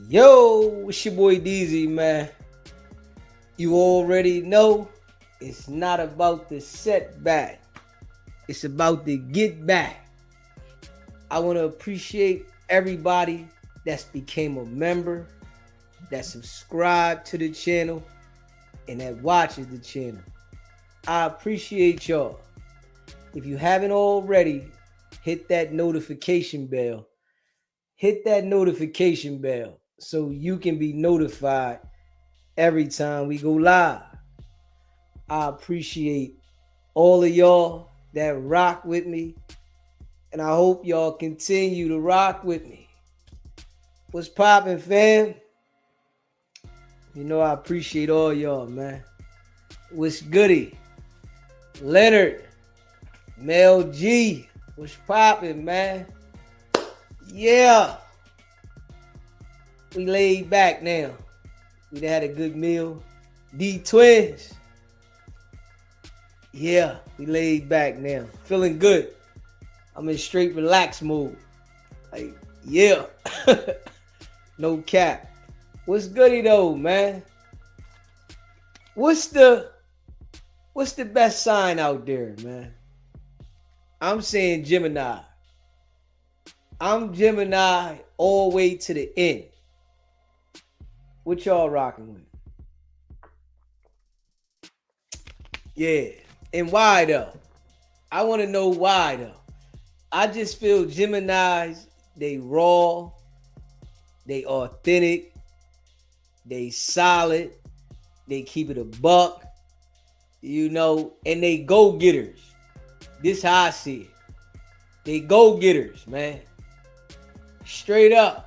Yo, it's your boy DZ, man. You already know it's not about the setback, it's about the get back. I want to appreciate everybody that's became a member, that subscribed to the channel, and that watches the channel. I appreciate y'all. If you haven't already, hit that notification bell. Hit that notification bell so you can be notified every time we go live. I appreciate all of y'all that rock with me, and I hope y'all continue to rock with me. What's poppin', fam? You know I appreciate all y'all, man. What's goody? Leonard, Mel G, what's poppin', man? Yeah. We laid back now. We done had a good meal. D Twins. Yeah, we laid back now. Feeling good. I'm in straight relax mode. Like, yeah. No cap. What's goody though, man? What's the best sign out there, man? I'm saying Gemini. I'm Gemini all the way to the end. What y'all rocking with? Yeah. And why though? I want to know why though. I just feel Geminis, they raw, they authentic, they solid, they keep it a buck, and they go-getters. This how I see it. They go-getters, man. Straight up.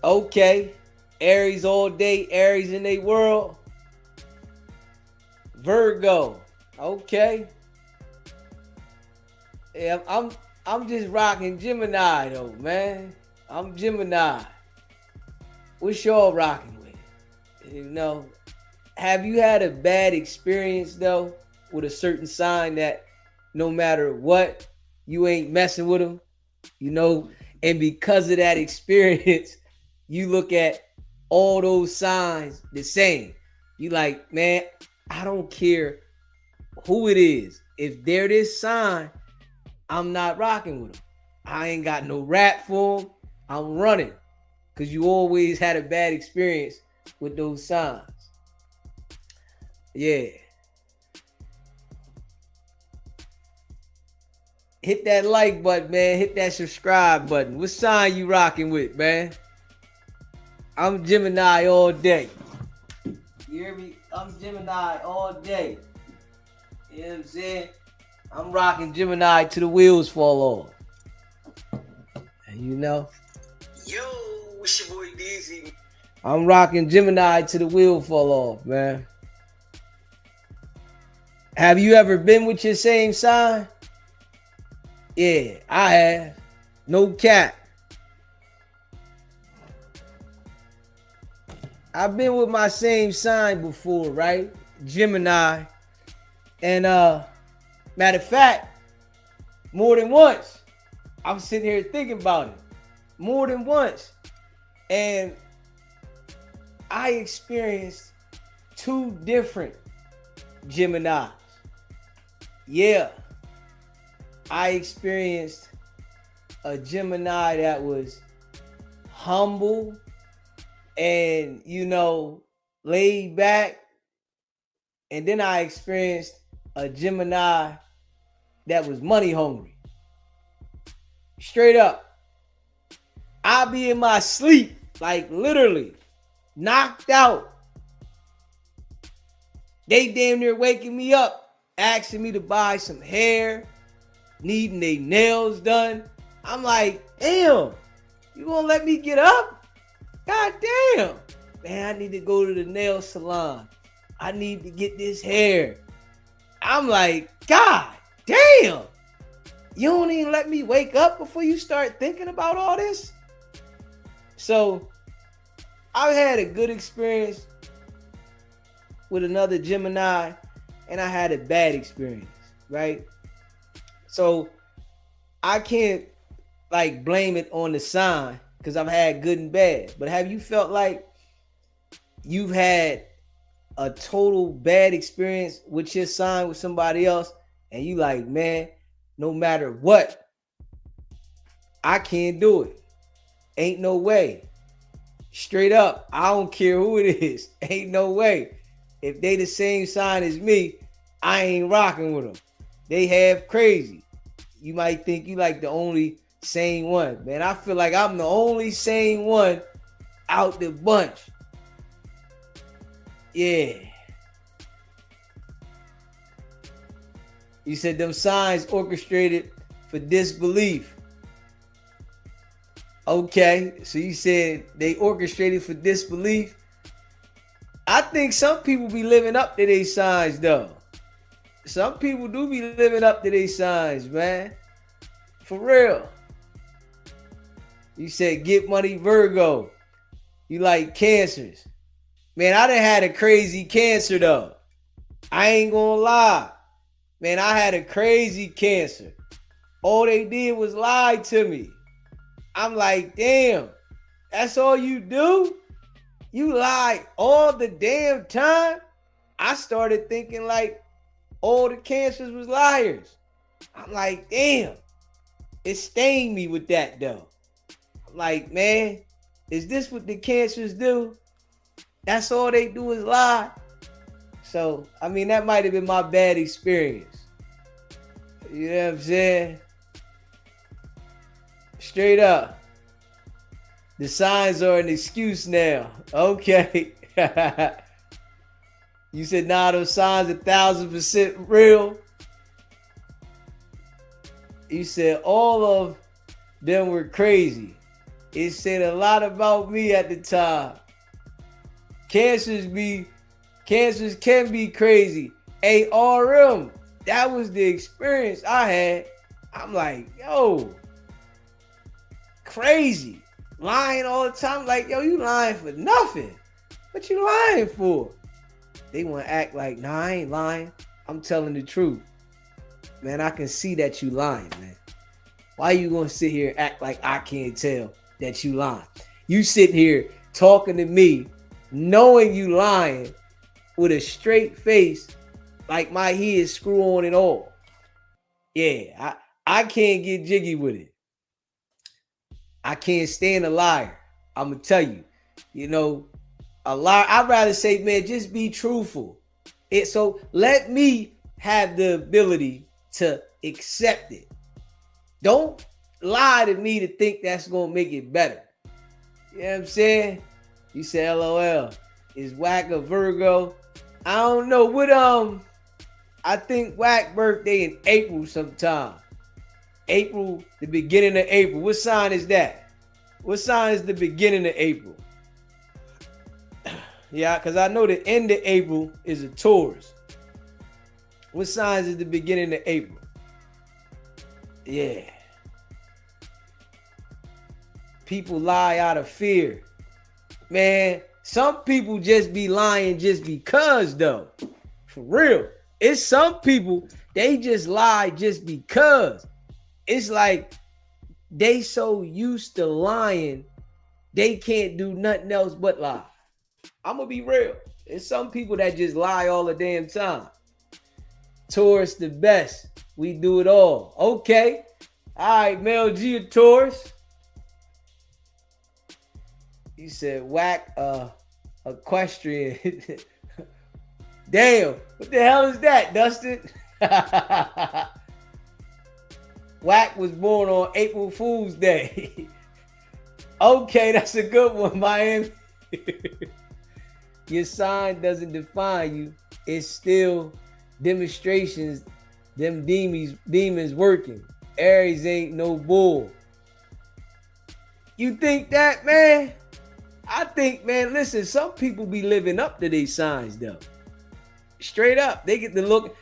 Okay. Aries all day, Aries in their world. Virgo. Okay. Yeah, I'm just rocking Gemini though, man. I'm Gemini. What's y'all rocking with? Have you had a bad experience though with a certain sign that no matter what, you ain't messing with them? And because of that experience, you look at all those signs the same. You like, man, I don't care who it is. If they're this sign, I'm not rocking with them. I ain't got no rap for them. I'm running. Because you always had a bad experience with those signs. Yeah. Hit that like button, man. Hit that subscribe button. What sign you rocking with, man? I'm Gemini all day. You hear me? I'm Gemini all day. You know what I'm saying? I'm rocking Gemini till the wheels fall off. Yo, it's your boy DZ. I'm rocking Gemini till the wheel fall off, man. Have you ever been with your same sign? Yeah, I have. No cap. I've been with my same sign before, right? Gemini. And matter of fact, more than once. I'm sitting here thinking about it. More than once. And I experienced two different Geminis. Yeah. I experienced a Gemini that was humble and, laid back. And then I experienced a Gemini that was money hungry. Straight up. I be in my sleep, like literally knocked out. They damn near waking me up, asking me to buy some hair, needing their nails done. I'm like, damn, you gonna let me get up? God damn. Man, I need to go to the nail salon. I need to get this hair. I'm like, God damn. You don't even let me wake up before you start thinking about all this? So, I've had a good experience with another Gemini, and I had a bad experience, right? So, I can't blame it on the sign, because I've had good and bad. But have you felt like you've had a total bad experience with your sign with somebody else, and you like, man, no matter what, I can't do it. Ain't no way. Straight up, I don't care who it is. Ain't no way. If they the same sign as me, I ain't rocking with them. They half crazy. You might think you like the only sane one. Man, I feel like I'm the only sane one out the bunch. Yeah. You said them signs orchestrated for disbelief. Okay, so you said they orchestrated for disbelief. I think some people be living up to their signs though. Some people do be living up to their signs, man. For real. You said get money Virgo. You like cancers. Man, I done had a crazy cancer though. I ain't gonna lie. Man, I had a crazy cancer. All they did was lie to me. I'm like, damn, that's all you do? You lie all the damn time? I started thinking like all the cancers was liars. I'm like, damn, it stained me with that though. I'm like, man, is this what the cancers do? That's all they do is lie. So, I mean, that might have been my bad experience. You know what I'm saying? Straight up. The signs are an excuse now. Okay. You said, nah, those signs 1,000% real. You said all of them were crazy. It said a lot about me at the time. Cancers can be crazy. ARM, that was the experience I had. I'm like, yo, crazy. Lying all the time. Like, yo, you lying for nothing. What you lying for? They want to act like, nah, I ain't lying. I'm telling the truth. Man, I can see that you lying, man. Why you going to sit here and act like I can't tell that you lying? You sit here talking to me, knowing you lying with a straight face, like my head is screw on and all. Yeah, I can't get jiggy with it. I can't stand a liar. I'm going to tell you, you know, a liar, I'd rather say, man, just be truthful. So let me have the ability to accept it. Don't lie to me to think that's going to make it better. You know what I'm saying? You said, LOL. Is Whack a Virgo? I don't know. What I think Whack birthday in April sometime. April, the beginning of April. What sign is that? What sign is the beginning of April? Yeah, because I know the end of April is a Taurus. What signs is the beginning of April? Yeah. People lie out of fear. Man, some people just be lying just because though. For real. It's some people, they just lie just because. It's like they so used to lying, they can't do nothing else but lie. I'm going to be real. There's some people that just lie all the damn time. Taurus the best. We do it all. Okay. All right, Mel G, a Taurus. You said Whack equestrian. Damn. What the hell is that, Dustin? Whack was born on April Fool's Day. Okay, that's a good one, Miami. Your sign doesn't define you. It's still demonstrations, them demons working. Aries ain't no bull. You think that, man? I think, man, listen, some people be living up to these signs, though. Straight up. They get to look.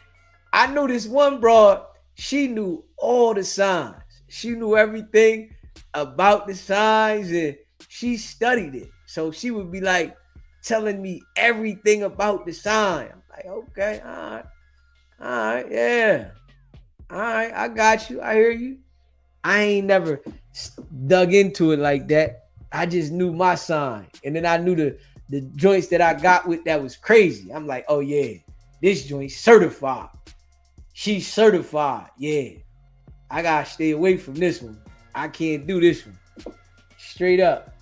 I know this one broad, she knew all the signs. She knew everything about the signs, and she studied it. So she would be like telling me everything about the sign. I'm like, okay, all right, yeah. All right, I got you. I hear you. I ain't never dug into it like that. I just knew my sign. And then I knew the joints that I got with that was crazy. I'm like, oh yeah, this joint certified. She's certified. Yeah. I gotta stay away from this one. I can't do this one. Straight up.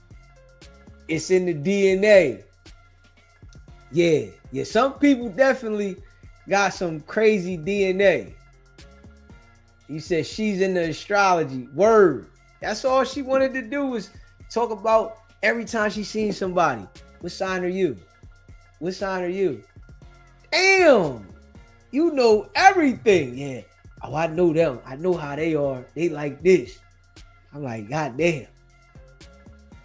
It's in the DNA. Yeah. Yeah. Some people definitely got some crazy DNA. You said she's in the astrology. Word. That's all she wanted to do was talk about every time she seen somebody. What sign are you? What sign are you? Damn. You know everything. Yeah. Oh, I know them. I know how they are. They like this. I'm like, God damn.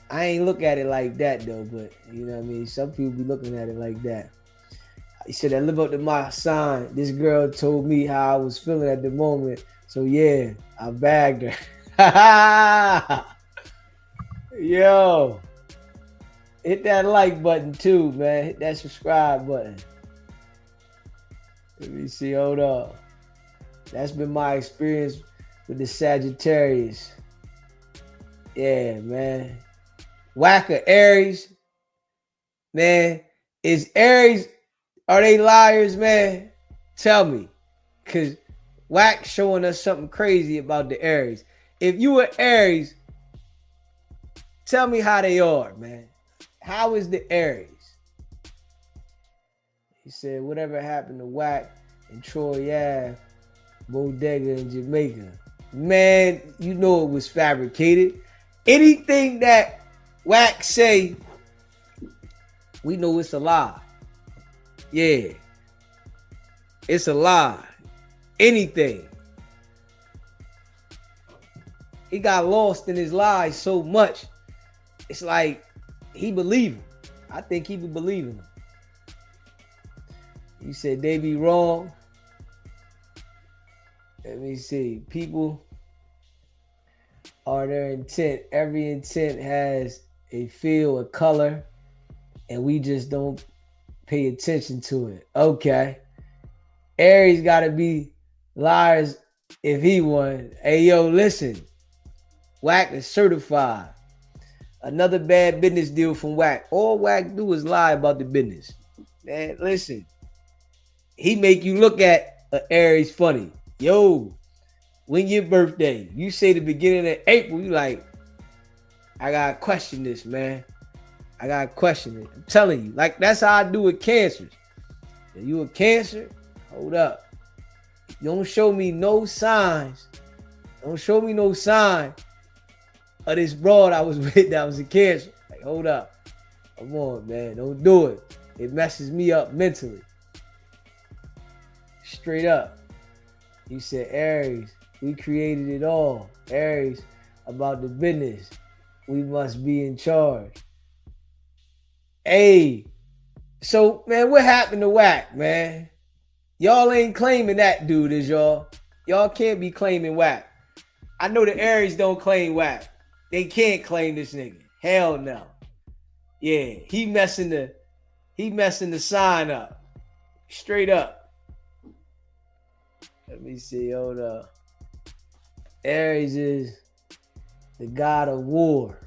I ain't look at it like that though, but you know what I mean? Some people be looking at it like that. He said, I live up to my sign. This girl told me how I was feeling at the moment. So yeah, I bagged her. Yo. Hit that like button too, man. Hit that subscribe button. Let me see. Hold up. That's been my experience with the Sagittarius. Yeah, man. Whacker Aries. Man, is Aries, are they liars, man? Tell me. Because Whack showing us something crazy about the Aries. If you were Aries, tell me how they are, man. How is the Aries? He said, whatever happened to Whack and Troy Ave, Bodega in Jamaica. Man, you know it was fabricated. Anything that Whack say, we know it's a lie. Yeah. It's a lie. Anything. He got lost in his lies so much. It's like he believe him. I think he be believing him. You said they be wrong. Let me see. People are their intent. Every intent has a feel, a color, and we just don't pay attention to it. Okay. Aries got to be liars if he won. Hey, yo, listen. Whack is certified. Another bad business deal from Whack. All Whack do is lie about the business. Man, listen. He make you look at an Aries funny. Yo, when your birthday? You say the beginning of April, you like, I gotta question this, man. I gotta question it. I'm telling you, like that's how I do with cancers. If you a Cancer, hold up. You don't show me no signs. Don't show me no sign of this broad I was with that was a Cancer. Like, hold up. Come on, man. Don't do it. It messes me up mentally. Straight up. You said Aries, we created it all. Aries, about the business. We must be in charge. Hey, so man, what happened to Whack, man? Y'all ain't claiming that dude, is y'all? Y'all can't be claiming Whack. I know the Aries don't claim Whack. They can't claim this nigga. Hell no. Yeah, he messing the sign up. Straight up. Let me see. Hold up. Aries is the god of war.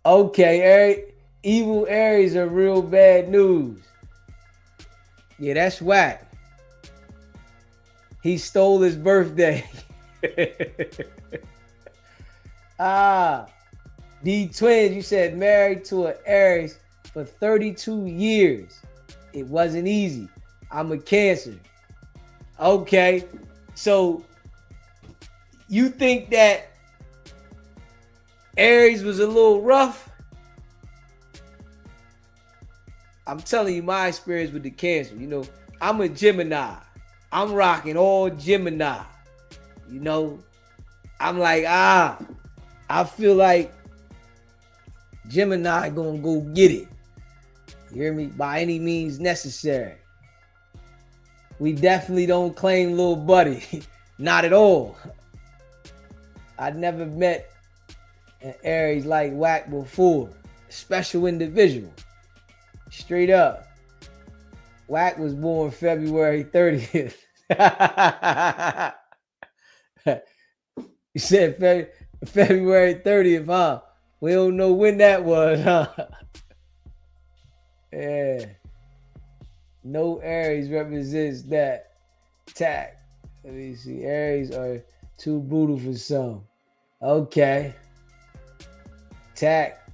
Okay, Aries, evil Aries are real bad news. Yeah, that's Whack. He stole his birthday. D Twins, you said married to an Aries for 32 years. It wasn't easy. I'm a Cancer. Okay, so you think that Aries was a little rough? I'm telling you my experience with the Cancer. You know, I'm a Gemini. I'm rocking all Gemini. You know, I'm like, I feel like Gemini gonna go get it. You hear me? By any means necessary. We definitely don't claim little buddy. Not at all. I never met an Aries like Whack before. Special individual. Straight up. Whack was born February 30th. You said February 30th, huh? We don't know when that was, huh? Yeah. No Aries represents that. Tact. Let me see. Aries are too brutal for some. Okay. Tact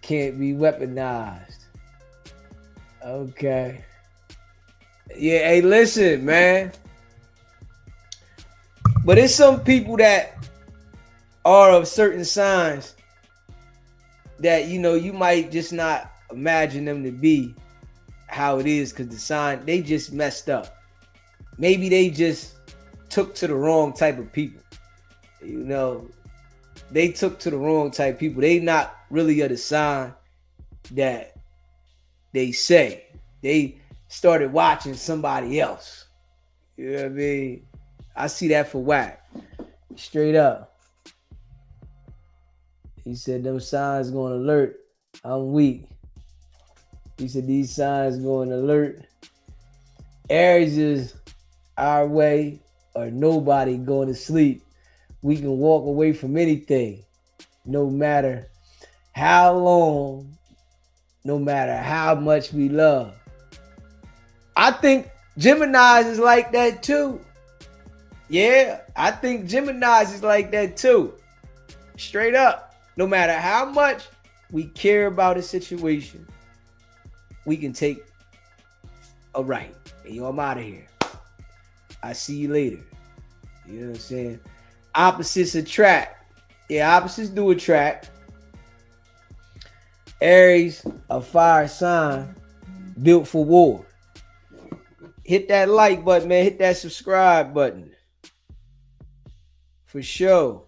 can't be weaponized. Okay. Yeah, hey, listen, man. But it's some people that are of certain signs that, you know, you might just not imagine them to be how it is because the sign, they just messed up. Maybe they just took to the wrong type of people. You know, they took to the wrong type of people. They not really of the sign that they say. They started watching somebody else. You know what I mean? I see that for whack. Straight up. He said them signs going to alert. I'm weak. He said these signs going to alert. Aries is our way or nobody going to sleep. We can walk away from anything, no matter how long, no matter how much we love. I think Geminis is like that too. Yeah, I think Geminis is like that too. Straight up. No matter how much we care about a situation, we can take a right. And yo, I'm out of here. I see you later. You know what I'm saying? Opposites attract. Yeah, opposites do attract. Aries, a fire sign built for war. Hit that like button, man. Hit that subscribe button. For sure.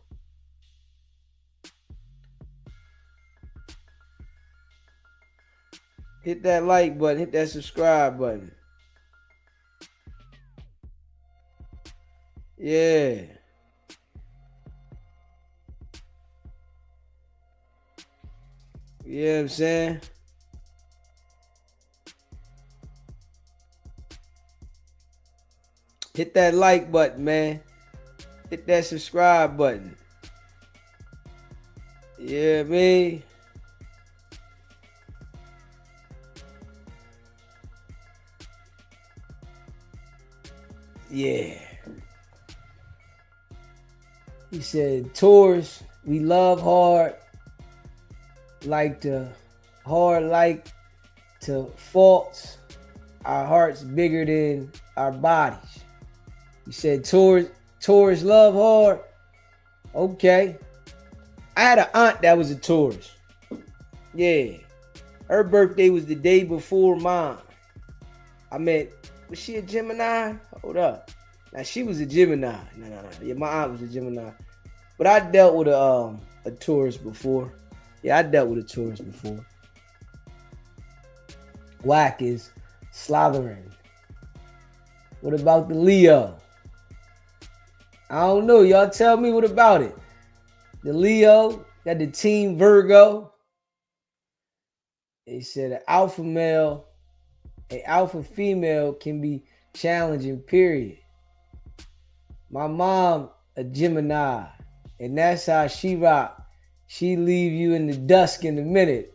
Hit that like button. Hit that subscribe button. Yeah. You know what I'm saying? Hit that like button, man. Hit that subscribe button. Yeah, me. Yeah. He said, Taurus, we love hard, like to faults. Our hearts bigger than our bodies. He said, Taurus love hard. Okay. I had an aunt that was a Taurus. Yeah. Her birthday was the day before mine. Was she a Gemini? Hold up. Now she was a Gemini. No. Yeah, my aunt was a Gemini. But I dealt with a Taurus before. Yeah, I dealt with a Taurus before. Whack is slothering. What about the Leo? I don't know. Y'all tell me what about it. The Leo, got the team Virgo. They said an alpha male, an alpha female can be challenging, period. My mom, a Gemini, and that's how she rock. She leave you in the dusk in a minute.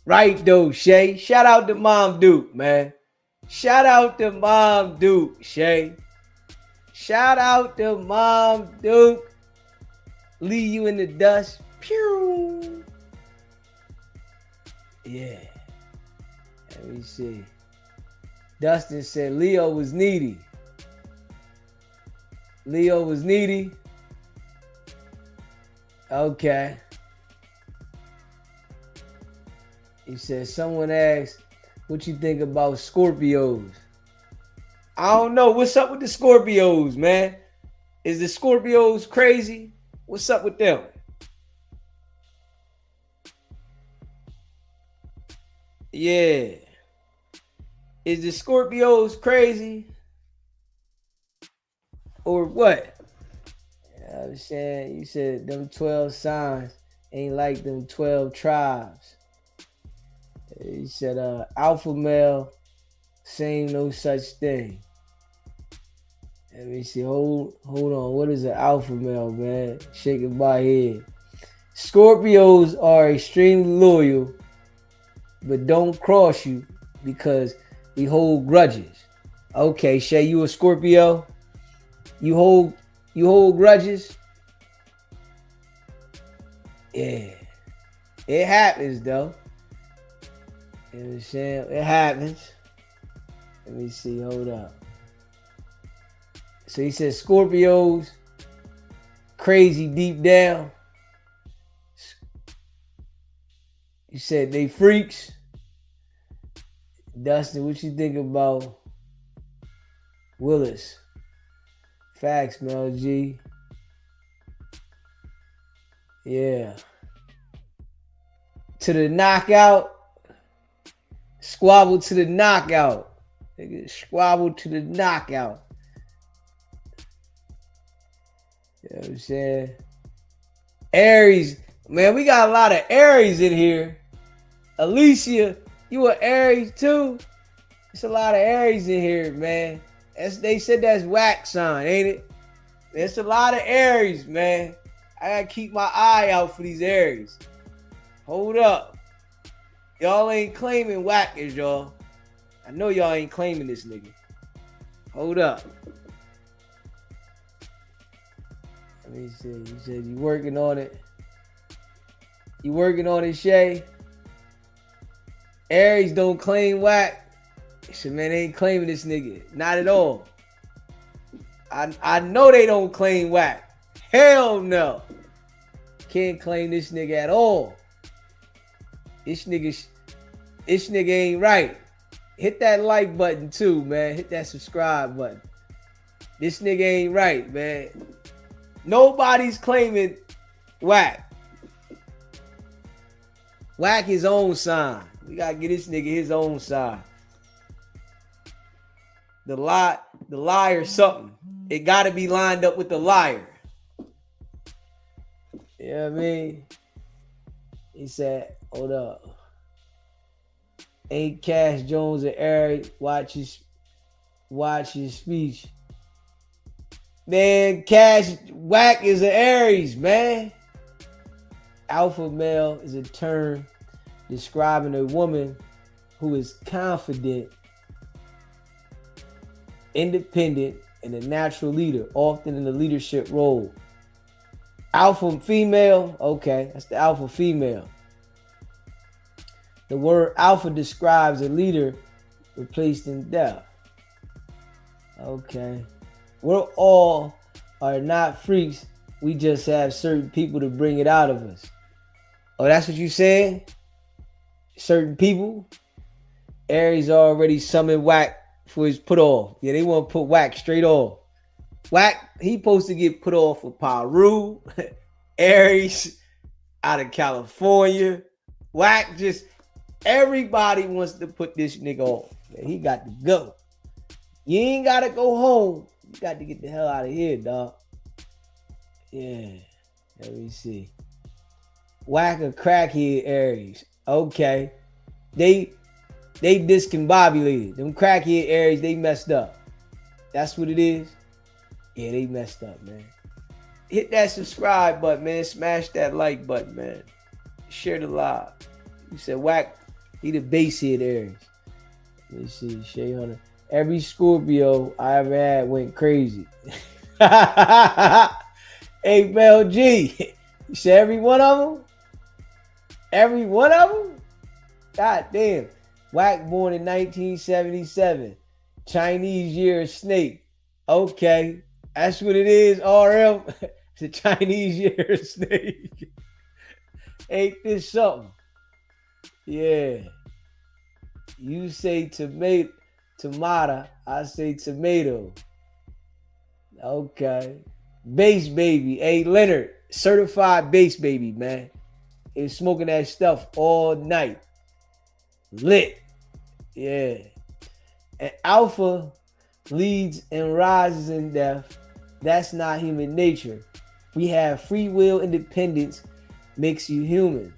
Right though, Shay. Shout out to Mom Duke, man. Shout out to Mom Duke, Shay. Shout out to Mom Duke. Leave you in the dust. Pew. Yeah. Let me see. Dustin said Leo was needy. Leo was needy. Okay. He said someone asked, what you think about Scorpios? I don't know. What's up with the Scorpios, man? Is the Scorpios crazy? What's up with them? Yeah. Is the Scorpios crazy? Or what? I'm saying, you said them 12 signs ain't like them 12 tribes. He said alpha male, same no such thing. Let me see. Hold on. What is an alpha male, man? Shaking my head. Scorpios are extremely loyal, but don't cross you because we hold grudges. Okay, Shay, you a Scorpio? You hold grudges? Yeah. It happens though. You know what I'm saying? It happens. Let me see. Hold up. So he says Scorpios crazy deep down. You said they freaks. Dustin, what you think about Willis? Facts, Mel G. Yeah. To the knockout. Squabble to the knockout. Squabble to the knockout. You know what I'm saying? Aries. Man, we got a lot of Aries in here. Alicia, you an Aries too? It's a lot of Aries in here, man. They said that's whack sign, ain't it? There's a lot of Aries, man. I gotta keep my eye out for these Aries. Hold up. Y'all ain't claiming whackers, y'all. I know y'all ain't claiming this nigga. Hold up. Let me see. You said you working on it. You working on it, Shay? Aries don't claim whack. I said, man, they ain't claiming this nigga. Not at all. I know they don't claim whack. Hell no. Can't claim this nigga at all. This nigga ain't right. Hit that like button too, man. Hit that subscribe button. This nigga ain't right, man. Nobody's claiming whack. Whack his own sign. We gotta get this nigga his own sign. The liar something. It gotta be lined up with the liar. You know what I mean? He said, hold up. Ain't Cash Jones and Eric watch his speech. Man, Cash whack is an Aries, man. Alpha male is a term describing a woman who is confident, independent, and a natural leader, often in a leadership role. Alpha female, okay, that's the alpha female. The word alpha describes a leader replaced in death. Okay. We're all are not freaks. We just have certain people to bring it out of us. Oh, that's what you saying? Certain people? Aries already summoned whack for his put off. Yeah, they want to put whack straight off. Whack, he supposed to get put off for Peru, Aries, out of California. Whack just, everybody wants to put this nigga off. Man, he got to go. You ain't got to go home. You got to get the hell out of here, dog. Yeah. Let me see. Whack a crackhead Aries. Okay. They discombobulated. Them crackhead Aries, they messed up. That's what it is. Yeah, they messed up, man. Hit that subscribe button, man. Smash that like button, man. Share the live. You said whack, he the basehead Aries. Let me see, Shay Hunter. Every Scorpio I ever had went crazy. Hey, Mel G. You said every one of them? Every one of them? God damn. Whack born in 1977. Chinese year of snake. Okay. That's what it is, RM. It's a Chinese year of snake. Ain't this something? Yeah. You say tomato, I say tomato. Okay. Bass baby. Hey, Leonard. Certified bass baby, man. He was smoking that stuff all night. Lit. Yeah. And alpha leads and rises in death. That's not human nature. We have free will independence makes you human.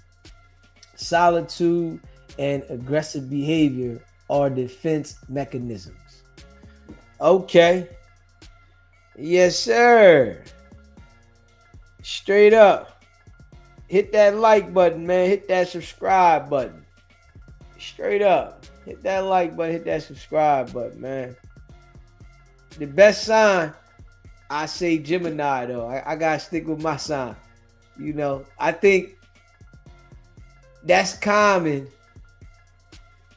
Solitude and aggressive behavior are defense mechanisms. Okay. Yes, sir. Straight up. Hit that like button, man. Hit that subscribe button. Straight up. Hit that like button. Hit that subscribe button, man. The best sign, I say Gemini, though. I got to stick with my sign. You know, I think that's common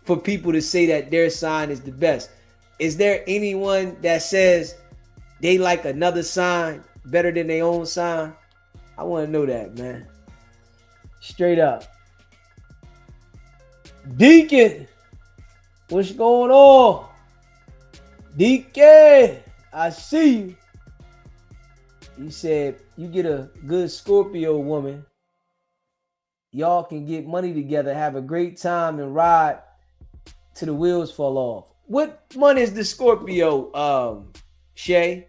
for people to say that their sign is the best. Is there anyone that says they like another sign better than their own sign? I want to know that, man. Straight up. Deacon, what's going on? Deacon, I see you. He said, you get a good Scorpio woman, y'all can get money together, have a great time, and ride till the wheels fall off. What month is the Scorpio, Shay?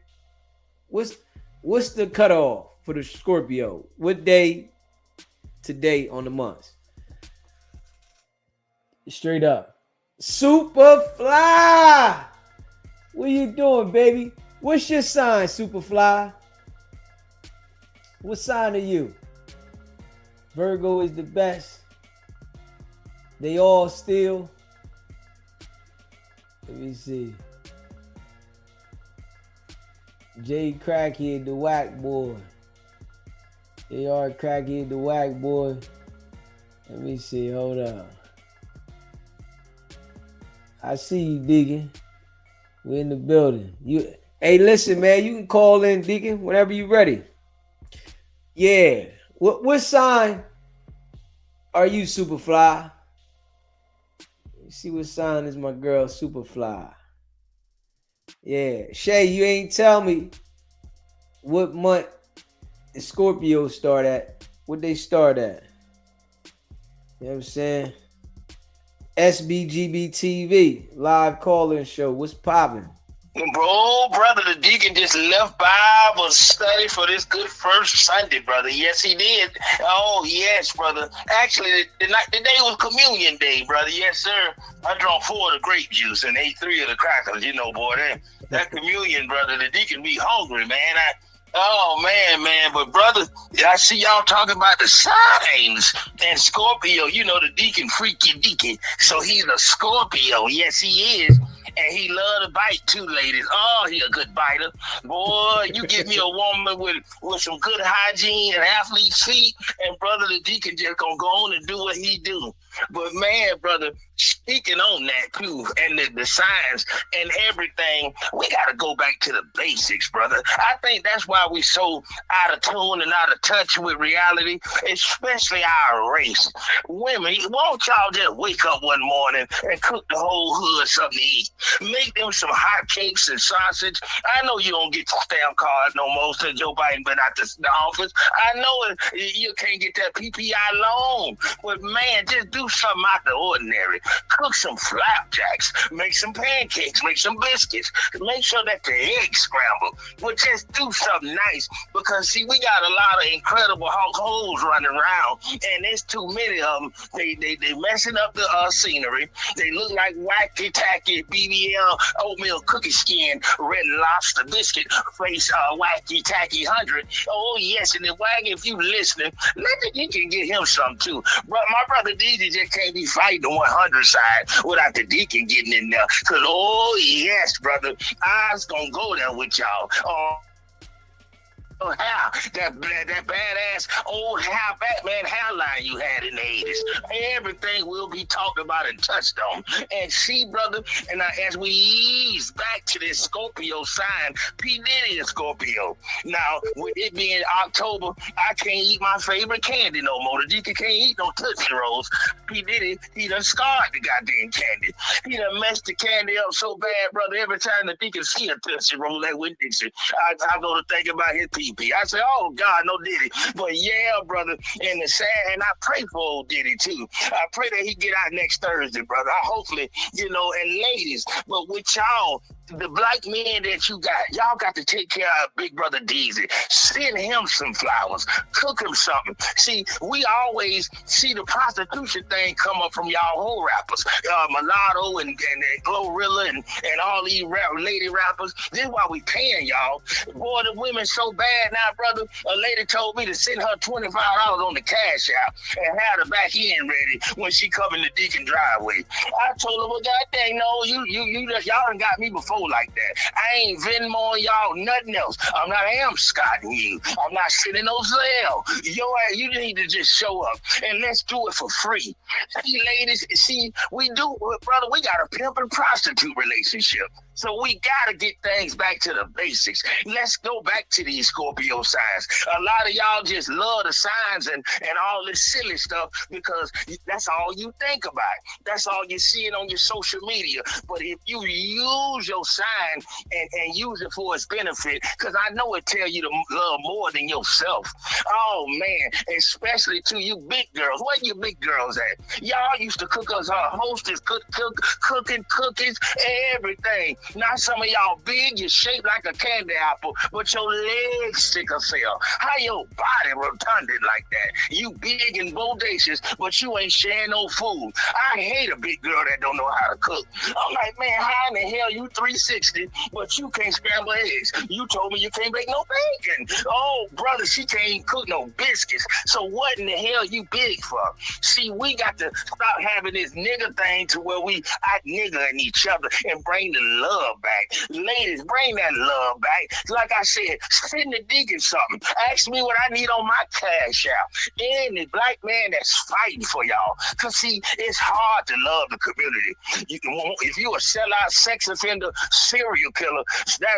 What's the cutoff for the Scorpio? What day today on the month? Straight up. Superfly! What you doing, baby? What's your sign, Superfly? What sign are you? Virgo is the best. They all steal. Let me see. J Crackhead, the whack boy. They are Crackhead, the whack boy. Let me see. Hold up. I see you, Deacon. We're in the building. Hey, listen, man. You can call in, Deacon, whenever you're ready. Yeah. What sign are you, Superfly? Let me see what sign is my girl, Superfly. Yeah. Shay, you ain't tell me what month the Scorpio start at. What they start at. You know what I'm saying? SBGB TV, live call-in show. What's popping? Brother, the deacon just left Bible study for this good first Sunday, brother. Yes, he did. Oh, yes, brother. Actually, the day was communion day, brother. Yes, sir. I drank 4 of the grape juice and ate 3 of the crackers. You know, boy, that communion, brother, the deacon be hungry, man. Oh, man. But, brother, I see y'all talking about the signs. And Scorpio, you know, the deacon, freaky deacon. So he's a Scorpio. Yes, he is. And he love to bite too, ladies. Oh, he a good biter. Boy, you give me a woman with some good hygiene and athlete feet, and brother, the deacon just gonna go on and do what he do. But man, brother, speaking on that too, and the signs and everything, we gotta go back to the basics, brother. I think that's why we so out of tune and out of touch with reality, especially our race. Women, won't y'all just wake up one morning and cook the whole hood something to eat? Make them some hot cakes and sausage. I know you don't get your stamp card no more since Joe Biden been out the office. I know you can't get that PPI loan, but man, just do something out the ordinary. Cook some flapjacks, make some pancakes, make some biscuits, make sure that the eggs scramble. But just do something nice, because see, we got a lot of incredible hoes running around, and there's too many of them. They messing up the scenery. They look like wacky tacky BBL oatmeal cookie skin, red lobster biscuit face wacky tacky 100. Oh yes, and then wagon, if you listening, you can get him some too. But my brother DJ just can't be fighting the 100 side without the deacon getting in there. Cause oh yes, brother, I was gonna go there with y'all. Hair, that badass old hair Batman hairline you had in the 80s. Everything will be talked about and touched on. And see, brother, and as we ease back to this Scorpio sign, P. Diddy is Scorpio. Now, with it being October, I can't eat my favorite candy no more. The deacon can't eat no Tootsie Rolls. P. Diddy, he done scarred the goddamn candy. He done messed the candy up so bad, brother. Every time the deacon see a Tootsie Roll that with Dixie, I go to think about his PP. I say, oh God, no Diddy. But yeah, brother, and the sad, and I pray for old Diddy too. I pray that he get out next Thursday, brother. I hopefully, and ladies, but with y'all, the black men that you got, y'all got to take care of Big Brother Deezy. Send him some flowers. Cook him something. See, we always see the prostitution thing come up from y'all whole rappers. Mulatto and Glorilla and all these lady rappers. This is why we paying y'all. Boy, the women so bad now, brother. A lady told me to send her $25 on the cash out and have the back end ready when she come in the Deacon driveway. I told her, well, God dang, no, y'all done got me before like that. I ain't Venmo y'all nothing else. I'm not Scotting you. I'm not sending no Zelle. You need to just show up and let's do it for free. See, ladies, see, we do, brother, we got a pimp and prostitute relationship. So we gotta get things back to the basics. Let's go back to these Scorpio signs. A lot of y'all just love the signs and all this silly stuff because that's all you think about. That's all you see it on your social media. But if you use your sign and use it for its benefit, because I know it tell you to love more than yourself. Oh man, especially to you big girls. Where you big girls at? Y'all used to cook us hostess, cooking cookies, everything. Now some of y'all big, you shaped like a candy apple, but your legs sick as hell. How your body rotunded like that? You big and bodacious, but you ain't sharing no food. I hate a big girl that don't know how to cook. I'm like, man, how in the hell you 360, but you can't scramble eggs? You told me you can't make no bacon. Oh, brother, she can't cook no biscuits. So what in the hell you big for? See, we got to stop having this nigga thing to where we out niggering each other and bring the love back. Ladies, bring that love back. Like I said, send the Deacon something. Ask me what I need on my cash out. Any black man that's fighting for y'all. Because, see, it's hard to love the community. If you a sellout sex offender, serial killer,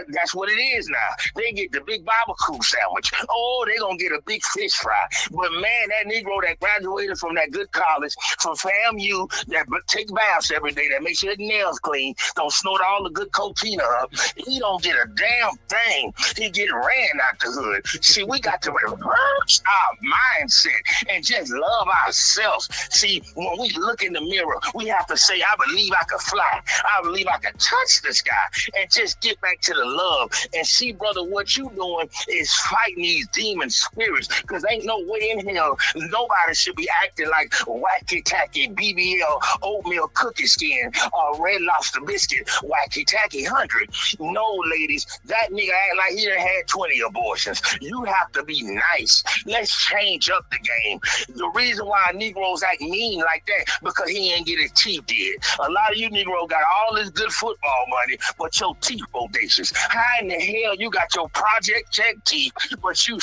that's what it is now. They get the big barbecue sandwich. Oh, they going to get a big fish fry. But, man, that Negro that graduated from that good college, from FAMU, that take baths every day, that makes sure his nails clean, don't snort all the good cocaine up, he don't get a damn thing. He get ran out the hood. See, we got to reverse our mindset and just love ourselves. See, when we look in the mirror, we have to say, I believe I can fly. I believe I can touch the sky and just get back to the love. And see, brother, what you doing is fighting these demon spirits because ain't no way in hell nobody should be acting like wacky tacky BBL oatmeal cookie skin or red lobster biscuit wacky tacky 100. No, ladies, that nigga act like he done had 20 abortions. You have to be nice. Let's change up the game. The reason why Negroes act mean like that because he ain't get his teeth did. A lot of you Negroes got all this good football money, but your teeth bodacious. How in the hell you got your project check teeth, but you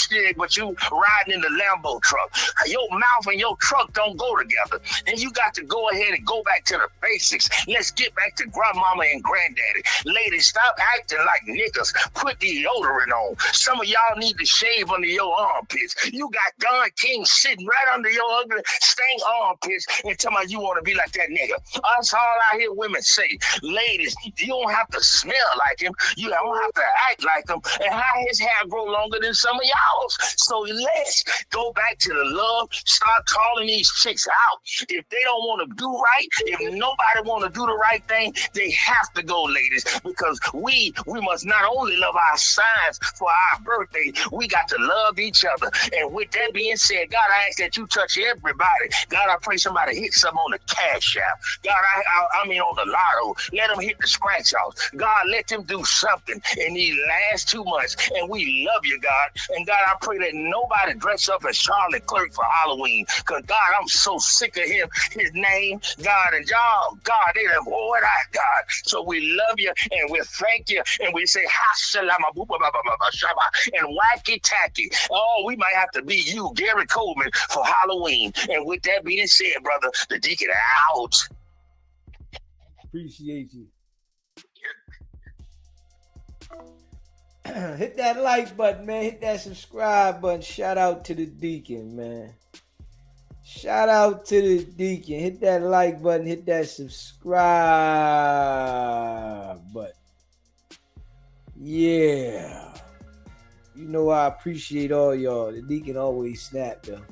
riding in the Lambo truck? Your mouth and your truck don't go together. And you got to go ahead and go back to the basics. Let's get back to grandmama and granddaddy. Ladies, stop acting like niggas. Put deodorant on. Some of y'all need to shave under your armpits. You got Don King sitting right under your ugly stank armpits and tell me you want to be like that nigga. That's all I hear women say. Ladies, you don't have to smell like him. You don't have to act like him. And how his hair grow longer than some of y'all's. So let's go back to the love. Start calling these chicks out. If they don't want to do right, if nobody want to do the right thing, they have to go, ladies, because we must not only love our signs for our birthday, we got to love each other. And with that being said, God, I ask that you touch everybody. God, I pray somebody hit something on the cash app. God, I mean on the lotto. Let them hit the scratch offs. God, let them do something in these last 2 months. And we love you, God. And God, I pray that nobody dress up as Charlie Clerk for Halloween. Because God, I'm so sick of him, his name, God, and y'all, God, they done wore it out, God. So we love you and we thank you and we say Hashalama Booba Baba Baba Shaba and Wacky Tacky. Oh, we might have to be you, Gary Coleman, for Halloween. And with that being said, brother, the Deacon out. Appreciate you. Hit that like button, man. Hit that subscribe button. Shout out to the Deacon, man. Shout out to the Deacon. Hit that like button. Hit that subscribe button. Yeah. You know I appreciate all y'all. The Deacon always snap, though.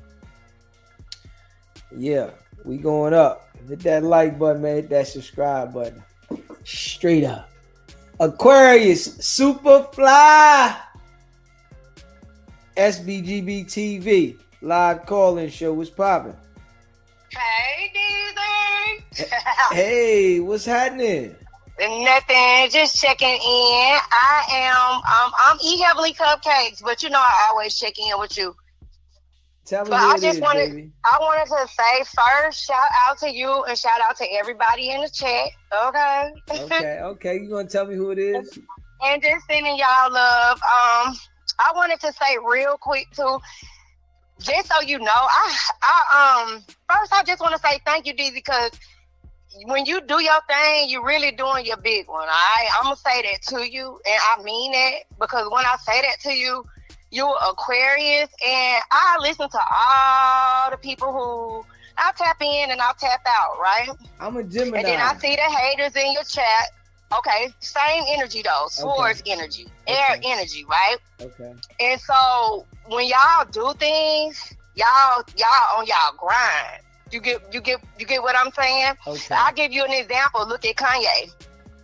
Yeah. We going up. Hit that like button, man. Hit that subscribe button. Straight up. Aquarius, super fly. SBGB TV live calling show was popping. Hey, Deezy. Hey, what's happening? Nothing, just checking in. I'm eat heavenly cupcakes, but you know I always check in with you. Tell me But who it is, baby. I wanted to say first, shout out to you and shout out to everybody in the chat. Okay. Okay. You gonna tell me who it is? And just sending y'all love. I wanted to say real quick too, just so you know, first I just want to say thank you, Deezy, because when you do your thing, you really doing your big one. I'm gonna say that to you, and I mean that because when I say that to you, you Aquarius, and I listen to all the people who I tap in and I tap out, right? I'm a Gemini. And then I see the haters in your chat. Okay, same energy though, swords energy, air energy, right? Okay. And so when y'all do things, y'all on y'all grind. You get what I'm saying? Okay. I'll give you an example. Look at Kanye.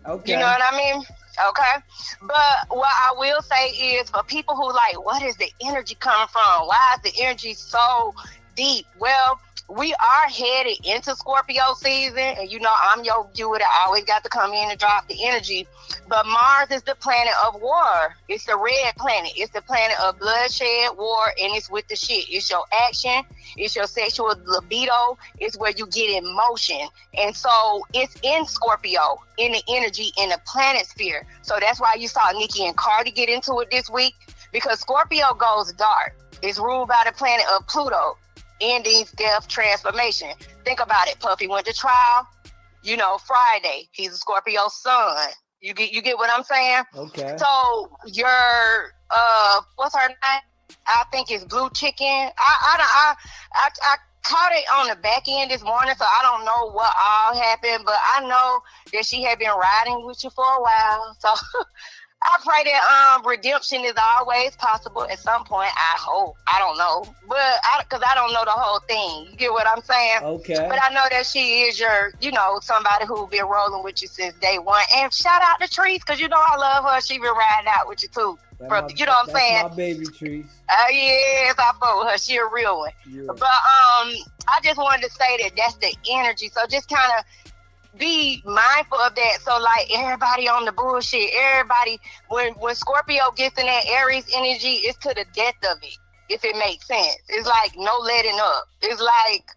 Okay. You know what I mean? Okay. But what I will say is for people who like, what is the energy coming from? Why is the energy so deep? Well, we are headed into Scorpio season, and you know I'm your viewer that always got to come in and drop the energy. But Mars is the planet of war. It's the red planet. It's the planet of bloodshed, war, and it's with the shit. It's your action. It's your sexual libido. It's where you get in motion. And so it's in Scorpio, in the energy, in the planet sphere. So that's why you saw Nicki and Cardi get into it this week, because Scorpio goes dark. It's ruled by the planet of Pluto. Endings, death, transformation. Think about it. Puffy went to trial. You know, Friday. He's a Scorpio sun. You get what I'm saying? Okay. So your what's her name? I think it's Blue Chicken. I caught it on the back end this morning, so I don't know what all happened, but I know that she had been riding with you for a while. So I pray that redemption is always possible at some point. I hope. I don't know, but because I don't know the whole thing. You get what I'm saying? Okay. But I know that she is your, you know, somebody who's been rolling with you since day one. And shout out to Trees, because you know I love her. She been riding out with you too. You know what I'm saying? That's my baby, Trees. Yes, I fuck with her. She a real one. Yeah. But I just wanted to say that that's the energy. So just kind of be mindful of that. So like everybody on the bullshit, everybody when Scorpio gets in that Aries energy, it's to the death of it, if it makes sense. It's like no letting up. It's like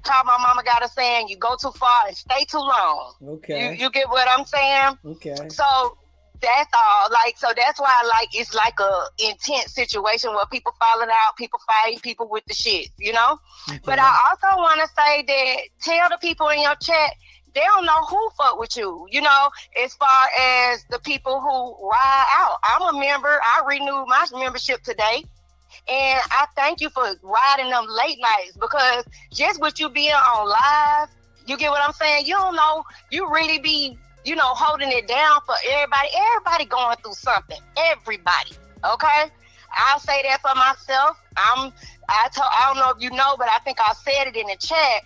how my mama got a saying, you go too far and stay too long. Okay. You get what I'm saying? Okay. So that's all. Like, so that's why like it's like a intense situation where people falling out, people fighting, people with the shit, you know? Okay. But I also want to say that tell the people in your chat, they don't know who fuck with you, you know, as far as the people who ride out. I'm a member. I renewed my membership today. And I thank you for riding them late nights, because just with you being on live, you get what I'm saying? You don't know, you really be, you know, holding it down for everybody. Everybody going through something. Everybody. Okay? I'll say that for myself. I don't know if you know, but I think I said it in the chat.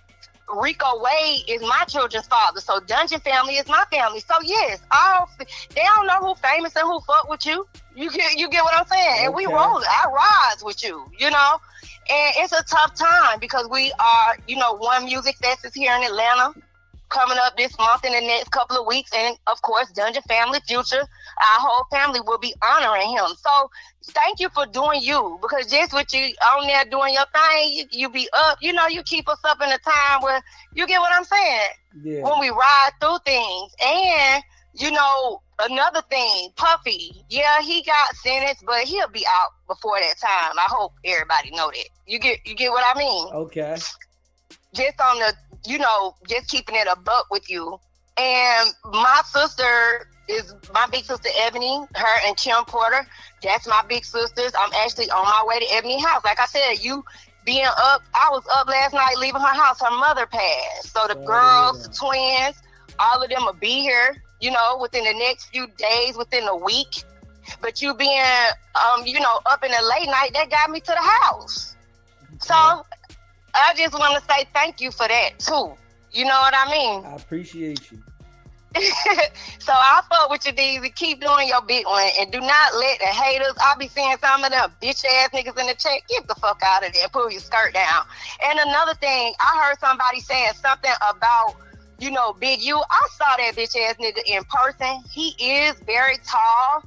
Rico Wade is my children's father, so Dungeon family is my family. So yes, they don't know who famous and who fuck with you. You get what I'm saying? Okay. And we roll it. I rise with you, you know. And it's a tough time because we are, you know, One Music Fest is here in Atlanta coming up this month in the next couple of weeks, and of course Dungeon family Future, our whole family will be honoring him. So thank you for doing you, because just with you on there doing your thing, you be up, you know, you keep us up in a time where, you get what I'm saying? Yeah. When we ride through things. And you know, another thing, Puffy, yeah, he got sentenced, but he'll be out before that time. I hope everybody know that. You get what I mean? Okay. Just on the, you know, just keeping it a buck with you. And my sister is my big sister Ebony, her and Kim Porter. That's my big sisters. I'm actually on my way to Ebony's house. Like I said, you being up, I was up last night leaving her house. Her mother passed. So the girls, the twins, all of them will be here, you know, within the next few days, within a week. But you being, you know, up in the late night, that got me to the house. Okay. So I just want to say thank you for that too. You know what I mean? I appreciate you. So I fuck with you, Deezy. Keep doing your big one, and do not let the haters. I be seeing some of them bitch ass niggas in the chat. Get the fuck out of there. Pull your skirt down. And another thing, I heard somebody saying something about Big U. I saw that bitch ass nigga in person. He is very tall.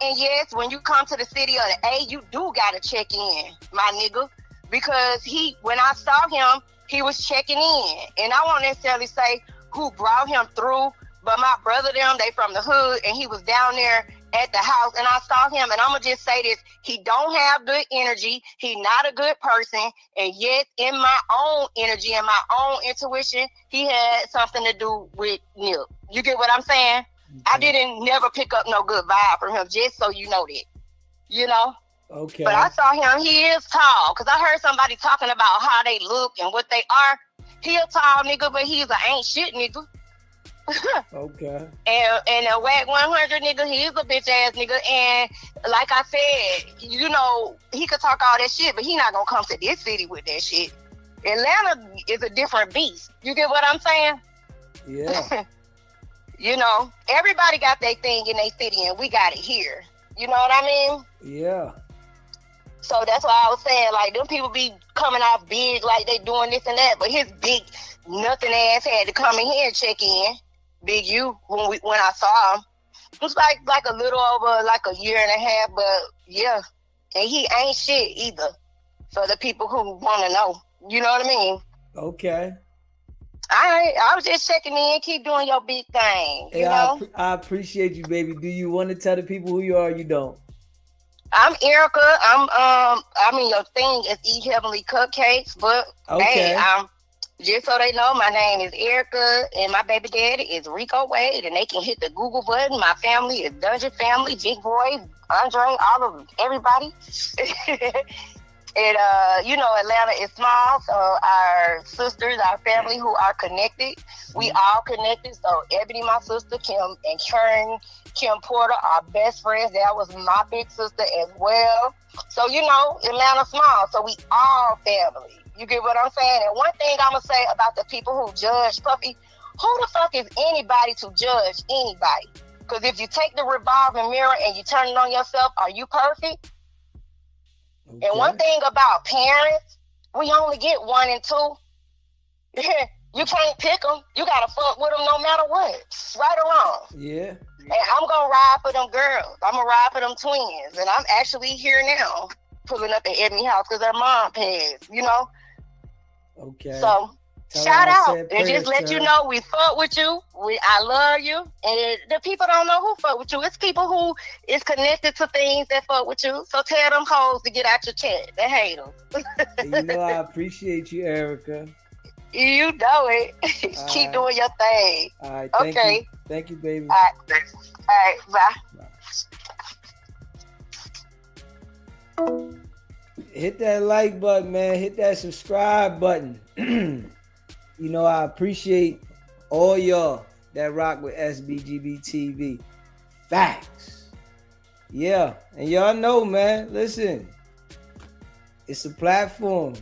And yes, when you come to the city of the A, you do gotta check in, my nigga, because when I saw him, he was checking in, and I won't necessarily say who brought him through, but my brother them, they from the hood, and he was down there at the house, and I saw him, and I'm gonna just say this: he don't have good energy. He not a good person, and yet in my own energy and my own intuition, he had something to do with Nip. You get what I'm saying? I didn't never pick up no good vibe from him, just so you know that. You know? Okay. But I saw him, he is tall. Because I heard somebody talking about how they look and what they are. He a tall nigga, but he's a ain't shit nigga. Okay. And a whack 100 nigga, he is a bitch ass nigga. And like I said, he could talk all that shit, but he not gonna come to this city with that shit. Atlanta is a different beast. You get what I'm saying? Yeah. Everybody got their thing in their city, and we got it here. You know what I mean? Yeah. So that's why I was saying, like, them people be coming off big, like they doing this and that, but his big nothing ass had to come in here and check in. Big U, when I saw him, it was like a little over like a year and a half, but yeah, and he ain't shit either. For the people who want to know, you know what I mean? Okay. I was just checking in. Keep doing your big thing. Hey, I appreciate you, baby. Do you want to tell the people who you are? Or you don't. I'm Erica. Your thing is Eat Heavenly Cupcakes, but okay. Hey, just so they know, my name is Erica, and my baby daddy is Rico Wade, and they can hit the Google button. My family is Dungeon Family, Big Boy, Andre, all of them, everybody. And Atlanta is small, so our sisters, our family who are connected, we all connected. So Ebony, my sister, Kim and Karen, Kim Porter, are best friends. That was my big sister as well. So Atlanta small, so we all family. You get what I'm saying? And one thing I'm gonna say about the people who judge Puffy, who the fuck is anybody to judge anybody? Because if you take the revolving mirror and you turn it on yourself, are you perfect? Okay. And one thing about parents, we only get 1 and 2. You can't pick them. You gotta fuck with them no matter what, right or wrong. Yeah. And I'm gonna ride for them girls. I'm gonna ride for them twins. And I'm actually here now, pulling up at Ebony house because their mom passed. Okay. So shout out and just let you know we fuck with you. I love you. And the people don't know who fuck with you. It's people who is connected to things that fuck with you. So tell them hoes to get out your chat. They hate them. I appreciate you, Erica. You know it. Keep doing your thing. All right. Thank you. Thank you, baby. All right. Bye. Hit that like button, man. Hit that subscribe button. I appreciate all y'all that rock with SBGB TV. Facts. Yeah. And y'all know, man, listen, it's a platform.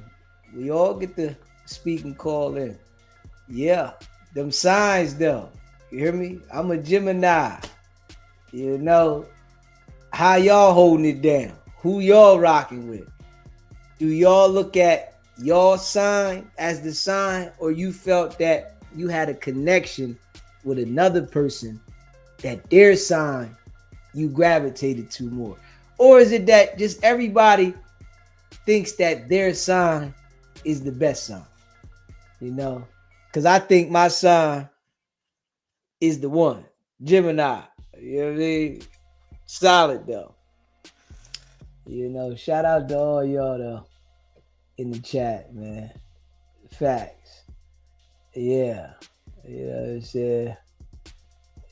We all get to speak and call in. Yeah. Them signs, though. You hear me? I'm a Gemini. How y'all holding it down? Who y'all rocking with? Do y'all look at your sign as the sign, or you felt that you had a connection with another person that their sign you gravitated to more? Or is it that just everybody thinks that their sign is the best sign? Because I think my sign is the one. Gemini. You know what I mean? Solid though. Shout out to all y'all though in the chat, man. Facts. Yeah.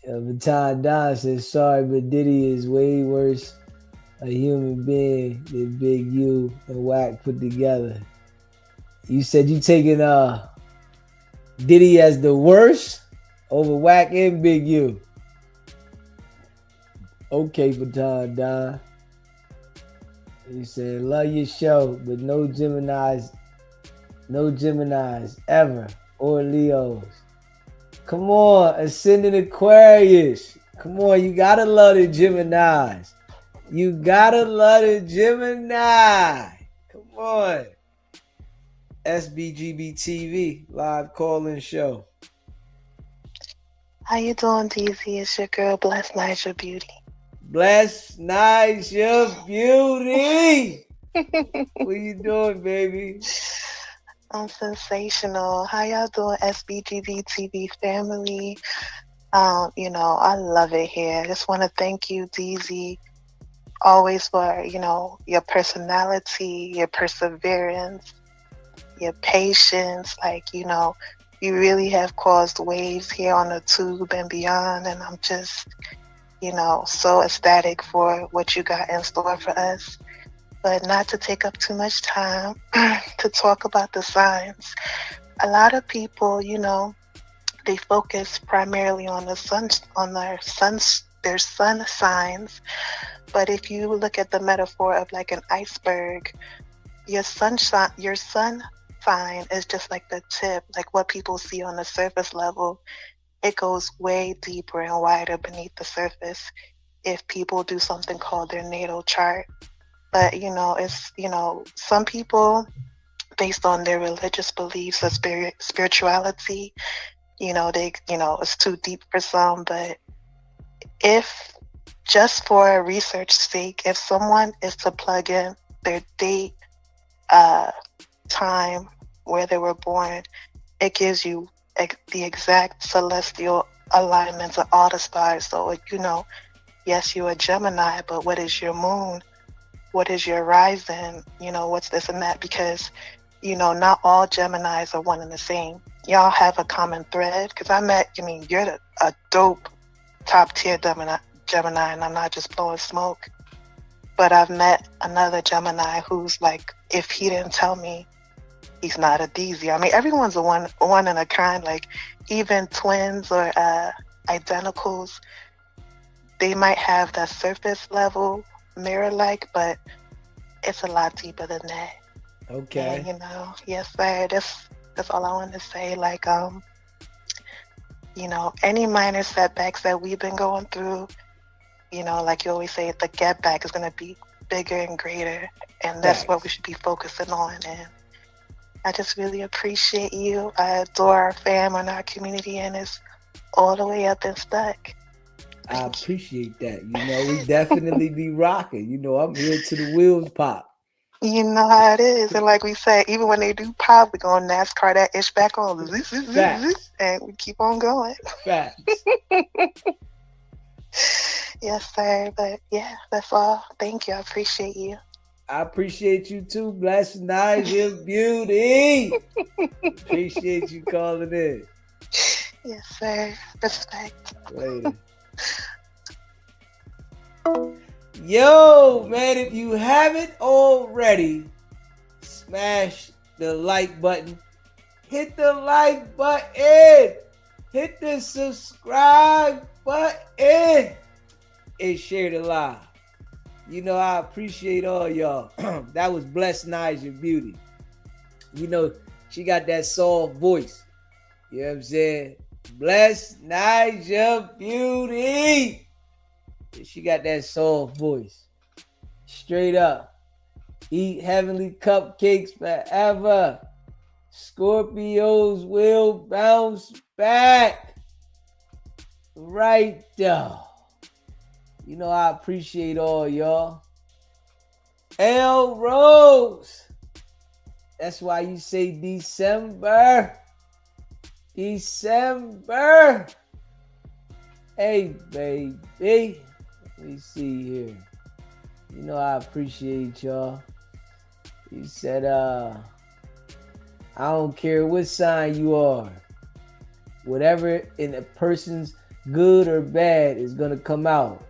Baton Don says, sorry, but Diddy is way worse a human being than Big U and Wack put together. You said you taking Diddy as the worst over Wack and Big U. Okay, Baton Don. You said, love your show, but no Geminis ever, or Leos. Come on, Ascending Aquarius. Come on, you gotta love the Geminis. You gotta love the Gemini. Come on. SBGB TV live call-in show. How you doing, DZ? It's your girl, Blessed Nigel Beauty. Bless Nigel Beauty. What you doing, baby? I'm sensational. How y'all doing, SBGB TV family? I love it here. I just want to thank you, DZ, always for, your personality, your perseverance, your patience. You really have caused waves here on the tube and beyond. And I'm just, so ecstatic for what you got in store for us. But not to take up too much time to talk about the signs. A lot of people, they focus primarily on their sun signs. But if you look at the metaphor of like an iceberg, your sun sign is just like the tip, like what people see on the surface level. It goes way deeper and wider beneath the surface if people do something called their natal chart. But it's some people, based on their religious beliefs or spirituality, it's too deep for some. But if, just for research sake, if someone is to plug in their date, time, where they were born, it gives you the exact celestial alignments of all the stars. So yes, you're a Gemini, but what is your moon? What is your rising? What's this and that? Because not all Geminis are one and the same. Y'all have a common thread. Because you're a dope top tier Gemini, and I'm not just blowing smoke. But I've met another Gemini who's like, if he didn't tell me, he's not a DZ. Everyone's a one in a kind. Like even twins or identicals, they might have that surface level mirror-like, but it's a lot deeper than that. Okay. And, yes, sir. That's all I wanted to say. Like, any minor setbacks that we've been going through, like you always say, the get back is gonna be bigger and greater, and that's what we should be focusing on. And I just really appreciate you. I adore our fam and our community, and it's all the way up and stuck. I appreciate that. We definitely be rocking. I'm here to the wheels pop. You know how it is. And like we said, even when they do pop, we're going to NASCAR that ish back on. And we keep on going. Facts. Yes, sir. But yeah, that's all. Thank you. I appreciate you. I appreciate you too. Bless Nigel Beauty. Appreciate you calling in. Yes, sir. Respect. Later. Yo, man, if you haven't already, smash the like button. Hit the like button. Hit the subscribe button. And share the live. I appreciate all y'all. That was Blessed Nigel Beauty. She got that soft voice. You know what I'm saying? Blessed Nigel Beauty. She got that soft voice. Straight up. Eat heavenly cupcakes forever. Scorpios will bounce back. Right though. I appreciate all y'all. L Rose. That's why you say December. December. Hey, baby. Let me see here. I appreciate y'all. You said, I don't care what sign you are. Whatever in a person's good or bad is going to come out.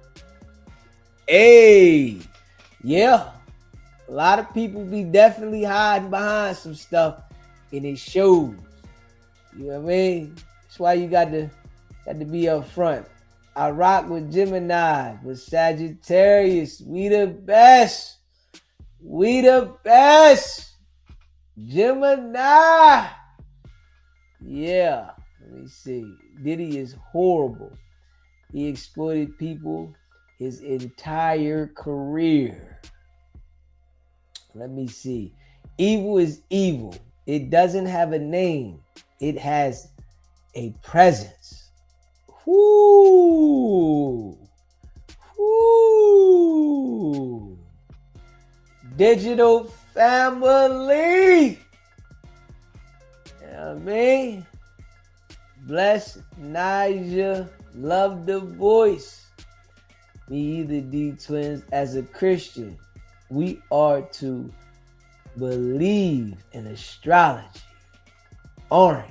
Hey, yeah. A lot of people be definitely hiding behind some stuff and it shows. You know what I mean? That's why you got to be up front. I rock with Gemini, with Sagittarius. We the best. We the best. Gemini. Yeah. Let me see. Diddy is horrible. He exploited people his entire career. Let me see. Evil is evil. It doesn't have a name. It has a presence. Whoo! Whoo! Digital family. You know what I mean? Bless Naija. Love the voice. Me either, D Twins. As a Christian, we are to believe in astrology. Aren't.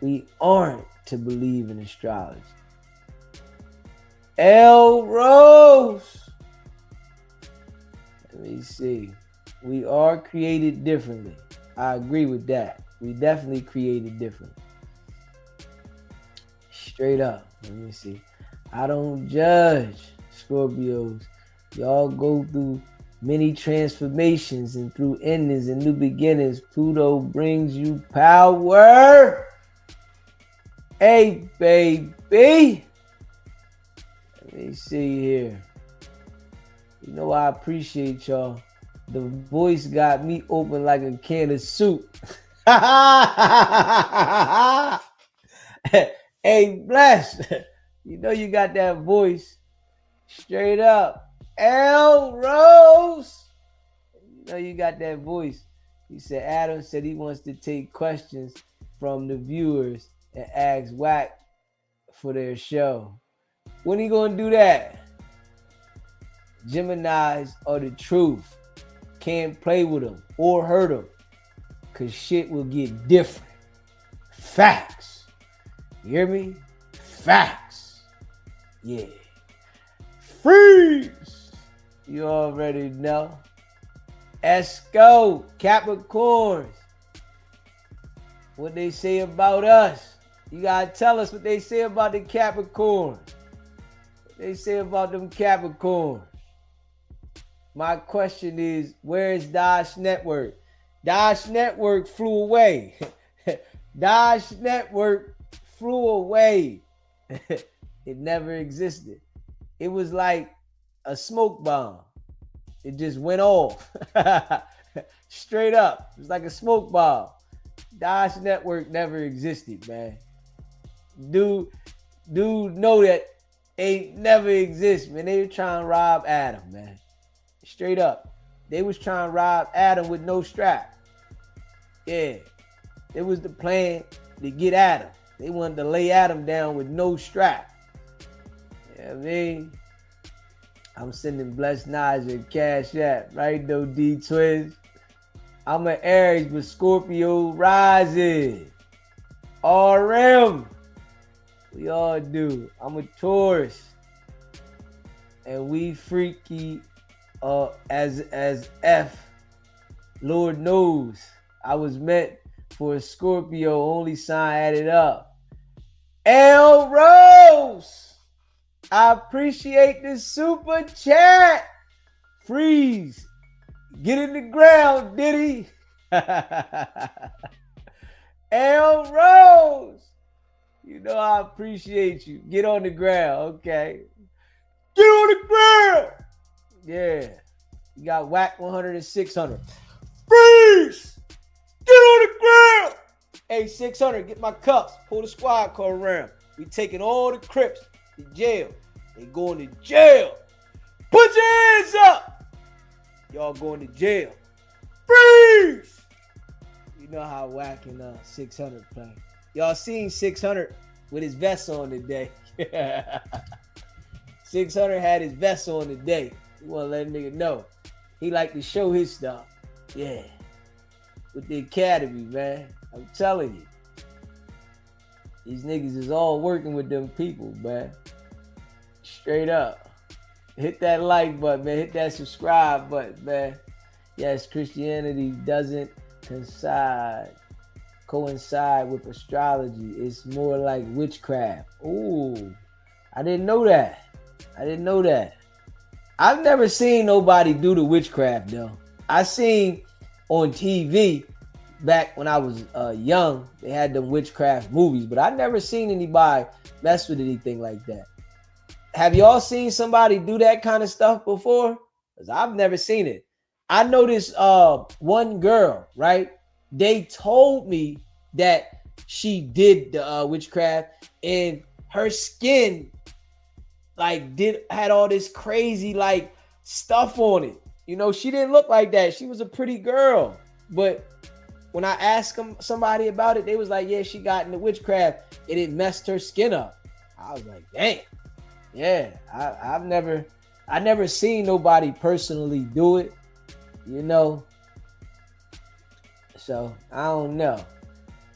We aren't to believe in astrology. L Rose. Let me see. We are created differently. I agree with that. We definitely created differently. Straight up. Let me see. I don't judge Scorpios. Y'all go through many transformations, and through endings and new beginnings, Pluto brings you power. Hey, baby. Let me see here. You know, I appreciate y'all. The voice got me open like a can of soup. Hey, Bless. You know you got that voice. Straight up. L Rose. You know you got that voice. He said Adam said he wants to take questions from the viewers and ask Wack for their show. When he gonna do that? Geminis are the truth. Can't play with them or hurt them, cause shit will get different. Facts. You hear me? Facts. Yeah. Freeze. You already know. Esco, Capricorns. What they say about us. You gotta tell us what they say about the Capricorns. What they say about them Capricorns. My question is, where is Dodge Network? Dodge Network flew away. Dodge Network flew away. It never existed. It was like a smoke bomb. It just went off. Straight up. It was like a smoke bomb. Dodge Network never existed, man. Dude know that ain't never exist, man. They were trying to rob Adam, man. Straight up. They was trying to rob Adam with no strap. Yeah. It was the plan to get Adam. They wanted to lay Adam down with no strap. You know what I mean? I'm sending Blessed Naja Cash App, right though, D Twins? I'm an Aries with Scorpio rising. RM. We all do. I'm a Taurus. And we freaky as F. Lord knows. I was meant for a Scorpio, only sign added up. L Rose. I appreciate the super chat. Freeze. Get in the ground, Diddy. L Rose. You know I appreciate you. Get on the ground, okay? Get on the ground. Yeah. You got Whack 100 and 600. Freeze. Get on the ground. Hey, 600, get my cups. Pull the squad car around. We taking all the Crips to jail. They going to jail. Put your hands up. Y'all going to jail. Freeze. You know how Whack and 600 play. Y'all seen 600 with his vest on today. 600 had his vest on today. You want to let a nigga know. He like to show his stuff. Yeah. With the academy, man. I'm telling you. These niggas is all working with them people, man. Straight up. Hit that like button, man. Hit that subscribe button, man. Yes, Christianity doesn't coincide with astrology. It's more like witchcraft. Ooh, I didn't know that. I've never seen nobody do the witchcraft though. I seen on TV back when I was young, they had them witchcraft movies, but I never seen anybody mess with anything like that. Have y'all seen somebody do that kind of stuff before? Because I've never seen it. I know this one girl, right? They told me that she did the witchcraft, and her skin like had all this crazy like stuff on it. You know, she didn't look like that. She was a pretty girl. But when I asked somebody about it, they was like, yeah, she got into witchcraft and it messed her skin up. I was like, damn. Yeah, I never seen nobody personally do it, you know. So I don't know.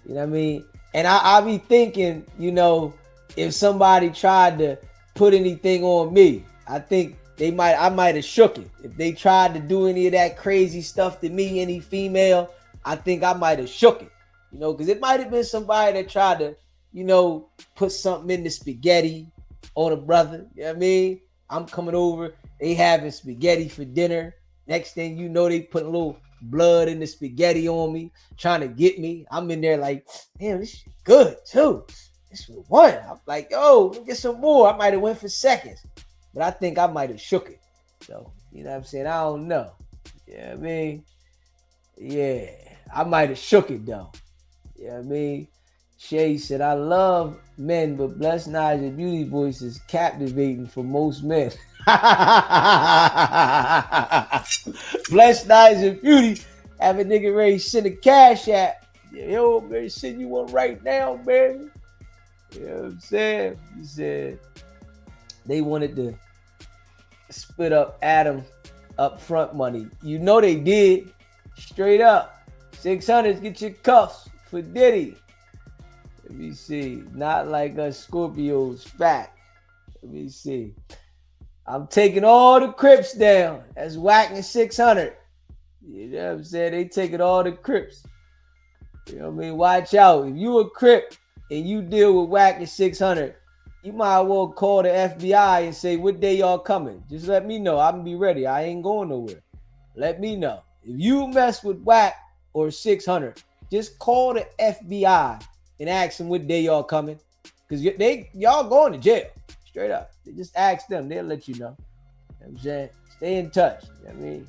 You know what I mean? And I be thinking, you know, if somebody tried to put anything on me, I think I might have shook it. If they tried to do any of that crazy stuff to me, any female, I think I might have shook it. You know, because it might have been somebody that tried to, you know, put something in the spaghetti on a brother. You know what I mean? I'm coming over, they having spaghetti for dinner. Next thing you know, they put a little blood in the spaghetti on me, trying to get me. I'm in there like, damn, this shit good too. This was one. I'm like, yo, let me get some more. I might have went for seconds, but I think I might have shook it. So, you know what I'm saying? I don't know. You know what I mean? Yeah, I might have shook it though. You know what I mean? Shay said, I love men, but Blessed Naja beauty voice is captivating for most men. Blessed Naja beauty have a nigga ready to send a cash app. Yo, man, send you one right now, man. You know what I'm saying? He said they wanted to split up Adam upfront money. You know they did. Straight up. 600, get your cuffs for Diddy. Let me see. Not like us Scorpios fat. Let me see. I'm taking all the Crips down. That's whacking 600. You know what I'm saying? They taking all the Crips. You know what I mean? Watch out. If you a Crip and you deal with whacking 600, you might well call the FBI and say, what day y'all coming? Just let me know. I'm going to be ready. I ain't going nowhere. Let me know. If you mess with whack or 600, just call the FBI and ask them what day y'all coming. Because y'all going to jail. Straight up. Just ask them. They'll let you know. You know what I'm saying? Stay in touch. You know what I mean?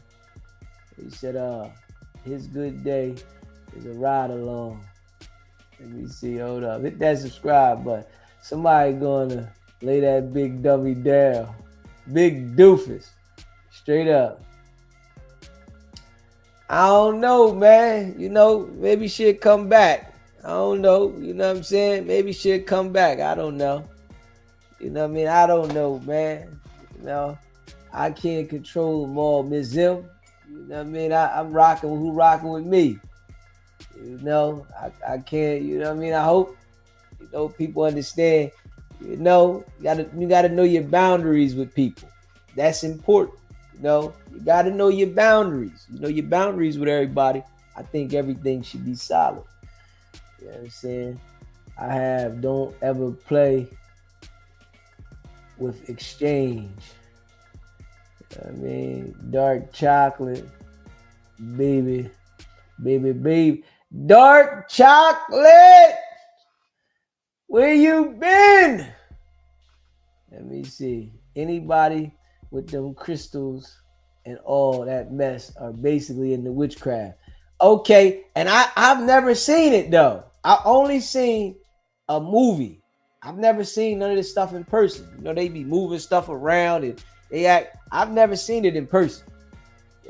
He said, his good day is a ride along. Let me see. Hold up. Hit that subscribe button. Somebody going to lay that big dummy down. Big doofus. Straight up. I don't know, man. You know, maybe she'll come back. I don't know. You know what I'm saying? Maybe she'll come back. I don't know. You know what I mean? I don't know, man. You know, I can't control them all, Miss Zim. You know what I mean? I'm rocking with who rocking with me. You know, I can't, you know what I mean? I hope, you know, people understand, you know, you gotta know your boundaries with people. That's important. You know, you gotta know your boundaries. You know your boundaries with everybody. I think everything should be solid. You know what I'm saying? Don't ever play with exchange. You know what I mean? Dark chocolate, baby. Dark chocolate! Where you been? Let me see. Anybody with them crystals and all that mess are basically in the witchcraft. Okay, and I've never seen it though. I only seen a movie. I've never seen none of this stuff in person. You know, they be moving stuff around and they act. I've never seen it in person.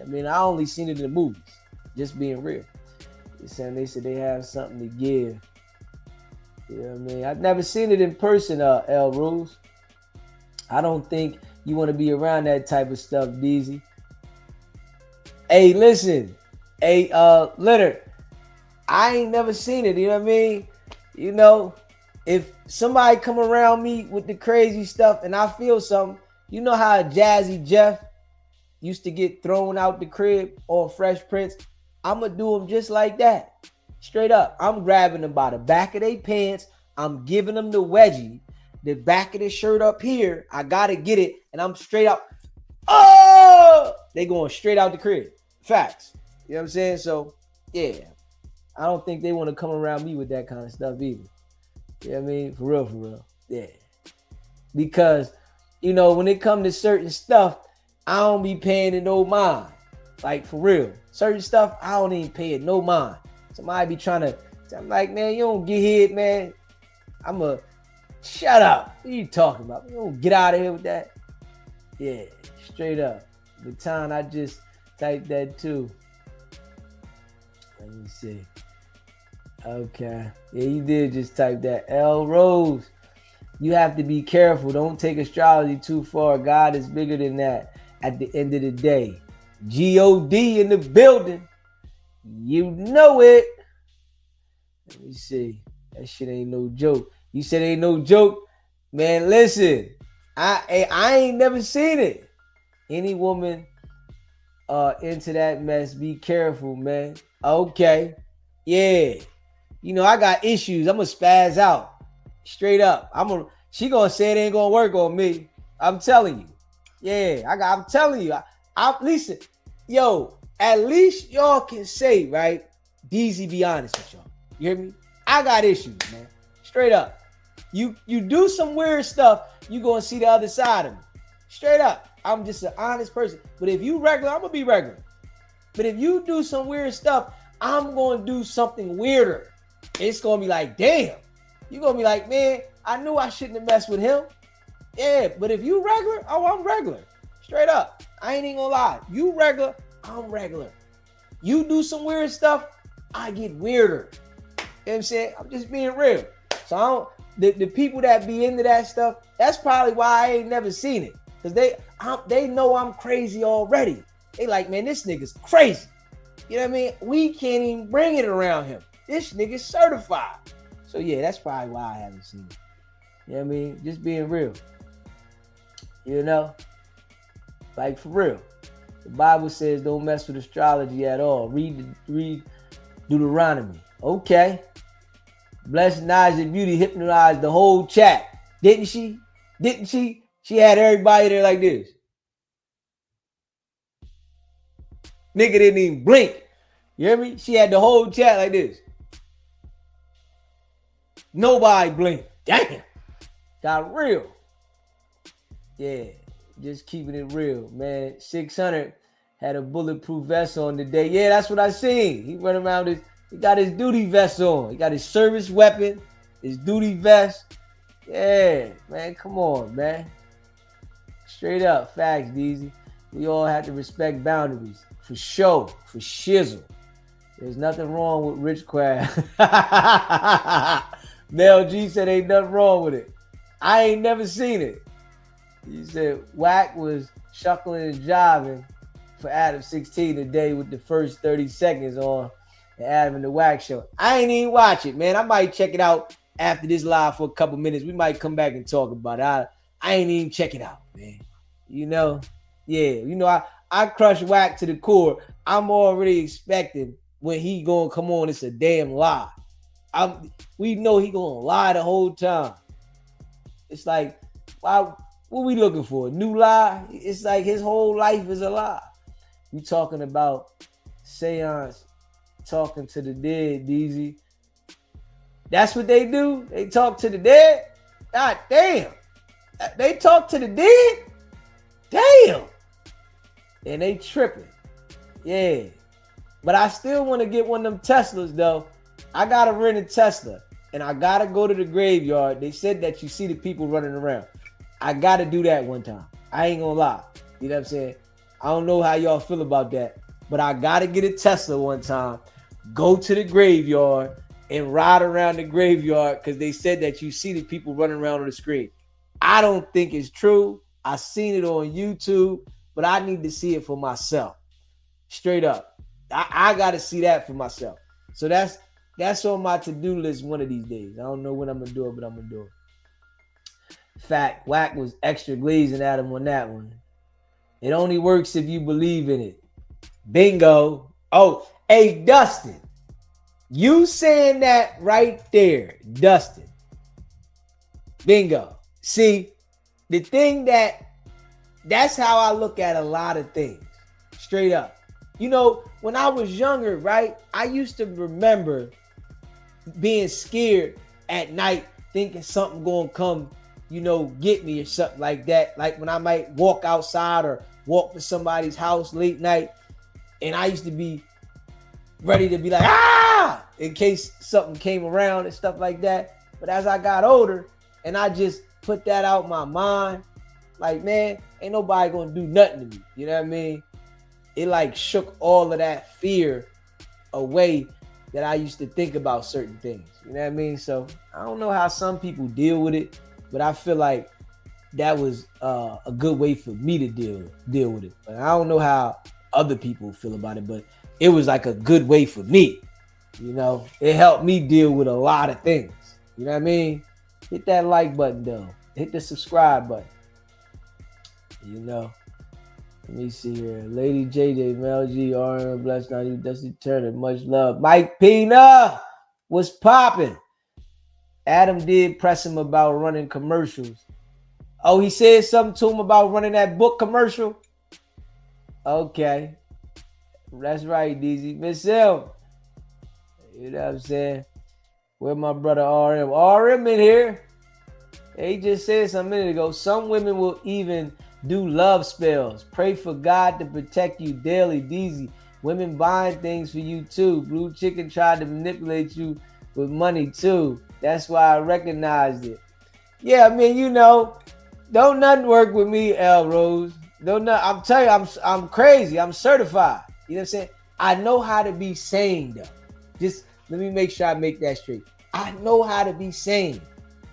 I mean, I only seen it in the movies. Just being real. They said they have something to give. You know what I mean? I've never seen it in person, L Rules. I don't think you want to be around that type of stuff, DZ. Hey, listen. Hey, Leonard. I ain't never seen it, you know what I mean? You know, if somebody come around me with the crazy stuff and I feel something, you know how Jazzy Jeff used to get thrown out the crib on Fresh Prince? I'm going to do them just like that. Straight up. I'm grabbing them by the back of their pants. I'm giving them the wedgie. The back of the shirt up here, I got to get it. And I'm straight up. Oh! They going straight out the crib. Facts. You know what I'm saying? So, yeah. I don't think they want to come around me with that kind of stuff either. You know what I mean? For real, for real. Yeah. Because, you know, when it comes to certain stuff, I don't be paying it no mind. Like, for real. Certain stuff, I don't even pay it no mind. Somebody be trying to, I'm like, man, you don't get hit, man. Shut up. What are you talking about? You don't get out of here with that. Yeah, straight up. The time I just typed that too. Let me see. Okay. Yeah, you did just type that. L Rose. You have to be careful. Don't take astrology too far. God is bigger than that at the end of the day. G-O-D in the building. You know it. Let me see. That shit ain't no joke. You said ain't no joke? Man, listen. I ain't never seen it. Any woman into that mess, be careful, man. Okay. Yeah. You know, I got issues. I'm gonna spaz out. Straight up. She gonna say it ain't gonna work on me. I'm telling you. Yeah, I'm telling you. Listen, yo, at least y'all can say, right? DZ, be honest with y'all. You hear me? I got issues, man. Straight up. You do some weird stuff, you gonna see the other side of me. Straight up. I'm just an honest person. But if you regular, I'm gonna be regular. But if you do some weird stuff, I'm gonna do something weirder. It's gonna be like, damn. You're gonna be like, man, I knew I shouldn't have messed with him. Yeah, but if you regular, oh, I'm regular. Straight up. I ain't even gonna lie. You regular, I'm regular. You do some weird stuff, I get weirder. You know what I'm saying? I'm just being real. So the people that be into that stuff, that's probably why I ain't never seen it. Because they know I'm crazy already. They like, man, this nigga's crazy. You know what I mean? We can't even bring it around him. This nigga's certified. So yeah, that's probably why I haven't seen it. You know what I mean? Just being real. You know? Like for real. The Bible says don't mess with astrology at all. Read Deuteronomy. Okay. Blessed Naja Beauty hypnotized the whole chat. Didn't she? Didn't she? She had everybody there like this. Nigga didn't even blink. You hear me? She had the whole chat like this. Nobody blinked. Damn. Got real. Yeah. Just keeping it real, man. 600 had a bulletproof vest on today. Yeah, that's what I seen. He went around he got his duty vest on. He got his service weapon, his duty vest. Yeah, man, come on, man. Straight up, facts, DZ. We all have to respect boundaries. For sure, for shizzle. There's nothing wrong with Rich Crab. Mel G said ain't nothing wrong with it. I ain't never seen it. He said Wack was shuckling and jiving for Adam 16 today with the first 30 seconds on the Adam and the Wack show. I ain't even watch it, man. I might check it out after this live for a couple minutes. We might come back and talk about it. I ain't even check it out, man. You know? Yeah. You know, I crush Wack to the core. I'm already expecting when he gonna come on, it's a damn lie. We know he gonna lie the whole time. It's like, why? What we looking for? A new lie? It's like his whole life is a lie. We talking about seance, talking to the dead, DZ. That's what they do? They talk to the dead? God damn. They talk to the dead? Damn. And they tripping. Yeah. But I still want to get one of them Teslas, though. I got to rent a Tesla. And I got to go to the graveyard. They said that you see the people running around. I got to do that one time. I ain't going to lie. You know what I'm saying? I don't know how y'all feel about that. But I got to get a Tesla one time. Go to the graveyard and ride around the graveyard because they said that you see the people running around on the screen. I don't think it's true. I seen it on YouTube, but I need to see it for myself. Straight up. I got to see that for myself. So that's on my to-do list one of these days. I don't know when I'm going to do it, but I'm going to do it. Fact, Wack was extra glazing at him on that one. It only works if you believe in it. Bingo. Oh, hey, Dustin. You saying that right there, Dustin. Bingo. See, the thing that's how I look at a lot of things. Straight up. You know, when I was younger, right, I used to remember being scared at night, thinking something gonna come, get me or something like that. Like when I might walk outside or walk to somebody's house late night, and I used to be ready to be like, in case something came around and stuff like that. But as I got older and I just put that out my mind, like, man, ain't nobody gonna do nothing to me. You know what I mean? It like shook all of that fear away that I used to think about certain things. You know what I mean? So I don't know how some people deal with it, but I feel like that was a good way for me to deal with it. But I don't know how other people feel about it, but it was like a good way for me. It helped me deal with a lot of things. You know what I mean? Hit that like button though. Hit the subscribe button. Let me see here. Lady JJ, Mel G, RM, Bless 90, Dusty Turner, much love. Mike Pina, what's popping? Adam did press him about running commercials. Oh, he said something to him about running that book commercial? Okay. That's right, DZ. Miss M. You know what I'm saying? Where my brother RM? RM in here. He just said some minute ago, some women will even do love spells. Pray for God to protect you daily, DZ. Women buying things for you too. Blue Chicken tried to manipulate you with money too. That's why I recognized it. Yeah, I mean, don't nothing work with me, L Rose. I'm telling you, I'm crazy. I'm certified. You know what I'm saying? I know how to be sane though. Just let me make sure I make that straight. I know how to be sane.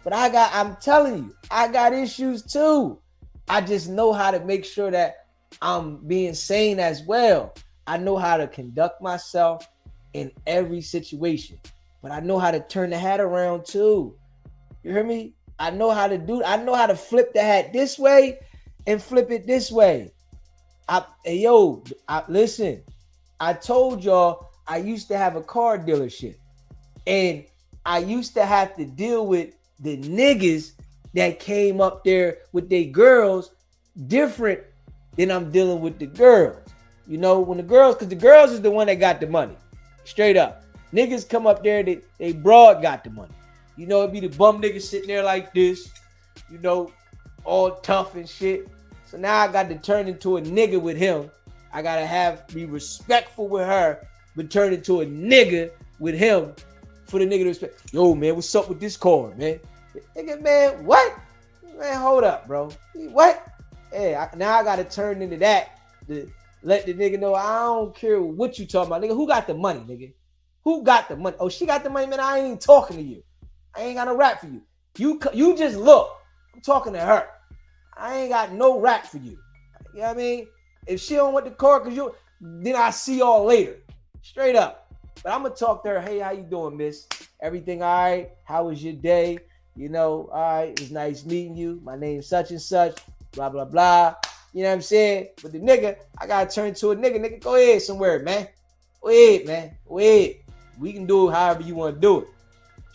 But I'm telling you, I got issues too. I just know how to make sure that I'm being sane as well. I know how to conduct myself in every situation. But I know how to turn the hat around too. You hear me? I know how to flip the hat this way and flip it this way. Listen, I told y'all I used to have a car dealership. And I used to have to deal with the niggas that came up there with their girls different than I'm dealing with the girls. When because the girls is the one that got the money. Straight up. Niggas come up there, they broad got the money. It'd be the bum niggas sitting there like this, all tough and shit. So now I got to turn into a nigga with him. I got to be respectful with her, but turn into a nigga with him for the nigga to respect. Yo, man, what's up with this car, man? Nigga, man, what? Man, hold up, bro. What? Hey, now I got to turn into that to let the nigga know I don't care what you talking about. Nigga, who got the money, nigga? Who got the money? Oh, she got the money, man. I ain't talking to you. I ain't got no rap for you. You just look. I'm talking to her. I ain't got no rap for you. You know what I mean? If she don't want the car, then I see y'all later. Straight up. But I'm going to talk to her. Hey, how you doing, miss? Everything all right? How was your day? All right. It was nice meeting you. My name's such and such. Blah, blah, blah. You know what I'm saying? But the nigga, I got to turn to a nigga. Nigga, go ahead somewhere, man. Go ahead, man. Go ahead. We can do it however you want to do it.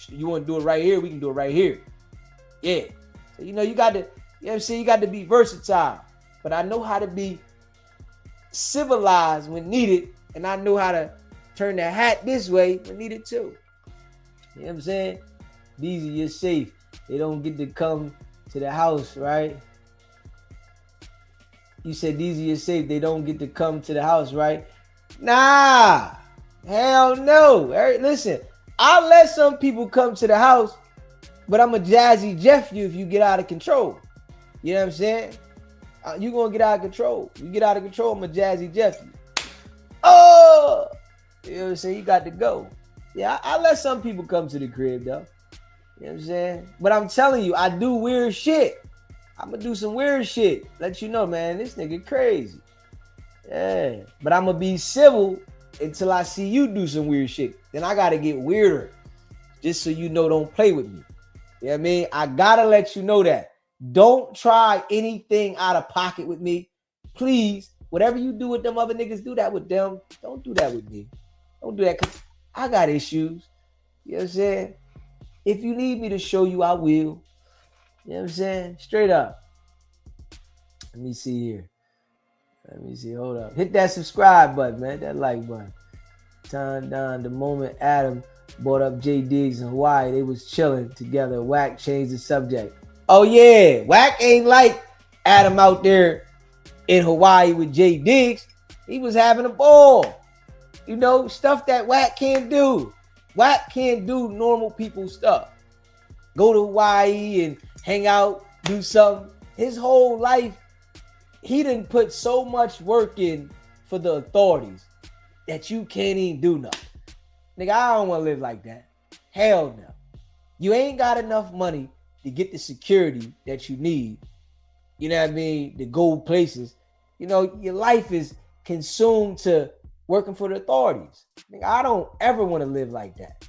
You want to do it right here? We can do it right here. Yeah. So, you got to, you know what I'm saying? You got to be versatile. But I know how to be civilized when needed. And I know how to turn the hat this way when needed too. You know what I'm saying? These are you're safe. They don't get to come to the house, right? You said these are your safe. They don't get to come to the house, right? Nah. Hell no. Listen, I'll let some people come to the house, but I'm a Jazzy Jeff you if you get out of control. You know what I'm saying? You're going to get out of control. You get out of control, I'm a Jazzy Jeff you. Oh! You know what I'm saying? You got to go. Yeah, I let some people come to the crib, though. You know what I'm saying? But I'm telling you, I do weird shit. I'm going to do some weird shit. Let you know, man, this nigga crazy. Yeah. But I'm going to be civil until I see you do some weird shit. Then I got to get weirder. Just so you know, don't play with me. You know what I mean? I got to let you know that. Don't try anything out of pocket with me. Please, whatever you do with them other niggas, do that with them. Don't do that with me. Don't do that because I got issues. You know what I'm saying? If you need me to show you, I will. You know what I'm saying? Straight up. Let me see here. Let me see. Hold up. Hit that subscribe button, man. That like button. Time down the moment Adam brought up J Diggs in Hawaii. They was chilling together. Wack changed the subject. Oh yeah, Wack ain't like Adam out there in Hawaii with J Diggs. He was having a ball. You know, stuff that Wack can't do. Wack can't do normal people stuff. Go to Hawaii and hang out, do something. His whole life, he didn't put so much work in for the authorities that you can't even do nothing. Nigga, I don't want to live like that. Hell no. You ain't got enough money to get the security that you need. You know what I mean? To go places. You know, your life is consumed to working for the authorities. Nigga, I don't ever want to live like that.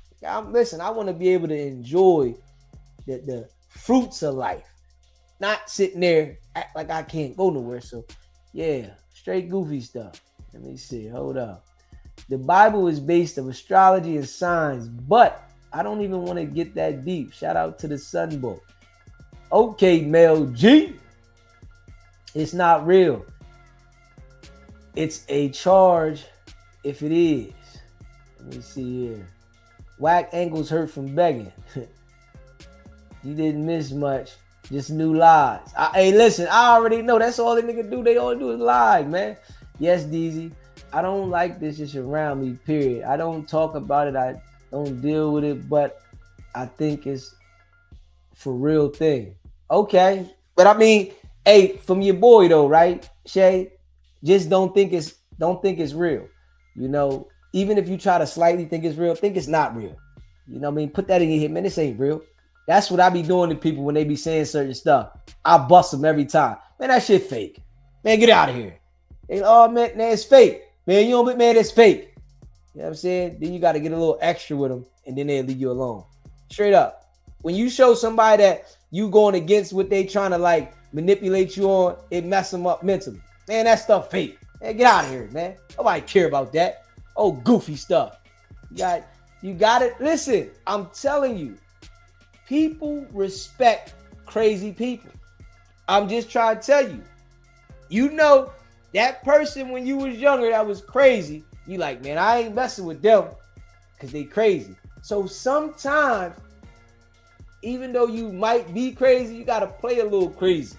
Listen, I want to be able to enjoy the fruits of life. Not sitting there act like I can't go nowhere. So, yeah, straight goofy stuff. Let me see. Hold up. The Bible is based on astrology and signs, but I don't even want to get that deep. Shout out to the Sun Bowl. Okay, Mel G. It's not real. It's a charge if it is. Let me see here. Whack ankles hurt from begging. You didn't miss much. Just new lies. Hey, listen, I already know. That's all the nigga do. They all do is lie, man. Yes, DZ. I don't like this just around me, period. I don't talk about it. I don't deal with it, but I think it's for real thing. Okay. But I mean, hey, from your boy though, right, Shay? Just don't think it's real. You know, even if you try to slightly think it's real, think it's not real. You know what I mean? Put that in your head, man. This ain't real. That's what I be doing to people when they be saying certain stuff. I bust them every time. Man, that shit fake. Man, get out of here. They, oh, man, it's fake. Man, you don't be, man, that's fake. You know what I'm saying? Then you got to get a little extra with them, and then they'll leave you alone. Straight up. When you show somebody that you going against what they trying to, like, manipulate you on, it mess them up mentally. Man, that stuff fake. Man, get out of here, man. Nobody care about that. Oh, goofy stuff. You got it. Listen, I'm telling you. People respect crazy people. I'm just trying to tell you. You know, that person when you was younger that was crazy, you like, man, I ain't messing with them because they crazy. So sometimes, even though you might be crazy, you got to play a little crazy.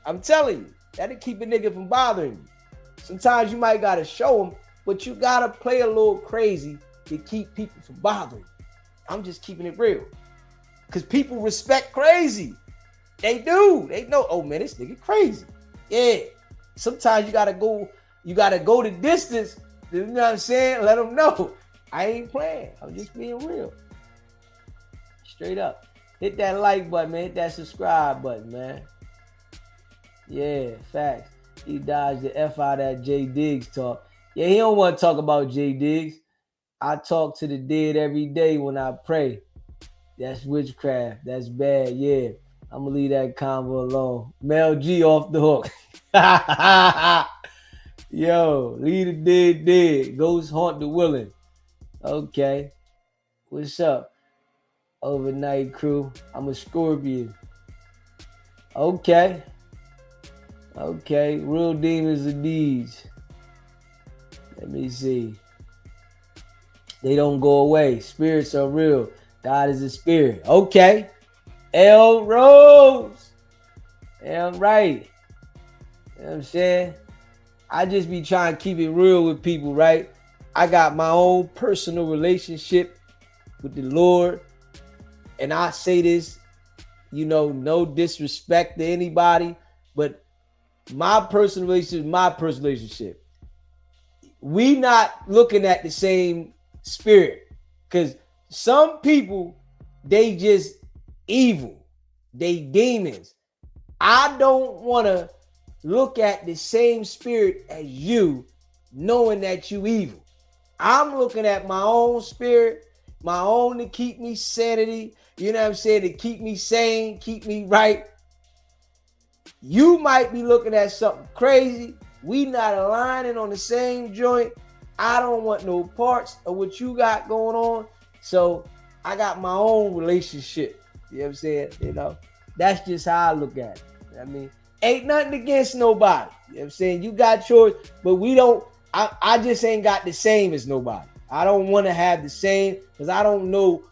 I'm telling you, that'll keep a nigga from bothering you. Sometimes you might got to show them, but you got to play a little crazy to keep people from bothering you. I'm just keeping it real. Because people respect crazy. They do. They know, oh man, this nigga crazy. Yeah. Sometimes you gotta go the distance. You know what I'm saying? Let them know. I ain't playing. I'm just being real. Straight up. Hit that like button, man. Hit that subscribe button, man. Yeah, facts. He dodged the F out of that J Diggs talk. Yeah, he don't want to talk about J Diggs. I talk to the dead every day when I pray. That's witchcraft. That's bad. Yeah. I'm going to leave that convo alone. Mel G off the hook. Yo, leave the dead. Ghost haunt the willing. Okay. What's up? Overnight crew. I'm a Scorpion. Okay. Real demons and deeds. Let me see. They don't go away. Spirits are real. God is a spirit. Okay. L Rose. Damn right. You know what I'm saying? I just be trying to keep it real with people, right? I got my own personal relationship with the Lord. And I say this, you know, no disrespect to anybody, but my personal relationship is my personal relationship. We not looking at the same spirit. Because some people, they just evil. They demons. I don't want to look at the same spirit as you, knowing that you evil. I'm looking at my own spirit, my own to keep me sanity, you know what I'm saying, to keep me sane, keep me right. You might be looking at something crazy. We not aligning on the same joint. I don't want no parts of what you got going on. So I got my own relationship. You know what I'm saying? You know, that's just how I look at it. I mean, Ain't nothing against nobody. You know what I'm saying? You got yours, but we don't. I just ain't got the same as nobody. I don't want to have the same because I don't know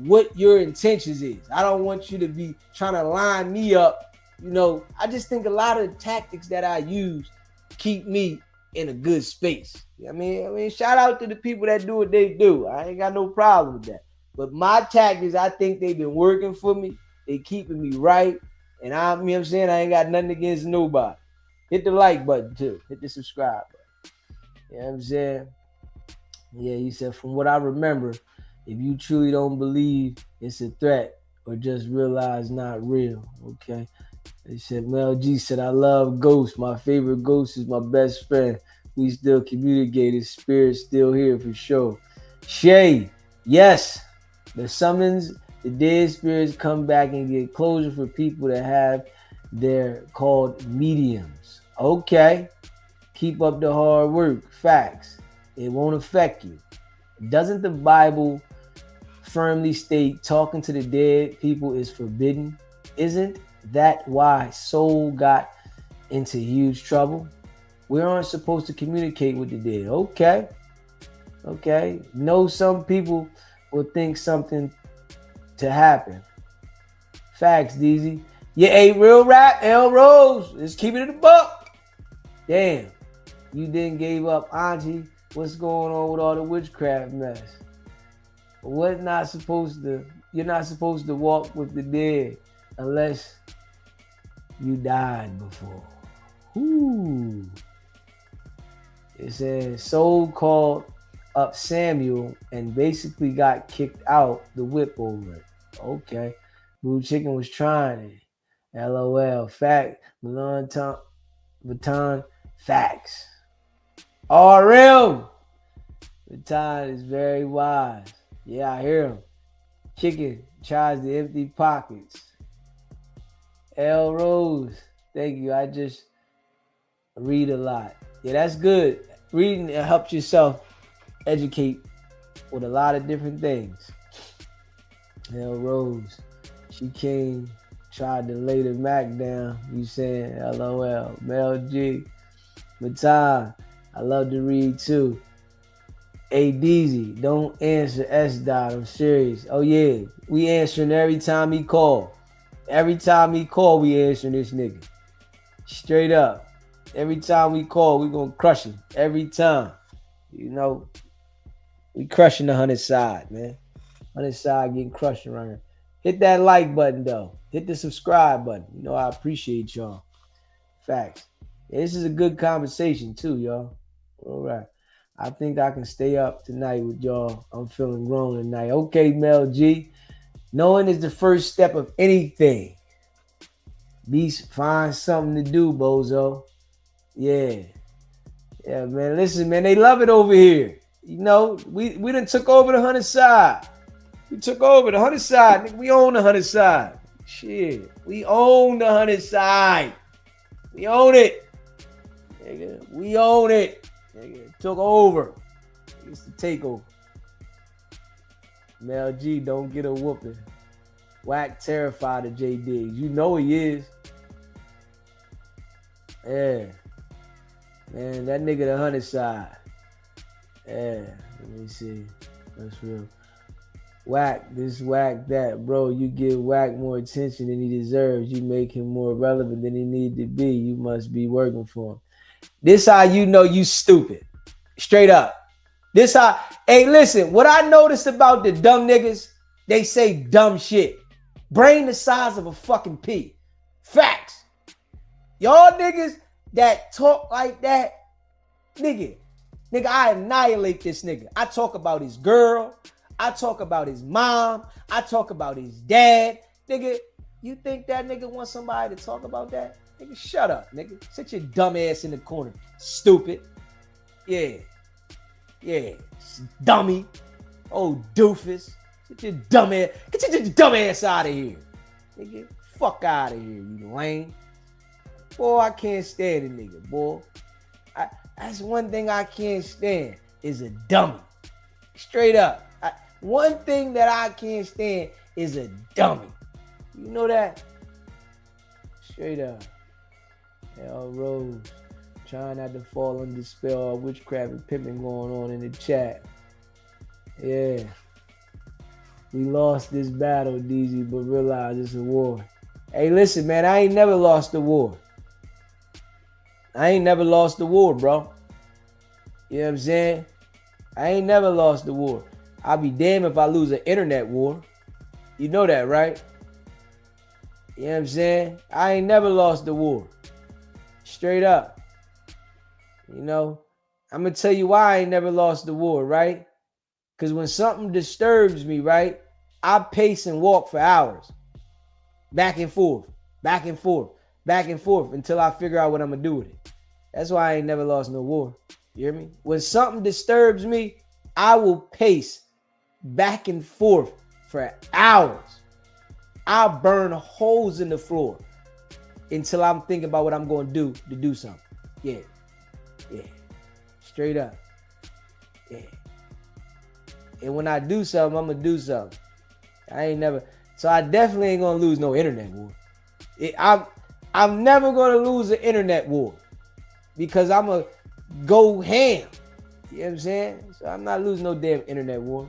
what your intentions is. I don't want you to be trying to line me up. You know, I just think a lot of the tactics that I use keep me in a good space. I mean, shout out to the people that do what they do. I ain't got no problem with that. But my tactics, I think they've been working for me. They keeping me right. And I, you know what I'm saying? I ain't got nothing against nobody. Hit the like button too. Hit the subscribe button. You know what I'm saying? Yeah, he said, from what I remember, if you truly don't believe it's a threat or just realize not real, okay? They said, Mel G said, I love ghosts. My favorite ghost is my best friend. We still communicate. His spirit's still here for sure. Shay, yes, the summons, the dead spirits come back and get closure for people that have, they're called mediums. Okay, keep up the hard work. Facts. It won't affect you. Doesn't the Bible firmly state talking to the dead people is forbidden? Isn't that why Soul got into huge trouble? We aren't supposed to communicate with the dead. Okay. No, some people will think something to happen. Facts, DZ. Yeah, a real rap, L Rose. Let's keep it in the buck. Damn, you didn't give up, Auntie. What's going on with all the witchcraft mess? You're not supposed to walk with the dead unless you died before. Ooh. It says Soul called up Samuel and basically got kicked out the whip over it. Okay. Blue Chicken was trying it. LOL. Fact. Baton. Facts. RM. Baton is very wise. Yeah, I hear him. Chicken tries to empty pockets. L Rose. Thank you. I just read a lot. Yeah, that's good. Reading, it helps yourself educate with a lot of different things. L Rose. She came, tried to lay the Mac down. You saying LOL. Mel G. Baton. I love to read too. Hey, DZ, don't answer S. Dot. I'm serious. Oh, yeah. We answering every time he call. Every time he call, we answering this nigga. Straight up. Every time we call, we going to crush him. Every time. You know, we crushing the 100 side, man. 100 side getting crushed around here. Hit that like button, though. Hit the subscribe button. You know, I appreciate y'all. Facts. Yeah, this is a good conversation, too, y'all. All right. I think I can stay up tonight with y'all. I'm feeling grown tonight. Okay, Mel G. Knowing is the first step of anything. Find something to do, bozo. Yeah. Yeah, man. Listen, man, they love it over here. You know, we done took over the 100 side. We took over the 100 side. Nigga, we own the 100 side. Shit. We own the 100 side. We own it. Nigga, we own it. Nigga, took over. It's the takeover. Mel G, don't get a whooping. Whack terrified of J Diggs. You know he is. Yeah. Man, that nigga the 100 side. Yeah. Let me see. That's real. Whack this, whack that. Bro, you give Whack more attention than he deserves. You make him more relevant than he need to be. You must be working for him. This how you know you stupid. Straight up. This how, hey, listen, what I noticed about the dumb niggas, they say dumb shit. Brain the size of a fucking pea. Facts. Y'all niggas that talk like that, nigga, I annihilate this nigga. I talk about his girl. I talk about his mom. I talk about his dad. Nigga, you think that nigga wants somebody to talk about that? Nigga, shut up, nigga. Sit your dumb ass in the corner. Stupid. Yeah. Yeah. Dummy. Oh, doofus. Get your dumb ass. Get your dumb ass out of here. Nigga, fuck out of here, you lame. Boy, I can't stand a nigga, boy. That's one thing I can't stand is a dummy. Straight up. One thing that I can't stand is a dummy. You know that? Straight up. L Rose. Trying not to fall under the spell of witchcraft and pimping going on in the chat. Yeah. We lost this battle, DZ, but realize it's a war. Hey, listen, man, I ain't never lost the war. I ain't never lost the war, bro. You know what I'm saying? I ain't never lost the war. I'll be damned if I lose an internet war. You know that, right? You know what I'm saying? I ain't never lost the war. Straight up. You know? I'm going to tell you why I ain't never lost the war, right? Because when something disturbs me, right, I pace and walk for hours. Back and forth, back and forth, back and forth until I figure out what I'm going to do with it. That's why I ain't never lost no war. You hear me? When something disturbs me, I will pace back and forth for hours. I'll burn holes in the floor until I'm thinking about what I'm going to do something. Yeah. Yeah. Straight up. Yeah. And when I do something, I'm going to do something. I ain't never. So I definitely ain't going to lose no internet war. I'm never going to lose an internet war because I'm going to go ham. You know what I'm saying? So I'm not losing no damn internet war.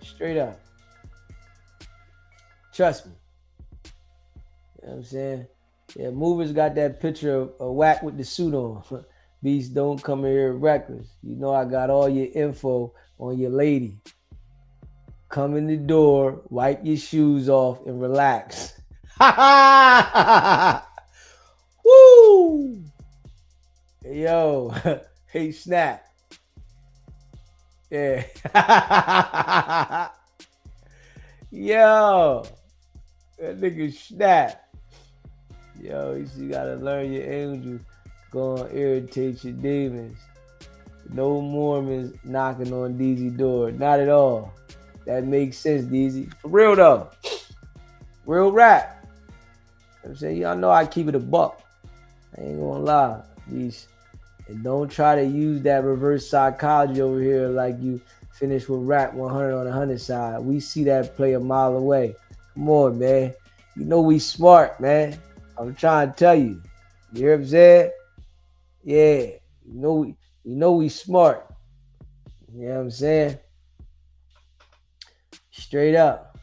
Straight up. Trust me. You know what I'm saying? Yeah, movers got that picture of Whack with the suit on. Beast, don't come here reckless. You know I got all your info on your lady. Come in the door, wipe your shoes off, and relax. Ha ha! Woo! Yo, hey, Snap. Yeah. Yo, that nigga Snap. Yo, you gotta learn your angels. Gonna irritate your demons. No Mormons knocking on DZ door. Not at all. That makes sense, DZ. For real though. Real rap. I'm saying, y'all know I keep it a buck. I ain't gonna lie. And don't try to use that reverse psychology over here like you finished with rap 100 on the 100 side. We see that play a mile away. Come on, man. You know we smart, man. I'm trying to tell you. You hear what I'm saying? Yeah. You know we smart. You know what I'm saying? Straight up.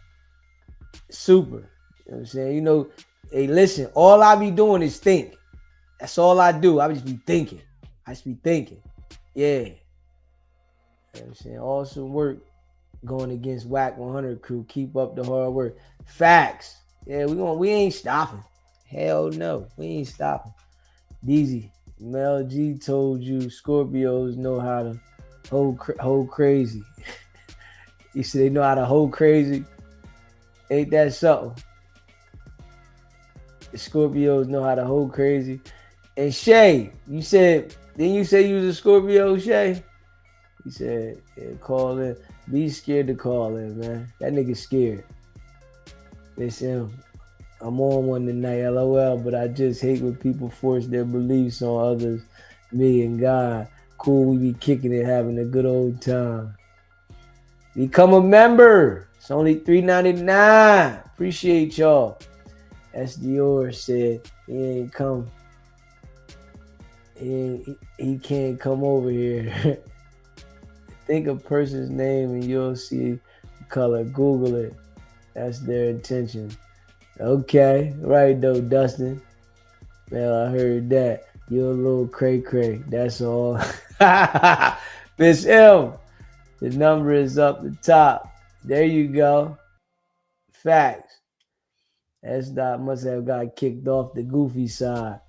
Super. You know what I'm saying? You know, hey, listen, all I be doing is think. That's all I do. I just be thinking. Yeah. You know what I'm saying? Awesome work going against Whack 100 crew. Keep up the hard work. Facts. Yeah, we ain't stopping. Hell no. We ain't stopping. DZ. Mel G told you Scorpios know how to hold crazy. You said they know how to hold crazy. Ain't that something? The Scorpios know how to hold crazy. And Shay, didn't you say you was a Scorpio, Shay? He said, yeah, call in. Be scared to call in, man. That nigga scared. Listen, I'm on one tonight, LOL, but I just hate when people force their beliefs on others, me and God. Cool, we be kicking it, having a good old time. Become a member. It's only $3.99. Appreciate y'all. S. Dior said he ain't come. He can't come over here. Think a person's name and you'll see the color. Google it. That's their intention. Okay, right though, Dustin. Well, I heard that. You're a little cray-cray. That's all. Miss M, the number is up the top. There you go. Facts. S-Dot must have got kicked off the goofy side.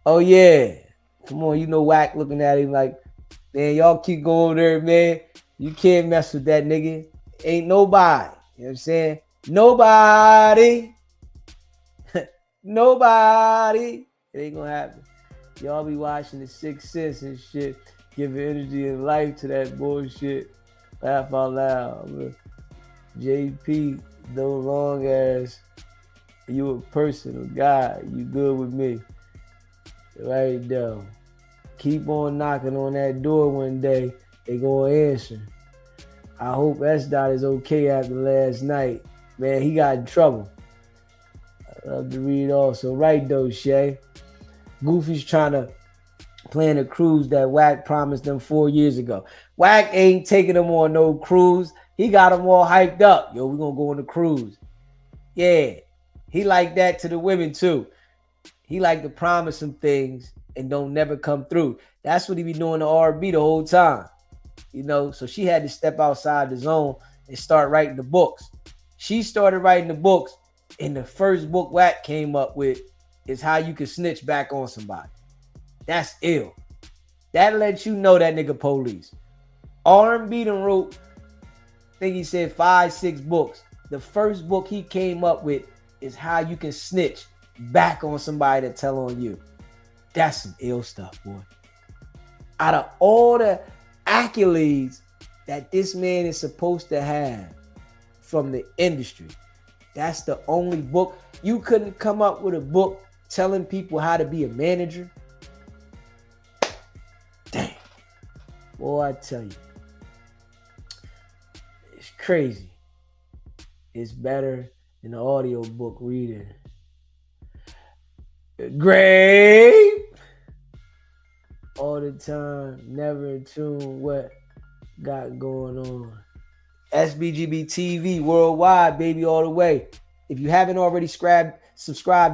Oh, yeah. Come on, you know Whack looking at him like, man, y'all keep going there, man. You can't mess with that nigga. Ain't nobody. You know what I'm saying? Nobody. Nobody. It ain't gonna happen. Y'all be watching the Sixth Sense and shit, giving energy and life to that bullshit. Laugh out loud. JP, no long as you a person of God, you good with me. Right though. Keep on knocking on that door one day. They gonna answer. I hope S-Dot is okay after last night. Man, he got in trouble. I love to read also. Right though, Shay. Goofy's trying to plan a cruise that Wack promised them 4 years ago. Wack ain't taking them on no cruise. He got them all hyped up. Yo, we gonna go on the cruise. Yeah, he like that to the women too. He like to promise some things and don't never come through. That's what he be doing to R&B the whole time. So she had to step outside the zone and start writing the books. She started writing the books, and the first book Wack came up with is how you can snitch back on somebody. That's ill. That lets you know that nigga police. R&B done wrote, I think he said 5-6 books. The first book he came up with is how you can snitch back on somebody that tell on you. That's some ill stuff, boy. Out of all the accolades that this man is supposed to have from the industry, that's the only book. You couldn't come up with a book telling people how to be a manager? Damn. Boy, I tell you. It's crazy. It's better than the audiobook reading. Great. All the time, never in tune what got going on. SBGB TV worldwide, baby, all the way. If you haven't already subscribed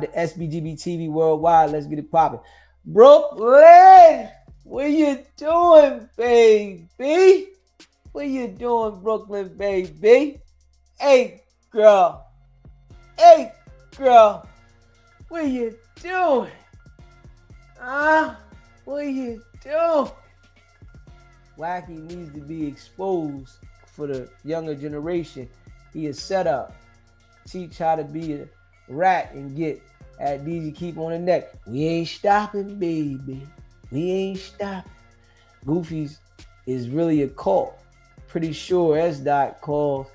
to SBGB TV worldwide, let's get it popping. Brooklyn, what you doing, baby? What you doing, Brooklyn, baby? Hey, girl. Hey, girl. What you doing? What you doing? Wacky needs to be exposed for the younger generation. He is set up. Teach how to be a rat and get at DZ keep on the neck. We ain't stopping, baby. We ain't stopping. Goofy's is really a cult. Pretty sure S-Dot calls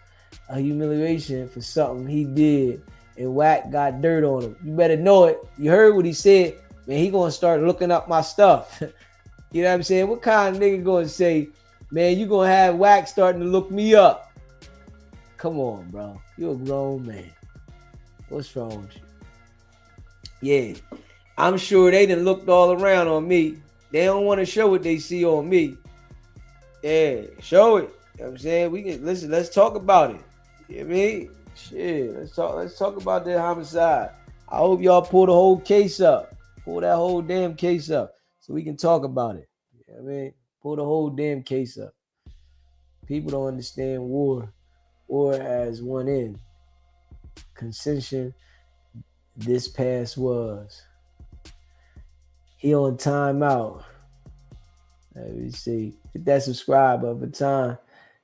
a humiliation for something he did and Wack got dirt on him. You better know it. You heard what he said. Man, he gonna start looking up my stuff. You know what I'm saying? What kind of nigga gonna say, man, you gonna have Wack starting to look me up? Come on, bro. You're a grown man. What's wrong with you? Yeah, I'm sure they done looked all around on me. They don't want to show what they see on me. Yeah, show it. You know what I'm saying? We can listen, let's talk about it. You know what I mean? Shit, let's talk about that homicide. I hope y'all pull the whole case up. Pull that whole damn case up so we can talk about it. You know what I mean? Pull the whole damn case up. People don't understand war. War has one end. Concession this past was. He on timeout. Let me see. Hit that subscribe over time.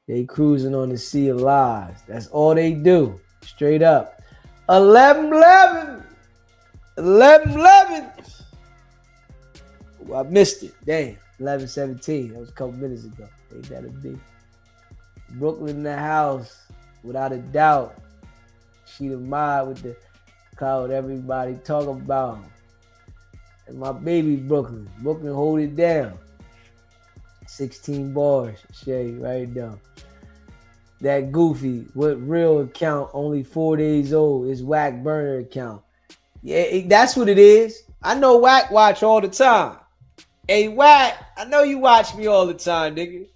They cruising on the sea of lies. That's all they do. Straight up. 11-11. 11-11. Well, I missed it. Damn. 11-17. That was a couple minutes ago. Ain't that a big? Brooklyn in the house. Without a doubt. She the mod with the cloud everybody talk about. And my baby Brooklyn. Brooklyn hold it down. 16 bars. Shay, right down. That Goofy, what real account, only 4 days old, is Wack burner account. Yeah, that's what it is. I know Wack watch all the time. Hey, Wack, I know you watch me all the time, nigga.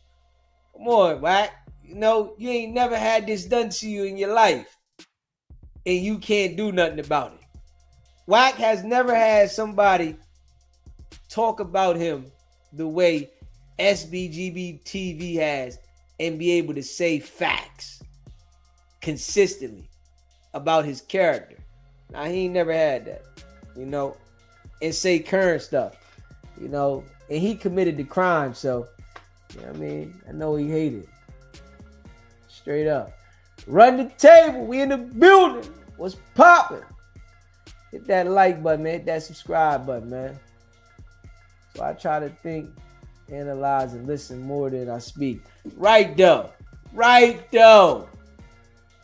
Come on, Wack. You know, you ain't never had this done to you in your life. And you can't do nothing about it. Wack has never had somebody talk about him the way SBGB TV has and be able to say facts consistently about his character. Now, he ain't never had that, you know, and say current stuff, you know, and he committed the crime, so, you know what I mean? I know he hated it. Straight up. Run the table. We in the building. What's popping? Hit that like button, man. Hit that subscribe button, man. So I try to think, analyze, and listen more than I speak. Right though. Right though.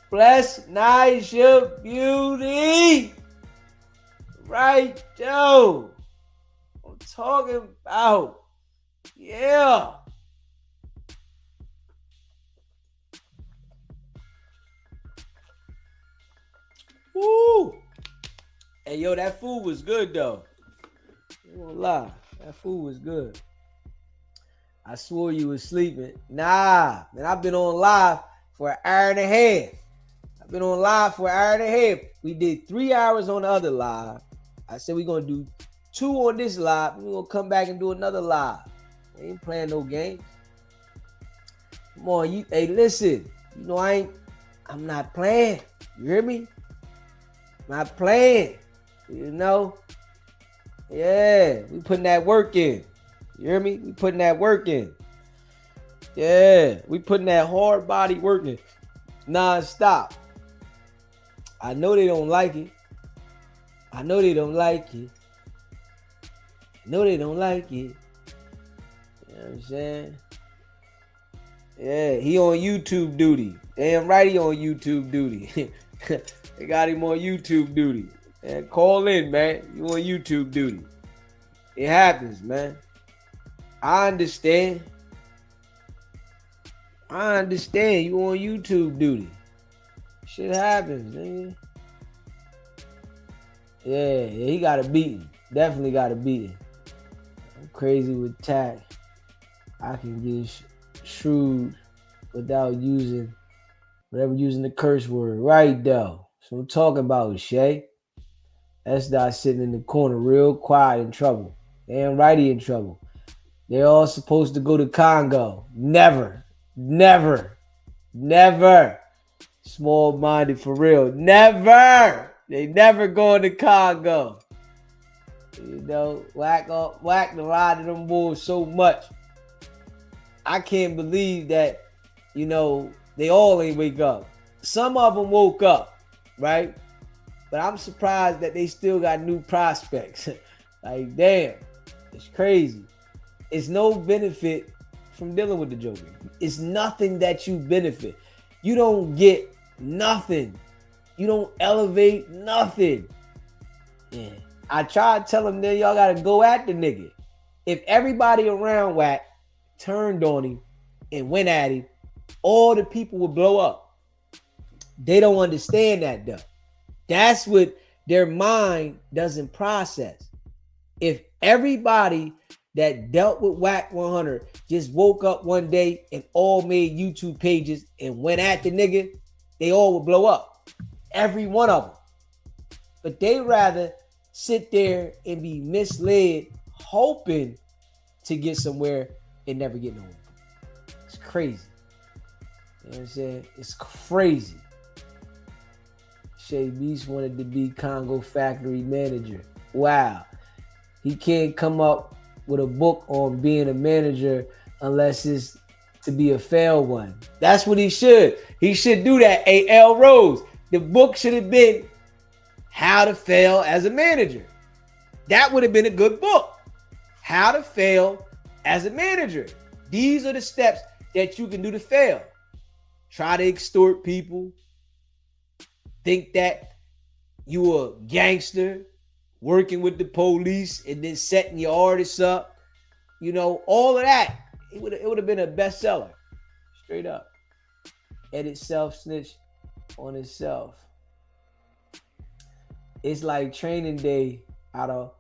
Bless Nisha Beauty. Right though. I'm talking about. Yeah. Woo. Hey, yo, that food was good, though. I won't lie. That food was good. I swore you was sleeping. Nah, man, I've been on live for an hour and a half. I've been on live for an hour and a half. We did 3 hours on the other live. I said we're gonna do 2 on this live. We're gonna come back and do another live. We ain't playing no games. Come on, you. Hey, listen. You know I'm not playing. You hear me? Not playing. You know? Yeah, we putting that work in. You hear me? We putting that work in. Yeah, we putting that hard body work in. Non-stop. I know they don't like it. I know they don't like it. I know they don't like it. You know what I'm saying? Yeah, he on YouTube duty. Damn right he on YouTube duty. They got him on YouTube duty. Man, call in, man. You on YouTube duty. It happens, man. I understand. I understand you on YouTube duty. Shit happens, nigga. Yeah, he got a beating. Definitely got a beating. I'm crazy with tact. I can get shrewd without using the curse word. Right, though. That's what I'm talking about, Shay. That's not sitting in the corner real quiet in trouble. Damn right he in trouble. They're all supposed to go to Congo. Never. Never. Never. Small-minded for real. Never. They never going to Congo. You know, whack the ride of them bulls so much. I can't believe that, you know, they all ain't wake up. Some of them woke up, right? But I'm surprised that they still got new prospects. Like, damn, it's crazy. It's no benefit from dealing with the Joker. It's nothing that you benefit. You don't get nothing. You don't elevate nothing. Yeah. I tried to tell them that y'all got to go at the nigga. If everybody around Wack turned on him and went at him, all the people would blow up. They don't understand that, though. That's what their mind doesn't process. If everybody that dealt with Wack 100 just woke up one day and all made YouTube pages and went at the nigga, they all would blow up. Every one of them. But they rather sit there and be misled, hoping to get somewhere and never get nowhere. It's crazy. You know what I'm saying? It's crazy. Shay Beast wanted to be Congo factory manager. Wow. He can't come up with a book on being a manager unless it's to be a failed one. That's what he should. He should do that. A.L. Rose. The book should have been How to Fail as a Manager. That would have been a good book. How to Fail as a Manager. These are the steps that you can do to fail. Try to extort people. Think that you a gangster working with the police and then setting your artists up. You know, all of that. It would have been a bestseller. Straight up. Edit self-snitch on himself. It's like Training Day. Out of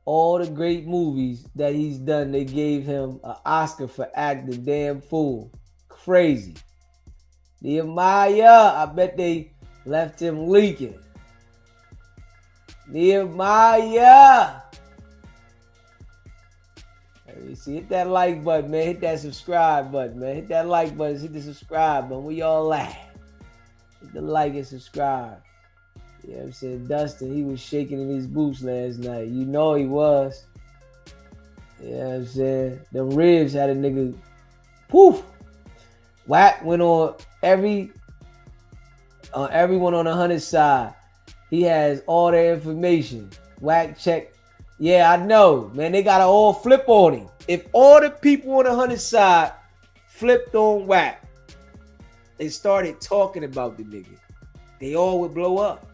all the great movies that he's done, they gave him an Oscar for acting damn fool. Crazy. Nehemiah, I bet they left him leaking. Nehemiah. Let me see. Hit that like button, man. Hit that subscribe button, man. Hit that like button. Hit the subscribe button. We all at? Hit the like and subscribe. You know what I'm saying? Dustin, he was shaking in his boots last night. You know he was. You know what I'm saying? Them ribs had a nigga, poof. Wack went on everyone on the 100 side. He has all their information. Wack check. Yeah, I know, man. They got to all flip on him. If all the people on the 100 side flipped on Wack, they started talking about the nigga, they all would blow up.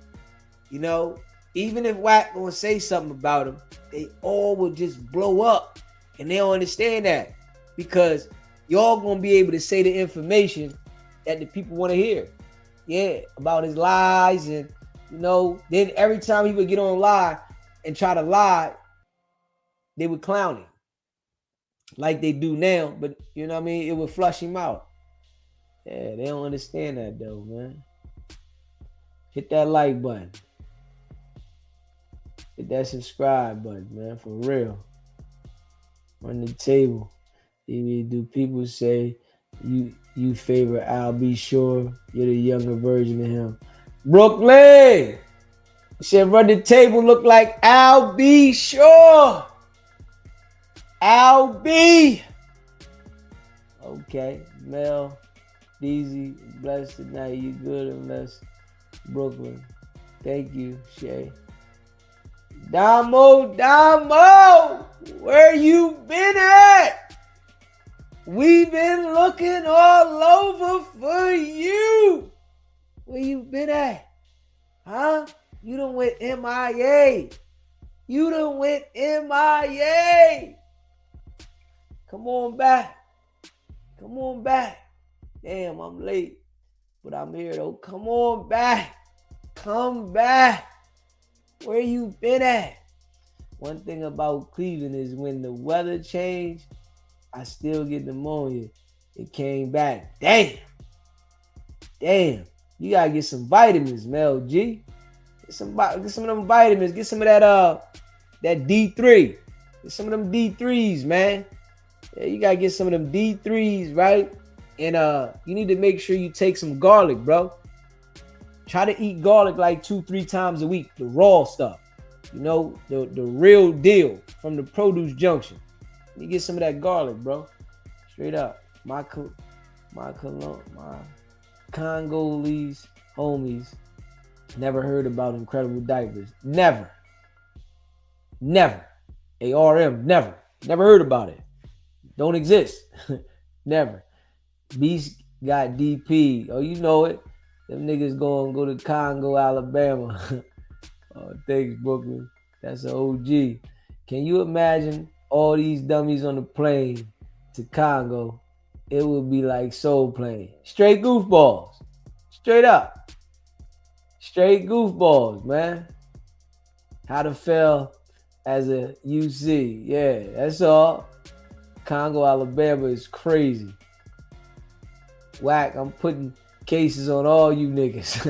You know, even if Wack gonna say something about him, they all would just blow up. And they don't understand that because y'all gonna be able to say the information that the people want to hear. Yeah, about his lies. And, you know, then every time he would get on live and try to lie, they would clown him like they do now, but you know what I mean? It would flush him out. Yeah, they don't understand that though, man. Hit that like button. Hit that subscribe button, man, for real. Run the table. Do people say you favor Al B. Sure? You're the younger version of him. Brooklyn! Said run the table look like Al B. Sure. Al B. Okay. Mel, DZ, blessed tonight. You good unless Brooklyn. Thank you, Shay. Damo, where you been at? We been looking all over for you. Where you been at? Huh? You done went MIA. You done went MIA. Come on back. Come on back. Damn, I'm late. But I'm here though. Come on back. Come back. Where you been at? One thing about Cleveland is when the weather changed, I still get pneumonia. It came back. Damn. You gotta get some vitamins, Mel G. Get some of them vitamins. Get some of that D3. Get some of them D3s, man. Yeah, you gotta get some of them D3s, right? And you need to make sure you take some garlic, bro. Try to eat garlic like 2-3 times a week. The raw stuff. You know, the real deal from the produce junction. You get some of that garlic, bro. Straight up. My Congolese homies never heard about Incredible Diapers. Never. ARM, never. Never heard about it. Don't exist. Never. Beast got DP. Oh, you know it. Them niggas gonna go to Congo, Alabama. Oh, thanks, Brooklyn. That's an OG. Can you imagine all these dummies on the plane to Congo? It would be like Soul Plane. Straight goofballs. Straight up. Straight goofballs, man. How to fail as a UC. Yeah, that's all. Congo, Alabama is crazy. Whack, I'm putting cases on all you niggas.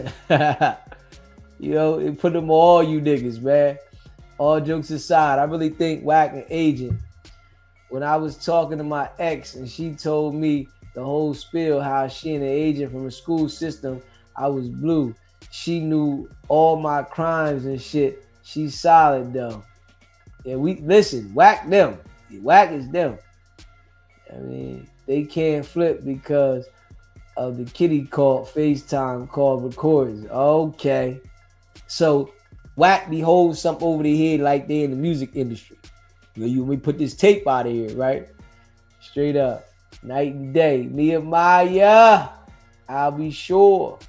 You know, and put them on all you niggas, man. All jokes aside, I really think Whack an agent. When I was talking to my ex and she told me the whole spiel, how she and an agent from a school system, I was blue. She knew all my crimes and shit. She's solid though. And we listen, Whack them. Whack is them. I mean, they can't flip because of the kitty called FaceTime call recordings. Okay. So Whack be holding something over their head like they in the music industry. We put this tape out of here, right? Straight up. Night and day. Nehemiah. I'll be sure.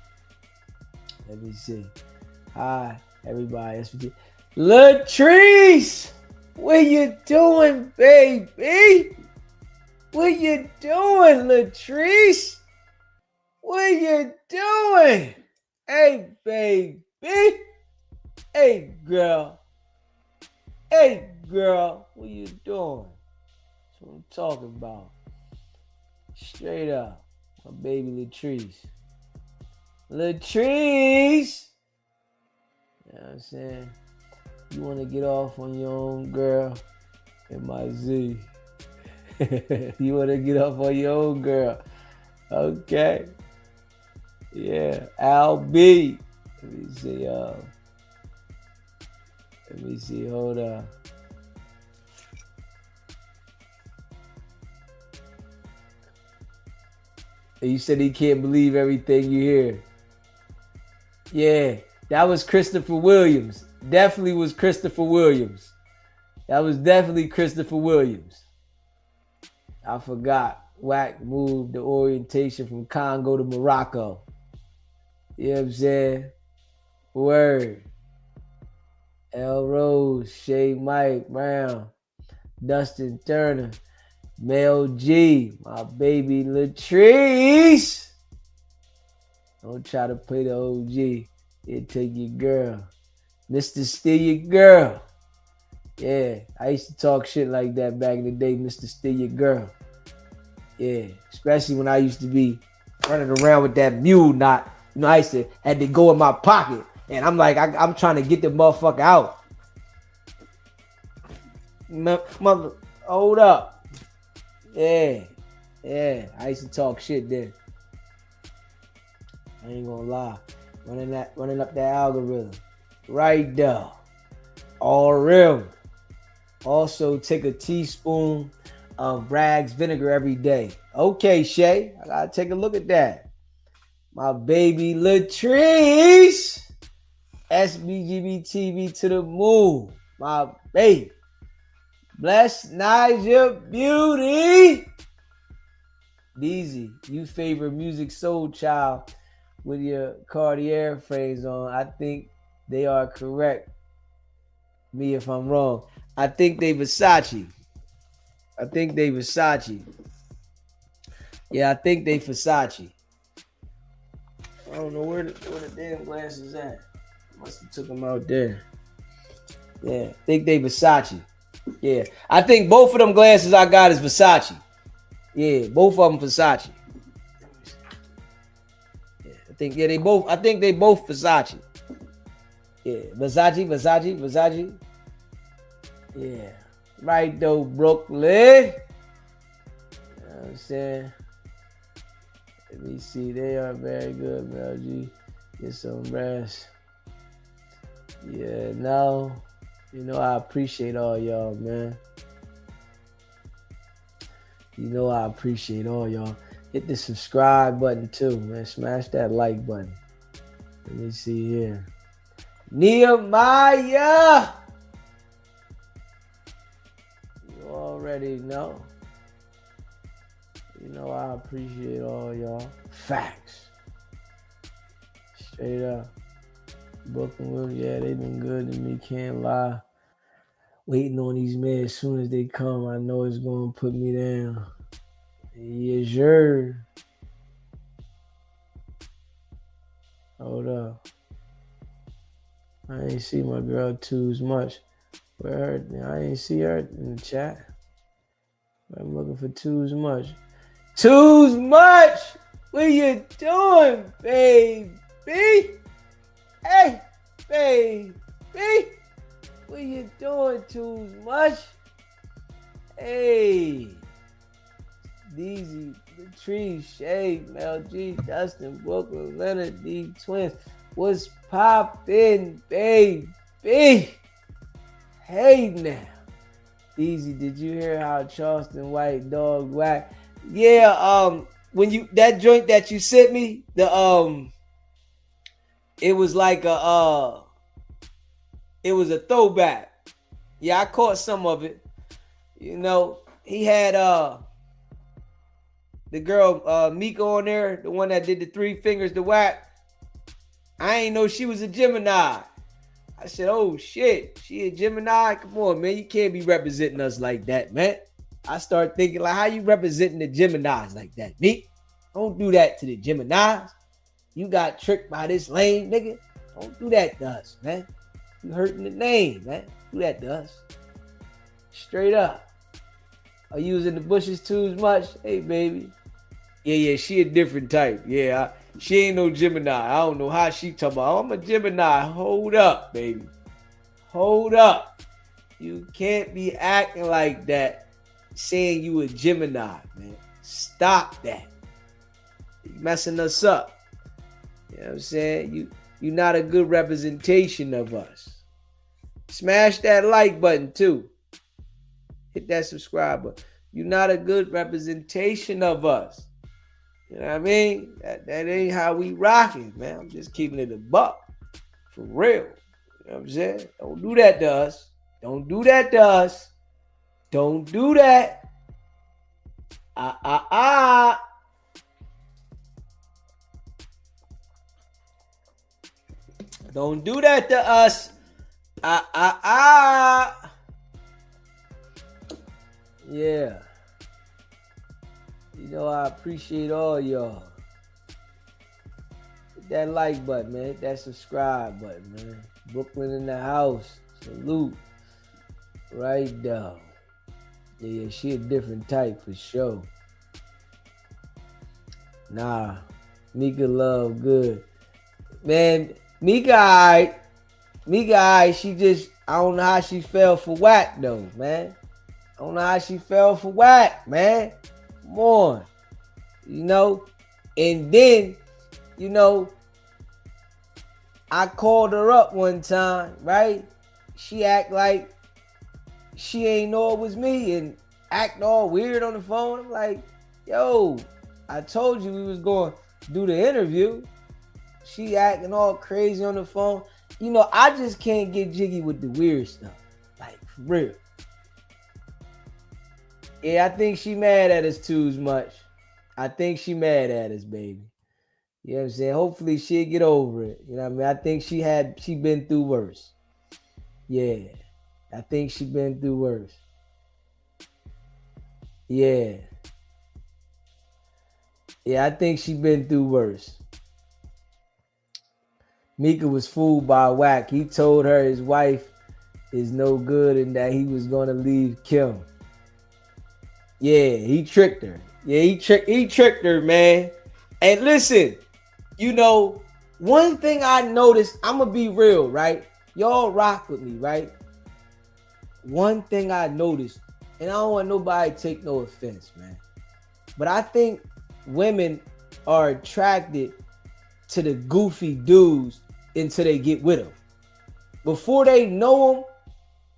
Let me see. Hi, everybody. Latrice! What you doing, baby? What you doing, Latrice? What you doing? Hey, baby. Hey, girl. Hey, girl. What you doing? That's what I'm talking about. Straight up. My baby Latrice. Latrice! You know what I'm saying? You want to get off on your own girl? M-I-Z. You want to get off on your own girl? Okay. Yeah. Al B. Let me see. Hold on. You said he can't believe everything you hear. Yeah, that was Christopher Williams. Definitely was Christopher Williams. That was definitely Christopher Williams. I forgot. Whack moved the orientation from Congo to Morocco. You know what I'm saying? Word. L. Rose, Shay Mike Brown, Dustin Turner, Mel G, my baby Latrice. Don't try to play the OG. It'll take your girl. Mr. Steal Your Girl. Yeah, I used to talk shit like that back in the day, Mr. Still Your Girl. Yeah, especially when I used to be running around with that mule knot. You know, I used to had to go in my pocket, and I'm like, I'm trying to get the motherfucker out. Mother, hold up. Yeah, yeah. I used to talk shit then. I ain't gonna lie. Running up that algorithm. Right there. All real. Also take a teaspoon of Bragg's vinegar every day. Okay, Shay. I gotta take a look at that. My baby Latrice. SBGB TV to the moon. My baby. Bless Niger Beauty. Easy. You favor Music Soul Child with your Cartier frames on. I think they are correct. Me if I'm wrong. I think they Versace. Yeah, I think they Versace. I don't know where the damn glasses at. Must have took them out there. Yeah, I think they Versace. Yeah, I think both of them glasses I got is Versace. Yeah, both of them Versace. Yeah, I think they both Versace. Yeah, Versace. Yeah, right though, Brooklyn. You know what I'm saying? Let me see. They are very good, Mel G. Get some rest. Yeah, no. You know I appreciate all y'all, man. You know I appreciate all y'all. Hit the subscribe button too, man. Smash that like button. Let me see here. Nehemiah! You already know. You know I appreciate all y'all. Facts. Straight up. Brooklyn, yeah, they been good to me, can't lie. Waiting on these men, as soon as they come, I know it's gonna put me down. Yes, sure. Hold up. I ain't see my girl Too's much. Where her? I ain't see her in the chat. I'm looking for Too's much. Too's much! What you doing, baby? Hey, baby! What you doing, Too's much? Hey, Deezy, Latrice, Shay, Mel G, Dustin, Brooklyn, Leonard, D Twins. What's poppin', baby? Hey now. Deezy, did you hear how Charleston White dog whack? Yeah, when you that joint that you sent me, it was like it was a throwback. Yeah, I caught some of it. You know, he had the girl Miko on there, the one that did the 3 fingers to whack. I ain't know she was a Gemini. I said, oh shit, she a Gemini? Come on, man, you can't be representing us like that, man. I start thinking like, how you representing the Geminis like that, Meek? Don't do that to the Geminis. You got tricked by this lame nigga. Don't do that to us, man. You hurting the name, man. Do that to us. Straight up. Are you using the bushes too much? Hey, baby. Yeah, she a different type. Yeah, she ain't no Gemini. I don't know how she talking about. Oh, I'm a Gemini. Hold up, baby. Hold up. You can't be acting like that, saying you a Gemini, man. Stop that. You're messing us up. You know what I'm saying? You're not a good representation of us. Smash that like button too. Hit that subscribe button. You're not a good representation of us. You know what I mean? That ain't how we rocking, man. I'm just keeping it a buck. For real. You know what I'm saying? Don't do that to us. Don't do that to us. Don't do that. Don't do that to us. Yeah. You know I appreciate all y'all. Hit that like button, man. Hit that subscribe button, man. Brooklyn in the house. Salute. Right down. Yeah, she a different type for sure. Nah, Mika love good. Man, Mika alright. Mika alright. She just, I don't know how she fell for whack though, man. I don't know how she fell for whack, man. Come on. You know? And then, you know, I called her up one time, right? She act like she ain't know it was me and act all weird on the phone. I'm like, yo, I told you we was going to do the interview. She acting all crazy on the phone. You know, I just can't get jiggy with the weird stuff. Like, for real. Yeah, I think she mad at us too much. I think she mad at us, baby. You know what I'm saying? Hopefully she'll get over it. You know what I mean? I think she been through worse. Yeah. I think she been through worse. Yeah. Yeah, I think she been through worse. Mika was fooled by Wack. He told her his wife is no good and that he was gonna leave Kim. Yeah, he tricked her. Yeah, he tricked her, man. And listen, you know, one thing I noticed, I'm gonna be real, right? Y'all rock with me, right? One thing I noticed, and I don't want nobody to take no offense, man, but I think women are attracted to the goofy dudes until they get with them. Before they know them,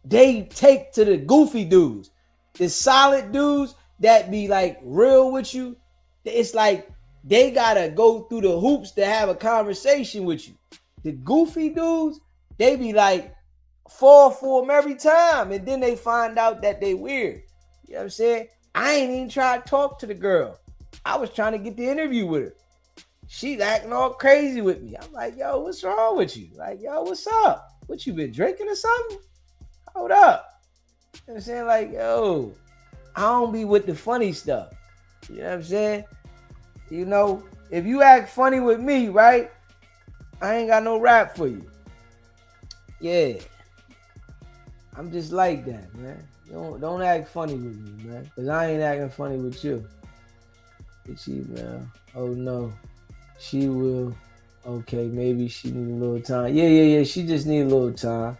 they take to the goofy dudes. The solid dudes that be like real with you, it's like they gotta go through the hoops to have a conversation with you. The goofy dudes, they be like fall for them every time, and then they find out that they weird. You know what I'm saying? I ain't even try to talk to the girl. I was trying to get the interview with her. She's acting all crazy with me. I'm like, yo, what's wrong with you? Like, yo, what's up? What, you been drinking or something? Hold up. You know what I'm saying? Like, yo, I don't be with the funny stuff. You know what I'm saying? You know, if you act funny with me, right, I ain't got no rap for you. Yeah. I'm just like that, man. Don't act funny with me, man. Because I ain't acting funny with you. But she, man, oh no. She will. Okay, maybe she need a little time. Yeah. She just need a little time.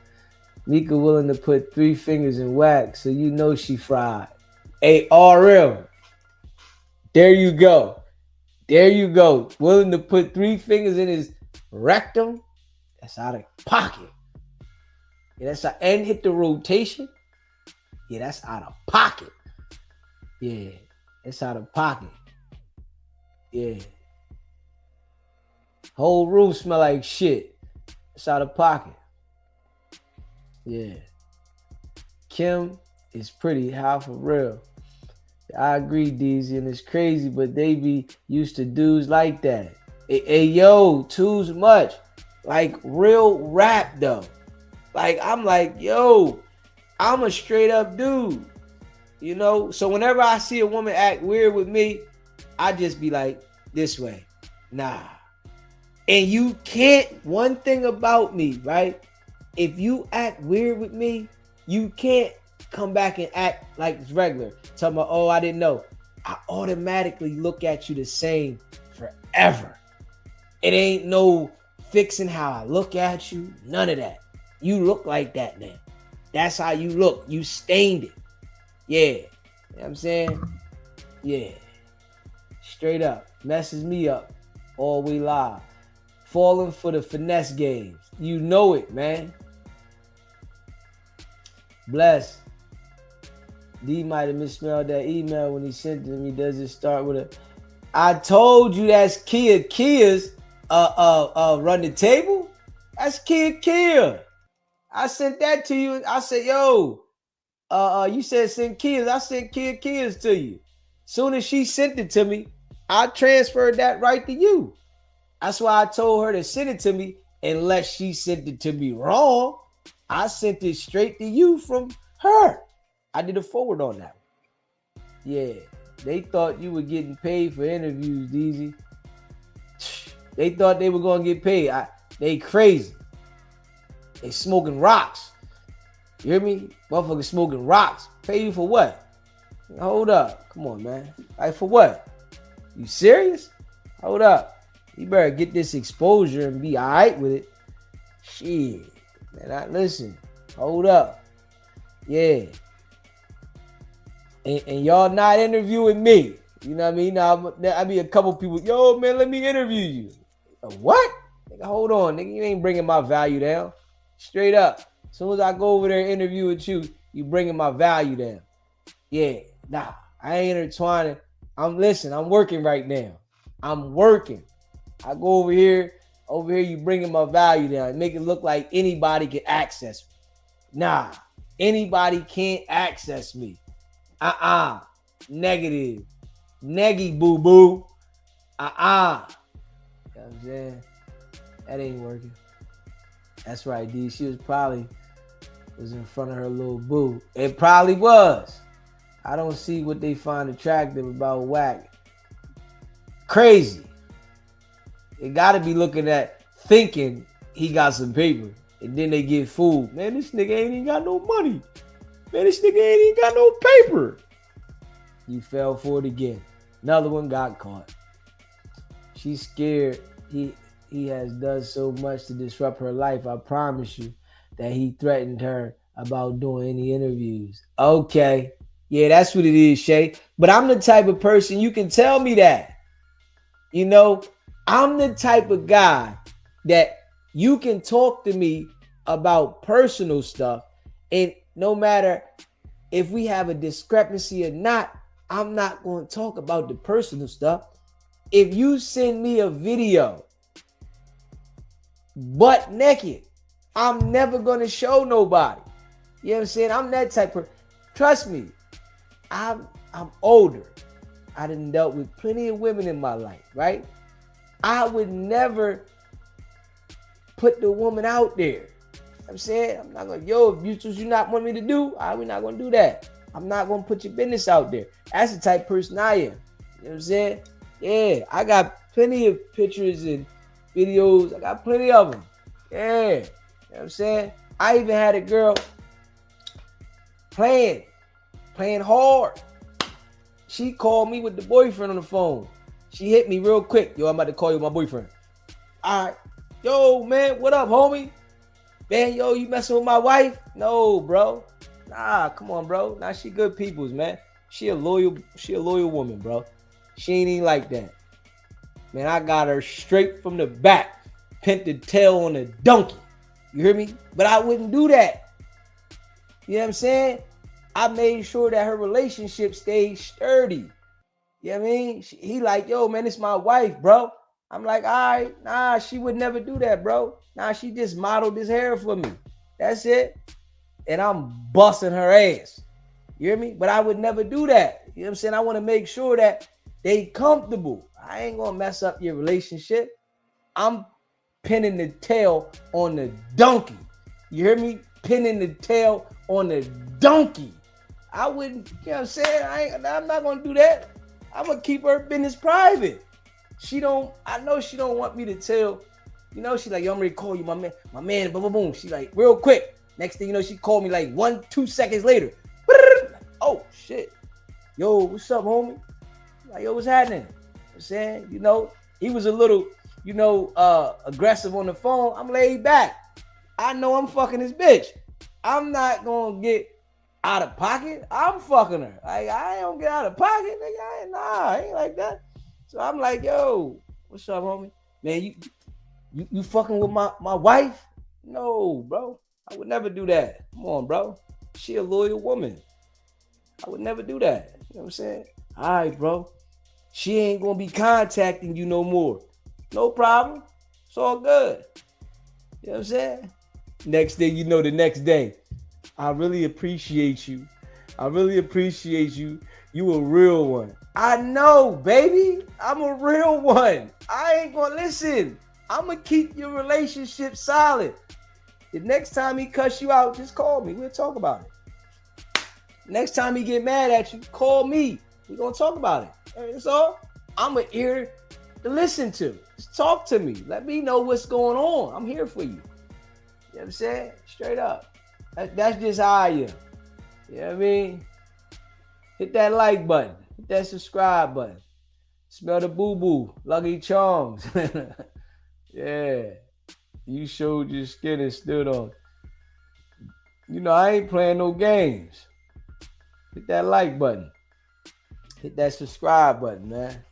Mika willing to put 3 fingers in wax, so you know she fried. Hey, RL. There you go. There you go. Willing to put 3 fingers in his rectum. That's out of pocket. Yeah, and hit the rotation. Yeah, that's out of pocket. Yeah, it's out of pocket. Yeah. Whole room smell like shit. It's out of pocket. Yeah. Kim is pretty high for real. I agree, DZ, and it's crazy, but they be used to dudes like that. Hey, yo, too much. Like real rap though. Like I'm like, yo, I'm a straight up dude. You know? So whenever I see a woman act weird with me, I just be like, this way. Nah. And you can't, one thing about me, right? If you act weird with me, you can't come back and act like it's regular. Tell me, oh, I didn't know. I automatically look at you the same forever. It ain't no fixing how I look at you. None of that. You look like that now. That's how you look. You stained it. Yeah. You know what I'm saying? Yeah. Straight up. Messes me up. All we live. Falling for the finesse games. You know it, man. Bless. D might have misspelled that email when he sent it to me. Does it start with a... I told you that's Kia. Kia's run the table. That's Kia. I sent that to you. I said, yo, you said send Kia's. I sent Kia's to you. Soon as she sent it to me, I transferred that right to you. That's why I told her to send it to me unless she sent it to me wrong. I sent it straight to you from her. I did a forward on that one. Yeah. They thought you were getting paid for interviews, DZ. They thought they were going to get paid. They crazy. They smoking rocks. You hear me? Motherfucker smoking rocks. Pay you for what? Hold up. Come on, man. Like, for what? You serious? Hold up. You better get this exposure and be all right with it. Shit. Man, listen. Hold up. Yeah. And y'all not interviewing me. You know what I mean? Now, I be a couple people, yo, man, let me interview you. What? Nigga, hold on. Nigga, you ain't bringing my value down. Straight up. As soon as I go over there and interview with you, you bringing my value down. Yeah. Nah, I ain't intertwining. I'm working right now. I'm working. I go over here, you bringing my value down. Make it look like anybody can access me. Nah, anybody can't access me. Negative. Neggy boo-boo. You know what I'm saying? That ain't working. That's right, D. She was in front of her little boo. It probably was. I don't see what they find attractive about Wack. Crazy. They gotta be looking at thinking he got some paper. And then they get fooled. Man, this nigga ain't even got no money. Man, this nigga ain't even got no paper. You fell for it again. Another one got caught. She's scared. He has done so much to disrupt her life. I promise you that he threatened her about doing any interviews. Okay. Yeah, that's what it is, Shay. But I'm the type of person, you can tell me that. You know, I'm the type of guy that you can talk to me about personal stuff, and no matter if we have a discrepancy or not, I'm not going to talk about the personal stuff. If you send me a video butt naked, I'm never going to show nobody. You know what I'm saying? I'm that type of, trust me, I'm older. I done dealt with plenty of women in my life, right? I would never put the woman out there. You know what I'm saying, I'm not going to, yo, if you not want me to do, we're not going to do that. I'm not going to put your business out there. That's the type of person I am. You know what I'm saying? Yeah, I got plenty of pictures and videos. I got plenty of them. Yeah, you know what I'm saying? I even had a girl playing hard. She called me with the boyfriend on the phone. She hit me real quick. Yo, I'm about to call you my boyfriend. All right. Yo, man, what up, homie? Man, yo, you messing with my wife? No, bro. Nah, come on, bro. Nah, she good peoples, man. She a loyal woman, bro. She ain't even like that. Man, I got her straight from the back. Pent the tail on a donkey. You hear me? But I wouldn't do that. You know what I'm saying? I made sure that her relationship stayed sturdy. You know what I mean? He like, yo, man, it's my wife, bro. I'm like, all right, nah, she would never do that, bro. Nah, she just modeled his hair for me. That's it. And I'm busting her ass. You hear me? But I would never do that. You know what I'm saying? I want to make sure that they comfortable. I ain't going to mess up your relationship. I'm pinning the tail on the donkey. You hear me? Pinning the tail on the donkey. I wouldn't, you know what I'm saying? I'm not going to do that. I'm going to keep her business private. I know she don't want me to tell, you know, she like, yo, I'm ready to call you, my man, boom, boom, boom. She like, real quick. Next thing you know, she called me like 1-2 seconds later. Oh, shit. Yo, what's up, homie? Like, yo, what's happening? You know what I'm saying? You know, he was a little, aggressive on the phone. I'm laid back. I know I'm fucking this bitch. I'm not going to get out of pocket. I'm fucking her. Like, I don't get out of pocket, nigga. I ain't like that. So I'm like, yo, what's up, homie? Man, you fucking with my wife? No, bro. I would never do that. Come on, bro. She a loyal woman. I would never do that. You know what I'm saying? All right, bro. She ain't going to be contacting you no more. No problem. It's all good. You know what I'm saying? Next thing you know, the next day, I really appreciate you. You a real one. I know, baby. I'm a real one. I ain't going to listen. I'm going to keep your relationship solid. The next time he cuss you out, just call me. We'll talk about it. Next time he get mad at you, call me. We're going to talk about it. That's all. I'm an ear to listen to. Just talk to me. Let me know what's going on. I'm here for you. You know what I'm saying? Straight up. That's just how I am. You know what I mean? Hit that like button. Hit that subscribe button. Smell the boo-boo. Lucky Charms. Yeah. You showed your skin and stood on. You know, I ain't playing no games. Hit that like button. Hit that subscribe button, man.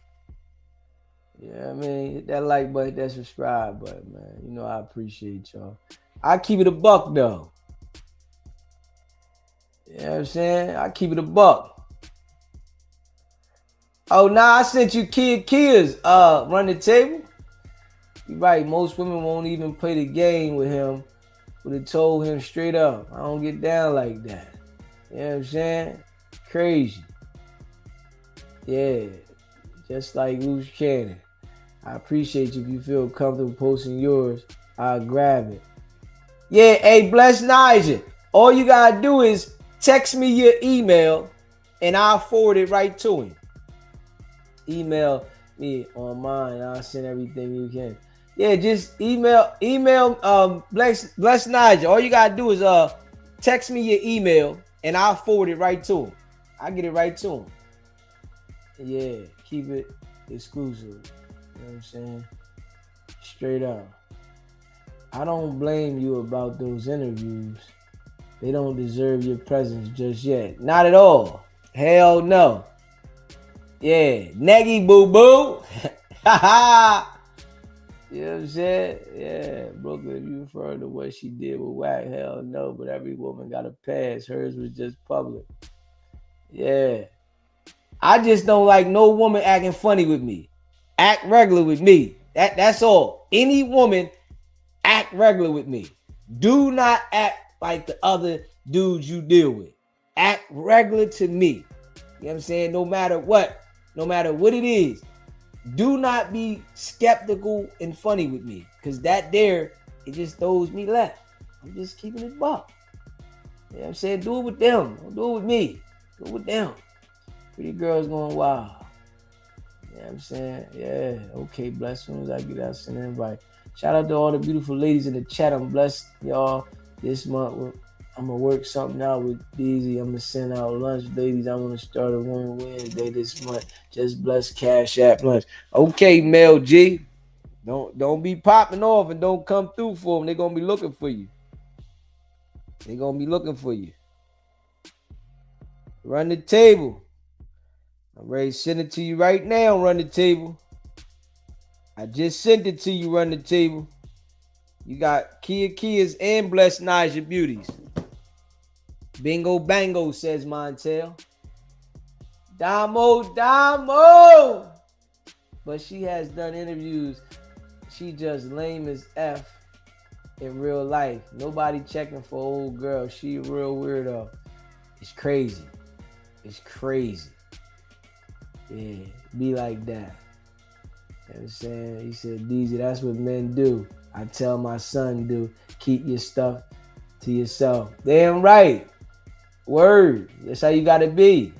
You know what I mean? Hit that like button, hit that subscribe button, man. You know I appreciate y'all. I keep it a buck, though. You know what I'm saying? I keep it a buck. Oh, now I sent you Kia's run the table. You're right. Most women won't even play the game with him. Would have told him straight up, I don't get down like that. You know what I'm saying? Crazy. Yeah. Just like Loose Cannon. I appreciate you if you feel comfortable posting yours. I'll grab it. Yeah, hey, bless Nigel. All you gotta do is text me your email and I'll forward it right to him. Email me on mine. I'll send everything you can. Yeah, just email bless Nigel. All you gotta do is text me your email and I'll forward it right to him. I'll get it right to him. Yeah, keep it exclusive. You know what I'm saying? Straight up. I don't blame you about those interviews. They don't deserve your presence just yet. Not at all. Hell no. Yeah. Neggy boo boo. Ha ha. You know what I'm saying? Yeah. Brooklyn, if you refer to what she did with Wack, hell no. But every woman got a pass. Hers was just public. Yeah. I just don't like no woman acting funny with me. Act regular with me. That's all. Any woman act regular with me. Do not act like the other dudes you deal with. Act regular to me. You know what I'm saying? No matter what it is, do not be skeptical and funny with me. Because that there, it just throws me left. I'm just keeping it buck. You know what I'm saying? Do it with them. Don't do it with me. Do it with them. Pretty girls going wild. You know what I'm saying? Yeah. Okay, bless. As soon as I get out, send an invite. Shout out to all the beautiful ladies in the chat. I'm blessed, y'all. This month, I'm going to work something out with Deezy. I'm going to send out lunch, ladies. I want to start a one Wednesday this month. Just bless Cash App lunch. Okay, Mel G. Don't be popping off and don't come through for them. They're going to be looking for you. They're going to be looking for you. Run the table. I'm ready to send it to you right now, Run the Table. I just sent it to you, Run the Table. You got Kia's and Blessed Naja Beauties. Bingo bango, says Montel. Damo. But she has done interviews. She just lame as F in real life. Nobody checking for old girl. She a real weirdo. It's crazy. It's crazy. Yeah, be like that. You know what I'm saying? He said, Deezy, that's what men do. I tell my son do. Keep your stuff to yourself. Damn right. Word. That's how you gotta be.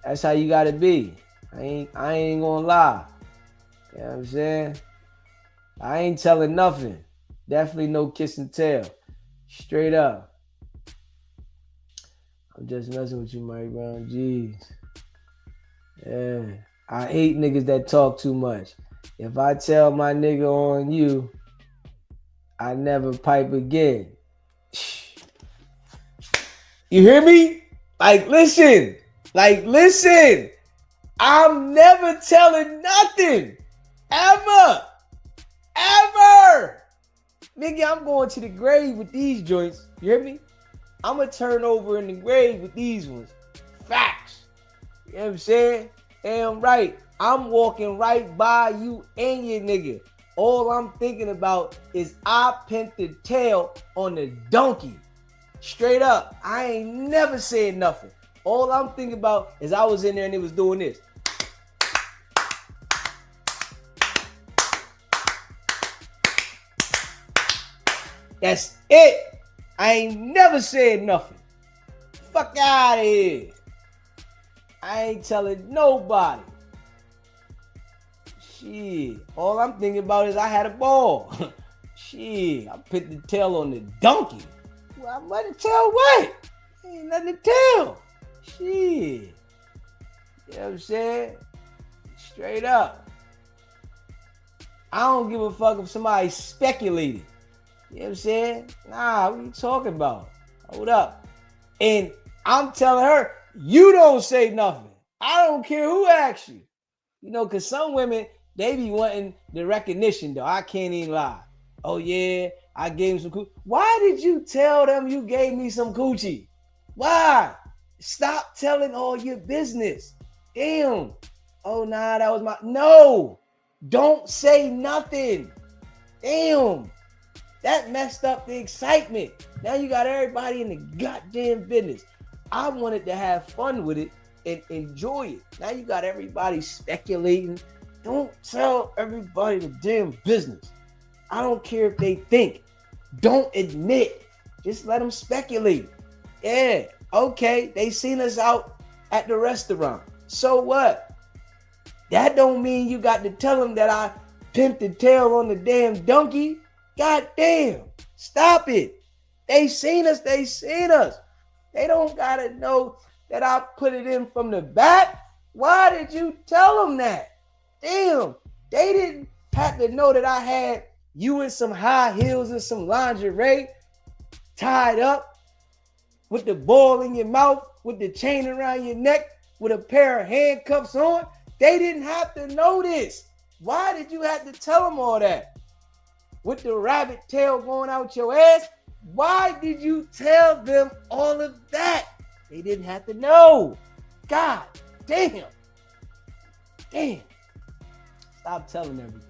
That's how you gotta be. I ain't gonna lie. You know what I'm saying? I ain't telling nothing. Definitely no kiss and tell. Straight up. I'm just messing with you, Mike Brown. Jeez. Yeah. I hate niggas that talk too much. If I tell my nigga on you, I never pipe again. You hear me? Like, listen. I'm never telling nothing. Ever. Nigga, I'm going to the grave with these joints. You hear me? I'm going to turn over in the grave with these ones. Facts. You know what I'm saying? Damn right. I'm walking right by you and your nigga. All I'm thinking about is I pent the tail on the donkey. Straight up. I ain't never said nothing. All I'm thinking about is I was in there and it was doing this. That's it. I ain't never said nothing. Fuck out of here. I ain't telling nobody. Shit. All I'm thinking about is I had a ball. Shit. I put the tail on the donkey. I'm about to tell what? Ain't nothing to tell. Shit. You know what I'm saying? Straight up. I don't give a fuck if somebody speculated. You know what I'm saying? Nah, what are you talking about? Hold up. And I'm telling her, you don't say nothing. I don't care who asks you. You know, because some women, they be wanting the recognition, though. I can't even lie. Oh, yeah, I gave him some coochie. Why did you tell them you gave me some coochie? Why? Stop telling all your business. Damn. Oh, nah, that was my... No. Don't say nothing. Damn. That messed up the excitement. Now you got everybody in the goddamn business. I wanted to have fun with it and enjoy it. Now you got everybody speculating. Don't tell everybody the damn business. I don't care if they think. Don't admit. Just let them speculate. Yeah, okay, they seen us out at the restaurant. So what? That don't mean you got to tell them that I pimped the tail on the damn donkey. God damn, stop it. They seen us, they seen us. They don't gotta know that I put it in from the back. Why did you tell them that? Damn, they didn't have to know that I had you in some high heels and some lingerie tied up with the ball in your mouth, with the chain around your neck, with a pair of handcuffs on. They didn't have to know this. Why did you have to tell them all that? With the rabbit tail going out your ass, why did you tell them all of that? They didn't have to know. God damn. Damn. Stop telling everything.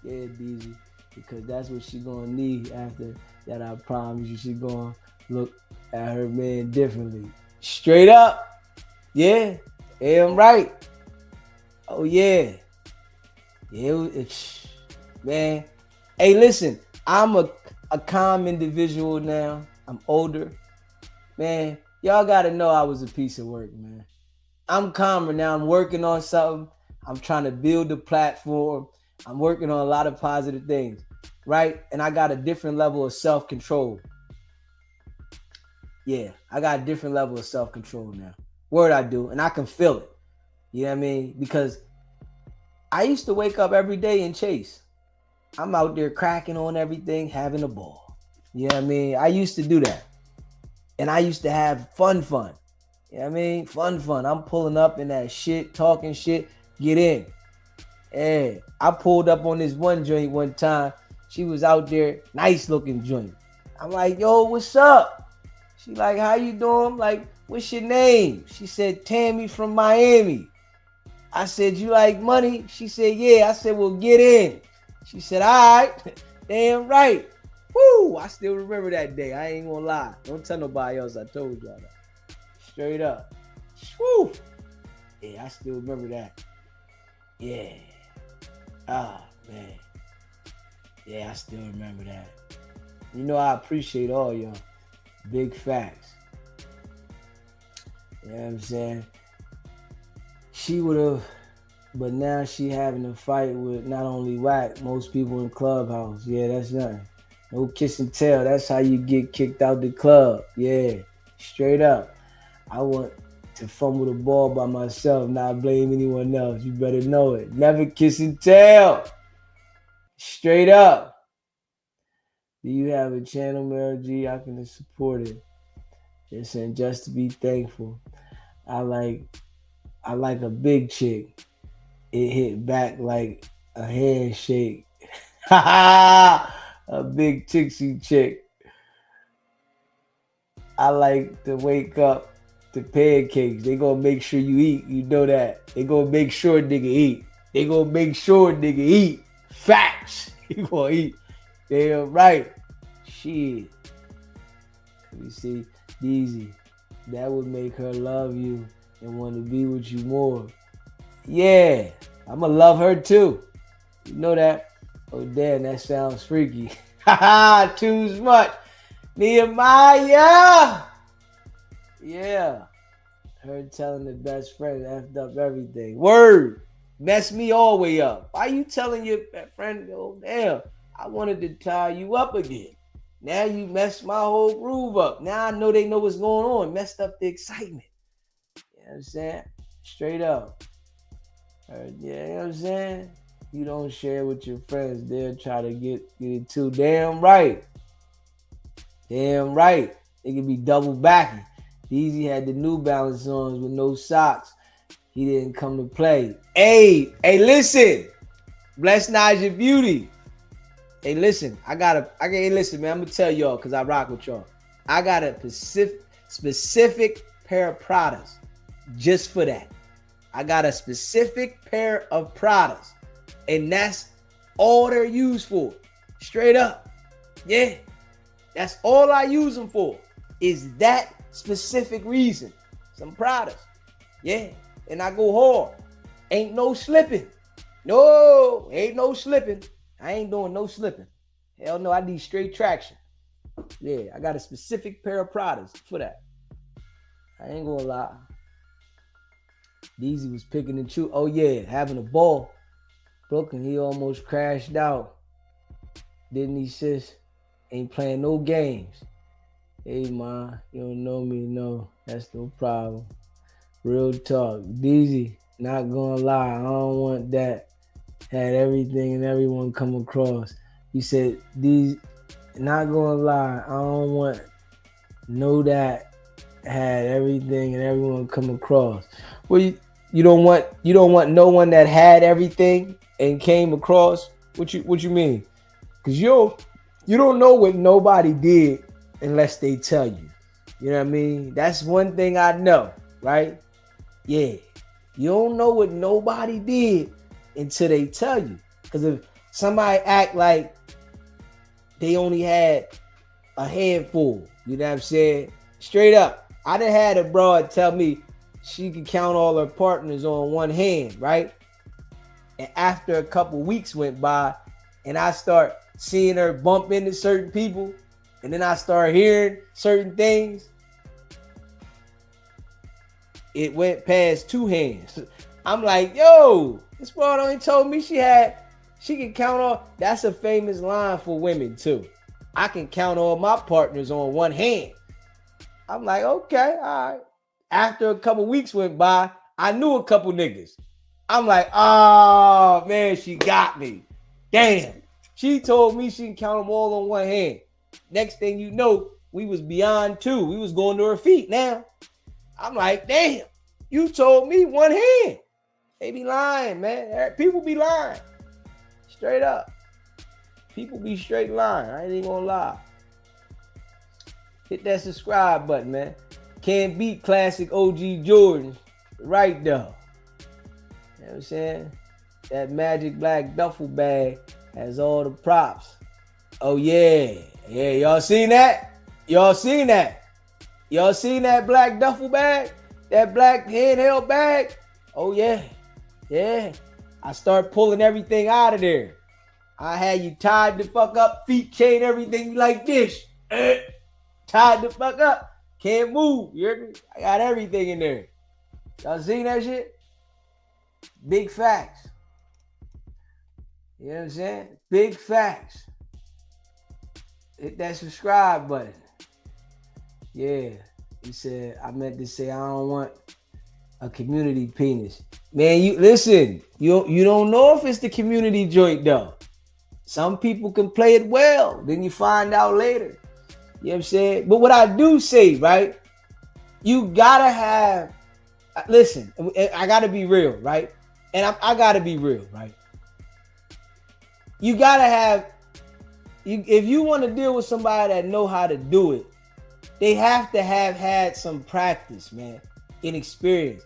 Yeah, Beezy, because that's what she gonna need after that. I promise you, she gonna look at her man differently. Straight up. Yeah, I'm right. Oh yeah. Yeah, man. Hey, listen, I'm a calm individual now. I'm older. Man, y'all gotta know I was a piece of work, man. I'm calmer now. I'm working on something. I'm trying to build a platform. I'm working on a lot of positive things, right? And I got a different level of self-control. Yeah, I got a different level of self-control now. Word I do, and I can feel it. You know what I mean? Because I used to wake up every day and chase. I'm out there cracking on everything, having a ball. You know what I mean? I used to do that. And I used to have fun. You know what I mean? Fun. I'm pulling up in that shit, talking shit, get in. And I pulled up on this one joint one time. She was out there, nice looking joint. I'm like, yo, what's up? She like, how you doing? I'm like, what's your name? She said, Tammy from Miami. I said, you like money? She said, yeah. I said, well, get in. She said, all right. Damn right. Woo! I still remember that day. I ain't gonna lie. Don't tell nobody else I told y'all that. Straight up. Woo! Yeah, I still remember that. Yeah. Ah, man. Yeah, I still remember that. You know, I appreciate all y'all. Big facts. You know what I'm saying? She would have, but now she having a fight with not only Wack, most people in Clubhouse. Yeah, that's nothing. No kiss and tell. That's how you get kicked out the club. Yeah, straight up. I want to fumble the ball by myself, not blame anyone else. You better know it. Never kiss and tell. Straight up. Do you have a channel, Mel G? I can support it. Listen, just to be thankful. I like a big chick. It hit back like a handshake. A big tixie chick. I like to wake up to pancakes. They gonna make sure you eat. You know that. They gonna make sure nigga eat. They gonna make sure nigga eat. Facts. You gonna eat. Damn right. Shit. You see, easy. That would make her love you and want to be with you more. Yeah. I'ma love her too. You know that? Oh damn, that sounds freaky. Haha, too much. Nehemiah. Yeah. Her telling the best friend effed up everything. Word. Messed me all the way up. Why you telling your friend, oh damn, I wanted to tie you up again. Now you messed my whole groove up. Now I know they know what's going on. Messed up the excitement. You know what I'm saying? Straight up. Yeah, you know what I'm saying? You don't share with your friends. They'll try to get it too. Damn right. Damn right. It could be double backing. Easy had the New Balance on with no socks. He didn't come to play. Hey, listen. Bless Naja Beauty. Hey, listen. Hey, listen, man. I'm gonna tell y'all because I rock with y'all. I got a specific pair of Pradas just for that. I got a specific pair of Pradas, and that's all they're used for. Straight up. Yeah. That's all I use them for. Is that specific reason. Some Pradas. Yeah. And I go hard. Ain't no slipping. No, ain't no slipping. I ain't doing no slipping. Hell no, I need straight traction. Yeah, I got a specific pair of Pradas for that. I ain't gonna lie. Deezy was picking and choosing. Oh yeah, having a ball. Brooklyn, he almost crashed out. Didn't he, sis? Ain't playing no games. Hey, ma, you don't know me, no. That's no problem. Real talk. Deezy, not gonna lie, I don't want that. Had everything and everyone come across. He said, these, not gonna lie, I don't want no that had everything and everyone come across. Well, you don't want no one that had everything and came across. What you mean? Because you don't know what nobody did unless they tell you. You know what I mean? That's one thing I know, right? Yeah. You don't know what nobody did until they tell you. Because if somebody act like they only had a handful, you know what I'm saying? Straight up. I done had a broad tell me she could count all her partners on one hand, right? And after a couple weeks went by and I start seeing her bump into certain people and then I start hearing certain things, it went past two hands. I'm like, yo, this broad only told me she can count on. That's a famous line for women too. I can count all my partners on one hand. I'm like, okay, all right. After a couple weeks went by, I knew a couple niggas. I'm like, oh man, she got me. Damn. She told me she can count them all on one hand. Next thing you know, we was beyond two. We was going to her feet now. I'm like, damn, you told me one hand. They be lying, man. People be lying. Straight up. People be straight lying. I ain't even gonna lie. Hit that subscribe button, man. Can't beat classic OG Jordans. Right though. You know what I'm saying? That magic black duffel bag has all the props. Oh yeah. Yeah, y'all seen that? Y'all seen that? Y'all seen that black duffel bag? That black handheld bag? Oh yeah. Yeah. I start pulling everything out of there. I had you tied the fuck up, feet chain, everything like this. Tied the fuck up. Can't move. You hear me? I got everything in there. Y'all seen that shit? Big facts. You know what I'm saying? Big facts. Hit that subscribe button. Yeah. He said, I meant to say I don't want a community penis. Man, you listen, you don't know if it's the community joint though. Some people can play it well. Then you find out later. You know what I'm saying? But what I do say, right? You gotta have, listen, I gotta be real, right? And I gotta be real, right? You gotta have, if you want to deal with somebody that know how to do it, they have to have had some practice, man, and experience.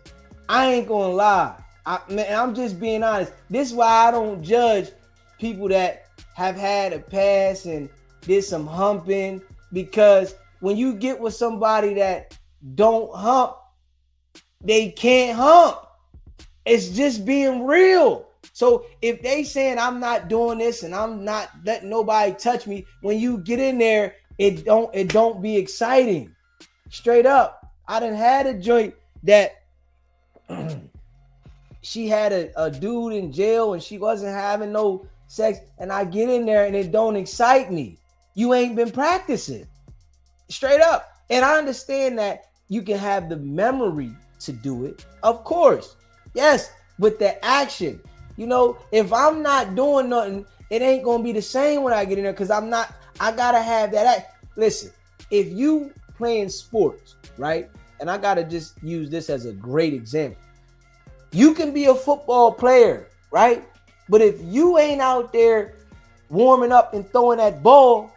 I ain't gonna lie. I'm just being honest. This is why I don't judge people that have had a pass and did some humping, because when you get with somebody that don't hump, they can't hump. It's just being real. So if they saying I'm not doing this and I'm not letting nobody touch me, when you get in there, it don't be exciting. Straight up. I done had a joint that she had a dude in jail and she wasn't having no sex, and I get in there and it don't excite me. You ain't been practicing. Straight up. And I understand that you can have the memory to do it. Of course. Yes. But the action. You know, if I'm not doing nothing, it ain't gonna be the same when I get in there because I gotta have that. Listen, if you playing sports, right? And I gotta just use this as a great example. You can be a football player, right? But if you ain't out there warming up and throwing that ball,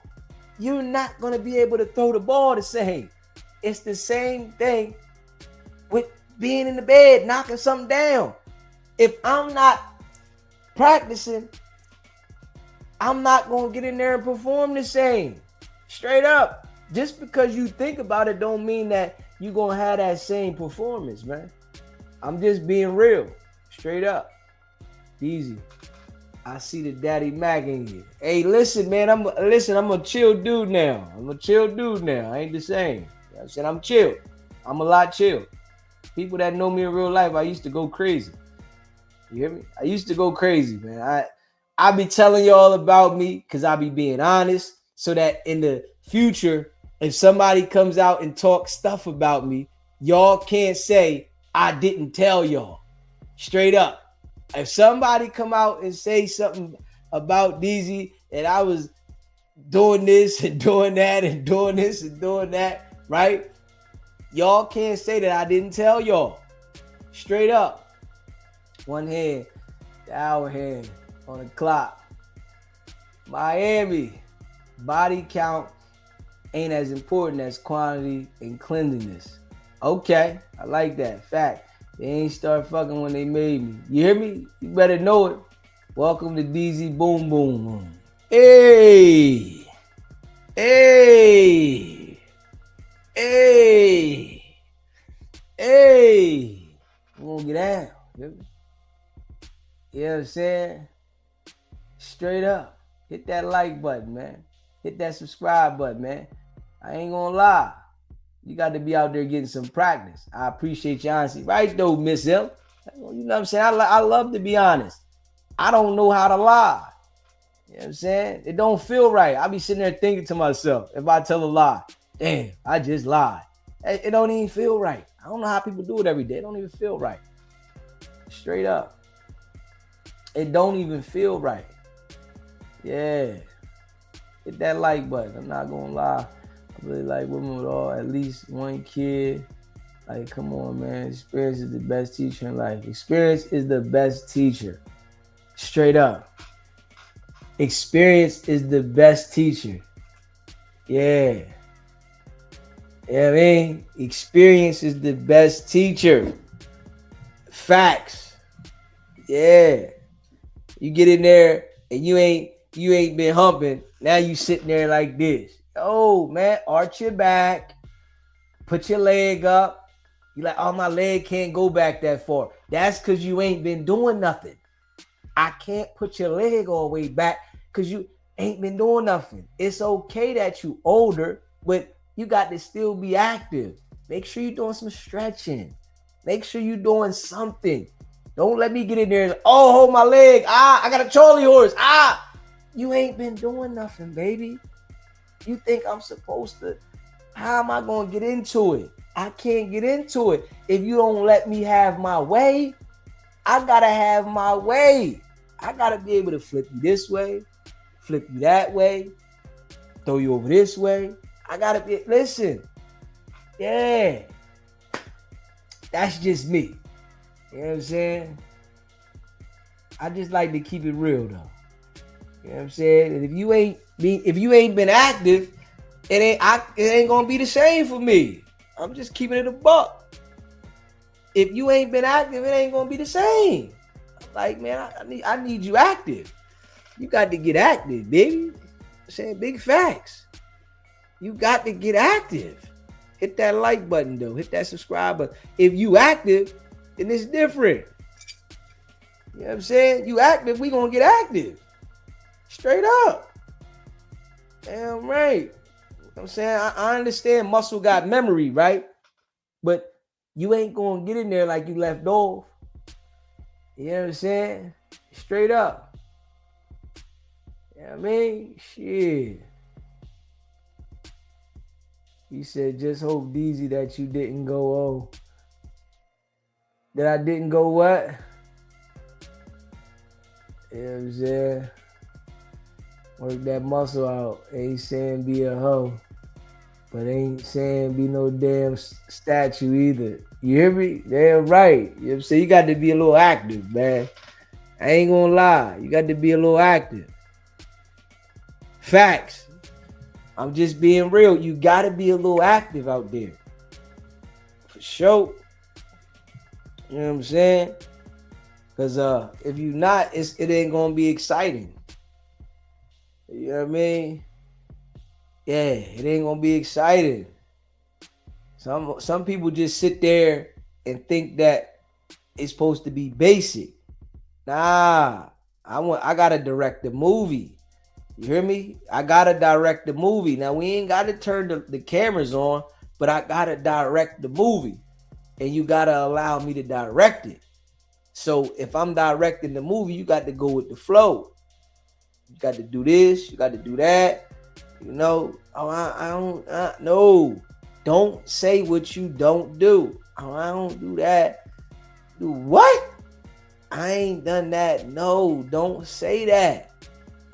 you're not going to be able to throw the ball the same. It's the same thing with being in the bed, knocking something down. If I'm not practicing, I'm not going to get in there and perform the same. Straight up. Just because you think about it don't mean that you're going to have that same performance, man. I'm just being real. Straight up. Easy. I see the Daddy Mac in here. Hey, listen, man. I'm a chill dude now. I ain't the same. You know I said I'm chill. I'm a lot chill. People that know me in real life, I used to go crazy. You hear me? I used to go crazy, man. I be telling y'all about me because I be being honest so that in the future, if somebody comes out and talks stuff about me, y'all can't say I didn't tell y'all. Straight up. If somebody come out and say something about DZ and I was doing this and doing that and doing this and doing that, right? Y'all can't say that I didn't tell y'all. Straight up. One hand, the hour hand on the clock. Miami, body count ain't as important as quantity and cleanliness. Okay, I like that. Fact. They ain't start fucking when they made me. You hear me? You better know it. Welcome to DZ Boom Boom Room. Hey. Hey. Hey. Hey. I'm gonna get out. You know what I'm saying? Straight up. Hit that like button, man. Hit that subscribe button, man. I ain't gonna lie. You got to be out there getting some practice. I appreciate your honesty. Right, though, Miss M. You know what I'm saying? I love to be honest. I don't know how to lie. You know what I'm saying? It don't feel right. I be sitting there thinking to myself, if I tell a lie, damn, I just lied. It don't even feel right. I don't know how people do it every day. It don't even feel right. Straight up. It don't even feel right. Yeah. Hit that like button. I'm not going to lie. I really like women with at least one kid. Like, come on, man. Experience is the best teacher in life. Experience is the best teacher. Straight up. Experience is the best teacher. Yeah. You know what I mean? Experience is the best teacher. Facts. Yeah. You get in there and you ain't been humping. Now you sitting there like this. Oh, man, arch your back. Put your leg up. You like, oh, my leg can't go back that far. That's because you ain't been doing nothing. I can't put your leg all the way back because you ain't been doing nothing. It's okay that you older, but you got to still be active. Make sure you're doing some stretching. Make sure you're doing something. Don't let me get in there and, oh, hold my leg. I got a Charlie horse. You ain't been doing nothing, baby. You think I'm supposed to? How am I going to get into it? I can't get into it. If you don't let me have my way, I got to have my way. I got to be able to flip you this way, flip you that way, throw you over this way. I got to be, listen. Yeah. That's just me. You know what I'm saying? I just like to keep it real, though. You know what I'm saying? And if you ain't been active, it ain't gonna be the same for me. I'm just keeping it a buck. If you ain't been active, it ain't gonna be the same. Like, man, I need you active. You got to get active, baby. I'm saying big facts. You got to get active. Hit that like button, though. Hit that subscribe button. If you active, then it's different. You know what I'm saying? You active, we gonna get active. Straight up. Damn right. You know what I'm saying? I understand muscle got memory, right? But you ain't gonna get in there like you left off. You know what I'm saying? Straight up. You know what I mean? Shit. He said, just hope, DZ, that you didn't go, oh. That I didn't go what? You know what I'm saying? Work that muscle out. Ain't saying be a hoe. But ain't saying be no damn statue either. You hear me? Damn right. You know what I'm saying? You got to be a little active, man. I ain't gonna lie. You got to be a little active. Facts. I'm just being real. You got to be a little active out there. For sure. You know what I'm saying? Because if you not, it ain't going to be exciting. You know what I mean? Yeah, it ain't going to be exciting. Some people just sit there and think that it's supposed to be basic. Nah, I gotta direct the movie. You hear me? I gotta direct the movie. Now we ain't gotta turn the cameras on, but I gotta direct the movie. And you gotta allow me to direct it. So if I'm directing the movie, you got to go with the flow. You got to do this, you got to do that. You know, oh, I don't, no. Don't say what you don't do. Oh, I don't do that. Do what? I ain't done that. No, don't say that.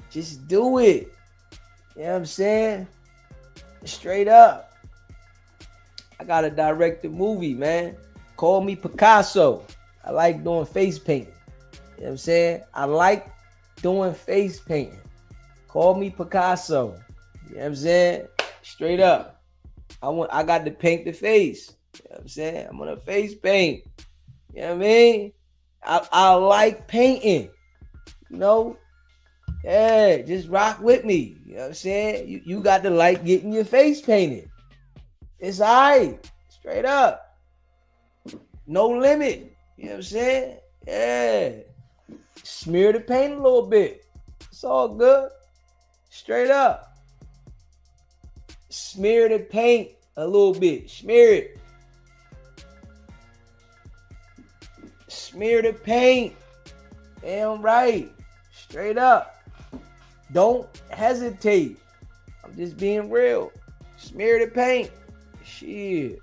Just do it. You know what I'm saying? Straight up. I gotta direct the movie, man. Call me Picasso. I like doing face painting. You know what I'm saying? I like doing face painting. Call me Picasso. You know what I'm saying? Straight up. I got to paint the face. You know what I'm saying? I'm gonna face paint. You know what I mean? I like painting. You know? Yeah, just rock with me. You know what I'm saying? You got to like getting your face painted. It's alright. Straight up. No limit. You know what I'm saying? Yeah. Smear the paint a little bit. It's all good. Straight up. Smear the paint a little bit. Smear it. Smear the paint. Damn right. Straight up. Don't hesitate. I'm just being real. Smear the paint. Shit.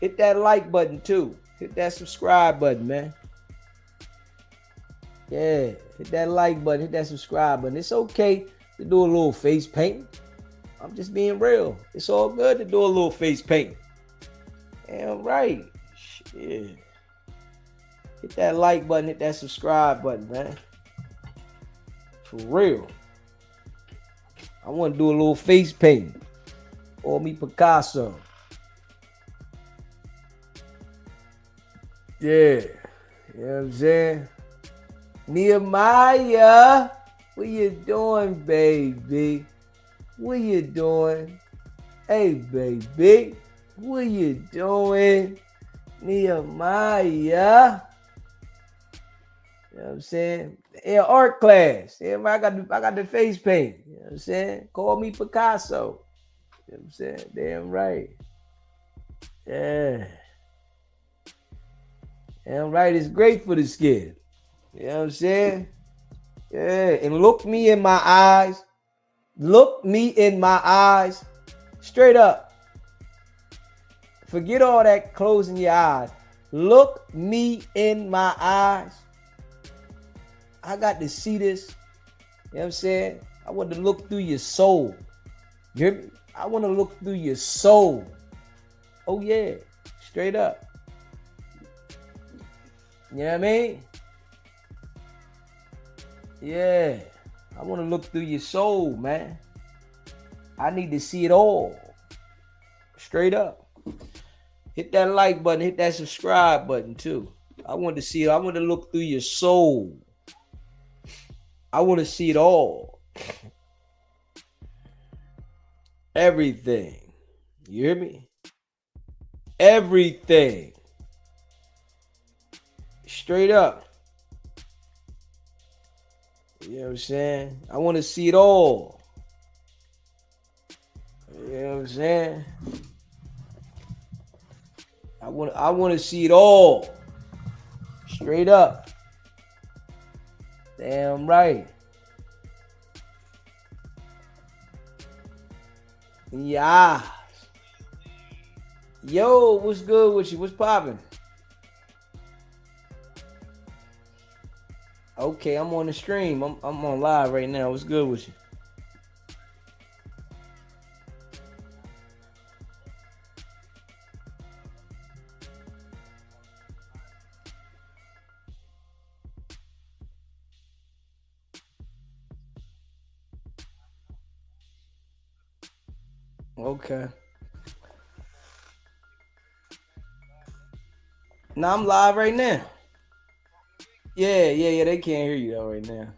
Hit that like button too. Hit that subscribe button, man. Yeah. Hit that like button. Hit that subscribe button. It's okay to do a little face painting. I'm just being real. It's all good to do a little face painting. Damn right. Shit. Hit that like button. Hit that subscribe button, man. For real. I want to do a little face painting. Call me Picasso. Yeah. You know what I'm saying? Nehemiah. What you doing, baby? What you doing? Hey, baby. What you doing? Nehemiah. You know what I'm saying? Yeah, art class. Yeah, I got the face paint. You know what I'm saying? Call me Picasso. You know what I'm saying? Damn right. Yeah. Damn right. It's great for the skin. You know what I'm saying? Yeah. And look me in my eyes. Look me in my eyes. Straight up. Forget all that closing your eyes. Look me in my eyes. I got to see this. You know what I'm saying? I want to look through your soul. You hear me? I want to look through your soul. Oh, yeah. Straight up. You know what I mean? Yeah. I want to look through your soul, man. I need to see it all. Straight up. Hit that like button. Hit that subscribe button, too. I want to see it. I want to look through your soul. I want to see it all. Everything. You hear me? Everything. Straight up. You know what I'm saying? I want to see it all. You know what I'm saying? I want to see it all. Straight up. Damn right. In your eyes. Yo, what's good with you? What's popping? Okay, I'm on the stream. I'm on live right now. What's good with you? Okay. Now I'm live right now. Yeah. They can't hear you though right now.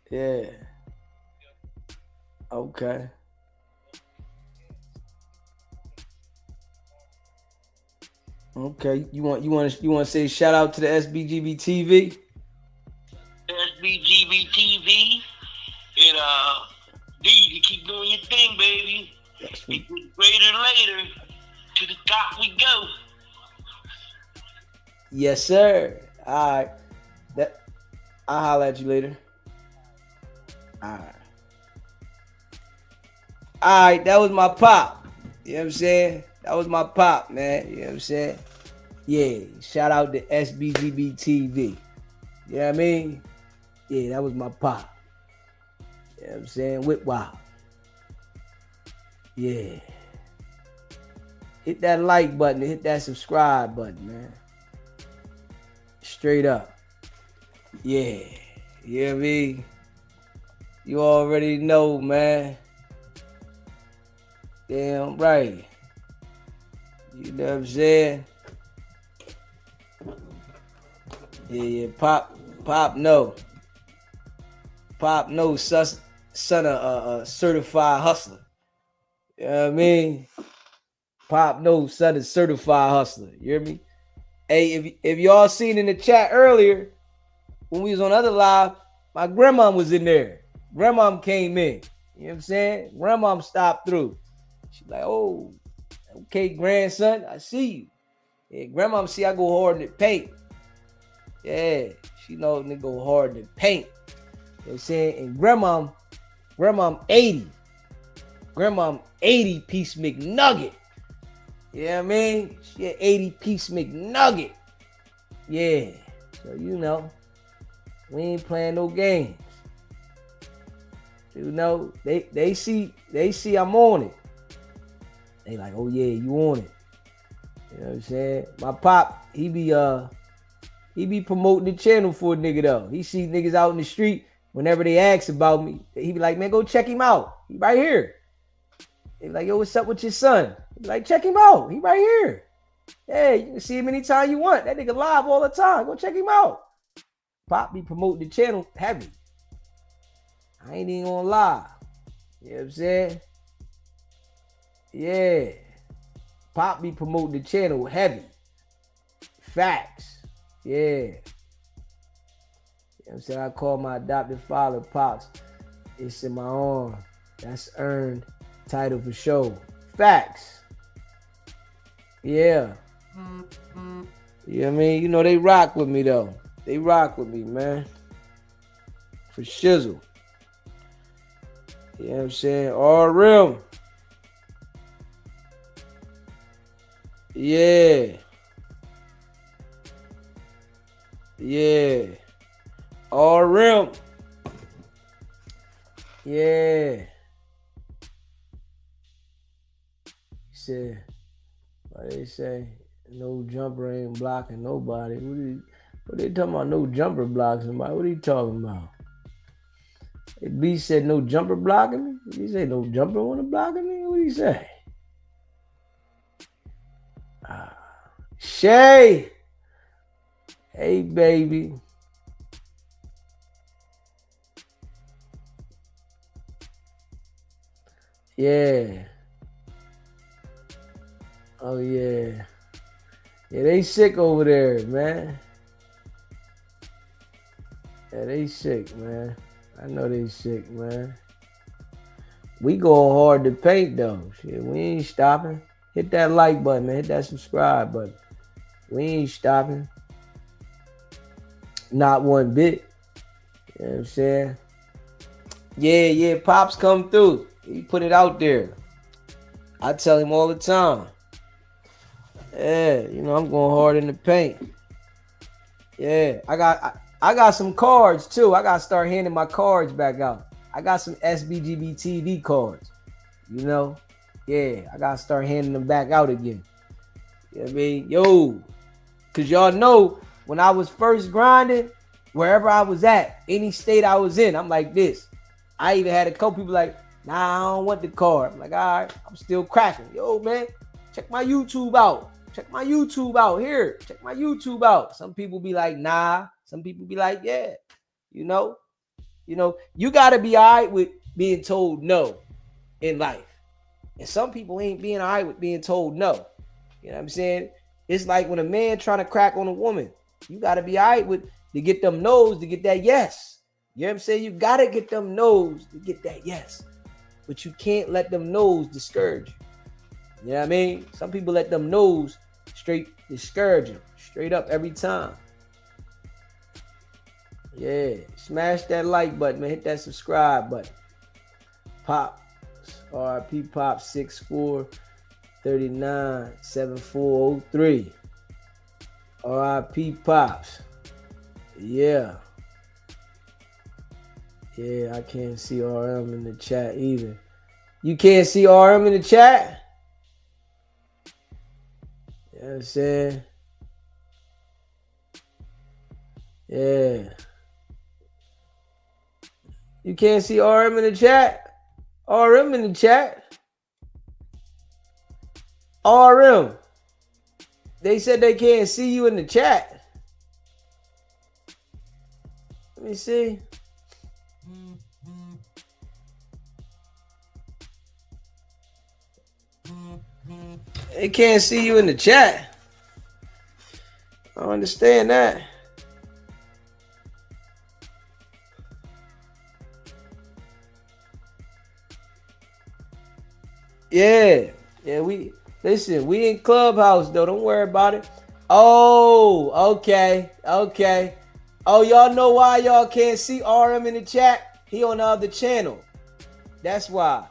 Yeah. Okay. Okay. You want to say shout out to the SBGB TV? SBGB TV. And D, you keep doing your thing, baby. That's It gets greater later. To the top we go. Yes, sir. All right. I'll holler at you later. All right. All right. That was my pop. You know what I'm saying? That was my pop, man. You know what I'm saying? Yeah. Shout out to SBGB TV. You know what I mean? Yeah, that was my pop. You know what I'm saying? Whip Wild. Yeah. Hit that like button. Hit that subscribe button, man. Straight up. Yeah. You know what I mean? You already know, man. Damn right. You know what I'm saying? Yeah. Pop no. Pop no, son of a certified hustler. You know what I mean? Pop no, son of certified hustler. You hear me? Hey, if y'all seen in the chat earlier, when we was on other live, my grandma was in there. Grandma came in. You know what I'm saying? Grandma stopped through. She's like, oh, okay, grandson, I see you. Yeah, grandma see I go hard in the paint. Yeah, she know nigga go hard in the paint. You know what I'm saying? And grandma 80. Grandma 80 piece McNugget. You know what I mean? She an 80 piece McNugget. Yeah. So you know, we ain't playing no games. You know, they see I'm on it. They like, oh yeah, you on it. You know what I'm saying? My pop, he be promoting the channel for a nigga though. He see niggas out in the street, whenever they ask about me, he be like, man, go check him out. He right here. They be like, yo, what's up with your son? He be like, check him out. He right here. Yeah, you can see him anytime you want. That nigga live all the time. Go check him out. Pop be promoting the channel heavy. I ain't even gonna lie. You know what I'm saying? Yeah. Pop be promoting the channel heavy. Facts. Yeah. You know what I'm saying? I call my adopted father Pops. It's in my arm. That's earned title for show. Facts. Yeah. You know what I mean? You know, they rock with me though. They rock with me, man. For shizzle. You know what I'm saying? All real. Yeah. Yeah. All real. Yeah. He said, what they say? No jumper ain't blocking nobody. What they talking about? No jumper blocking somebody. What are you talking about? B said no jumper blocking me. He said no jumper want to block me. What do you say? Shay. Hey baby. Yeah. Oh yeah. Yeah, they sick over there, man. Yeah, they sick, man. I know they sick, man. We go hard to paint though. Shit, we ain't stopping. Hit that like button, man. Hit that subscribe button. We ain't stopping. Not one bit. You know what I'm saying? Yeah, Pops come through. He put it out there. I tell him all the time. Yeah, you know, I'm going hard in the paint. Yeah, I got some cards too. I got to start handing my cards back out. I got some SBGB TV cards. You know, yeah, I got to start handing them back out again. You know what I mean? Yo, because y'all know when I was first grinding, wherever I was at, any state I was in, I'm like this. I even had a couple people like, nah, I don't want the card. I'm like, all right, I'm still cracking. Yo, man, check my YouTube out. Check my YouTube out here. Check my YouTube out. Some people be like, nah. Some people be like, yeah. You know, you gotta be all right with being told no in life. And some people ain't being all right with being told no. You know what I'm saying? It's like when a man trying to crack on a woman, you gotta be all right with to get them no's to get that yes. You know what I'm saying? You gotta get them no's to get that yes. But you can't let them no's discourage you. You know what I mean? Some people let them no's straight discourage them. Straight up every time. Yeah. Smash that like button, man. Hit that subscribe button. Pop. RIP Pop 64397403. RIP Pops. Yeah. Yeah, I can't see RM in the chat either. You can't see RM in the chat? You know what I'm saying? Yeah. You can't see RM in the chat? RM in the chat? RM. They said they can't see you in the chat. Let me see. They can't see you in the chat. I don't understand that. Yeah, we in Clubhouse though. Don't worry about it. Oh, okay. Oh, y'all know why y'all can't see RM in the chat? He on the other channel. That's why.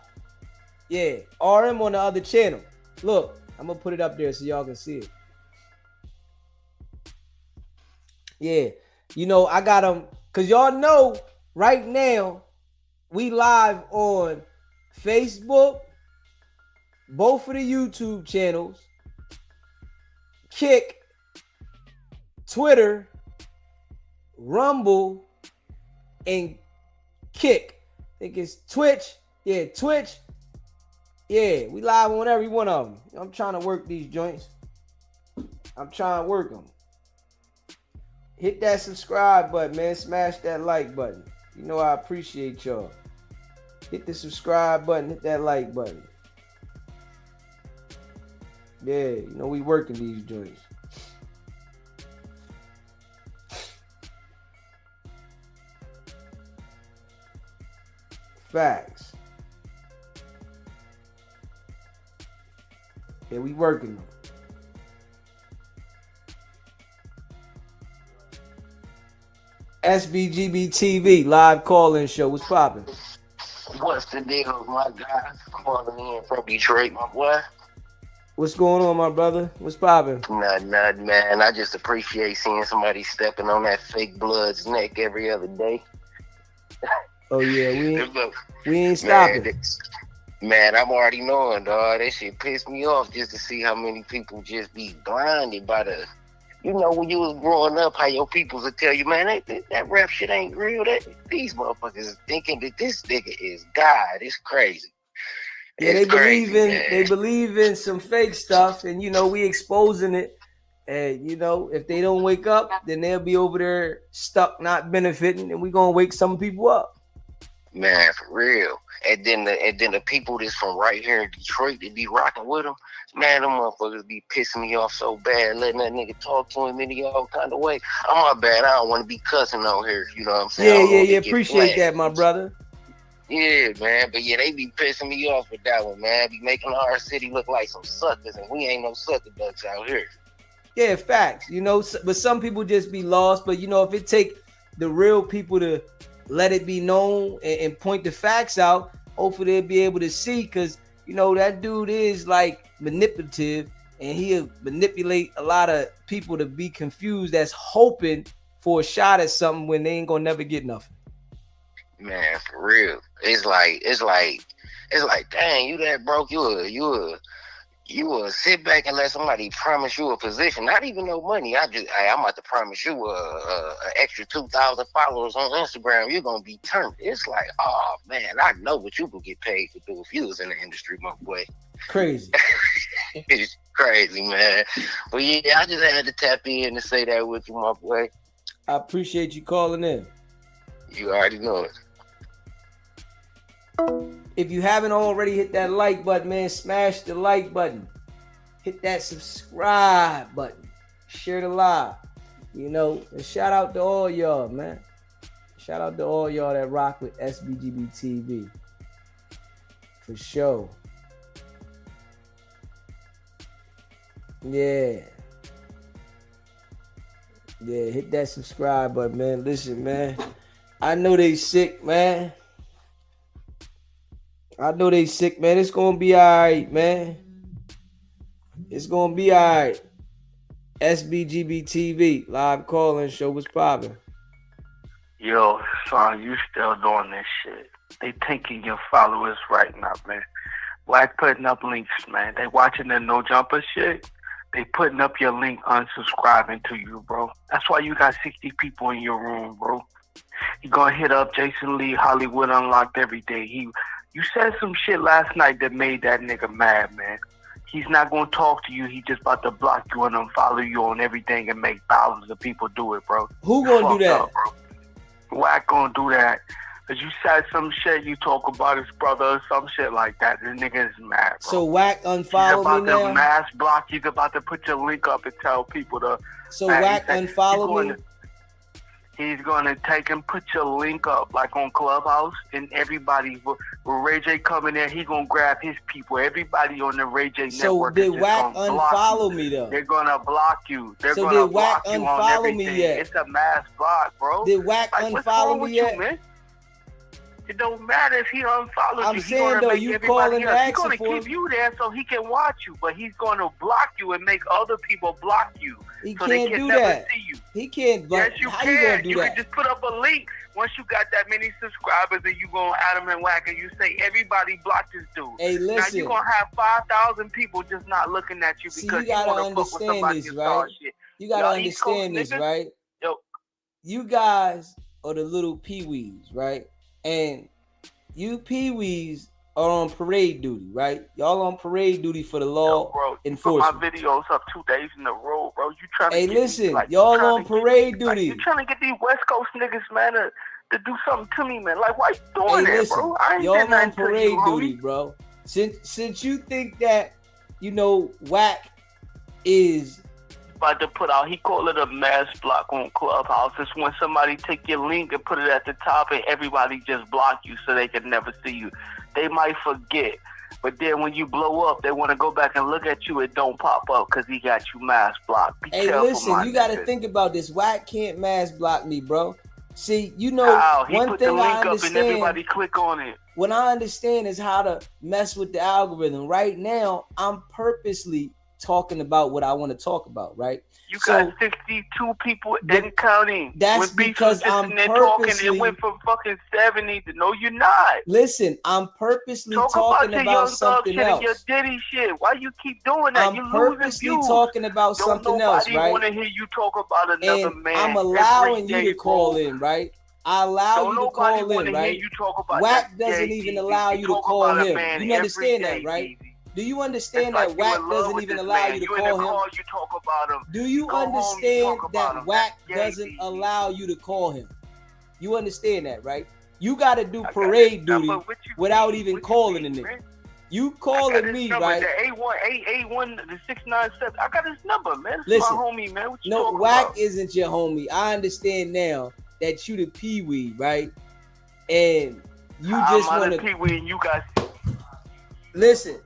Yeah, RM on the other channel. Look, I'm gonna put it up there so y'all can see it. Yeah, you know, I got them, cause y'all know right now we live on Facebook, both of the YouTube channels, Kick, Twitter, Rumble, and Kick. I think it's Twitch. Yeah, Twitch. Yeah, we live on every one of them. I'm trying to work these joints. I'm trying to work them. Hit that subscribe button, man. Smash that like button. You know I appreciate y'all. Hit the subscribe button. Hit that like button. Yeah, you know we working these joints. Facts. Yeah, we working them. SBGB TV live call-in show. What's popping? What's the deal, my guy? Calling in from Detroit, my boy. What's going on, my brother? What's popping? Nothing, man. I just appreciate seeing somebody stepping on that fake blood's neck every other day. Oh yeah, we ain't stopping. Man, I'm already knowing, dog. That shit pissed me off just to see how many people just be blinded by the. You know, when you was growing up, how your peoples would tell you, man, that rap shit ain't real. These motherfuckers thinking that this nigga is God. It's crazy. Yeah, they believe in some fake stuff, and you know we exposing it. And you know, if they don't wake up, then they'll be over there stuck, not benefiting, and we gonna wake some people up. Man, for real. And then the people that's from right here in Detroit that be rocking with them, man, them motherfuckers be pissing me off so bad, letting that nigga talk to him any all kind of way. I'm my bad. I don't want to be cussing on here. You know what I'm saying? Yeah. Appreciate that, my brother. Yeah, man. But yeah, they be pissing me off with that one, man. Be making our city look like some suckers, and we ain't no sucker ducks out here. Yeah, facts. You know, but some people just be lost. But you know, if it take the real people to let it be known and point the facts out, hopefully they'll be able to see. Because you know, that dude is like manipulative, and he'll manipulate a lot of people to be confused that's hoping for a shot at something when they ain't gonna never get nothing. Man, for real. It's like, dang, you that broke, you will sit back and let somebody promise you a position, not even no money. I'm about to promise you a extra 2,000 followers on Instagram. You're gonna be turned. It's like, oh man, I know what you could get paid to do if you was in the industry, my boy. Crazy. It's crazy, man. But yeah, I just had to tap in and say that with you, my boy. I appreciate you calling in. You already know it. If you haven't already, hit that like button, man. Smash the like button. Hit that subscribe button. Share the live. You know, and shout out to all y'all, man. Shout out to all y'all that rock with SBGB TV. For sure. Yeah. Yeah, hit that subscribe button, man. Listen, man. I know they sick, man. It's gonna be all right, man. It's gonna be all right. SBGB TV, live calling show was popping. Yo, son, you still doing this shit. They taking your followers right now, man. Black putting up links, man. They watching the no jumper shit. They putting up your link unsubscribing to you, bro. That's why you got 60 people in your room, bro. You gonna hit up Jason Lee, Hollywood Unlocked every day. You said some shit last night that made that nigga mad, man. He's not gonna talk to you. He just about to block you and unfollow you on everything and make thousands of people do it, bro. Who gonna do that? Up, bro. Wack gonna do that. Cause you said some shit, you talk about his brother or some shit like that. This nigga is mad, bro. So Wack unfollow me now? He's about to mass block. He's about to put your link up and tell people to. So Wack unfollow me? He's gonna take and put your link up like on Clubhouse, and everybody with Ray J coming there, he gonna grab his people. Everybody on the Ray J network. So did Wack unfollow me though? They're gonna block you. So did Wack unfollow me yet? It's a mass block, bro. Did Wack unfollow me yet? Man? It don't matter if he unfollows I'm you. saying though, you calling and asking for He's gonna keep you there so he can watch you, but he's gonna block you and make other people block you. He so can't they can do never that. See you. He can't. Yes, you how can. You gonna do you that? Can just put up a link once you got that many subscribers, and you go on Adam and Wack and you say everybody block this dude. Hey, listen. Now you gonna have 5,000 people just not looking at you because you gotta wanna fuck with somebody this, right? shit. You gotta understand this, right? Yo, you guys are the little peewees, right? And you peewees are on parade duty, right? Y'all on parade duty for the law enforcement. Put my videos up 2 days in a row, bro. You trying to Hey, get listen, these, like, y'all on parade duty. You trying to get these West Coast niggas, man, to do something to me, man. Like, why you doing that, bro? I ain't y'all on parade you, duty, bro. Since you think that, you know, Wack is about to put out, he call it a mass block on Clubhouse. It's when somebody take your link and put it at the top and everybody just block you so they can never see you. They might forget, but then when you blow up, they want to go back and look at you. It don't pop up because he got you mass blocked. Be careful, listen, you got to think about this. Wack can't mass block me, bro. See, you know, one thing I understand. And everybody click on it. What I understand is how to mess with the algorithm. Right now, I'm purposely talking about what I want to talk about, right? You got 62 people in counting. That's because I'm purposely talking. It went from fucking 70 to no, you're not. Listen, I'm purposely talking about something else. Your Diddy shit. Why you keep doing that? I'm purposely talking about something else, right? Nobody want to hear you talk about another man. I'm allowing you to call in, right? I allow you to call in, right? Wack doesn't even allow you to call him. You understand that, right? Do you understand that Wack doesn't even allow you to call him? You talk about him. Do you understand that Wack doesn't allow you to call him? You understand that, right? You got to do parade duty without even calling the nigga. You calling me, right? The A1, the 697. I got his number, man. Listen, my homie, man. No, Wack isn't your homie. I understand now that you the peewee, right? And you just want to peewee, and you guys. Listen.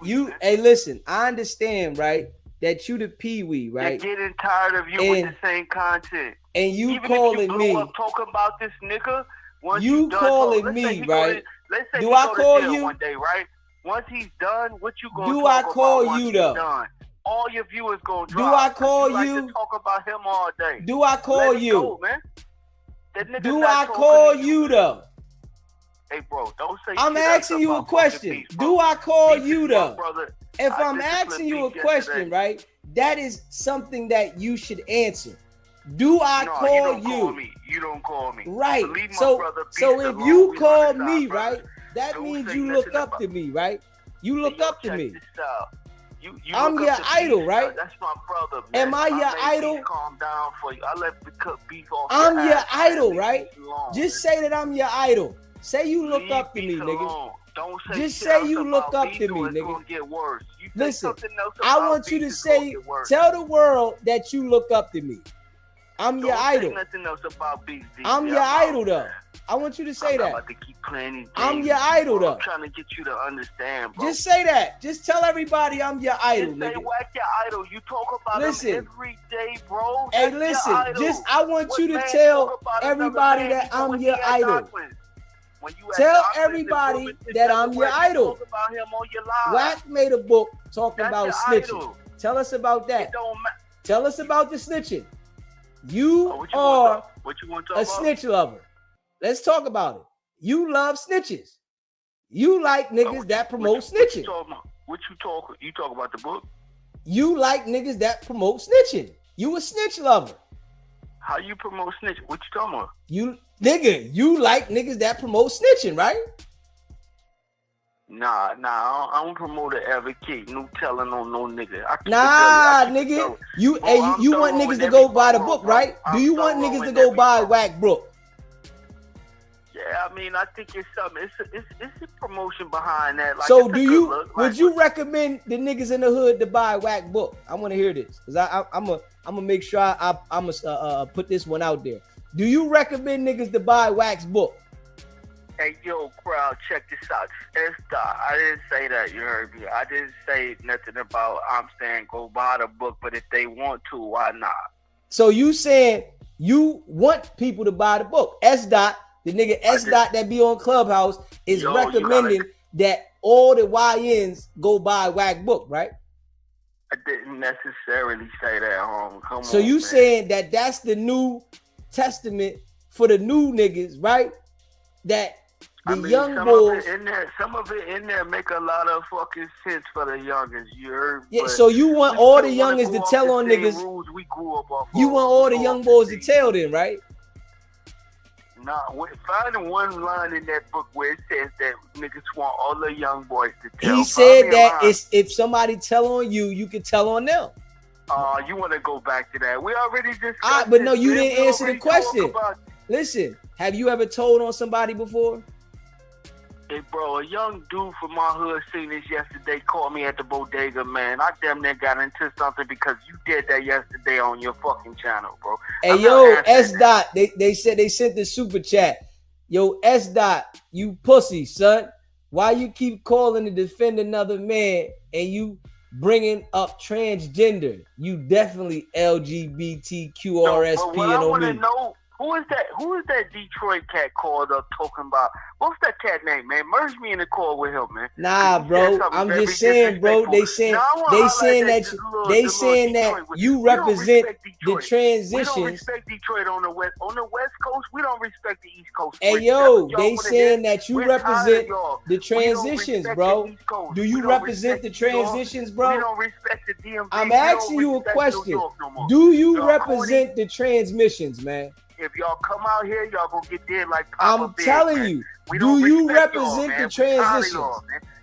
Listen, I understand, right, that you the peewee, right? They're getting tired of you with the same content. And you even calling if you me up talking about this nigga, once you calling me, right? let's say Do he I go call to jail you? one day, right? Once he's done, what you gonna Do talk I about call once you he's though? done? All your viewers gonna drop. Do I call you? Like you? to talk about him all day. Do I call Let it you? go, man. That nigga Do not I talking call to you though? Hey, bro, don't say I'm shit else asking you a about fucking question. beef, bro. Do I call Beef you is my though? brother. If I I'm disciplined asking you a Beef question, yesterday. right, that is something that you should answer. Do I No, call you don't you? call me. You don't call me. Right. So, leave my So, brother so Beef if alone. you We call homicide me, brothers. right, that Don't means say you look nothing up about- to me, right? You look Hey, yo, up to check me. this out. You I'm look your up to idol, Beef. right? That's my brother, man. Am I your made idol? Beef calm down for you. I let Beef off I'm your ass, idol, man. right? Leave Beef alone, Just man. say that I'm your idol. Say you look Leave up to Beef me, nigga. alone. Don't say Just shit say else you about look up Beef to or me, it's nigga. gonna get worse. You say Listen, something else I about want you Beef, to it's gonna say, get worse. tell the world that you look up to me. I'm your Don't idol. say nothing else about Beef. I'm your idol, though. I want you to say I'm not that. about to keep playing these I'm games, your idol, bro. though. I'm trying to get you to understand, bro. Just say that. Just tell everybody I'm your idol, Just say nigga. whack your idol. You talk about Listen. him every day, bro. Hey, That's listen. your idol. Just I want What you to man tell talk about another everybody man that even I'm when your he at idol. Docklands? When you at Tell Docklands and everybody Wilmington, that I'm your Delaware, you idol. Talk about him on your live. Wack made a book talking That's about your snitching. idol. Tell us about It that. don't matter. Tell us about the snitching. You What you are want to talk a about? snitch lover. Let's talk about it. You love snitches. You like niggas that promote snitching. What you talk? You talk about the book? You like niggas that promote snitching. You a snitch lover. How you promote snitch? What you talking about? You like niggas that promote snitching, right? Nah, I don't promote or advocate no telling on no nigga. Nah, nigga. You want niggas to go buy the book, right? Do you want niggas to go buy Wack book? Yeah, I mean, I think it's something. It's a promotion behind that. Like, so would you recommend the niggas in the hood to buy Wack book? I want to hear this because I'm gonna make sure I'm gonna put this one out there. Do you recommend niggas to buy Wack's book? Hey, yo, crowd, check this out. I didn't say that, you heard me. I didn't say nothing about, I'm saying go buy the book, but if they want to, why not? So you saying you want people to buy the book. The nigga that be on Clubhouse is recommending that all the YNs go buy Wack book, right? I didn't necessarily say that, Come on, so you man. saying that that's the New Testament for the new niggas, right? That young boys. Some of it in there make a lot of fucking sense for the youngins. You heard? Yeah. So you want all the youngins to tell on niggas. We grew up off. You want all the young boys to tell them, right? Nah, find one line in that book where it says that niggas want all the young boys to tell. He said that if somebody tell on you, you can tell on them. You want to go back to that? We already discussed. But no, you didn't answer the question. Listen, have you ever told on somebody before? Hey, bro, a young dude from my hood seen this yesterday, called me at the bodega, man. I damn near got into something because you did that yesterday on your fucking channel, bro. Hey, yo, S. Dot, they said they sent the super chat. Yo, S. Dot, you pussy, son. Why you keep calling to defend another man and you bringing up transgender? You definitely LGBTQRSP and on me. Know, who is that Detroit cat called up talking about? What's that cat name, man? Merge me in the call with him, man. Nah, bro. I'm just saying, bro. They saying that you represent the transitions. We don't respect Detroit on the west coast. We don't respect the east coast. Hey, yo, they saying that you represent the transitions, bro. Do you represent the transitions, bro? We don't respect the DMV. I'm asking you a question. Do you represent the transmissions, man? If y'all come out here, y'all gonna get dead like Papa I'm telling you. Do you represent the transitions?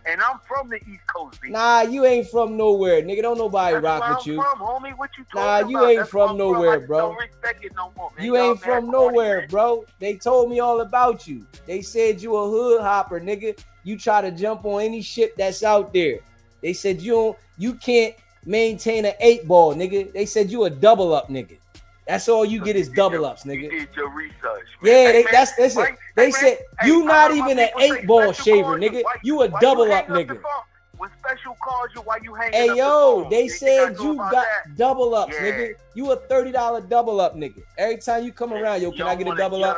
And I'm from the East Coast, B. Nah, you ain't from nowhere, nigga. Don't nobody rock with you. From, homie. What you nah, you ain't from nowhere, bro. Don't respect it no more, man. You ain't from nowhere, bro. They told me all about you. They said you a hood hopper, nigga. You try to jump on any ship that's out there. They said you can't maintain an 8-ball, nigga. They said you a double up, nigga. That's all you get is double ups, nigga. You did your research, man. Yeah, they said you not even an 8-ball shaver, nigga. You a double up, nigga. When special calls you, why you hanging Hey, up yo, the they said you got double ups, yeah. nigga. You a $30 double up, nigga. Every time you come around, yo, can I get a double up?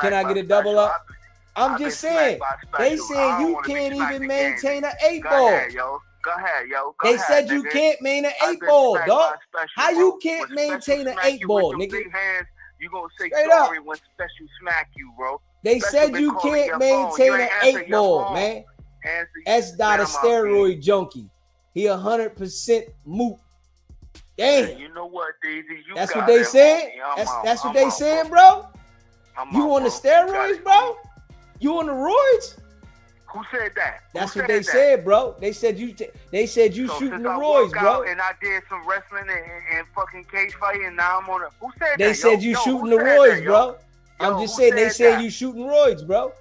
Can I get a double up? I'm I've been just smacked saying. by They special. saying I don't you want to be can't smacked even again. maintain an 8 Go ball. ahead, yo. Go ahead, yo. Go They ahead, said you nigga. can't maintain an I've 8 been ball, smacked dog. by special, How bro. you When can't special maintain an smack 8 you ball, with them nigga? big hands, you gonna say Straight sorry up. when special smack you, bro. They Special said been you calling can't your phone. You maintain an ain't answer 8 your ball, phone. man. Answer S dot a man, I'm out, man. steroid junkie. He 100% moot. Man, Damn. you know what, Daisy? You That's got what they it, saying. homie. I'm out. That's what I'm they out, saying, bro. bro. I'm You out, on the bro. You got steroids, it, bro? homie. You on the roids? Who said that? That's Who what said they that? said, bro. They said you. They said you So shooting since the I roids, work bro. out and I did some wrestling and fucking cage fighting, and now I'm on a. Who said They that, said yo? you Yo, shooting who the said roids, that, bro. yo? I'm Yo, just who saying they said said that? you shooting roids, bro.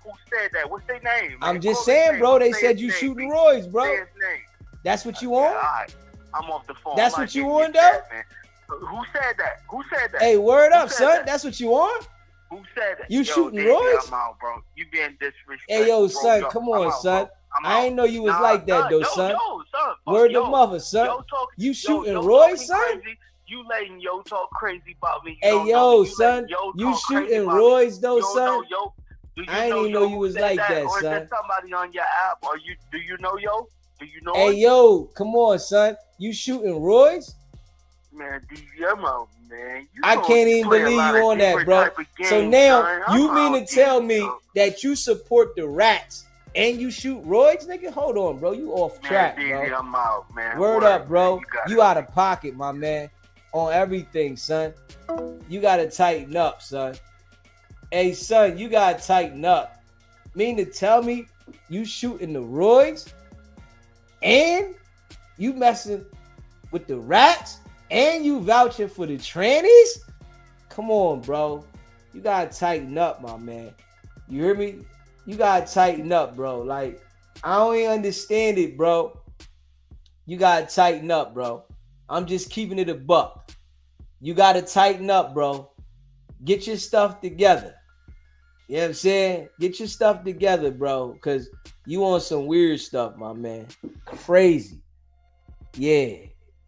Who said that? What's their name, man? I'm just Call his saying, name. bro. They Say said his you name, shooting B. roids, bro. Say his name. That's what you Yeah, on? all right. I'm off the phone. That's I'm what not you getting your on, though? chat, man. Who said that? Who said that? Hey, word Who up, said son. that? That's what you on? Who said that? You Yo, shooting Daisy, roids? I'm out, bro. You being disrespectful, Hey, yo, bro. son, Yo, come I'm on, out, son. bro. I'm I out. ain't know you was Nah, like that, though, yo, son. son. Word Yo, to mother, son. yo talk, You shooting yo roids, talking son? crazy. You letting yo talk crazy about me. You Hey, don't know me. yo, You son. letting yo You talk crazy shooting about me. roids, though, You don't know, son? yo. Do you I ain't know, even know yo, you who was said like that? that, Or is son. there somebody on your app? Or do you know, yo? Do you know Hey, him? yo, come on, son. You shooting roids? Man, I'm out, man. You I can't even play a believe lot you of on that, different bro. type of games, So now son. you I'm mean to out, tell dude, me yo. that you support the rats and you shoot roids, nigga? Hold on, bro. You off track, man, bro. DZ, I'm out, man. Word up, bro. Man. You out of pocket, my man. On everything, son. You gotta tighten up, son. Hey, son, you gotta tighten up. Mean to tell me you shooting the roids and you messing with the rats and you vouching for the trannies? Come on, bro. You gotta tighten up, my man. You hear me? You gotta tighten up, bro. Like, I don't even understand it, bro. You gotta tighten up, bro. I'm just keeping it a buck. You gotta tighten up, bro. Get your stuff together. You know what I'm saying? Get your stuff together, bro. Cause you on some weird stuff, my man. Crazy. Yeah.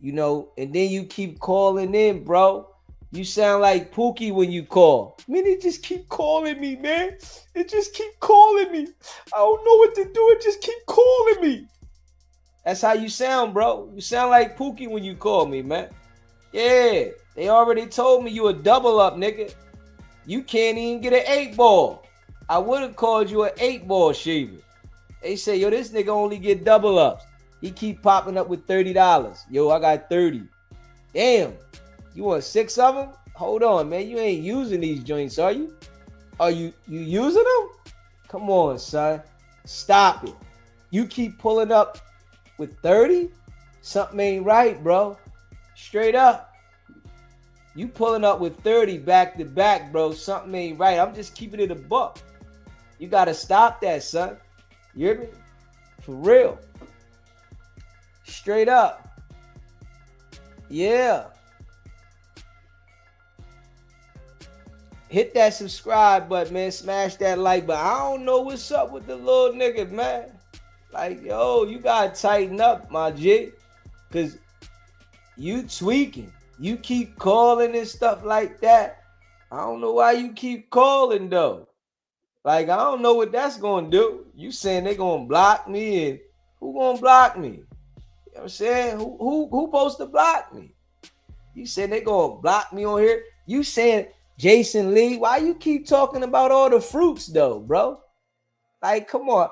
You know, and then you keep calling in, bro. You sound like Pookie when you call. I mean, it just keep calling me, man. It just keep calling me. I don't know what to do. It just keep calling me. That's how you sound, bro. You sound like Pookie when you call me, man. Yeah, they already told me you a double up, nigga. You can't even get an 8 ball. I would have called you an 8 ball shaver. They say, yo, this nigga only get double ups. He keep popping up with $30. Yo, I got 30. Damn. You want 6 of them? Hold on, man. You ain't using these joints, are you? Are you using them? Come on, son. Stop it. You keep pulling up with 30? Something ain't right, bro. Straight up. You pulling up with 30 back to back, bro. Something ain't right. I'm just keeping it a buck. You got to stop that, son. You hear me? For real. Straight up. Yeah. Hit that subscribe button, man. Smash that like button. I don't know what's up with the little nigga, man. Like, yo, you got to tighten up, my G. Because you tweaking. You keep calling and stuff like that. I don't know why you keep calling, though. Like, I don't know what that's going to do. You saying they going to block me, and who going to block me? You know what I'm saying? Who supposed to block me? You saying they going to block me on here? You saying Jason Lee? Why you keep talking about all the fruits, though, bro? Like, come on.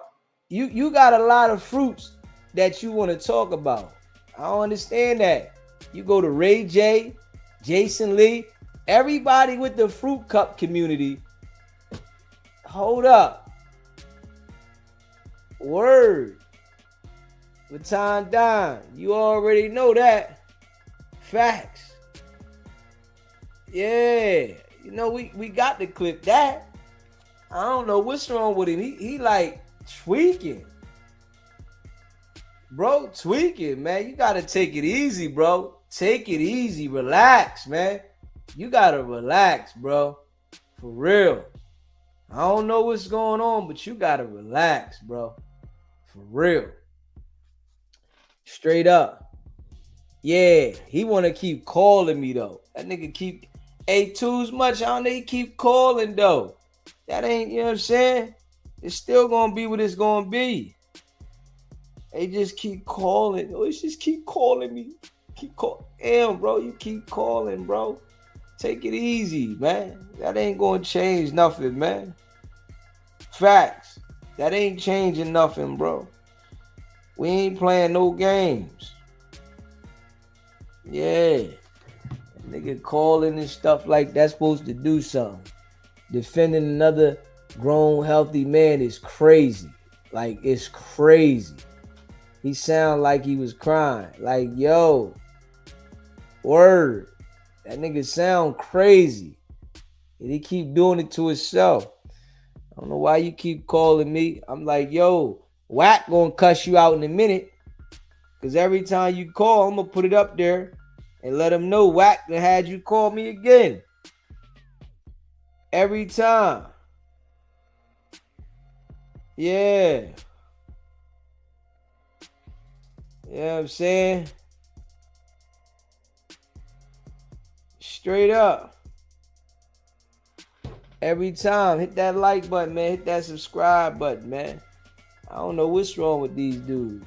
You got a lot of fruits that you want to talk about. I don't understand that. You go to Ray J, Jason Lee, everybody with the fruit cup community. Hold up. Word. Baton Don. You already know that. Facts. Yeah. You know, we got to clip that. I don't know what's wrong with him. He like tweaking. Bro, tweaking, man. You got to take it easy, bro. Take it easy. Relax, man. You got to relax, bro. For real. I don't know what's going on, but you got to relax, bro. For real. Straight up. Yeah, he want to keep calling me, though. That nigga keep... Hey, too much. I don't know. He keep calling, though. That ain't, you know what I'm saying? It's still gonna be what it's gonna be. They just keep calling. Oh, it's just keep calling me. Keep calling. Damn, bro, you keep calling, bro. Take it easy, man. That ain't gonna change nothing, man. Facts. That ain't changing nothing, bro. We ain't playing no games. Yeah. Nigga calling and stuff like that's supposed to do something. Defending another grown, healthy man is crazy. Like, it's crazy. He sound like he was crying. Like, yo, word. That nigga sound crazy. And he keep doing it to himself. I don't know why you keep calling me. I'm like, yo, Whack gonna cuss you out in a minute. Cause every time you call, I'm gonna put it up there and let him know Whack that had you call me again. Every time. Yeah. You know what I'm saying? Straight up. Every time. Hit that like button, man. Hit that subscribe button, man. I don't know what's wrong with these dudes.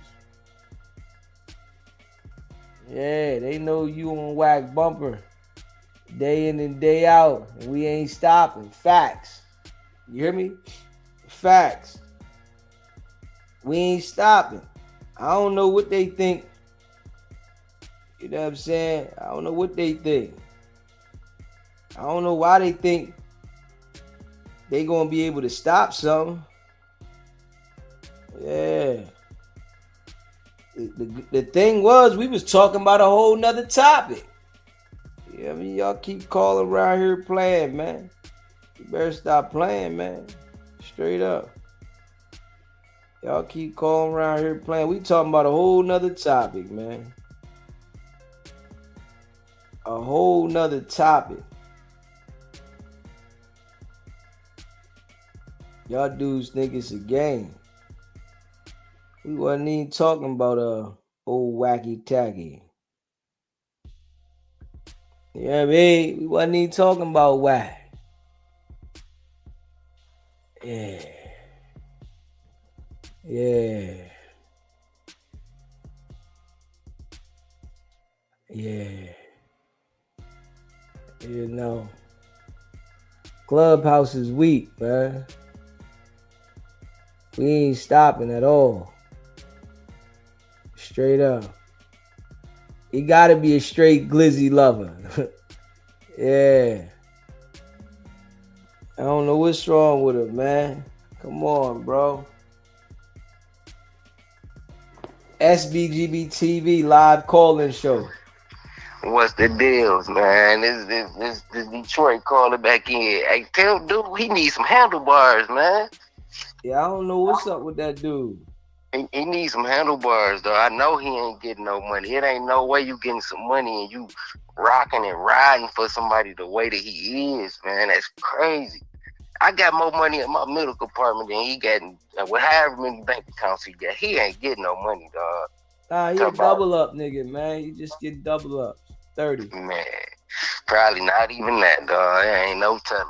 Yeah, they know you on Whack Bumper. Day in and day out. And we ain't stopping. Facts. You hear me? Facts. We ain't stopping. I don't know what they think. You know what I'm saying? I don't know what they think. I don't know why they think they gonna be able to stop something. Yeah. The thing was, we was talking about a whole nother topic. You know what I mean? Y'all keep calling around here playing, man. You better stop playing, man. Straight up. Y'all keep calling around here playing. We talking about a whole nother topic, man. A whole nother topic. Y'all dudes think it's a game. We wasn't even talking about old wacky tacky. You know what I mean? We wasn't even talking about Whack. Yeah. Yeah. Yeah. You know. Clubhouse is weak, man. We ain't stopping at all. Straight up. He gotta be a straight glizzy lover. Yeah. I don't know what's wrong with him, man. Come on, bro. SBGB TV live call-in show. What's the deals, man? This Detroit calling back in. Hey, tell dude he needs some handlebars, man. Yeah, I don't know what's up with that dude. He needs some handlebars, though. I know he ain't getting no money. It ain't no way you getting some money and you rocking and riding for somebody the way that he is, man. That's crazy. I got more money in my middle compartment than he got with however many bank accounts he got. He ain't getting no money, dog. Nah, he a double up nigga, man. He just get double up. 30. Man, probably not even that, dog. There ain't no telling.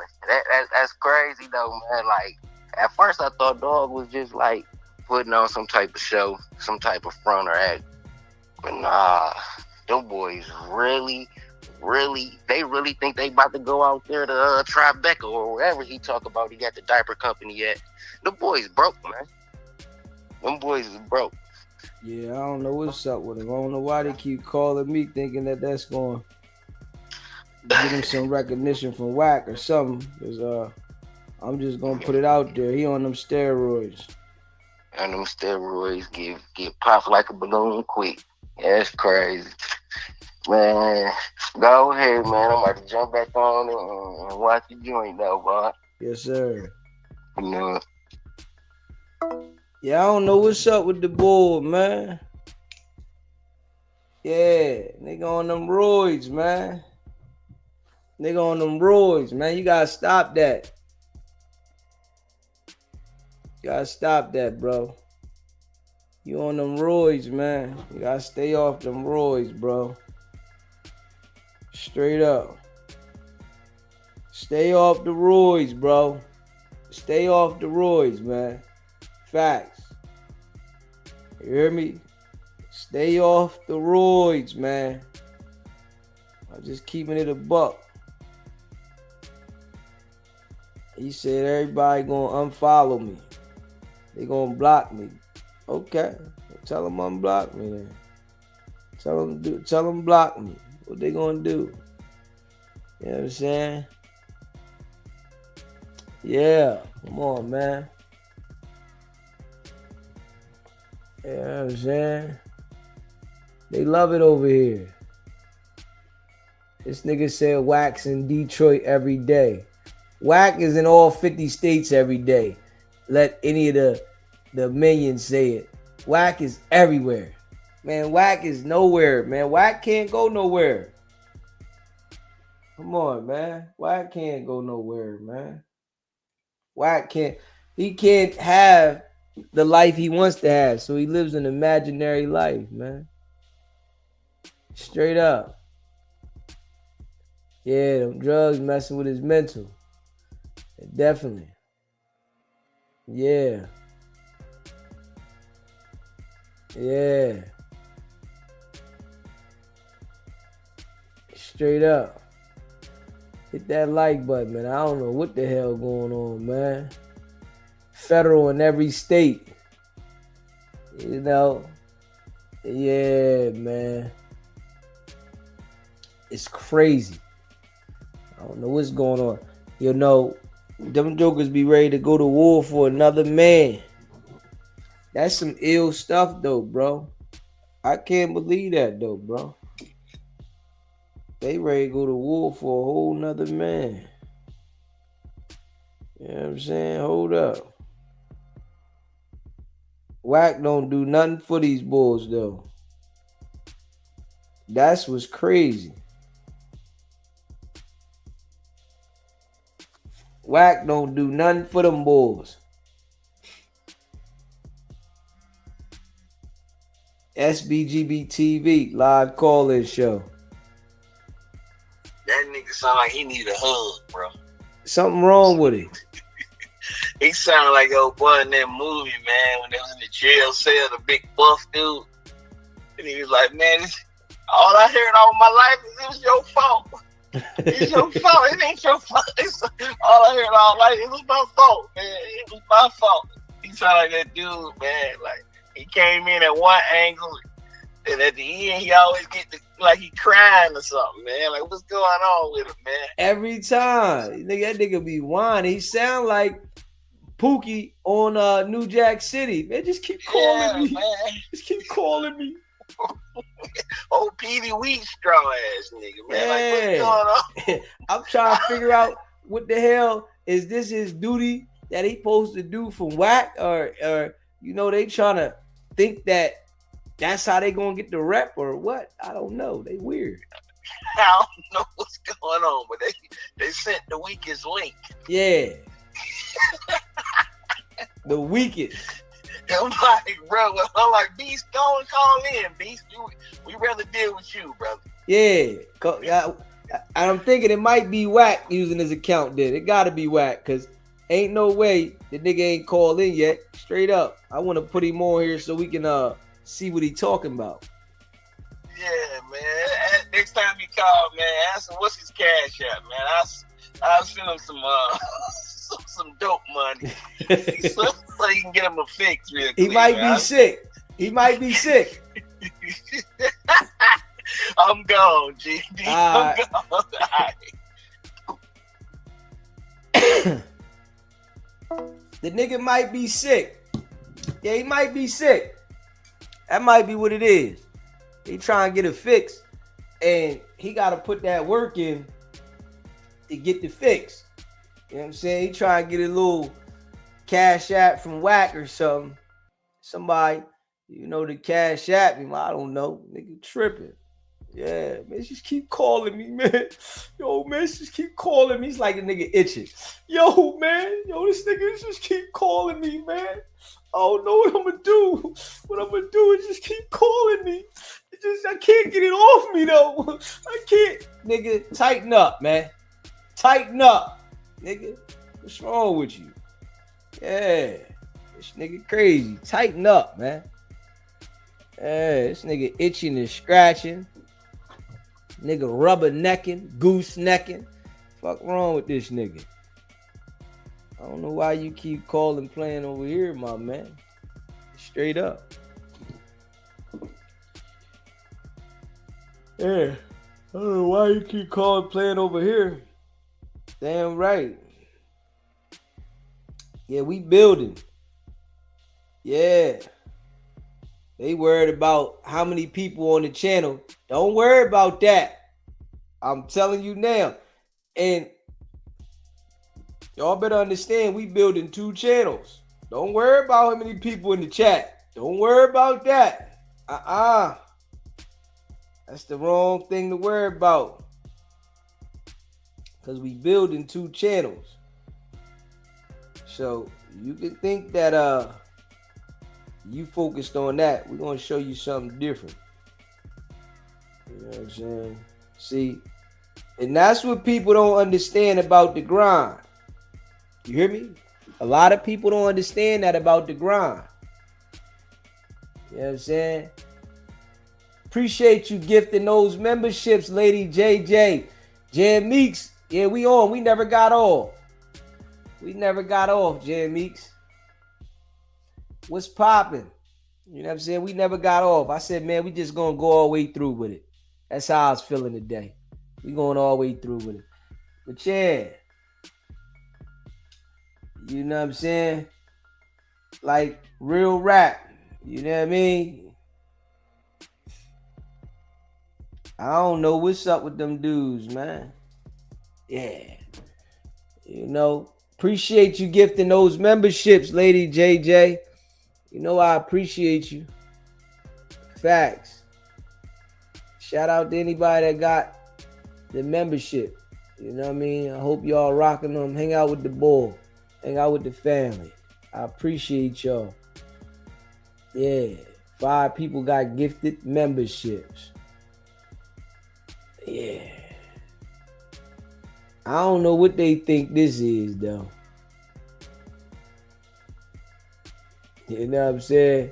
That's crazy, though, man. Like, at first I thought dog was just, like, putting on some type of show, some type of front or act. But nah, them boys really think they about to go out there to Tribeca or wherever he talk about he got the diaper company at. The boys broke, man. Them boys is broke. Yeah, I don't know what's up with him. I don't know why they keep calling me thinking that that's going to get him some recognition from Whack or something. Because I'm just going to put it out there. He on them steroids. And them steroids get popped like a balloon quick. Yeah, that's crazy. Man, go ahead, man. I'm about to jump back on and watch the joint, though, boy. Yes, sir. You know. Yeah, I don't know what's up with the bull, man. Yeah, nigga on them roids, man. Nigga on them roids, man. You gotta stop that. You gotta stop that, bro. You on them roids, man. You gotta stay off them roids, bro. Straight up. Stay off the roids, bro. Stay off the roids, man. Facts. You hear me? Stay off the roids, man. I'm just keeping it a buck. He said everybody gonna unfollow me. They gonna block me. Okay. Tell them unblock me then. Tell them block me. What they gonna do? You know what I'm saying? Yeah. Come on, man. You know what I'm saying? They love it over here. This nigga said Wax in Detroit every day. Whack is in all 50 states every day. Let any of the minions say it. Whack is everywhere. Man, Whack is nowhere, man. Whack can't go nowhere. Come on, man. Whack can't go nowhere, man. Whack can't. He can't have the life he wants to have, so he lives an imaginary life, man. Straight up. Yeah, them drugs messing with his mental. Definitely. Yeah. Yeah. Straight up. Hit that like button, man. I don't know what the hell going on, man. Federal in every state. You know? Yeah, man. It's crazy. I don't know what's going on. You know, them jokers be ready to go to war for another man. That's some ill stuff, though, bro. I can't believe that, though, bro. They ready to go to war for a whole nother man. You know what I'm saying? Hold up. Whack don't do nothing for these bulls, though. That's what's crazy. Whack don't do nothing for them bulls. SBGB TV live call-in show. That nigga sound like he need a hug, bro. Something wrong with it. He sound like old boy in that movie, man, when they was in the jail cell, the big buff dude. And he was like, man, all I heard all my life is it was your fault. It's your fault. It ain't your fault. All I heard all life, it was my fault, man. It was my fault. He sound like that dude, man. Like, he came in at one angle, and at the end, he always get like he crying or something, man. Like, what's going on with him, man? Every time. That nigga be whining. He sound like Pookie on New Jack City. Man, just keep calling me. Man. Just keep calling me. Old Petey Wheat straw ass nigga, man. Like, what's going on? I'm trying to figure out what the hell is this his duty that he supposed to do from Whack, or you know, they trying to think that that's how they gonna get the rep or what? I don't know. They weird. I don't know what's going on, but they sent the weakest link. Yeah. The weakest. I'm like, bro, I'm like, Beast, go and call in, Beast. We rather deal with you, brother. Yeah. I'm thinking it might be Whack using his account then. It gotta be Whack, because ain't no way the nigga ain't called in yet. Straight up. I want to put him on here so we can see what he talking about. Yeah, man. Next time you call, man, ask him what's his cash app, man. I'll send him some dope money so you can get him a fix real quick. He might be sick. He might be sick. I'm gone, G. I'm gone. The nigga might be sick. Yeah, he might be sick. That might be what it is. He trying to get a fix, and he got to put that work in to get the fix. You know what I'm saying? He trying to get a little cash app from Whack or something. Somebody, you know, the cash app him. I don't know. Nigga tripping. Yeah, man, just keep calling me, man. Yo, man, just keep calling me. He's like a nigga itching. Yo, man. Yo, this nigga just keep calling me, man. I don't know what I'm gonna do. What I'm gonna do is just keep calling me. I can't get it off me, though. I can't. Nigga, tighten up, man. Tighten up. Nigga, what's wrong with you? Yeah. This nigga crazy. Tighten up, man. Yeah, this nigga itching and scratching. Nigga rubber necking, goose necking. Fuck wrong with this nigga? I don't know why you keep calling playing over here, my man. Straight up. Yeah. I don't know why you keep calling playing over here. Damn right. Yeah, we building. Yeah. They worried about how many people on the channel. Don't worry about that. I'm telling you now. And y'all better understand we building 2 channels. Don't worry about how many people in the chat. Don't worry about that. That's the wrong thing to worry about. Because we building 2 channels. So you can think that you focused on that. We're going to show you something different. You know what I'm saying? See, and that's what people don't understand about the grind. You hear me? A lot of people don't understand that about the grind. You know what I'm saying? Appreciate you gifting those memberships, Lady JJ. Jan Meeks. Yeah, we on. We never got off. We never got off, Jan Meeks. What's popping? You know what I'm saying? We never got off. I said, man, we just going to go all the way through with it. That's how I was feeling today. We going all the way through with it. But yeah. You know what I'm saying? Like real rap. You know what I mean? I don't know what's up with them dudes, man. Yeah. You know, appreciate you gifting those memberships, Lady JJ. You know I appreciate you. Facts. Shout out to anybody that got the membership. You know what I mean? I hope y'all rocking them. Hang out with the boy. Hang out with the family. I appreciate y'all. Yeah. 5 people got gifted memberships. Yeah. I don't know what they think this is, though. You know what I'm saying?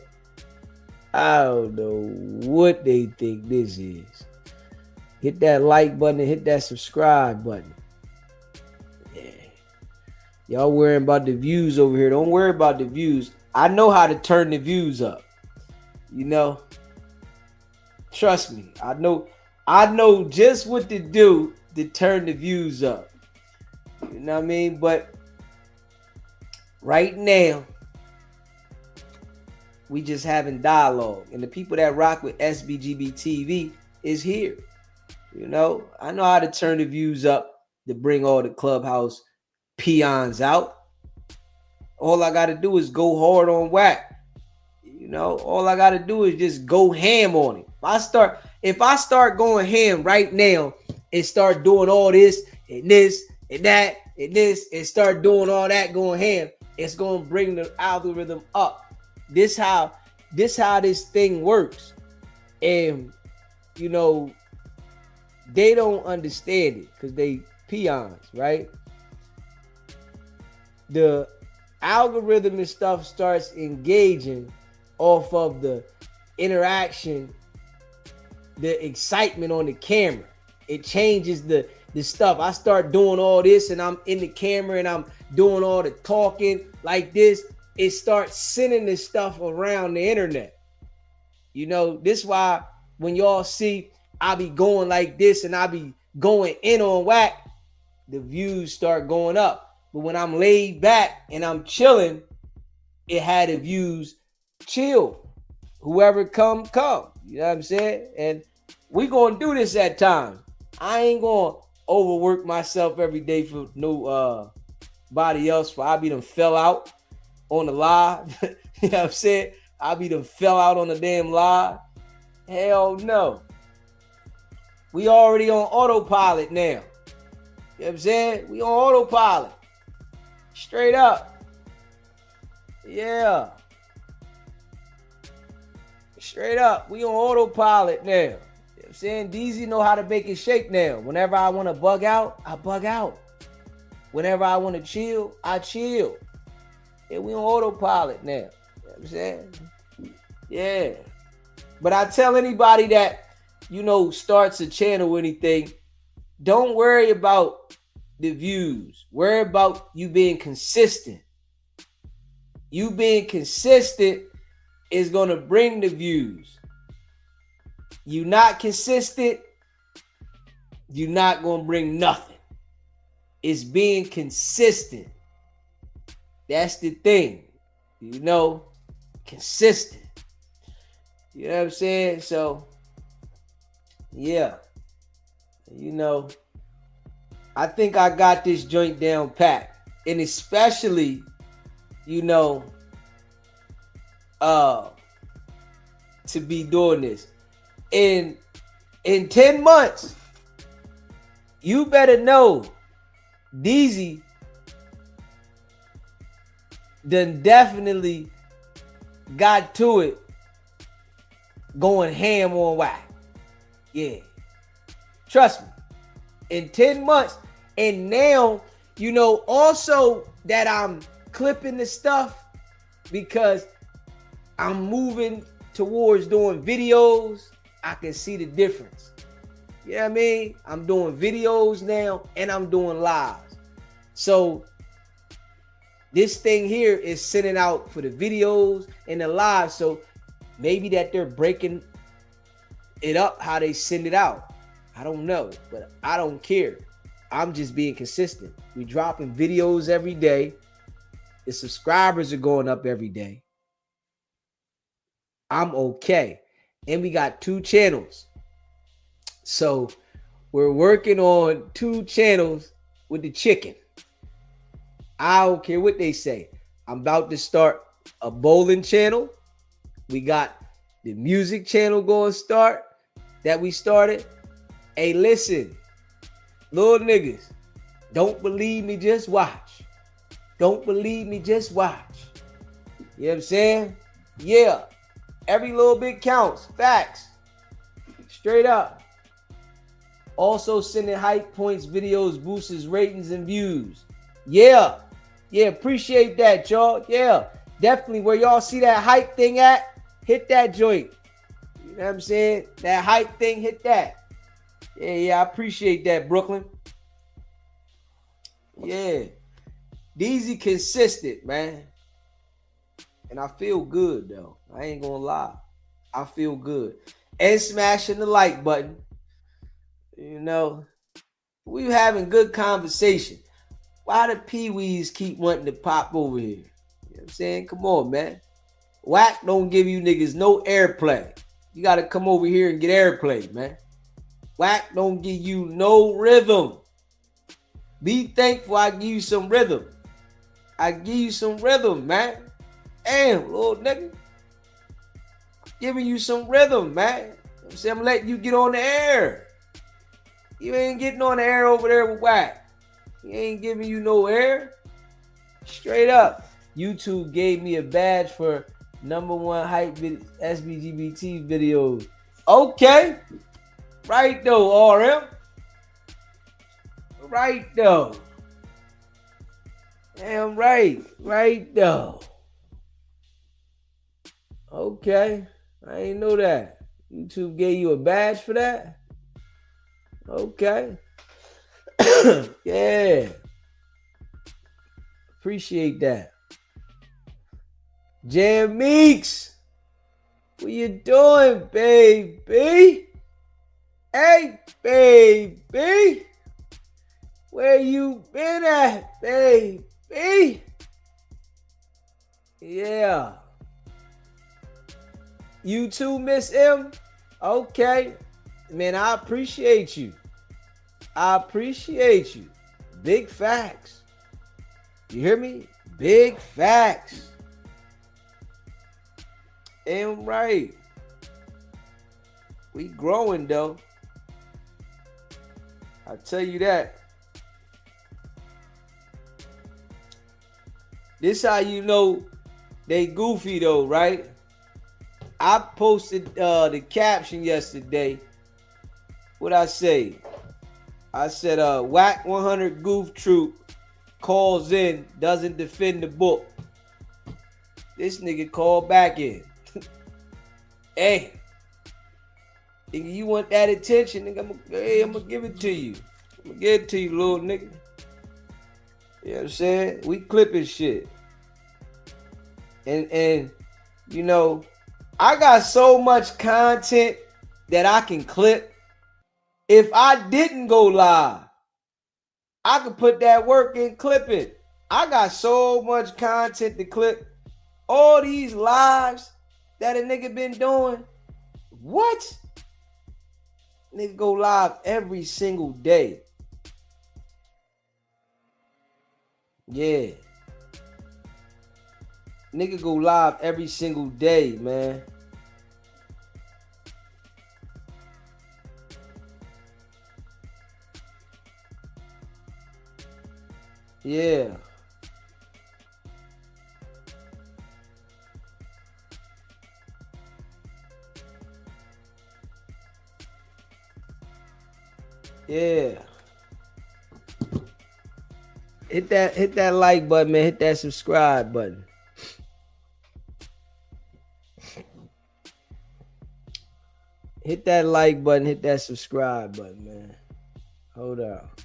I don't know what they think this is. Hit that like button and hit that subscribe button. Yeah. Y'all worrying about the views over here. Don't worry about the views. I know how to turn the views up. You know? Trust me. I know just what to do to turn the views up. You know what I mean? But right now, we just having dialogue. And the people that rock with SBGB TV is here. You know, I know how to turn the views up to bring all the clubhouse peons out. All I got to do is go hard on whack. You know, all I got to do is just go ham on it. If I start going ham right now and start doing all this and this and that and this and start doing all that going ham, it's going to bring the algorithm up. This how this thing works. And, you know, they don't understand it because they peons, right? The algorithm and stuff starts engaging off of the interaction, the excitement on the camera. It changes the stuff. I start doing all this and I'm in the camera and I'm doing all the talking like this. It starts sending this stuff around the internet. You know, this is why when y'all see I be going like this and I be going in on whack, the views start going up. But when I'm laid back and I'm chilling, it had the views chill. Whoever come. You know what I'm saying? And we gonna do this at times. I ain't gonna overwork myself every day for no body else. For I be done fell out on the live. You know what I'm saying? I be done fell out on the damn live. Hell no. We already on autopilot now. You know what I'm saying? We on autopilot. Straight up. Yeah. Straight up. We on autopilot now. You know what I'm saying? DZ know how to make it shake now. Whenever I want to bug out, I bug out. Whenever I want to chill, I chill. Yeah, we on autopilot now. You know what I'm saying? Yeah. But I tell anybody that, starts a channel or anything, don't worry about the views. Worry about you being consistent. You being consistent is going to bring the views. You not consistent, you're not going to bring nothing. It's being consistent. That's the thing. Consistent. You know what I'm saying? So, yeah. I think I got this joint down pat. And especially, to be doing this. In 10 months, you better know Deezy done definitely got to it going ham on whack. Yeah. Trust me. In 10 months. And now, also that I'm clipping the stuff because I'm moving towards doing videos, I can see the difference. You know what I mean? I'm doing videos now and I'm doing lives. So this thing here is sending out for the videos and the lives. So maybe that they're breaking it up how they send it out. I don't know, but I don't care. I'm just being consistent. We dropping videos every day. The subscribers are going up every day. I'm okay. And we got 2 channels. So we're working on 2 channels with the chicken. I don't care what they say. I'm about to start a bowling channel. We got the music channel going to start that we started. Hey, listen, little niggas, don't believe me, just watch. Don't believe me, just watch. You know what I'm saying? Yeah. Every little bit counts. Facts. Straight up. Also sending hype points, videos, boosts ratings and views. Yeah. Yeah, appreciate that, y'all. Yeah. Definitely where y'all see that hype thing at, hit that joint. You know what I'm saying? That hype thing, hit that. Yeah, I appreciate that, Brooklyn. Yeah. Deezy consistent, man. And I feel good, though. I ain't gonna lie. I feel good. And smashing the like button. We having good conversation. Why the peewees keep wanting to pop over here? You know what I'm saying? Come on, man. Whack don't give you niggas no airplay. You got to come over here and get airplay, man. Whack don't give you no rhythm. Be thankful I give you some rhythm. I give you some rhythm, man. Damn, little nigga. Giving you some rhythm, man. I'm letting you get on the air. You ain't getting on the air over there with Whack. He ain't giving you no air. Straight up. YouTube gave me a badge for #1 hype SBGBT videos. Okay. Right though, RM. Right though. Damn right. Right though. Okay. I ain't know that. YouTube gave you a badge for that? Okay. Yeah. Appreciate that. Jam Meeks. What you doing, baby? Hey, baby. Where you been at, baby? Yeah. You too, Miss M? Okay. Man, I appreciate you. Big facts. You hear me? Big facts. Damn right. We growing though. I tell you that. This how you know they goofy though, right? I posted the caption yesterday. What I say? I said, Whack 100 Goof Troop calls in, doesn't defend the book. This nigga called back in. Hey, nigga, you want that attention, nigga? I'm gonna give it to you. I'm gonna give it to you, little nigga. You know what I'm saying? We clipping shit. And you know, I got so much content that I can clip. If I didn't go live, I could put that work and clip it. I got so much content to clip. All these lives that a nigga been doing. What? Nigga go live every single day. Yeah. Nigga go live every single day, man. Yeah. Yeah. Hit that like button, man. Hit that subscribe button. Hit that like button, hit that subscribe button, man. Hold up.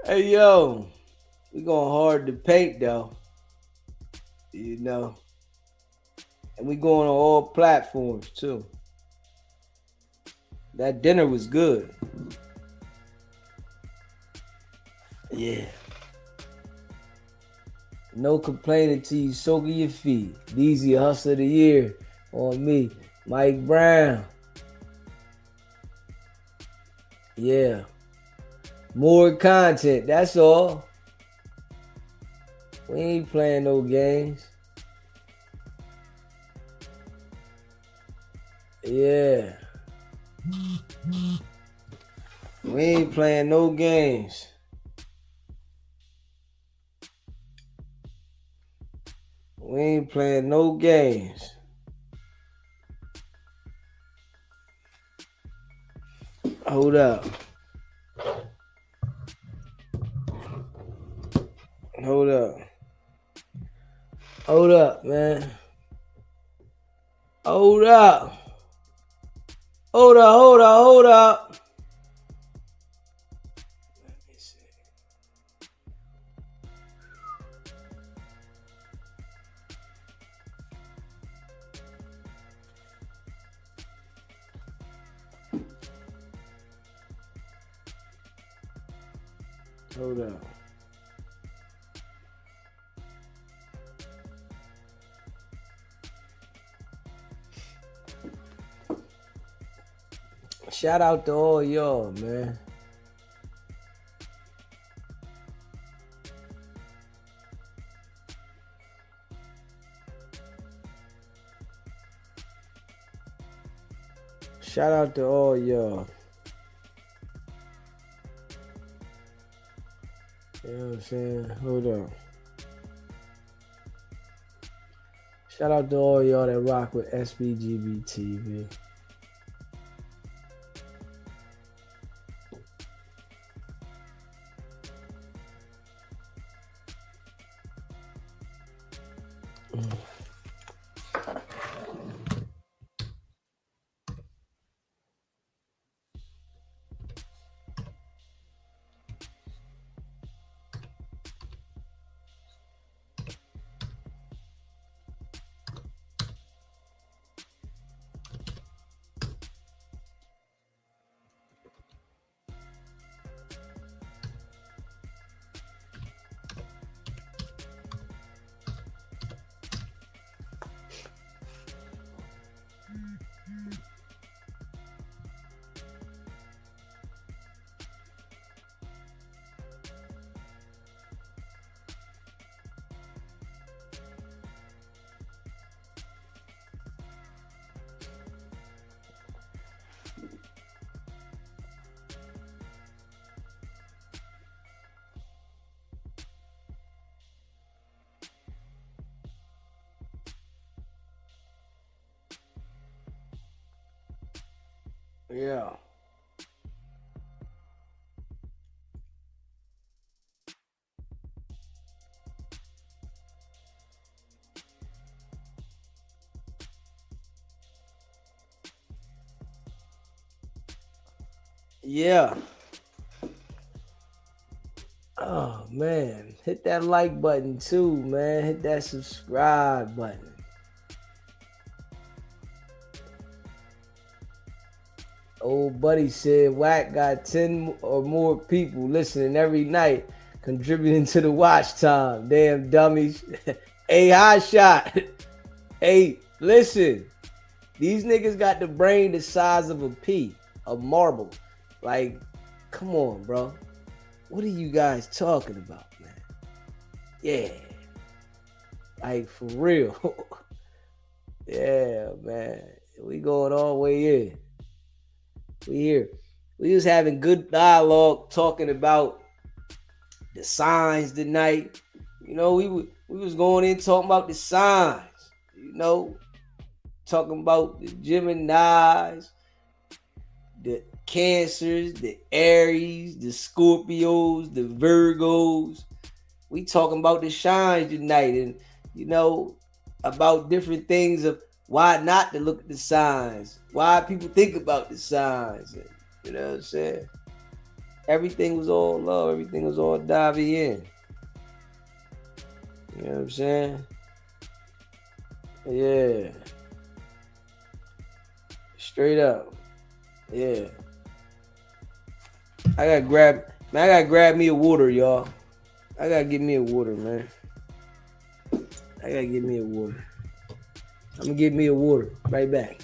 Hey yo, we going hard to paint though. You know. And we going on all platforms too. That dinner was good. Yeah. No complaining till you soaking your feet. Deezy Hustler of the Year on me. Mike Brown. Yeah. More content. That's all. We ain't playing no games. Yeah. We ain't playing no games. We ain't playing no games. Hold up. Hold up. Hold up, man. Hold up. Hold up, hold up, hold up. Let me see. Hold up. Shout out to all y'all, man. Shout out to all y'all. You know what I'm saying? Hold up. Shout out to all y'all that rock with SBGB TV. Yeah. Yeah. Oh man, hit that like button too, man. Hit that subscribe button. Old buddy said Wack got 10 or more people listening every night, contributing to the watch time. Damn dummies. Hey, high shot. Hey, listen. These niggas got the brain the size of a pea, a marble. Like, come on, bro. What are you guys talking about, man? Yeah. Like, for real. Yeah, man. We going all the way in. We here. We was having good dialogue talking about the signs tonight. You know, we was going in talking about the signs. You know, talking about the Geminis, the Cancers, the Aries, the Scorpios, the Virgos. We talking about the shines tonight, and you know about different things of why not to look at the signs, why people think about the signs. And, you know what I'm saying? Everything was all love. Everything was all diving in. You know what I'm saying? Yeah. Straight up. Yeah. I gotta grab me a water, y'all. I gotta get me a water, man. I gotta get me a water. I'm gonna get me a water right back.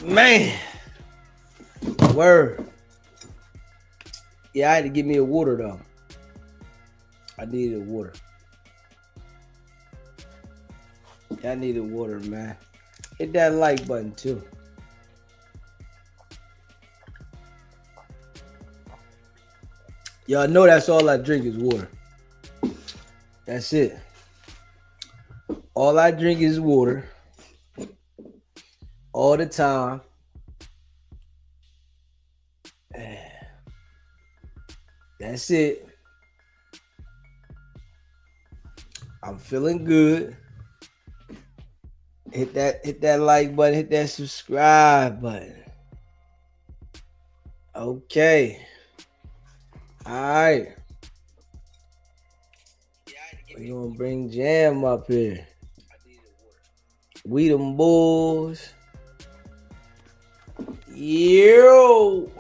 Man, word. Yeah, I had to get me a water though. I needed water. Yeah, I needed water, man. Hit that like button too. Y'all know that's all I drink is water. That's it. All I drink is water. All the time. That's it. I'm feeling good. Hit that like button, hit that subscribe button. Okay. All right. We gonna bring Jam up here. We them boys. Yo.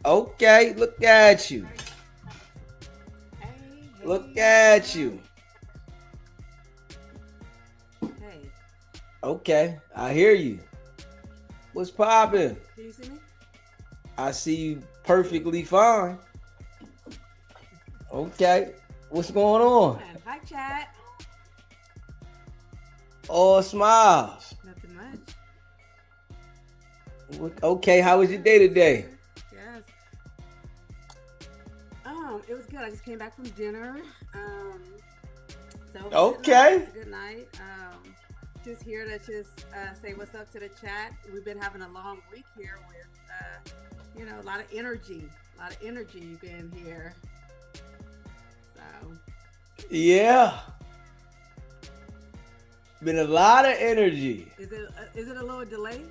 Okay, look at you. Look at you. Hey, Okay, I hear you. What's poppin'? can you see me? I see you perfectly fine. Okay, what's going on? And hi, chat. All smiles. Nothing much. Okay, how was your day today? Yes. It was good. I just came back from dinner. So it was Okay. a good night. Just here to just say what's up to the chat. We've been having a long week here with, a lot of energy. A lot of energy been here. So. Yeah. Been a lot of energy. Is it a little delay?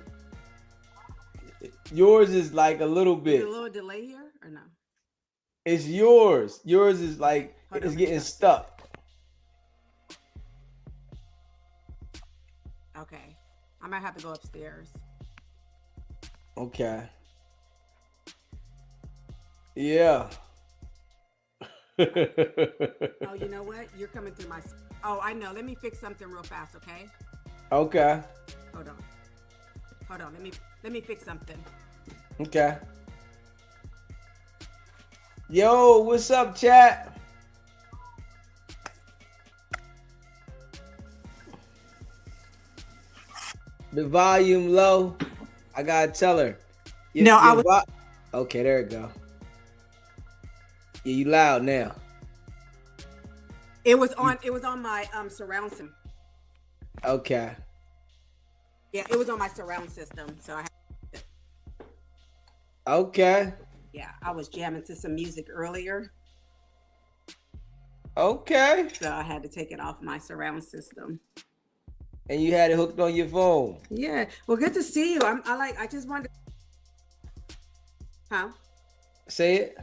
Yours is like a little Is bit. it a little delay here or no? It's yours. Yours is like Hold it's on, getting let me stuck. Okay. I might have to go upstairs. Okay. Yeah. Oh, you know what? You're coming through my. Oh, I know. Let me fix something real fast, okay? Okay. Hold on. Let me fix something. Okay. Yo, what's up, chat? The volume low. I gotta tell her. I was. Okay, there it go. Yeah, you loud now. It was on. It was on my surround system. Okay. Yeah, it was on my surround system. So Okay. I was jamming to some music earlier, Okay. so I had to take it off my surround system. And you had it hooked on your phone. Yeah. Well, good to see you. I just wanted. Huh? Say it.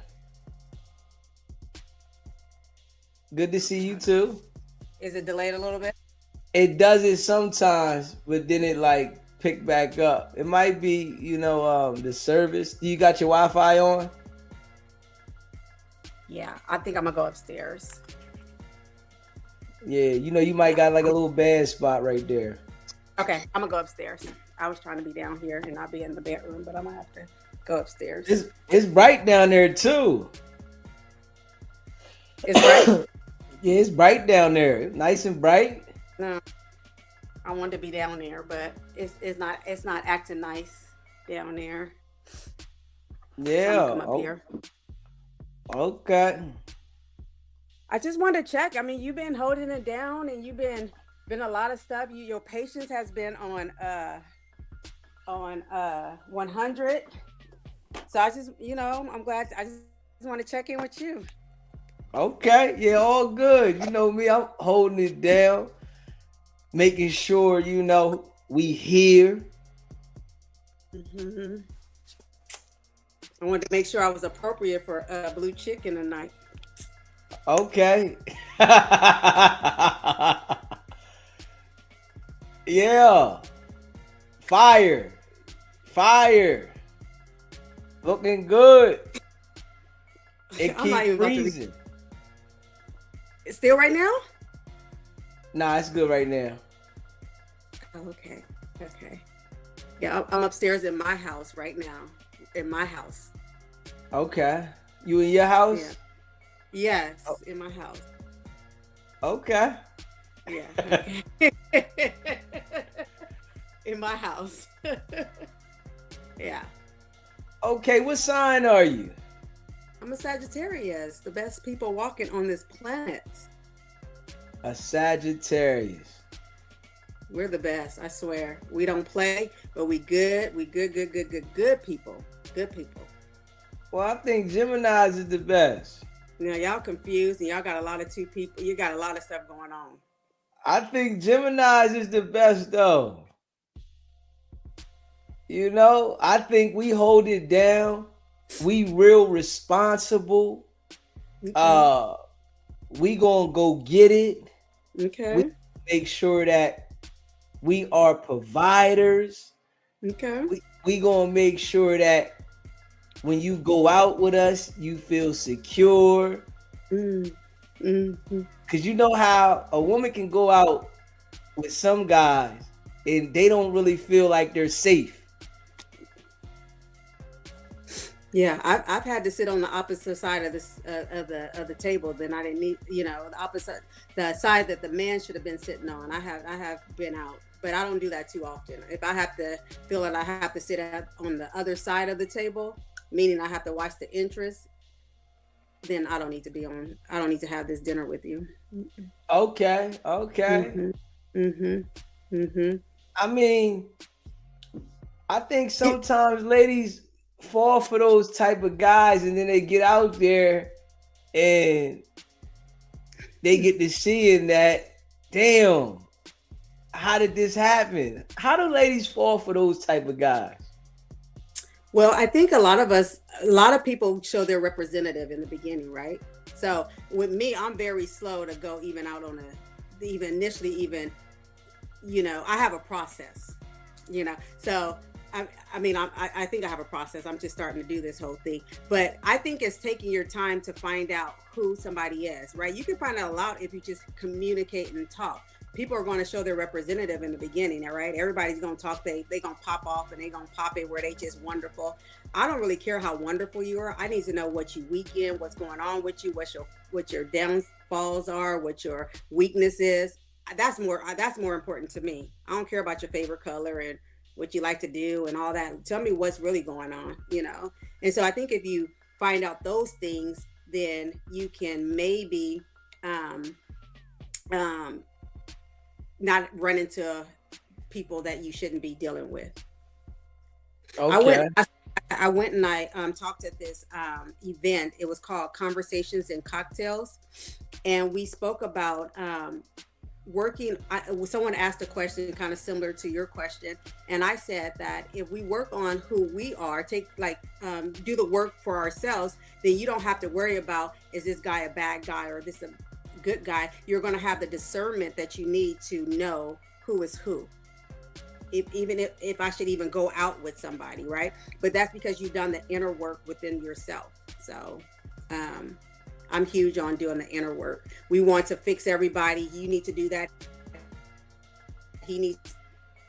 Good to see you too. Is it delayed a little bit? It does it sometimes, but then it like pick back up. It might be, the service. Do you got your Wi-Fi on? Yeah, I think I'm gonna go upstairs. Yeah, you might got like a little bad spot right there. Okay, I'm gonna go upstairs. I was trying to be down here and not be in the bedroom, but I'm gonna have to go upstairs. It's bright down there too. It's bright. Yeah, it's bright down there. Nice and bright. No, I wanted to be down there, but it's not acting nice down there. Yeah. So I'm gonna come up here. Okay. I just wanted to check. I mean, you've been holding it down, and you've been a lot of stuff. Your patience has been on 100. So I just, I'm glad. I just want to check in with you. Okay. Yeah, all good. You know me, I'm holding it down, making sure we here. Mm-hmm. I wanted to make sure I was appropriate for blue chicken tonight. Okay. Yeah. Fire. Looking good. It keeps freezing. It's still right now? Nah, it's good right now. Oh, okay. Yeah, I'm upstairs in my house right now. In my house. Okay. You in your house? Yeah. Yes, in my house. Okay. Yeah. In my house. Yeah. Okay, what sign are you? I'm a Sagittarius, the best people walking on this planet. A Sagittarius. We're the best, I swear. We don't play, but we good. We good people. Good people. Well, I think Geminis is the best. Now y'all confused and y'all got a lot of two people. You got a lot of stuff going on. I think Geminis is the best though. I think we hold it down. We real responsible. Okay. we gonna go get it. We Okay. make sure that we are providers. Okay. We gonna make sure that when you go out with us, you feel secure. Mm. Mm-hmm. Cause you know how a woman can go out with some guys and they don't really feel like they're safe. Yeah, I've had to sit on the opposite side of this of the table than I didn't need. The opposite, the side that the man should have been sitting on. I have been out, but I don't do that too often. If I have to feel that I have to sit on the other side of the table, meaning I have to watch the interest, then I don't need to be on. I don't need to have this dinner with you. Okay, okay. Mhm. Mhm. Mhm. I mean, I think sometimes ladies fall for those type of guys and then they get out there and they get to seeing that, damn, how did this happen? How do ladies fall for those type of guys? Well, I think a lot of people show their representative in the beginning, right? So with me, I'm very slow to go even out on even initially, even, I have a process, so I think I have a process. I'm just starting to do this whole thing, but I think it's taking your time to find out who somebody is, right? You can find out a lot if you just communicate and talk. People are going to show their representative in the beginning, all right? Everybody's going to talk. They going to pop off and they going to pop it where they just wonderful. I don't really care how wonderful you are. I need to know what you weak in, what's going on with you, what your downfalls are, what your weakness is. That's more important to me. I don't care about your favorite color and what you like to do and all that. Tell me what's really going on. And so I think if you find out those things, then you can maybe um, um, not run into people that you shouldn't be dealing with. Okay. I went and I talked at this event. It was called Conversations and Cocktails, and we spoke about someone asked a question kind of similar to your question, and I said that if we work on who we are, do the work for ourselves, then you don't have to worry about, is this guy a bad guy or this a good guy. You're going to have the discernment that you need to know who is who, if I should even go out with somebody, right? But that's because you've done the inner work within yourself. So I'm huge on doing the inner work. We want to fix everybody. You need to do that. He needs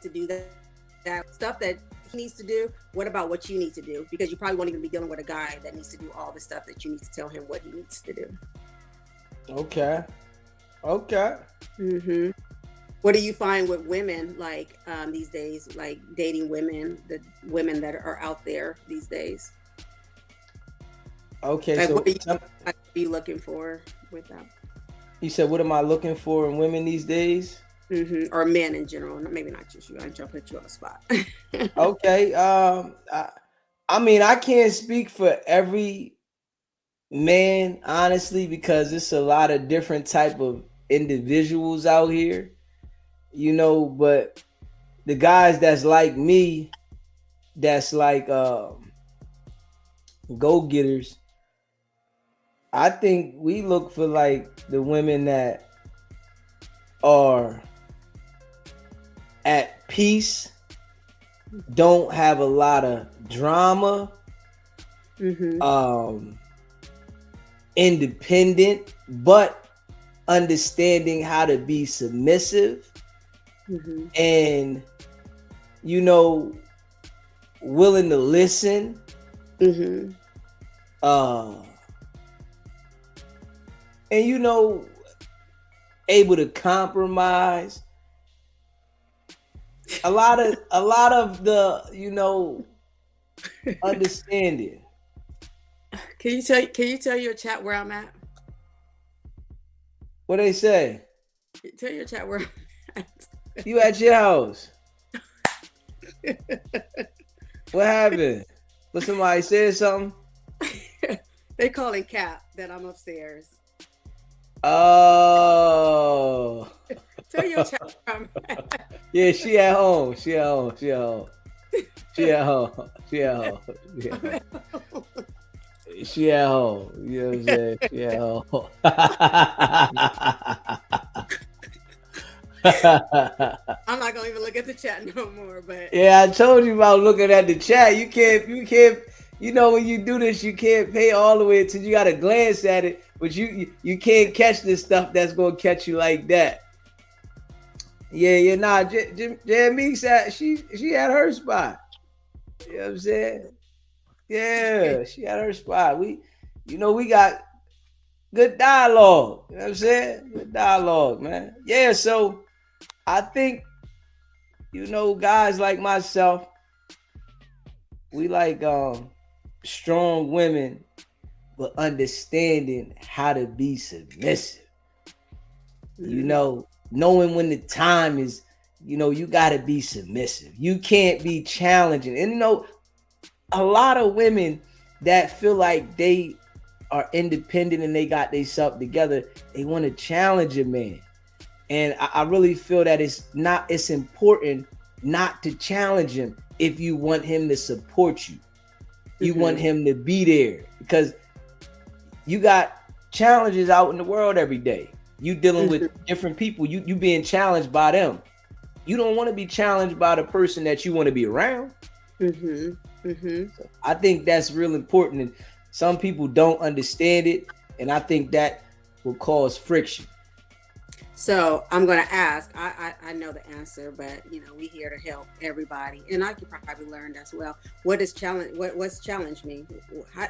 to do that stuff that he needs to do. What about what you need to do? Because you probably won't even be dealing with a guy that needs to do all the stuff that you need to tell him what he needs to do. Okay. Mm-hmm. What do you find with women like these days, like dating women, the women that are out there these days? Okay, Like, so what are you looking for with them? you said, what am I looking for in women these days? Mm-hmm. Or men in general, maybe not just you. I'm trying to put you on the spot. Okay. I mean, I can't speak for every man, honestly, because it's a lot of different type of individuals out here, but the guys that's like me, that's like go-getters, I think we look for like the women that are at peace, don't have a lot of drama, Mm-hmm. Independent, but understanding how to be submissive, Mm-hmm. and willing to listen, Mm-hmm. and able to compromise. A lot of the understanding. Can you tell your chat where I'm at? What they say? Tell your chat where I'm at. You at your house? What happened? But somebody said something? They calling Cap that I'm upstairs. Oh. Tell your chat where I'm at. Yeah, she at home. She at home. She at home. You know what I'm saying? She at home. I'm not gonna even look at the chat no more. But Yeah, I told you about looking at the chat. You can't, when you do this, you can't pay all the way until you gotta glance at it, but you can't catch this stuff that's gonna catch you like that. Yeah, nah, Jamie said she had her spot. You know what I'm saying? Yeah, she had her spot. We got good dialogue. You know what I'm saying? Good dialogue, man. Yeah, so I think, guys like myself, we like strong women, but understanding how to be submissive. Knowing when the time is, you gotta be submissive. You can't be challenging. And a lot of women that feel like they are independent and they got themselves together, they want to challenge a man. And I really feel that it's important not to challenge him if you want him to support you. You want him to be there, because you got challenges out in the world every day. You dealing with different people. You being challenged by them. You don't want to be challenged by the person that you want to be around. So I think that's real important, and some people don't understand it, and I think that will cause friction. so I'm gonna ask. I know the answer, but we here to help everybody, and I could probably learn as well. What does challenge? What's challenge mean?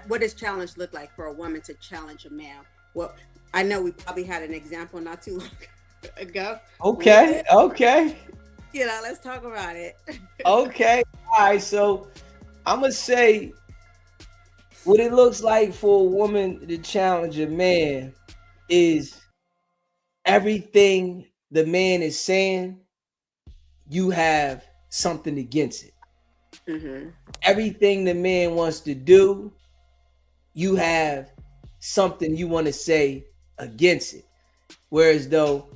What does challenge look like for a woman to challenge a man? Well, I know we probably had an example not too long ago. Okay. Let's talk about it. Okay. All right. So I'm gonna say what it looks like for a woman to challenge a man is everything the man is saying, you have something against it. Everything the man wants to do, you have something you want to say against it. Whereas though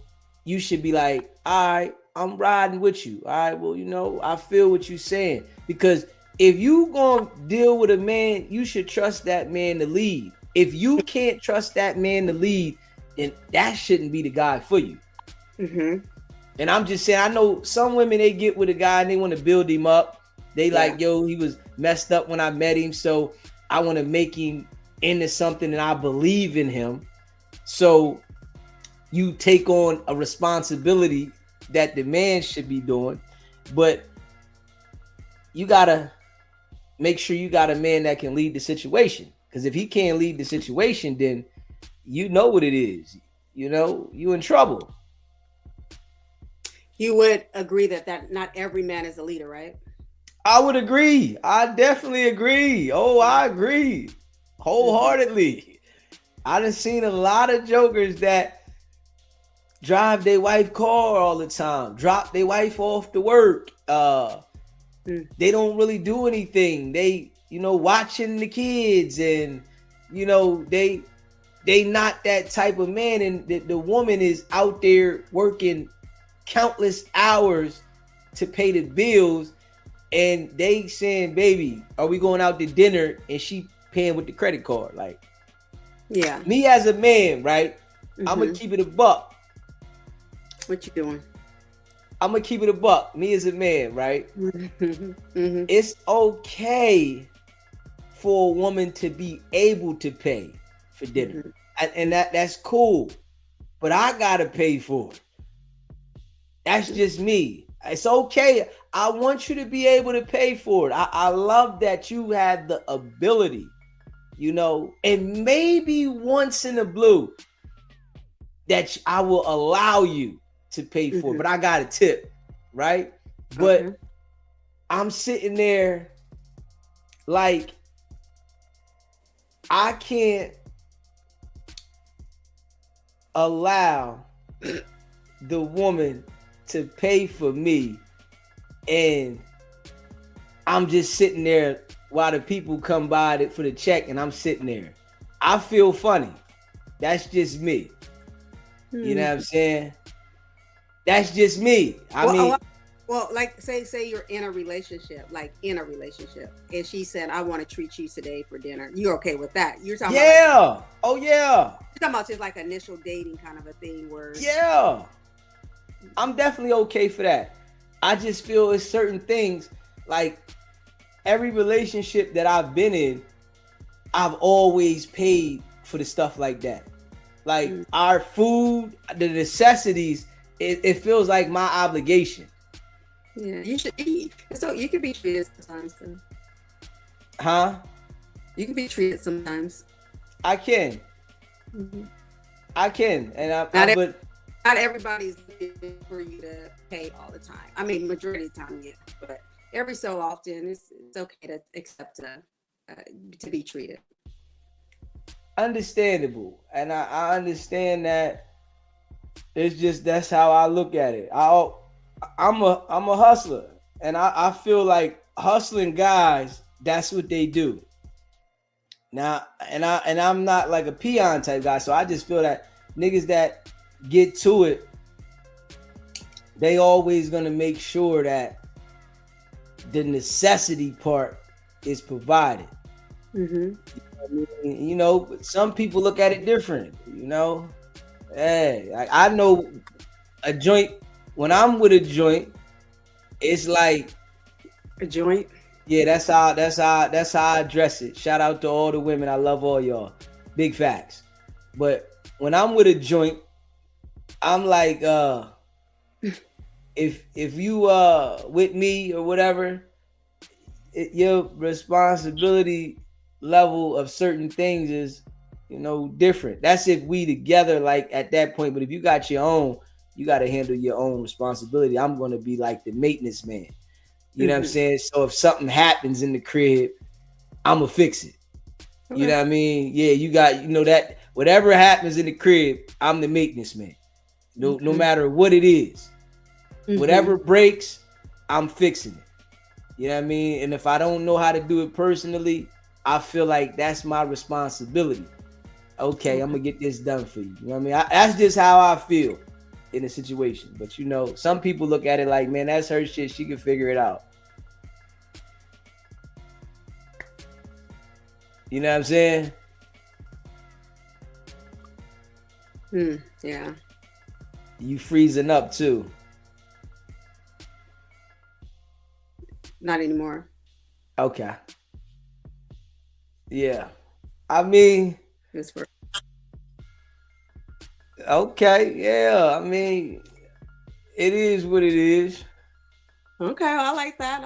you should be like, all right, I'm riding with you. All right, well, I feel what you're saying. Because if you gonna deal with a man, you should trust that man to lead. If you can't trust that man to lead, then that shouldn't be the guy for you. And I'm just saying, I know some women, they get with a guy and they want to build him up. They like, yo, he was messed up when I met him, so I want to make him into something, and I believe in him. So you take on a responsibility that the man should be doing, but you gotta make sure you got a man that can lead the situation. Because if he can't lead the situation, then you know what it is. You in trouble. You would agree that not every man is a leader, right? I would agree. I definitely agree. Oh, I agree wholeheartedly. I done seen a lot of jokers that drive their wife car all the time, drop their wife off to work. They don't really do anything. They, watching the kids, and they not that type of man, and the woman is out there working countless hours to pay the bills, and they saying, baby, are we going out to dinner? And she paying with the credit card. Like, yeah, me as a man, right? I'm gonna keep it a buck. What you doing? I'm gonna keep it a buck. Me as a man, right? It's okay for a woman to be able to pay for dinner, and that's cool. But I gotta pay for it. That's just me. It's okay. I want you to be able to pay for it. I love that you have the ability, and maybe once in a blue that I will allow you to pay for it, but I got a tip, right? But I'm sitting there like, I can't allow the woman to pay for me, and I'm just sitting there while the people come by for the check, and I'm sitting there. I feel funny. That's just me. You know what I'm saying? That's just me. I mean, Well, like say you're in a relationship, and she said, "I want to treat you today for dinner." You're okay with that? You're talking about Yeah. Oh yeah. you're talking about just like initial dating kind of a thing, where Yeah. I'm definitely okay for that. I just feel it's certain things like every relationship that I've been in, I've always paid for the stuff like that. Like our food, the necessities, it feels like my obligation. yeah, you should eat. So you can be treated sometimes. Too. Huh? You can be treated sometimes. I can. Mm-hmm. I can. And but not everybody's looking for you to pay all the time. I mean, majority of the time, yeah. But every so often, it's okay to accept to be treated. understandable. And I understand that it's just that's how I look at it. I'm a hustler. And I feel like hustling guys, that's what they do. Now, and I'm not like a peon type guy, so I just feel that niggas that get to it, they always gonna make sure that the necessity part is provided. Mm-hmm. You know, some people look at it different. You know, hey, I know a joint. When I'm with a joint, it's like a joint. Yeah, that's how I address it. Shout out to all the women. I love all y'all. Big facts. But when I'm with a joint, I'm like, if you with me or whatever, your responsibility level of certain things is, different. That's if we together, like at that point. But if you got your own, you got to handle your own responsibility. I'm going to be like the maintenance man. You know what I'm saying? So if something happens in the crib, I'ma fix it. Okay. You know what I mean? Yeah, you got, that whatever happens in the crib, I'm the maintenance man. No matter what it is. Whatever breaks, I'm fixing it. You know what I mean? And if I don't know how to do it personally, I feel like that's my responsibility. Okay, I'm gonna get this done for you. You know what I mean? That's just how I feel in a situation. But some people look at it like, man, that's her shit. She can figure it out. You know what I'm saying? Yeah. You freezing up too. Not anymore. Okay. Yeah. I mean, okay, yeah. I mean, it is what it is. Okay, I like that.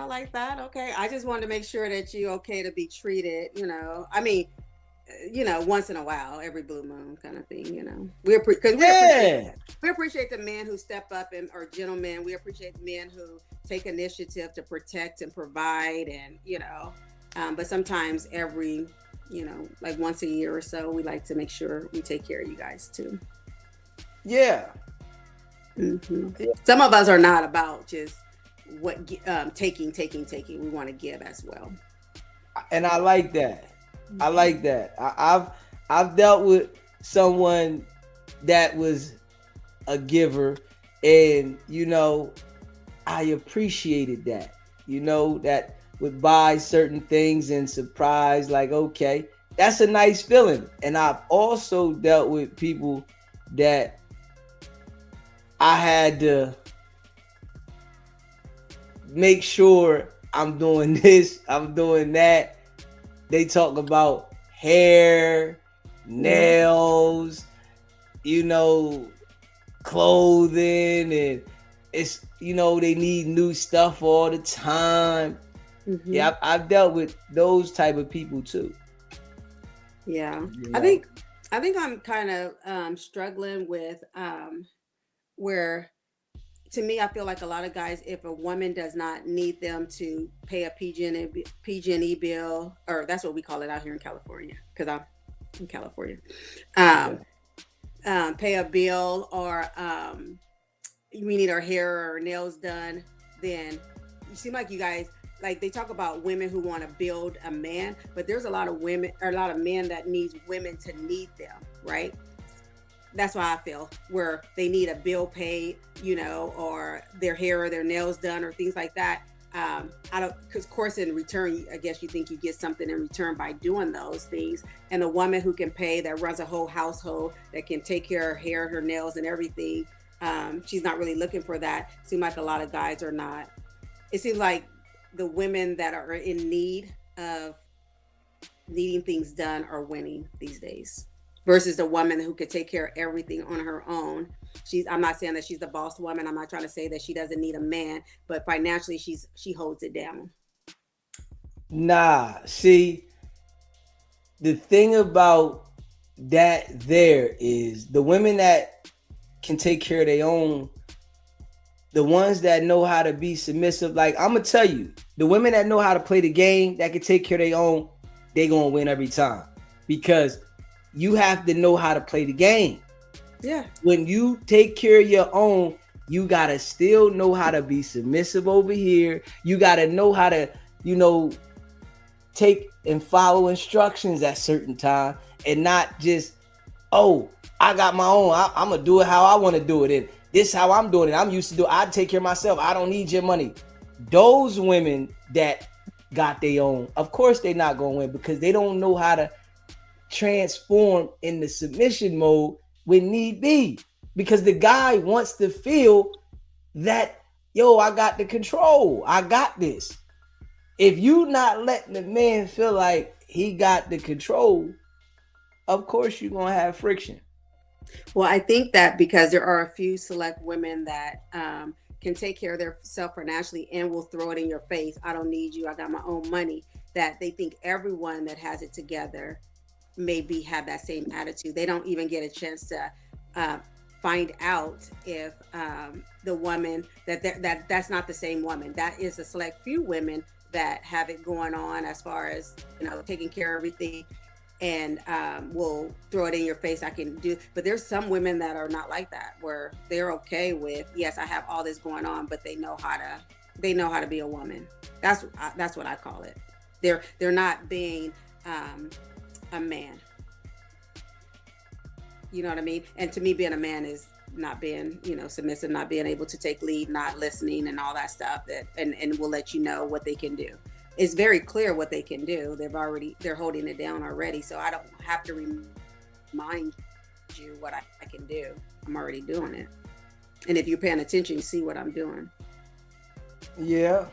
Okay, I just wanted to make sure that you're okay to be treated. I mean, once in a while, every blue moon kind of thing. We appreciate the men who step up or gentlemen. We appreciate the men who take initiative to protect and provide, and but sometimes every like once a year or so, we like to make sure we take care of you guys too. Yeah. Some of us are not about just taking. We want to give as well. And I like that. I like that. I've dealt with someone that was a giver, and I appreciated that. That would buy certain things and surprise, like, okay, that's a nice feeling. And I've also dealt with people that I had to make sure I'm doing this, I'm doing that. They talk about hair, nails, clothing, and it's, they need new stuff all the time. Yeah, I've dealt with those type of people too. Yeah. I think I'm kind of struggling with where, to me, I feel like a lot of guys, if a woman does not need them to pay a PG&E bill, or that's what we call it out here in California, because I'm in California, pay a bill, or we need our hair or nails done, then you seem like you guys, like, they talk about women who want to build a man, but there's a lot of women or a lot of men that need women to need them, right? That's why I feel where they need a bill paid, or their hair or their nails done or things like that. I don't, because of course in return, I guess you think you get something in return by doing those things. And a woman who can pay, that runs a whole household, that can take care of her hair, her nails, and everything. She's not really looking for that. Seems like a lot of guys are not. It seems like the women that are in need of needing things done are winning these days versus the woman who could take care of everything on her own. I'm not saying that she's the boss woman. I'm not trying to say that she doesn't need a man, but financially she holds it down. Nah, see, the thing about that there is the women that can take care of their own, the ones that know how to be submissive. Like, I'm gonna tell you, the women that know how to play the game, that can take care of their own, they gonna win every time, because you have to know how to play the game. Yeah. When you take care of your own, you gotta still know how to be submissive over here. You gotta know how to, take and follow instructions at certain time, and not just, oh, I got my own. I'm gonna do it how I want to do it, and this how I'm doing it. I'm used to do it. I take care of myself. I don't need your money. Those women that got their own, of course they're not gonna win, because they don't know how to transform in the submission mode when need be, because the guy wants to feel that, yo, I got the control, I got this. If you not letting the man feel like he got the control, of course you're gonna have friction. Well, I think that because there are a few select women that can take care of their self financially and will throw it in your face. I don't need you, I got my own money. That they think everyone that has it together maybe have that same attitude. They don't even get a chance to find out if the woman that's not the same woman. That is a select few women that have it going on as far as taking care of everything, and will throw it in your face. I can do, but there's some women that are not like that, where they're okay with, yes, I have all this going on, but they know how to be a woman. That's what I call it. They're not being a man. You know what I mean? And to me, being a man is not being, submissive, not being able to take lead, not listening, and all that stuff. And will let you know what they can do. It's very clear what they can do. They're holding it down already. So I don't have to remind you what I can do. I'm already doing it. And if you're paying attention, you see what I'm doing. Yeah.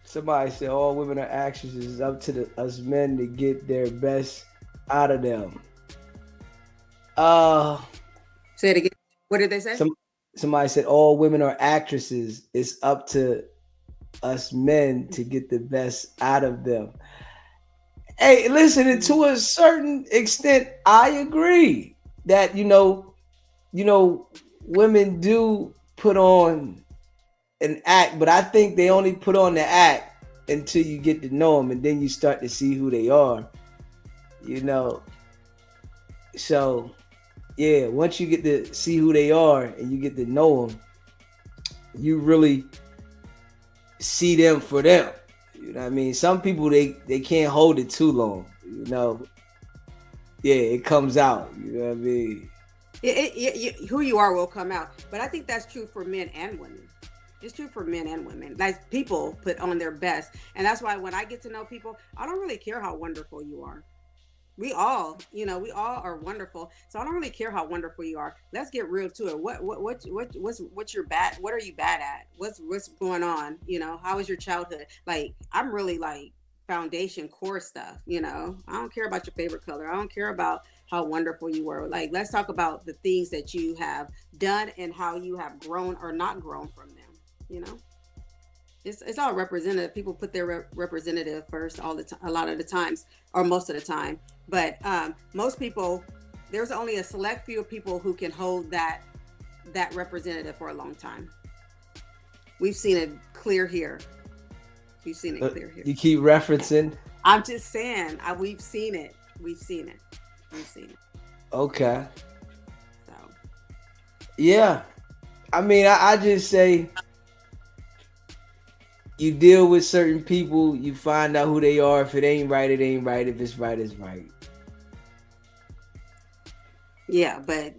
Somebody said all women are actresses. It's up to us men to get their best out of them. Say it again. What did they say? Somebody said all women are actresses. It's up to us men to get the best out of them. Hey, listen, to a certain extent, I agree that women do put on an act, but I think they only put on the act until you get to know them, and then you start to see who they are. So yeah, once you get to see who they are and you get to know them, you really see them for them. You know what I mean? Some people, they can't hold it too long. Yeah, it comes out. You know what I mean? Who you are will come out. But I think that's true for men and women. It's true for men and women. Like, people put on their best. And that's why when I get to know people, I don't really care how wonderful you are. We all are wonderful. So I don't really care how wonderful you are. Let's get real to it. What's your bad? What are you bad at? What's going on? How was your childhood? Like, I'm really like foundation core stuff. I don't care about your favorite color. I don't care about how wonderful you were. Like, let's talk about the things that you have done and how you have grown or not grown from them. It's all representative. People put their representative first all the time, a lot of the times, or most of the time. But most people, there's only a select few of people who can hold that representative for a long time. We've seen it clear here. You keep referencing. I'm just saying, we've seen it. Okay. So. Yeah. I mean, I just say, you deal with certain people, you find out who they are. If it ain't right, it ain't right. If it's right, it's right. Yeah, but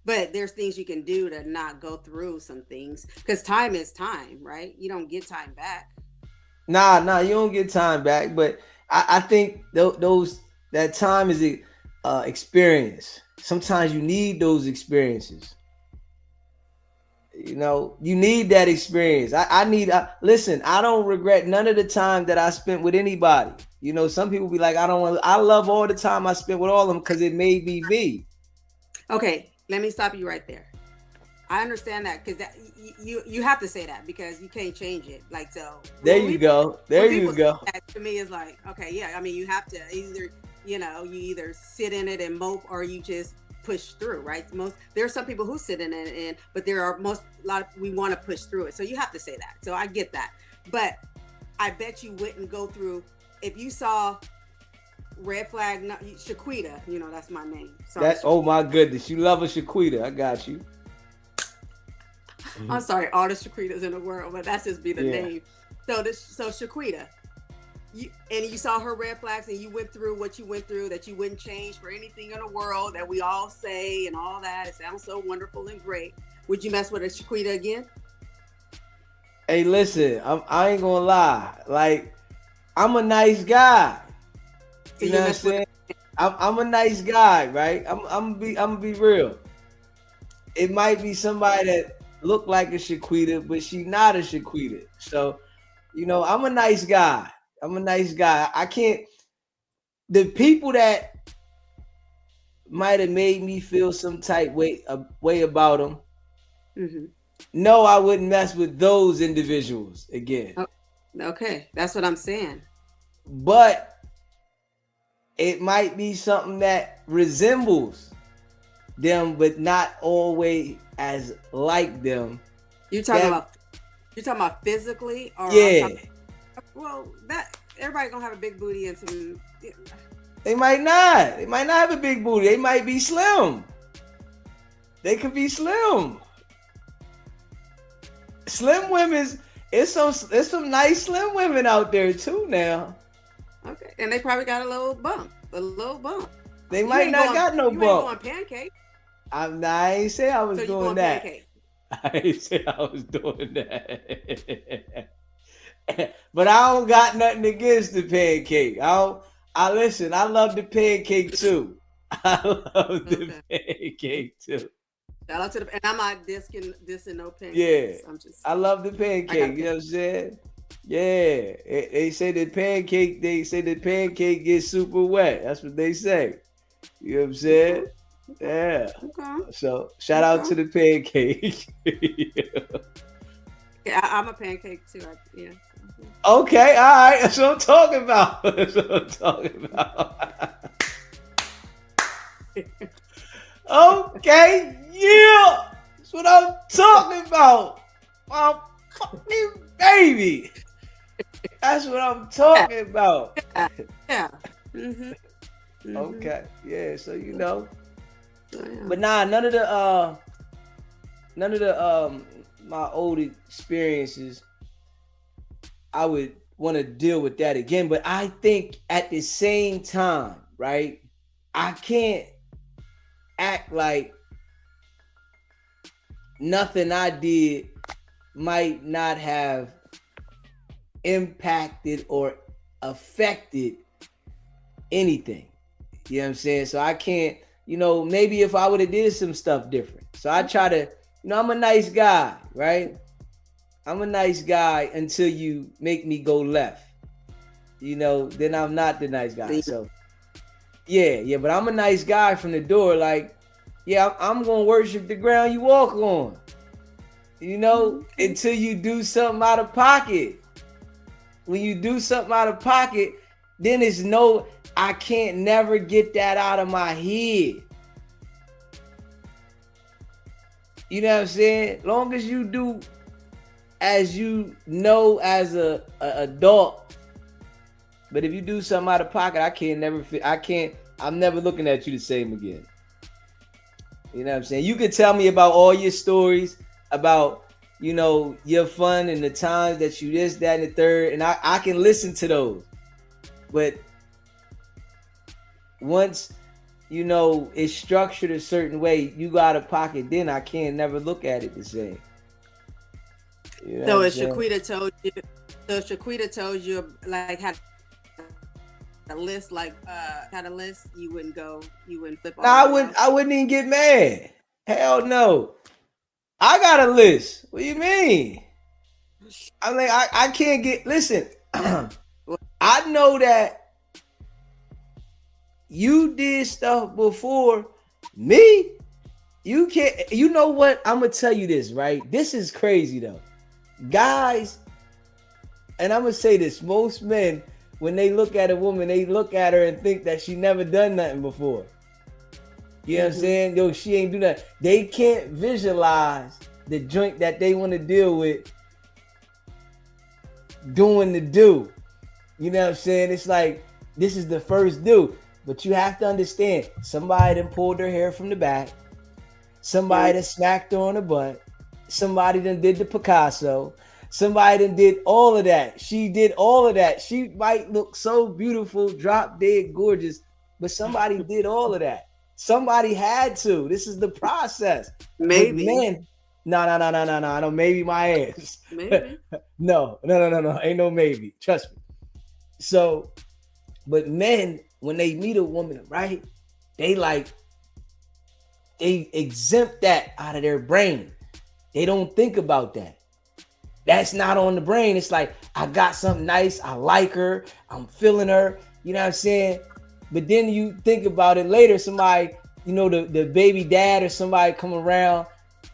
but there's things you can do to not go through some things because time is time, right? You don't get time back. Nah, you don't get time back. But I think those that time is a experience. Sometimes you need those experiences. You know, you need that experience. Listen, I don't regret none of the time that I spent with anybody. You know, some people be like, I love all the time I spent with all of them because it made me me. Okay, let me stop you right there. I understand that because you have to say that because you can't change it. Like so. There you go. There you go. That to me is like, okay, yeah. I mean, you have to either, you either sit in it and mope or you just push through, right? There are some people who sit in it, but there are we want to push through it. So you have to say that. So I get that, but I bet you wouldn't go through if you saw red flag, Shaquita. That's my name. Sorry, oh my goodness, you love a Shaquita. I got you. I'm sorry, all the Shaquitas in the world, but that's just be the name. So Shaquita, you saw her red flags and you went through what you went through that you wouldn't change for anything in the world that we all say and all that. It sounds so wonderful and great. Would you mess with a Shaquita again? Hey, listen, I ain't gonna lie. Like, I'm a nice guy. You know what I'm saying? I'm a nice guy, right? I'm gonna be real. It might be somebody that look like a Shaquita, but she not a Shaquita. So, I'm a nice guy. I can't. The people that might have made me feel some type way about them. Mm-hmm. No, I wouldn't mess with those individuals again. Oh, okay, that's what I'm saying. But it might be something that resembles them, but not always as like them. You're talking about physically, or well, that everybody gonna have a big booty and some. They might not. They might not have a big booty. They might be slim. They could be slim. Slim women's. It's some nice slim women out there too now. Okay, and they probably got a little bump. They might not got no bump. You ain't going pancake. I ain't say I was doing that. Pancake. I ain't say I was doing that. But I don't got nothing against the pancake. Listen, I love the pancake too. I love the pancake too. Shout out to and I'm not dissing no pancakes. Yeah, I love the pancake. You know what I'm saying? Yeah, they say the pancake. They say the pancake gets super wet. That's what they say. You know what I'm saying? Yeah. Okay. So shout out to the pancake. Yeah, I'm a pancake too. Yeah. Okay, all right. That's what I'm talking about. Okay, yeah. That's what I'm talking about. My fucking baby. That's what I'm talking about. Yeah. Mm-hmm. Mm-hmm. Okay. Yeah. So but none of the my old experiences, I would want to deal with that again. But I think at the same time, right, I can't act like nothing I did might not have impacted or affected anything. You know what I'm saying? So I can't, maybe if I would have did some stuff different. So I try to, I'm a nice guy, right? I'm a nice guy until you make me go left. Then I'm not the nice guy. So yeah, but I'm a nice guy from the door. Like, yeah, I'm gonna worship the ground you walk on. Until you do something out of pocket. When you do something out of pocket, then I can't never get that out of my head. You know what I'm saying? Long as you do as as a adult. But if you do something out of pocket, I'm never looking at you the same again. You know what I'm saying? You can tell me about all your stories about your fun and the times that you this, that, and the third, and I can listen to those. But once it's structured a certain way, you got a pocket, then I can't never look at it the same. You know So what I'm if saying? Shaquita told you like had a list, had a list, you wouldn't flip all Nah, the way out? I wouldn't even get mad. Hell no. I got a list. What do you mean? I'm like, I can't get. Listen, I know that you did stuff before me. You can't. You know what? I'm gonna tell you this, right? This is crazy though, guys. And I'm gonna say this: most men, when they look at a woman, they look at her and think that she never done nothing before. You know what I'm saying? Yo, she ain't do that. They can't visualize the joint that they want to deal with doing the do. You know what I'm saying? It's like this is the first do. But you have to understand, somebody done pulled her hair from the back. Somebody done smacked her on the butt. Somebody done did the Picasso. Somebody done did all of that. She did all of that. She might look so beautiful, drop dead gorgeous, but somebody did all of that. Somebody had to. This is the process. Maybe. But men, no. Maybe my ass. Maybe. No. Ain't no maybe. Trust me. So, but men, when they meet a woman, right? They exempt that out of their brain. They don't think about that. That's not on the brain. It's like, I got something nice. I like her. I'm feeling her. You know what I'm saying? But then you think about it later, somebody, the baby dad or somebody come around,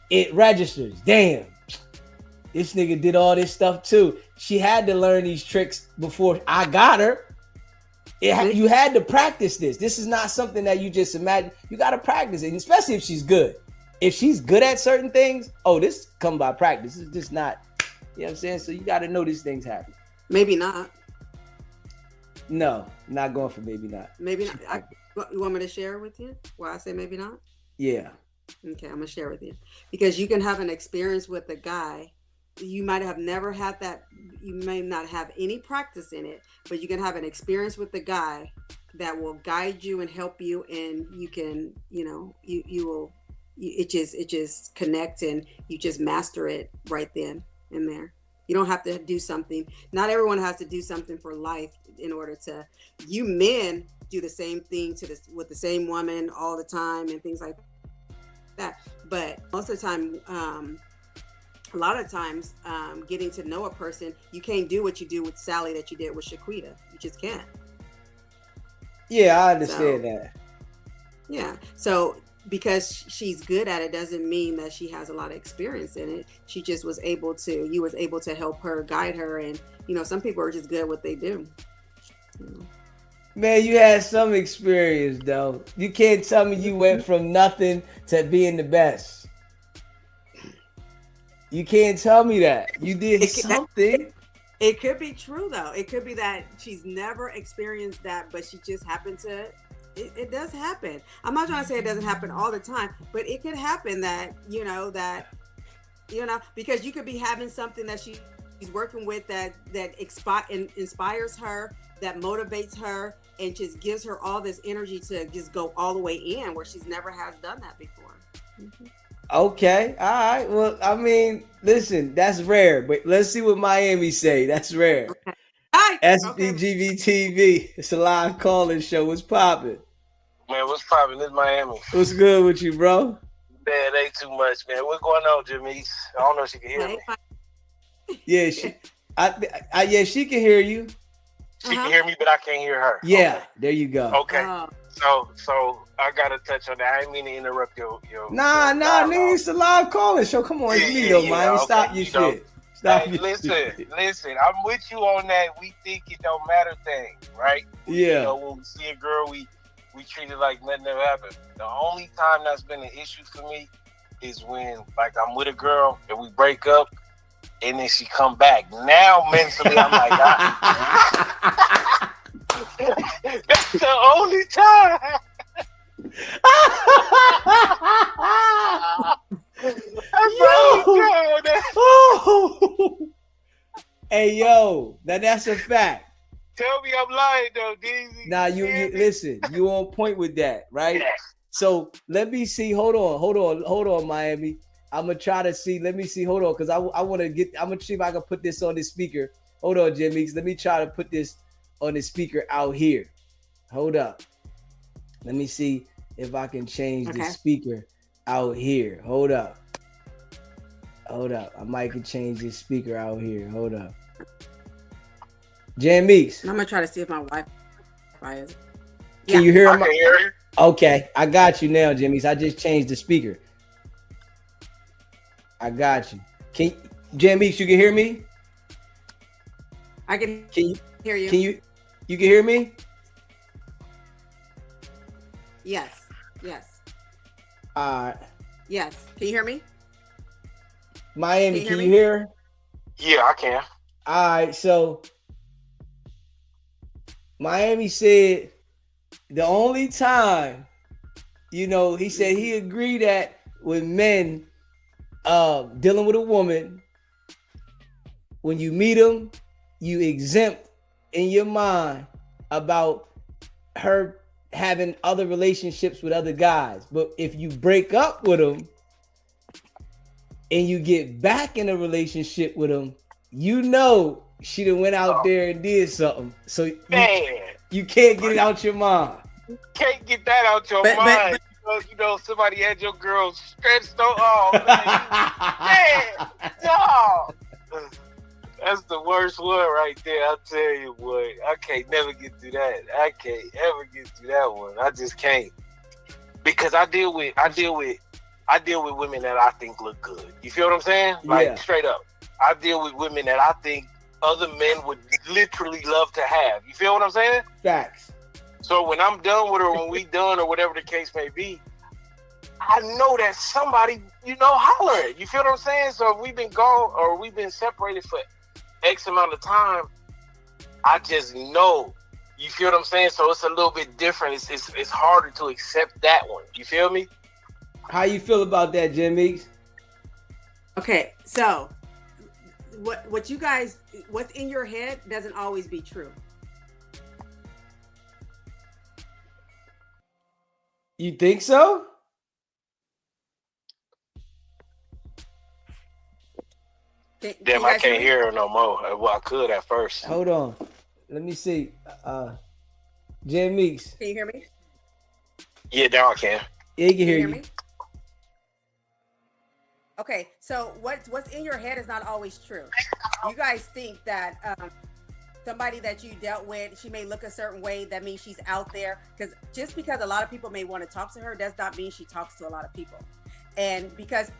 it registers. Damn, this nigga did all this stuff too. She had to learn these tricks before I got her. You had to practice this. This is not something that you just imagine. You got to practice it, especially if she's good. If she's good at certain things, this come by practice. It's just not, you know what I'm saying? So you got to know these things happen. Maybe not. No, not going for maybe not. Maybe not. You want me to share with you why I say maybe not? Yeah. Okay, I'm going to share with you. Because you can have an experience with a guy. You might have never had that. You may not have any practice in it, but you can have an experience with the guy that will guide you and help you. And you can, it just connect and you just master it right then and there. You don't have to do something. Not everyone has to do something for life in order to. You men do the same thing with the same woman all the time and things like that. But most of the time, a lot of times, getting to know a person, you can't do what you do with Sally that you did with Shaquita. You just can't. Yeah, I understand that. Yeah. So because she's good at it doesn't mean that she has a lot of experience in it. She just was able to help her, guide her. And, some people are just good at what they do. Man, you had some experience though. You can't tell me you went from nothing to being the best. You can't tell me that. You did something. It could be true though. It could be that she's never experienced that, but she just happened to. It does happen. I'm not trying to say it doesn't happen all the time, but it could happen that because you could be having something that she's working with that inspires her, that motivates her, and just gives her all this energy to just go all the way in where she's never has done that before. Mm-hmm. Okay, all right. Well, I mean, listen, that's rare, but let's see what Miami say. That's rare. Okay. SBGB TV. It's a live calling show. What's popping? Man, what's popping? This Miami. What's good with you, bro? Man, ain't too much, man. What's going on, Jimmy? I don't know if she can hear me. Yeah, she can hear you. She can hear me, but I can't hear her. Yeah, okay. There you go. Okay. So I gotta touch on that. I didn't mean to interrupt your Nah, nigga, it's a live calling show. Come on, it's me though, Miami. Okay. Stop your shit. Listen, I'm with you on that. We think it don't matter thing, right? Yeah. When we see a girl, we treat it like nothing ever happened. The only time that's been an issue for me is when, like, I'm with a girl and we break up, and then she come back. Now mentally, I'm like, that's the only time. Hey yo, that's a fact. Tell me I'm lying though, DZ. Now you listen, you on point with that, right? So let me see. Hold on, Miami. I'm gonna try to see. Let me see. Hold on, because I want to get. I'm gonna see if I can put this on the speaker. Hold on, Jimmy. Let me try to put this on the speaker out here. Hold up. Let me see if I can change the speaker out here. Hold up. I might can change this speaker out here. Hold up. Jan Meeks. I'm gonna try to see if my Wi-Fi is. Can you hear him? I can hear you. Okay, I got you now, Jimmy's. I just changed the speaker. I got you. Jan Meeks, you can hear me? I can hear you. You can hear me? Yes. All right. Yes. Can you hear me? Miami, can you hear? Yeah, I can. All right, so Miami said the only time, he said he agreed that with men dealing with a woman, when you meet them, you exempt in your mind about her having other relationships with other guys. But if you break up with them and you get back in a relationship with them, she done went out there and did something. So you can't get it out your mind. Can't get that out your mind. Somebody had your girl stretched no. That's the worst one right there. I'll tell you what. I can't never get through that. I can't ever get through that one. I just can't. Because I deal with women that I think look good. You feel what I'm saying? Like straight up. I deal with women that I think other men would literally love to have. You feel what I'm saying? Facts. So when I'm done with her, when we done or whatever the case may be, I know that somebody, holler. You feel what I'm saying? So if we've been gone or we've been separated for X amount of time, I just know. You feel what I'm saying? So it's a little bit different. It's harder to accept that one. You feel me? How you feel about that, Jim Meeks? Okay, so what's in your head doesn't always be true. You think so? Damn, I can't hear her no more. Well, I could at first. Hold on. Let me see. Jim Meeks. Can you hear me? Yeah, now I can. Yeah, he can hear you. Okay, so what's in your head is not always true. You guys think that somebody that you dealt with, she may look a certain way, that means she's out there. Because just because a lot of people may want to talk to her does not mean she talks to a lot of people. And because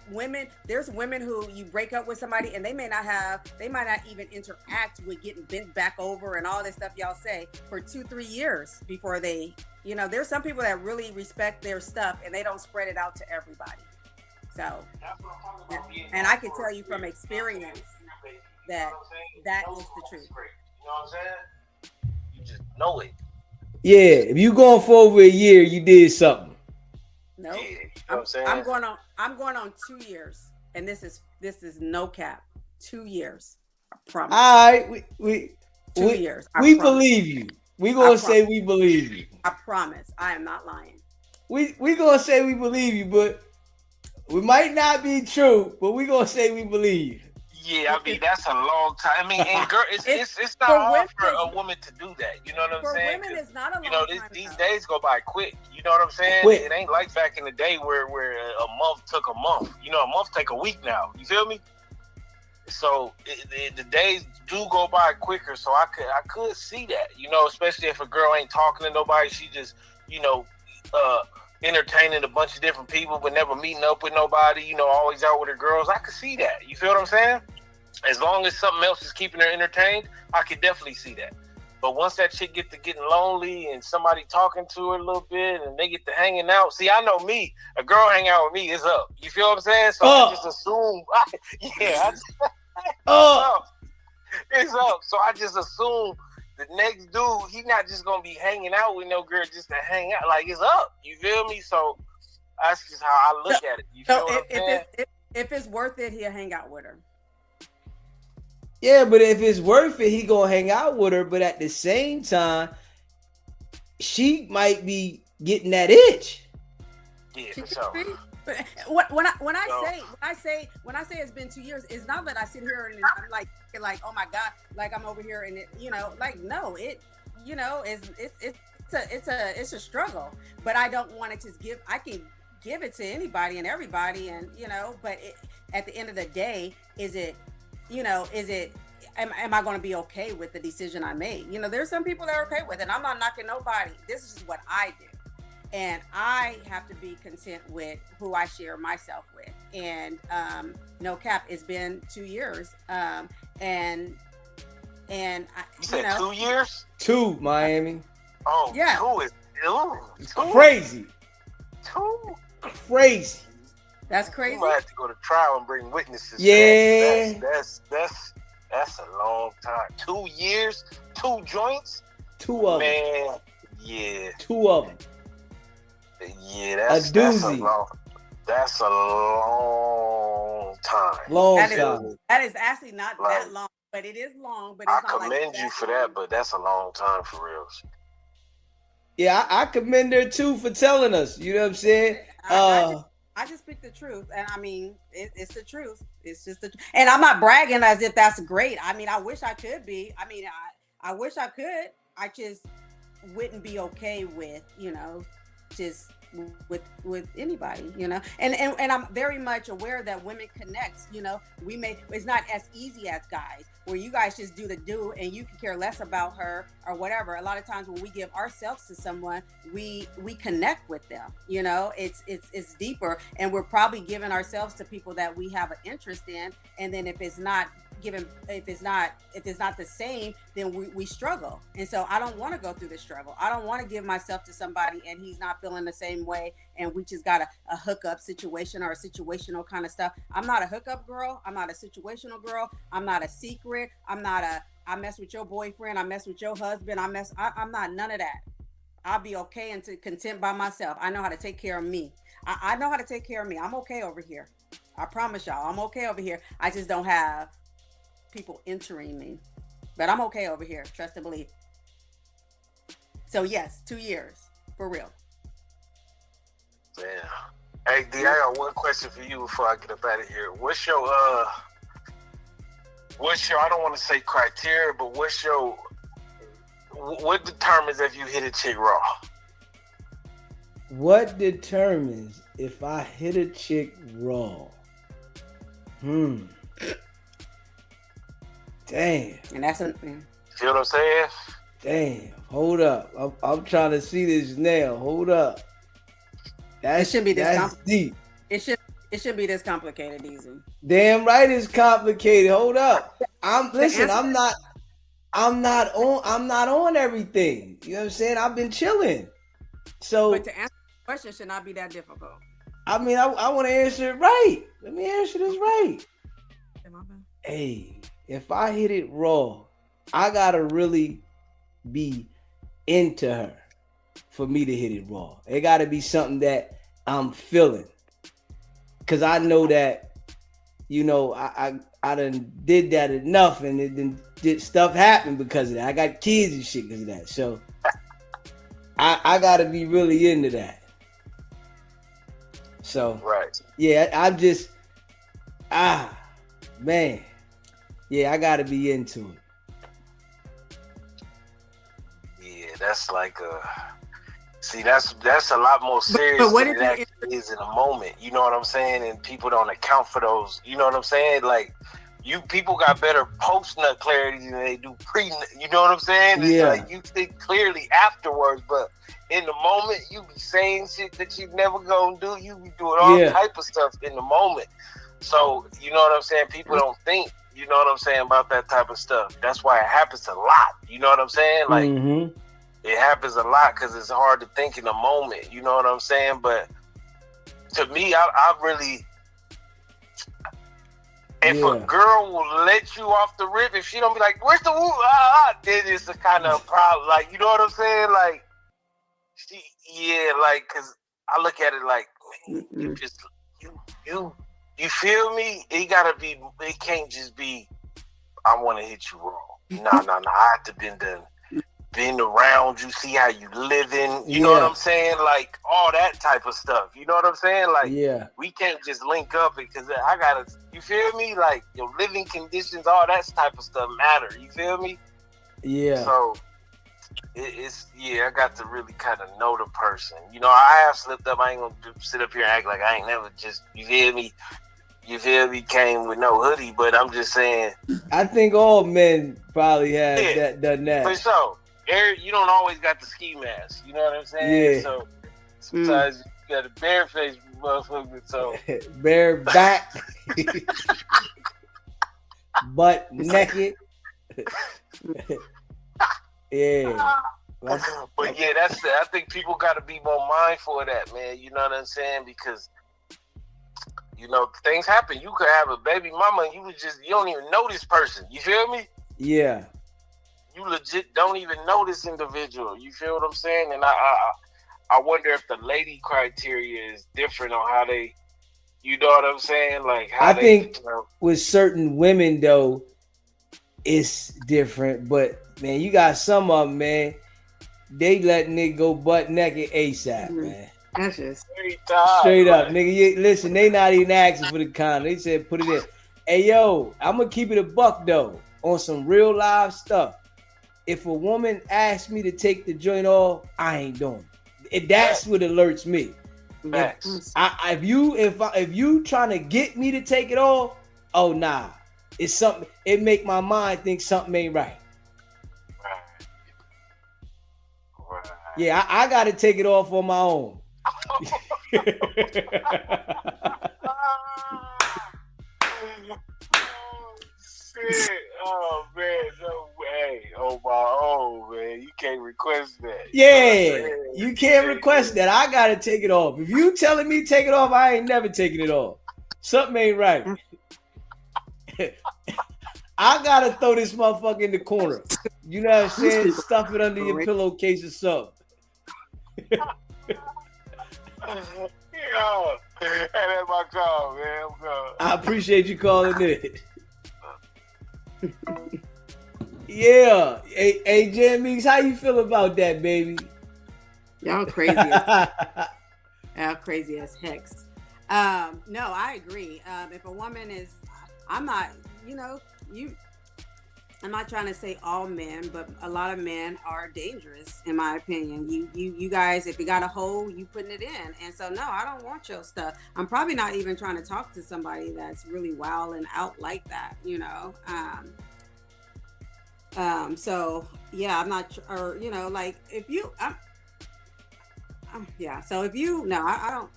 there's women who you break up with somebody and they might not even interact with getting bent back over and all this stuff y'all say for 2-3 years before they, there's some people that really respect their stuff and they don't spread it out to everybody. So, and I can tell you from experience that is the truth. You know what I'm saying? You just know it. Yeah, if you going for over a year, you did something. No, yeah, you know what I'm saying? I'm going on 2 years, and this is no cap. 2 years, I promise. All right, we 2 years. We believe you. We gonna say we believe you. I promise. I am not lying. We gonna say we believe you, but we might not be true, but we gonna say we believe. Yeah, I mean that's a long time. I mean, and girl, it's not hard for a woman to do that. You know what I'm saying? For women, it's not a long time. These days go by quick. You know what I'm saying? Quick. It ain't like back in the day where a month took a month. A month take a week now. You feel me? So the days do go by quicker. So I could see that. Especially if a girl ain't talking to nobody, she just entertaining a bunch of different people, but never meeting up with nobody, always out with her girls. I could see that. You feel what I'm saying? As long as something else is keeping her entertained, I could definitely see that. But once that chick get to getting lonely and somebody talking to her a little bit and they get to hanging out, see, I know me, a girl hang out with me is up. You feel what I'm saying? So I just assume, it's up. So I just assume the next dude, he not just gonna be hanging out with no girl just to hang out. Like, it's up. You feel me? So that's just how I look at it. You feel what I'm saying? If it's worth it, he'll hang out with her. Yeah, but if it's worth it, he gonna hang out with her. But at the same time, she might be getting that itch. Yeah, She for could sure. be. But So, when I say it's been 2 years, it's not that I sit here and I'm like oh my god, like I'm over here and it, like no, it, it's a struggle. But I don't want to just give. I can give it to anybody and everybody, and but at the end of the day, is it am I going to be okay with the decision I made? There's some people that are okay with it. And I'm not knocking nobody. This is just what I do. And I have to be content with who I share myself with. And no cap, it's been 2 years. And I, you said 2 years? Two, Miami. Oh, yeah. two is It's crazy. Two. Crazy. That's crazy. You might have to go to trial and bring witnesses. Yeah. That's a long time. 2 years, 2 joints. Two of them. Man, yeah. Two of them. Yeah, A doozy. That's a long time. Long That time. That is actually not that long, but it is long. But it's I not commend you for that, but that's a long time for real. Yeah, I commend her too for telling us. You know what I'm saying? I just speak the truth, and I mean, it's the truth. It's just and I'm not bragging as if that's great. I mean, I wish I could be. I mean, I wish I could. I just wouldn't be okay with, just with anybody, and I'm very much aware that women connect. It's not as easy as guys, where you guys just do the do and you can care less about her or whatever. A lot of times when we give ourselves to someone, we connect with them. It's deeper, and we're probably giving ourselves to people that we have an interest in, and then if it's not the same, then we struggle. And so I don't want to go through the struggle. I don't want to give myself to somebody and he's not feeling the same way, and we just got a hookup situation or a situational kind of stuff. I'm not a hookup girl. I'm not a situational girl. I'm not a secret. I mess with your boyfriend, I mess with your husband, I'm not none of that. I'll be okay and content by myself. I know how to take care of me. I know how to take care of me. I'm okay over here. I promise y'all, I'm okay over here. I just don't have people entering me, but I'm okay over here. Trust and believe. So yes, 2 years for real. Yeah. Hey D, I got one question for you before I get up out of here. What's your I don't want to say criteria, but what determines if you hit a chick raw? What determines if I hit a chick raw? Damn. And that's a See what I'm saying? Damn. Hold up. I'm trying to see this now. Hold up. It shouldn't be this that's deep. It should be this complicated, easy. Damn right it's complicated. Hold up. I'm not on everything. You know what I'm saying? I've been chilling. So but to answer the question should not be that difficult. I mean, I want to answer it right. Let me answer this right. Hey, if I hit it raw, I gotta really be into her for me to hit it raw. It gotta be something that I'm feeling. Cause I know that, I done did that enough, and it did stuff happen because of that. I got kids and shit because of that. So I gotta be really into that. So right. Yeah, I'm just man. Yeah, I gotta be into it. Yeah, that's like that's a lot more serious but what than it actually is in a moment. You know what I'm saying? And people don't account for those. You know what I'm saying? Like, people got better post nut clarity than they do pre. You know what I'm saying? It's like you think clearly afterwards, but in the moment you be saying shit that you never gonna do. You be doing all type of stuff in the moment. So you know what I'm saying? People don't think. You know what I'm saying about that type of stuff. That's why it happens a lot. You know what I'm saying? Like it happens a lot because it's hard to think in the moment. You know what I'm saying? But to me, I really. If a girl will let you off the rip, if she don't be like, "Where's the woo?" Then it's a kind of problem. Like, you know what I'm saying? Like, because I look at it like, man, you just you feel me? It gotta be. It can't just be I want to hit you raw. Nah. I have to been around you, see how you living. You know what I'm saying? Like all that type of stuff. You know what I'm saying? Like we can't just link up because I gotta. You feel me? Like your living conditions, all that type of stuff matter. You feel me? Yeah. So it's I got to really kind of know the person. You know, I have slipped up. I ain't gonna sit up here and act like I ain't never just. You feel me? Came with no hoodie, but I'm just saying. I think all men probably have done that. For sure. You don't always got the ski mask. You know what I'm saying? Yeah. So sometimes you got a bare face motherfucker. So bare back, butt naked. Yeah. But yeah, that's it. I think people got to be more mindful of that, man. You know what I'm saying? Because you know things happen. You could have a baby mama, and you don't even know this person. You feel me? Yeah. You legit don't even know this individual. You feel what I'm saying? And I wonder if the lady criteria is different on how they. You know what I'm saying? Like how I think with certain women though, it's different. But man, you got some of them, man. They letting it go butt naked ASAP, man. That's just straight up, nigga. Listen, they not even asking for the condom. They said put it in. Hey yo, I'm gonna keep it a buck though on some real live stuff. If a woman asks me to take the joint off, I ain't doing it. That's what alerts me. If you trying to get me to take it off, oh nah, it's something. It make my mind think something ain't right. Yeah, I got to take it off on my own. Oh man, no way. Oh my own, man. You can't request that. Yeah, you can't request that. I gotta take it off. If you telling me take it off, I ain't never taking it off. Something ain't right. I gotta throw this motherfucker in the corner. You know what I'm saying? Stuff it under your pillowcase or something. Yo, hey, that's my call, man. I appreciate you calling in. Yeah. Hey, Jan Meeks, how you feel about that, baby? Y'all crazy. Y'all crazy as hex. No, I agree. If a woman is, I'm not trying to say all men, but a lot of men are dangerous, in my opinion. You guys, if you got a hole, you putting it in. And so, no, I don't want your stuff. I'm probably not even trying to talk to somebody that's really wild and out like that, you know. So yeah, I'm not, or like if you, yeah. So if you, no, I don't,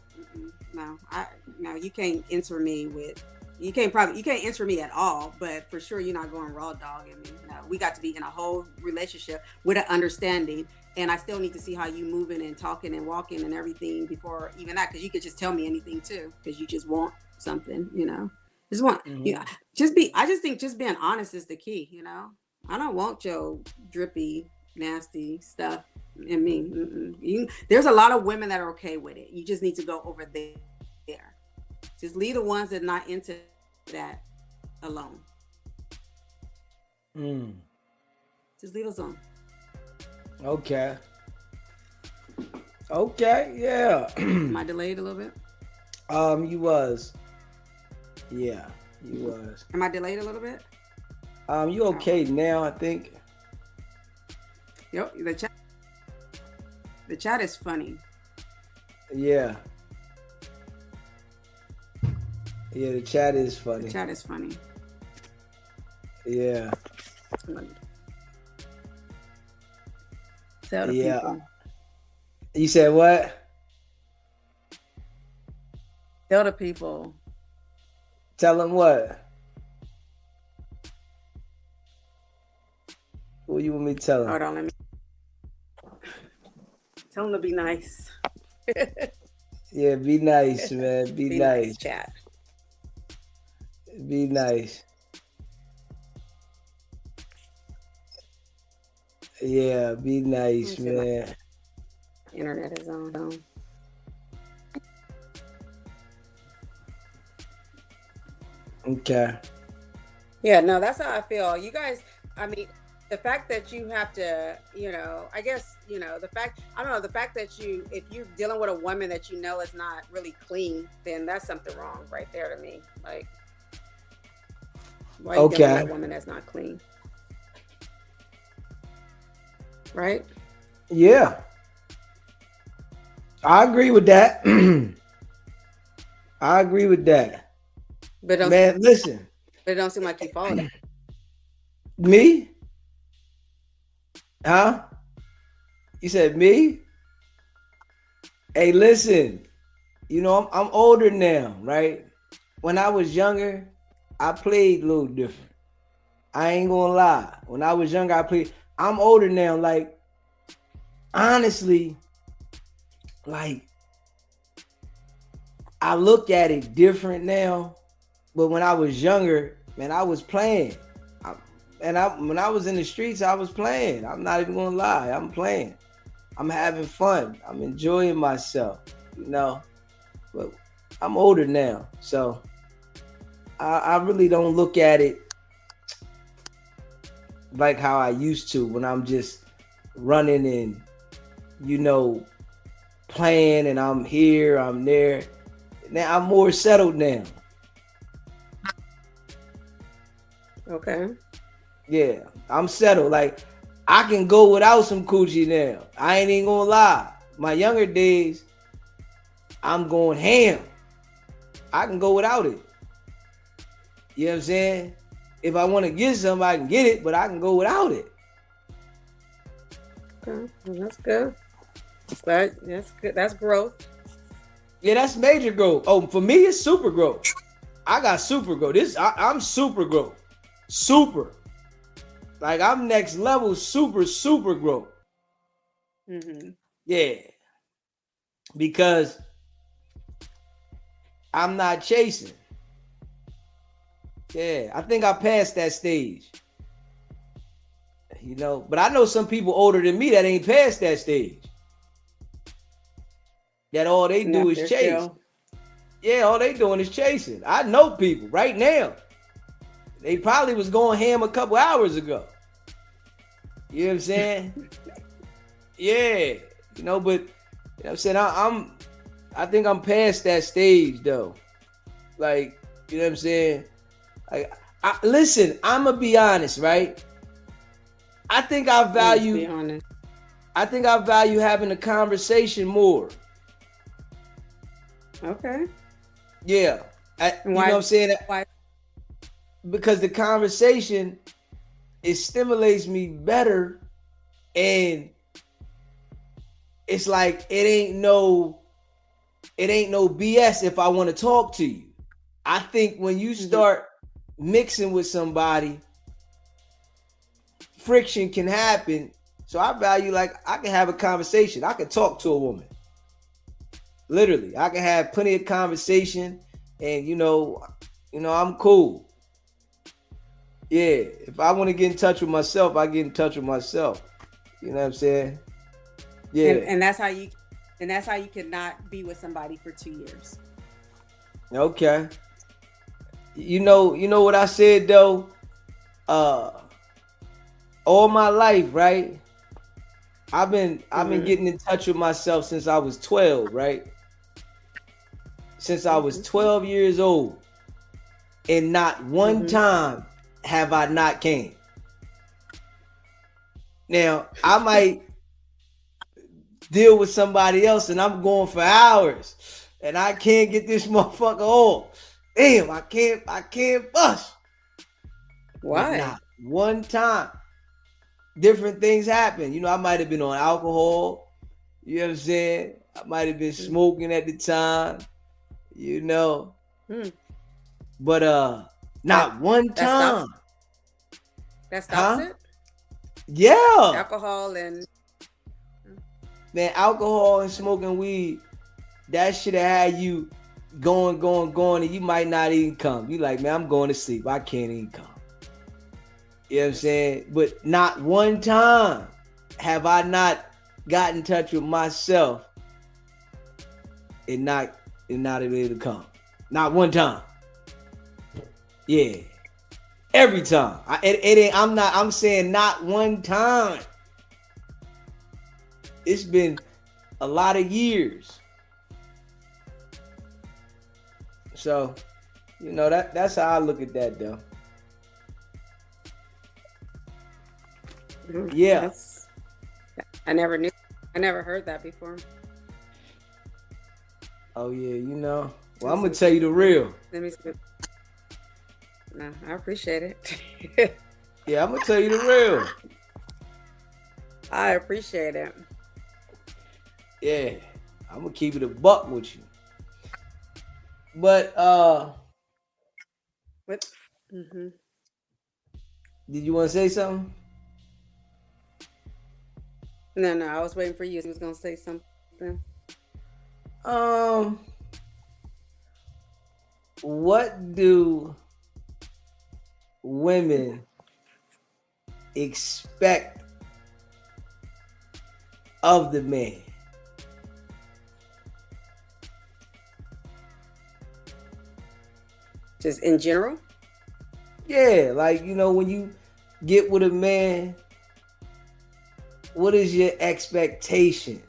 no, you can't enter me with. You can't enter me at all, but for sure you're not going raw dog in me. No, we got to be in a whole relationship with an understanding, and I still need to see how you moving and talking and walking and everything before even that, because you could just tell me anything too, because you just want something, Just want, I just think just being honest is the key, I don't want your drippy, nasty stuff in me. There's a lot of women that are okay with it. You just need to go over there. Just leave the ones that are not into that alone. Just leave us alone. Okay, yeah. Am I delayed a little bit? You was. Yeah, you was. Am I delayed a little bit? You okay now, I think. Yep, the chat is funny. Yeah. Yeah, the chat is funny. The chat is funny. Yeah. Tell the people. You said what? Tell the people. Tell them what? What do you want me to tell them? Hold on, let me. Tell them to be nice. Yeah, be nice, man. Be nice. Chat. Be nice. Yeah, be nice, man. Internet is on. Okay. Yeah, no, that's how I feel. You guys, I mean, the fact that you have to, I guess, the fact, I don't know, the fact that if you're dealing with a woman that you know is not really clean, then that's something wrong right there to me. Like, why are you dealing with Okay. a woman that's not clean? Right? Yeah. I agree with that. I agree with that. But don't, Man, listen. but it don't seem like you follow that. Me? Huh? You said me? Hey, listen. I'm older now, right? When I was younger, I played a little different. I ain't gonna lie. When I was younger, I played. I'm older now. Like, honestly, like, I look at it different now. But when I was younger, man, I was playing. When I was in the streets, I was playing. I'm not even gonna lie. I'm playing. I'm having fun. I'm enjoying myself, you know. But I'm older now, so I really don't look at it like how I used to when I'm just running and, playing and I'm here, I'm there. Now I'm more settled now. Okay. Yeah, I'm settled. Like, I can go without some coochie now. I ain't even gonna lie. My younger days, I'm going ham. I can go without it. You know what I'm saying? If I want to get something, I can get it, but I can go without it. Okay. Well, that's good. That's good. That's growth. Yeah, that's major growth. Oh, for me, it's super growth. I got super growth. I'm super growth. Super. Like, I'm next level super growth. Mm-hmm. Yeah. Because I'm not chasing. Yeah, I think I passed that stage. But I know some people older than me that ain't past that stage. That all they do is chase. Still. Yeah, all they doing is chasing. I know people right now. They probably was going ham a couple hours ago. You know what I'm saying? Yeah. But you know what I'm saying? I think I'm past that stage though. Like, you know what I'm saying? Like, listen, I'm gonna be honest, right? I think I value Be honest. having a conversation more. Okay. Yeah. You know Why? what I'm saying? Why? Because the conversation, it stimulates me better, and it's like it ain't no BS if I want to talk to you. I think when you start mixing with somebody, friction can happen. So I value, like, I can have a conversation. I can talk to a woman. Literally, I can have plenty of conversation, and I'm cool. Yeah, if I want to get in touch with myself, I get in touch with myself. You know what I'm saying? Yeah. And that's how you cannot be with somebody for 2 years. Okay. You know what I said though? All my life, right? I've been getting in touch with myself since I was 12, right? Since I was 12 years old. And not one time have I not came. Now, I might deal with somebody else and I'm going for hours and I can't get this motherfucker off. Damn, I can't bust. Why? But not one time. Different things happen. I might have been on alcohol. You know what I'm saying? I might have been smoking at the time. But not one time. That stops it? Yeah. Alcohol and Man, alcohol and smoking weed, that should have had you going, and you might not even come. You like, man, I'm going to sleep. I can't even come. You know what I'm saying? But not one time have I not got in touch with myself and not able to come. Not one time. Yeah. Every time. It ain't. I'm saying not one time. It's been a lot of years. So, that's how I look at that, though. Yeah. I never knew. I never heard that before. Oh yeah, Well, I'm gonna tell you the real. Let me see. No, I appreciate it. Yeah, I'm gonna tell you the real. I appreciate it. Yeah, I'm gonna keep it a buck with you. But What? Mm-hmm. Did you want to say something? No, I was waiting for you. He was gonna say something. What do women expect of the man? Just in general? Yeah, like, when you get with a man, what is your expectation?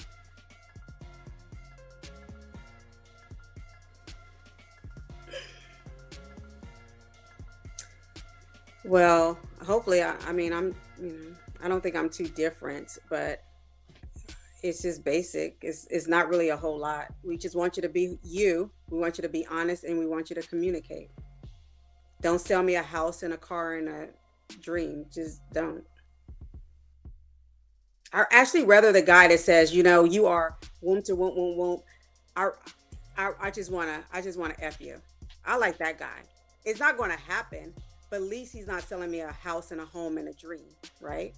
Well, hopefully, I'm, I don't think I'm too different, but it's just basic. It's not really a whole lot. We just want you to be you. We want you to be honest, and we want you to communicate. Don't sell me a house and a car and a dream. Just don't. I actually rather the guy that says, you are womb to womb, womb, womb. I just wanna F you. I like that guy. It's not gonna happen, but at least he's not selling me a house and a home and a dream, right?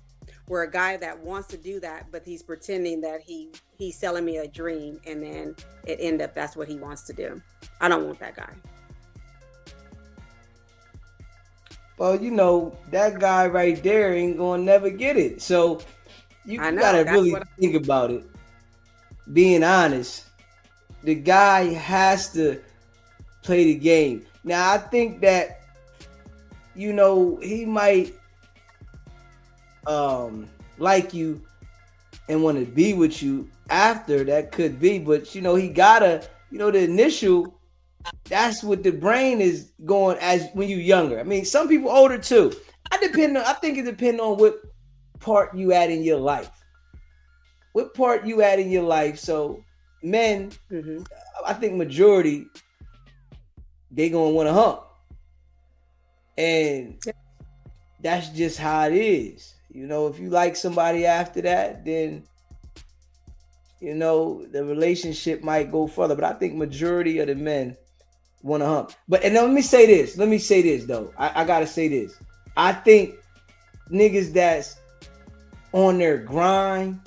Where a guy that wants to do that, but he's pretending that he's selling me a dream, and then it end up that's what he wants to do. I don't want that guy. Well, that guy right there ain't gonna never get it. So you gotta really think about it. Being honest, the guy has to play the game. Now, I think that, he might like you and want to be with you after. That could be, but he gotta, the initial. That's what the brain is going as when you're younger. I mean, some people older too. I think it depends on what part you at in your life. What part you at in your life. So men, I think majority, they gonna want to hump. And that's just how it is. If you like somebody after that, then the relationship might go further. But I think majority of the men want to hump. But and let me say this though. I gotta say this. I think niggas that's on their grind,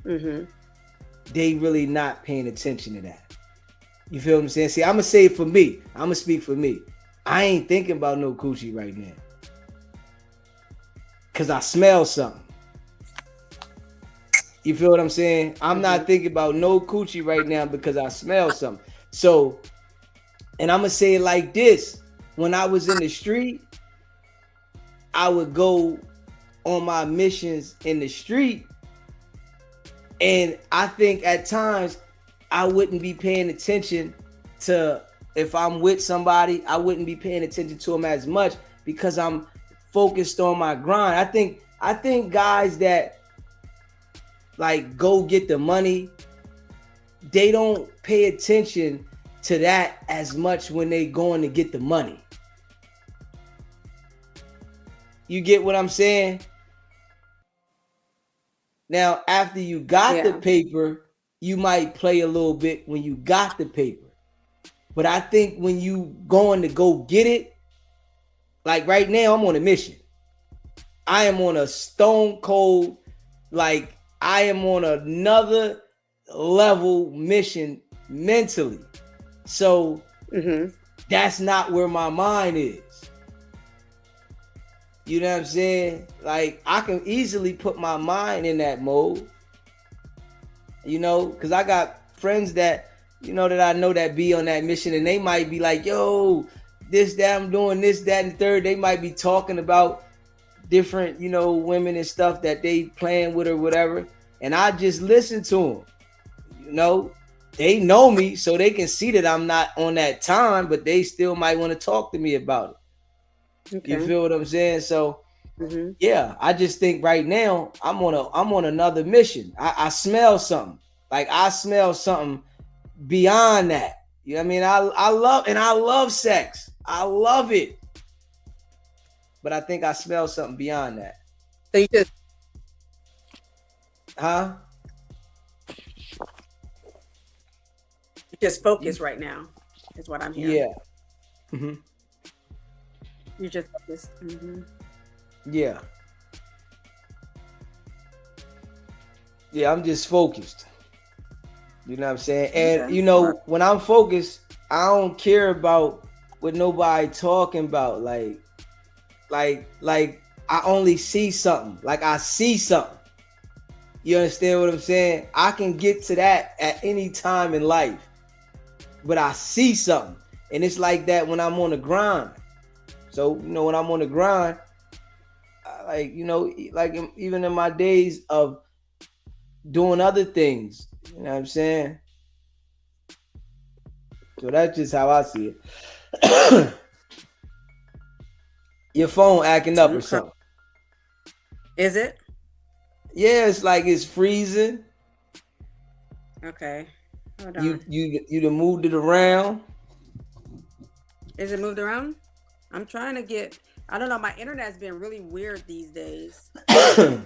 they really not paying attention to that. You feel what I'm saying? See, I'm gonna say it for me. I'm gonna speak for me. I ain't thinking about no coochie right now, cause I smell something. You feel what I'm saying? I'm not thinking about no coochie right now because I smell something. So, and I'm gonna say it like this: when I was in the street, I would go on my missions in the street, and I think at times I wouldn't be paying attention to, if I'm with somebody, I wouldn't be paying attention to them as much because I'm focused on my grind. I think guys that like go get the money, they don't pay attention to that as much when they going to get the money. You get what I'm saying? Now, after you got the paper, you might play a little bit when you got the paper. But I think when you going to go get it, like right now, I'm on a mission. I am on a stone cold, like I am on another level mission mentally. So that's not where my mind is. You know what I'm saying? Like I can easily put my mind in that mode. Because I got friends that, that I know that be on that mission, and they might be like, yo, this, that, I'm doing this, that, and the third. They might be talking about different, women and stuff that they playing with or whatever. And I just listen to them. They know me, so they can see that I'm not on that time, but they still might want to talk to me about it. Okay. You feel what I'm saying? So yeah, I just think right now I'm on another mission. I smell something. Like I smell something beyond that. You know what I mean? I love sex. I love it. But I think I smell something beyond that. So you just you just focus right now, is what I'm hearing. Yeah. Mm-hmm. You just focus. Mm-hmm. Yeah. Yeah, I'm just focused. You know what I'm saying? And when I'm focused, I don't care about what nobody talking about. Like I only see something. Like I see something. You understand what I'm saying? I can get to that at any time in life. But I see something. And it's like that when I'm on the grind. So, when I'm on the grind, even in my days of doing other things, you know what I'm saying? So that's just how I see it. Your phone acting up or something. Is it? Yeah, it's like it's freezing. Okay. Hold on. You done moved it around. Is it moved around? I'm trying to get, I don't know, my internet's been really weird these days. Let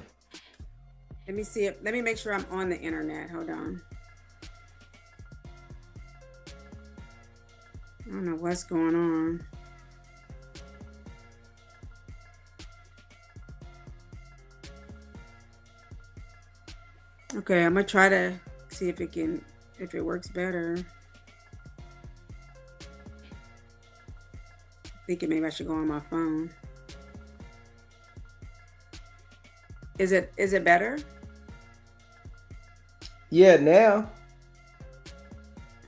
me see it. Let me make sure I'm on the internet. Hold on. I don't know what's going on. Okay, I'm gonna try to see if it works better. Thinking maybe I should go on my phone. Is it better? Yeah, now.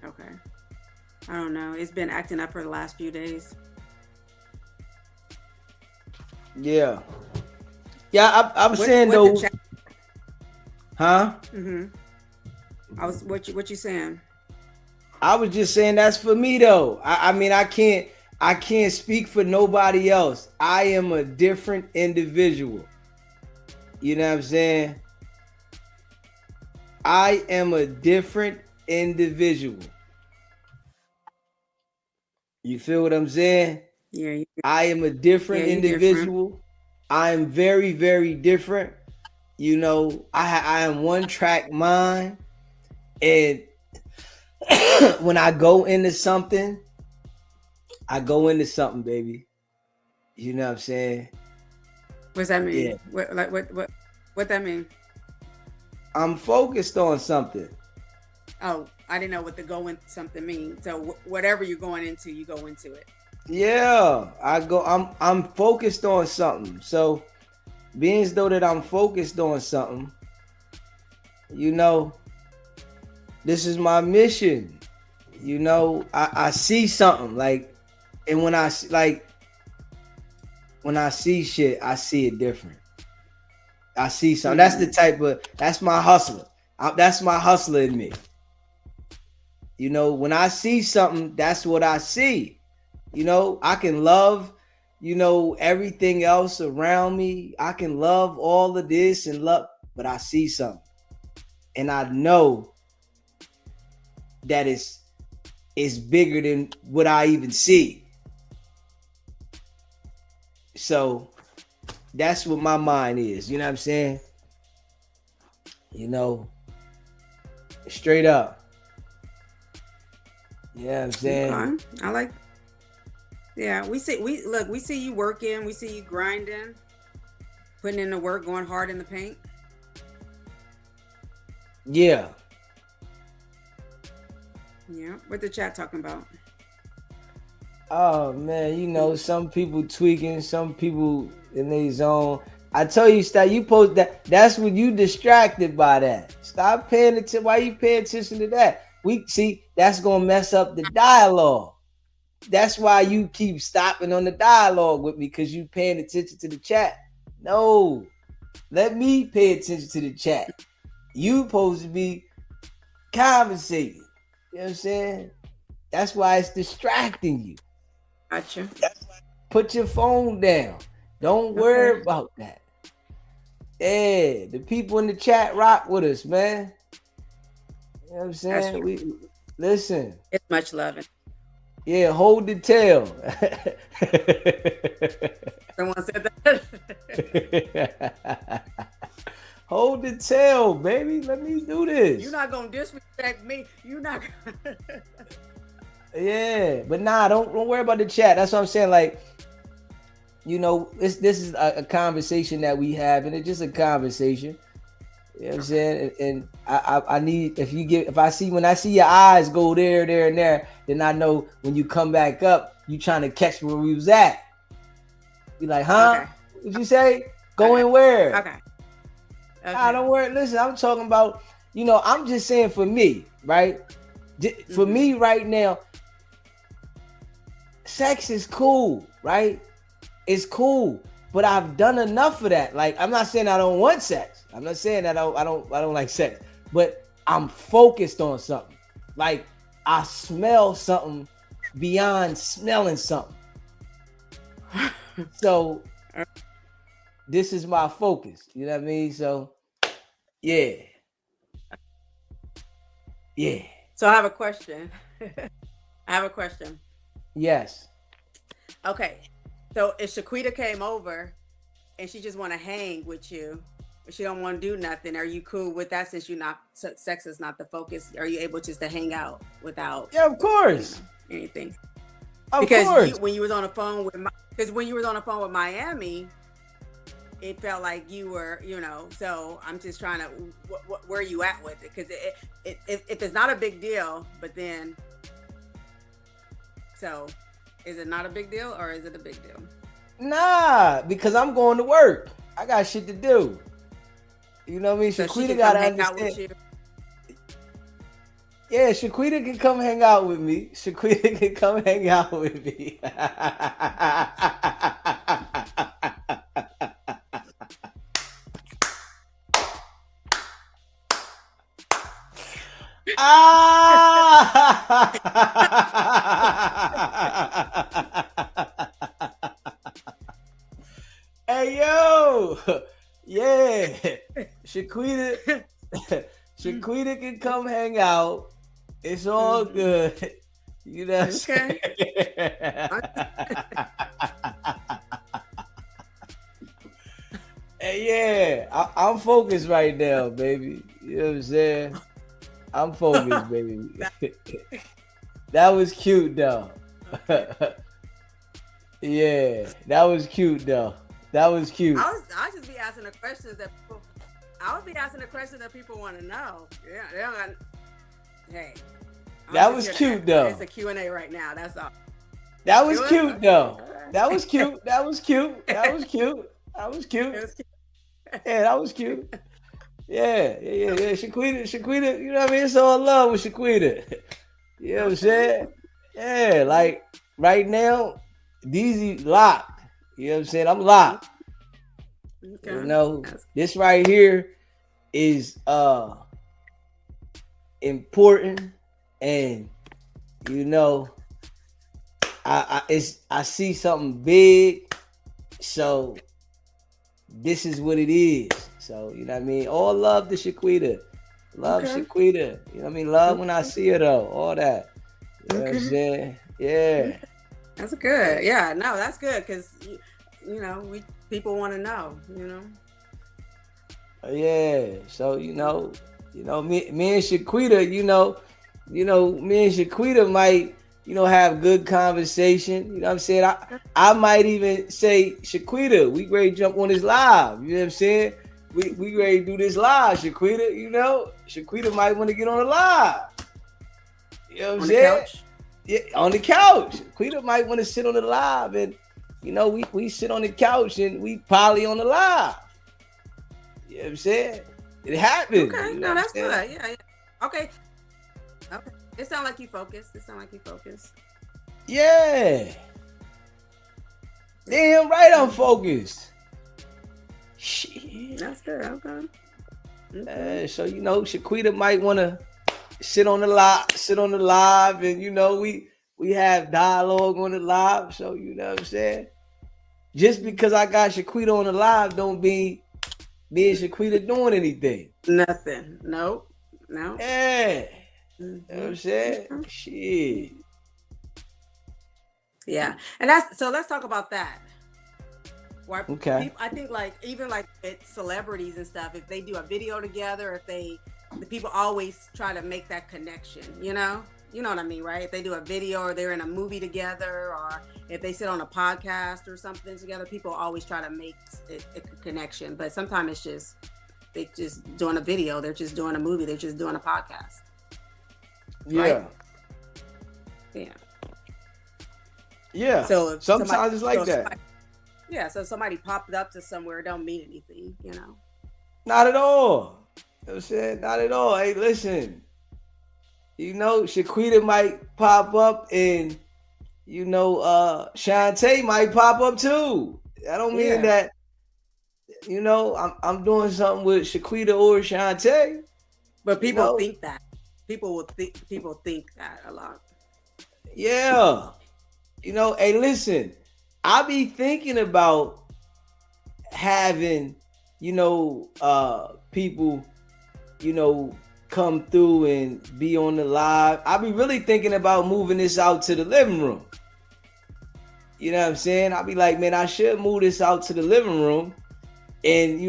Okay. I don't know. It's been acting up for the last few days. Yeah. Yeah, I'm saying though. Huh? Mm-hmm. What you saying? I was just saying that's for me though. I mean I can't speak for nobody else. I am a different individual. You know what I'm saying? I am a different individual. You feel what I'm saying? Yeah. I am a different individual. Different. I am very, very different. I am one track mind. And when I go into something, baby. You know what I'm saying? What's that mean? Yeah. What that mean? I'm focused on something. Oh, I didn't know what the go into something means. So whatever you're going into, you go into it. Yeah, I'm focused on something. So being as though that I'm focused on something, this is my mission. I see something like, and when I see shit, I see it different. I see something. Mm-hmm. That's my hustler. That's my hustler in me. When I see something, that's what I see. I can love, everything else around me. I can love all of this and love, but I see something. And I know that it's bigger than what I even see. So that's what my mind is. You know what I'm saying? Straight up. Yeah, I'm saying. Okay. I like. Yeah, we see you working, we see you grinding, putting in the work, going hard in the paint. Yeah. Yeah. What the chat talking about? Oh man, some people tweaking, some people in their zone. I tell you, stop. You post that. That's when you distracted by that. Stop paying attention. Why you paying attention to that? We see that's gonna mess up the dialogue. That's why you keep stopping on the dialogue with me, because you paying attention to the chat. No, let me pay attention to the chat. You supposed to be conversating. You know what I'm saying? That's why it's distracting you. Gotcha. Put your phone down. Don't worry about that. Yeah, the people in the chat rock with us, man. You know what I'm saying? We listen. It's much love. Yeah, hold the tail. Someone said that. Hold the tail, baby. Let me do this. You're not gonna disrespect me. You're not. Yeah, but nah, don't worry about the chat. That's what I'm saying. Like, you know, this is a conversation that we have, and it's just a conversation. You know what I'm saying? And I need, if I see your eyes go there, and there, then I know when you come back up, you trying to catch where we was at. Be like, huh? Okay. What'd you say? Going where? Okay. Nah, don't worry. Listen, I'm talking about, you know, I'm just saying for me, right? For me right now, sex is cool, right? It's cool, but I've done enough of that. Like, I'm not saying I don't want sex. I'm not saying that I don't like sex, but I'm focused on something. Like, I smell something beyond smelling something. So this is my focus. You know what I mean? So yeah. So I have a question. Yes. Okay. So if Shaquita came over and she just want to hang with you, but she don't want to do nothing, are you cool with that? Since sex is not the focus, are you able just to hang out without? Yeah, of course. Anything. Of because course. When you was on the phone with Miami, it felt like you were, you know. So I'm just trying to, where are you at with it? Because if it's not a big deal, but then, so is it not a big deal or is it a big deal? Nah, because I'm going to work. I got shit to do. You know what I mean? So Shaquita gotta understand. Yeah, Shaquita can come hang out with me. Shaquita can come hang out with me. Hey yo, yeah, Shaquita can come hang out. It's all good. You know what I'm saying? Hey, yeah, I'm focused right now, baby. You know what I'm saying? I'm focused, baby. That was cute, though. Yeah, that was cute, though. That was cute. I just be asking the questions that people want to know. Yeah, hey. That was cute, though. It's a Q&A right now. That's all. That was cute, though. That was cute. That was cute. That was cute. That was cute. Yeah, that was cute. Yeah. Shaquita, you know what I mean? It's all love with Shaquita. You know what I'm saying? Yeah, like right now, DZ locked. You know what I'm saying? I'm locked. Okay. You know, this right here is important, and you know, I see something big, so this is what it is. So you know what I mean? All love to Shaquita. Love Shaquita. You know what I mean? Love when I see her though. All that. You know what I'm saying? Yeah. That's good. Yeah, no, that's good because you know, people want to know, you know. Yeah. So me and Shaquita, me and Shaquita might, have good conversation. You know what I'm saying? I might even say, Shaquita, we ready to jump on this live. You know what I'm saying? We ready to do this live, Shaquita. Shaquita might want to get on the live. You know what I'm saying? Couch? Yeah, on the couch. Shaquita might want to sit on the live, and we sit on the couch and we poly on the live. You know what I'm saying? It happens. Okay, no, that's good. Yeah. Okay. It sounds like you focused. Yeah. Damn right I'm focused. Shit. That's good. Okay. So Shaquita might want to sit on the live, and we have dialogue on the live. So you know what I'm saying. Just because I got Shaquita on the live, don't mean me and Shaquita doing anything. Nothing. Nope. No. Yeah. You know what I'm saying? Shit. Yeah, and that's so. Let's talk about that. Why Okay. people, I think like even like it's celebrities and stuff, if they do a video together, the people always try to make that connection, you know what I mean, right? If they do a video or they're in a movie together, or if they sit on a podcast or something together, people always try to make a connection. But sometimes it's just they just doing a video, they're just doing a movie, they're just doing a podcast. Yeah. Right? Yeah. Yeah. So sometimes it's like that. Yeah, so if somebody popped up to somewhere, it don't mean anything, Not at all. You know what I'm saying? Not at all. Hey, listen. Shaquita might pop up, and Shantae might pop up too. I don't mean that I'm doing something with Shaquita or Shantae. But people think that. People think that a lot. Yeah. Hey, listen. I be thinking about having, people, come through and be on the live. I be really thinking about moving this out to the living room. You know what I'm saying? I be like, man, I should move this out to the living room and,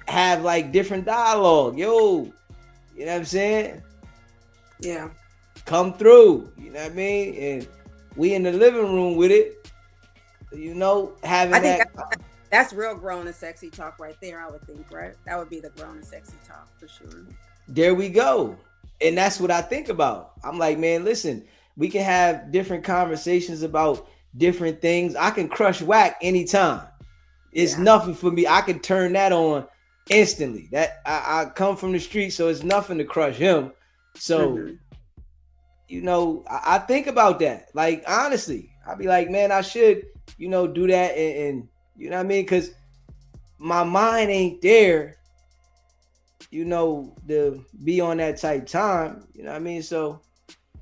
have like different dialogue. You know what I'm saying? Yeah. Come through. You know what I mean? And we in the living room with it. Having I think that's real grown and sexy talk right there, I would think, right? That would be the grown and sexy talk for sure. There we go. And that's what I think about. I'm like, man, listen, we can have different conversations about different things. I can crush whack anytime. It's nothing for me. I can turn that on instantly. That I come from the street, so it's nothing to crush him. So, I think about that. Like, honestly, I'll be like, man, I should do that and you know what I mean? Because my mind ain't there, to be on that type time. You know what I mean? So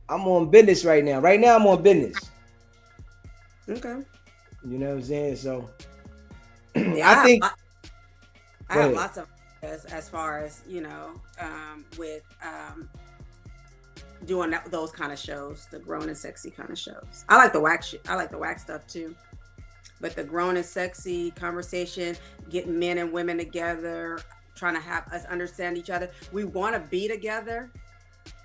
I'm on business right now. Right now I'm on business. Okay. You know what I'm saying? So yeah, I have lots of as far as, with doing those kind of shows, the grown and sexy kind of shows. I like the wax I like the wax stuff too. But the grown and sexy conversation, getting men and women together, trying to have us understand each other. We want to be together,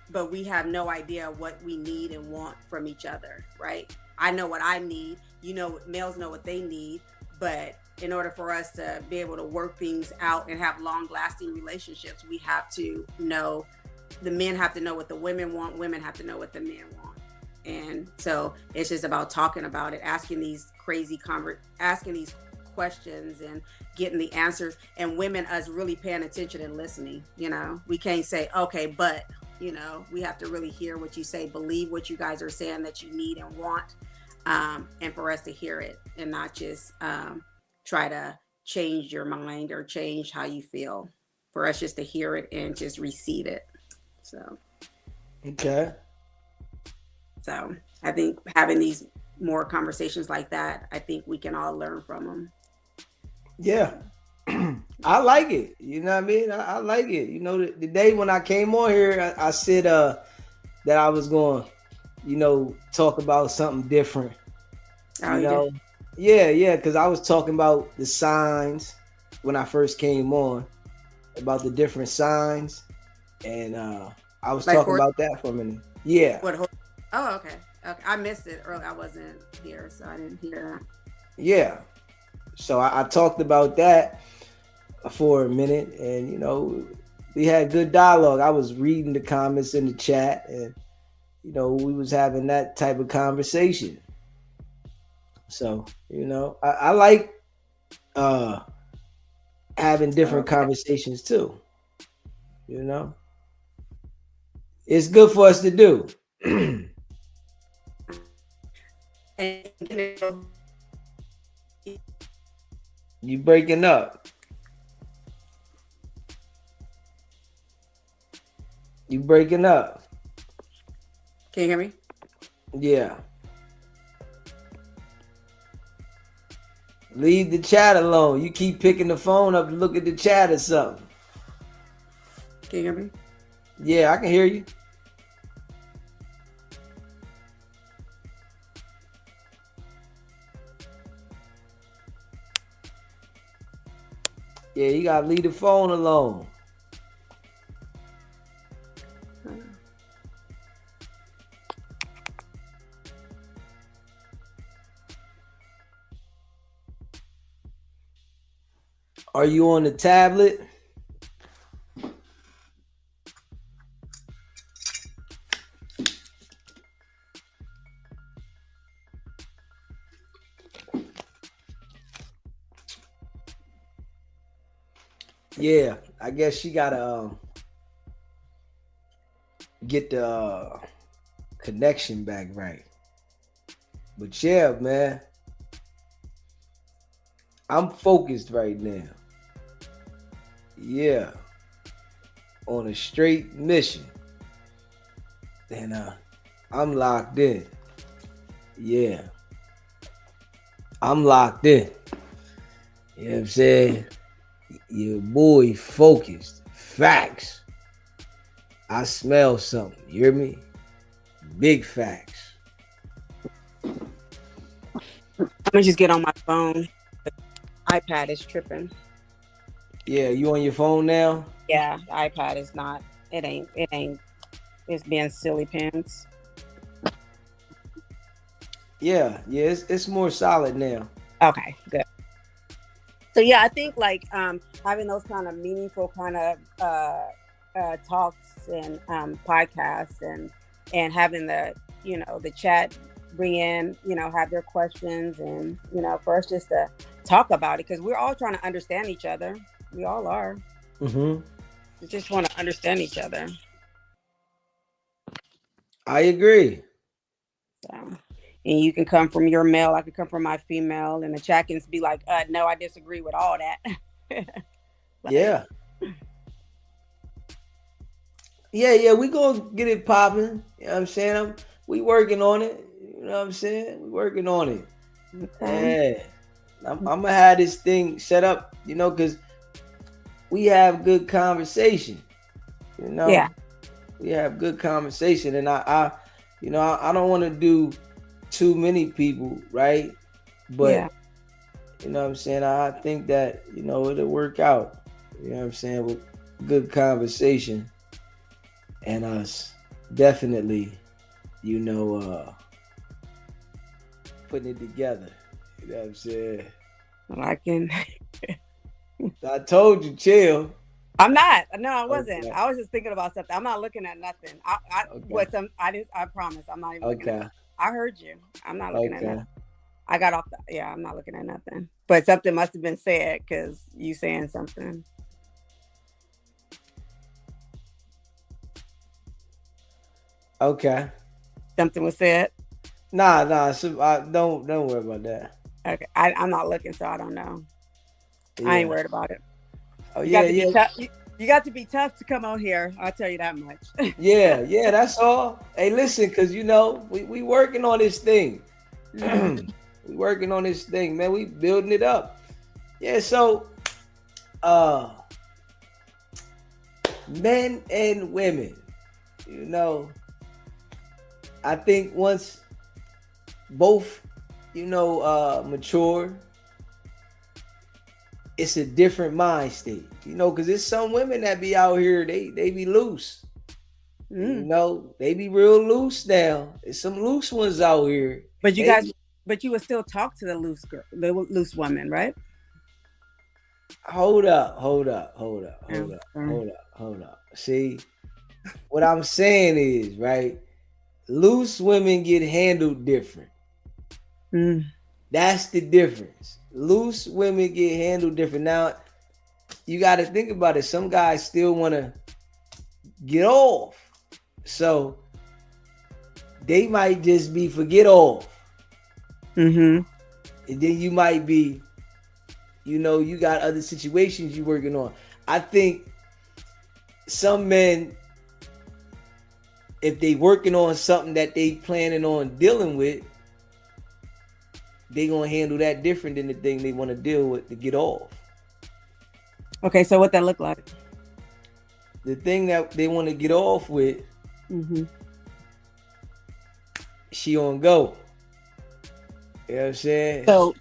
but we have no idea what we need and want from each other, right? I know what I need. Males know what they need. But in order for us to be able to work things out and have long-lasting relationships, we have to know, the men have to know what the women want. Women have to know what the men want. And so it's just about talking about it, asking these questions and getting the answers, and women, us really paying attention and listening. We can't say, okay, but we have to really hear what you say, believe what you guys are saying that you need and want, and for us to hear it and not just try to change your mind or change how you feel, for us just to hear it and just receive it. So okay. So I think having these more conversations like that, I think we can all learn from them. Yeah. I like it. You know what I mean? I like it. The day when I came on here, I said that I was going to, talk about something different. Yeah, because I was talking about the signs when I first came on, about the different signs. And I was talking about that for a minute. Yeah. Oh, okay. I missed it early. I wasn't here, so I didn't hear that. Yeah. So I talked about that for a minute, and we had good dialogue. I was reading the comments in the chat, and we was having that type of conversation. So I like having different conversations too. It's good for us to do. And You breaking up. You breaking up. can you hear me? Yeah. Leave the chat alone. You keep picking the phone up to look at the chat or something. Can you hear me? Yeah, I can hear you. Yeah, you gotta leave the phone alone. Are you on the tablet? Yeah, I guess she gotta get the connection back right. But yeah, man, I'm focused right now. Yeah, on a straight mission, and I'm locked in. Yeah, I'm locked in. You know what I'm saying? Your boy focused. Facts. I smell something. You hear me? Big facts. Let me just get on my phone. The iPad is tripping. Yeah, you on your phone now? Yeah, the iPad is not. It ain't. It's being silly pants. Yeah, it's more solid now. Okay, good. So yeah, I think like having those kind of meaningful kind of talks and podcasts and having the the chat bring in have their questions and for us just to talk about it because we're all trying to understand each other. We all are. Mm-hmm. We just want to understand each other. I agree. So, and you can come from your male, I could come from my female, and the chat can be like, no, I disagree with all that. Like, yeah. Yeah, we gonna get it popping. You know what I'm saying? We working on it. You know what I'm saying? We working on it. okay. Yeah. I'm gonna have this thing set up, because we have good conversation. Yeah. We have good conversation, and I don't want to do too many people, right? But Yeah. you know what I'm saying? I think that it'll work out. You know what I'm saying? With good conversation, and us definitely, putting it together. You know what I'm saying? I can. I told you, chill. I'm not. No, I wasn't. Okay. I was just thinking about something. I'm not looking at nothing. I Okay. I didn't. I promise. I'm not even looking Okay. at. I heard you. I'm not looking at Okay. nothing. I got off. Yeah, I'm not looking at nothing. But something must have been said because you saying something. Okay. Something was said. Nah. So, don't worry about that. Okay, I'm not looking, so I don't know. Yeah. I ain't worried about it. Oh You yeah, got to be yeah. tough. You got to be tough to come on here. I'll tell you that much. Yeah. That's all. Hey, listen, cause we working on this thing. We working on this thing, man. We building it up. Yeah. So, men and women, I think once both, mature, it's a different mind state, because there's some women that be out here, they be loose. They be real loose now. There's some loose ones out here. But you would still talk to the loose girl, the loose woman, right? Hold up. See, what I'm saying is, right, loose women get handled different. That's the difference. Loose women get handled different. Now, you got to think about it. Some guys still want to get off. So, they might just be for get off. Mm-hmm. And then you might be, you got other situations you working on. I think some men, if they working on something that they planning on dealing with, they gonna handle that different than the thing they want to deal with to get off. Okay, so what that look like? The thing that they want to get off with, Mm-hmm. she on go. You know what I'm saying? So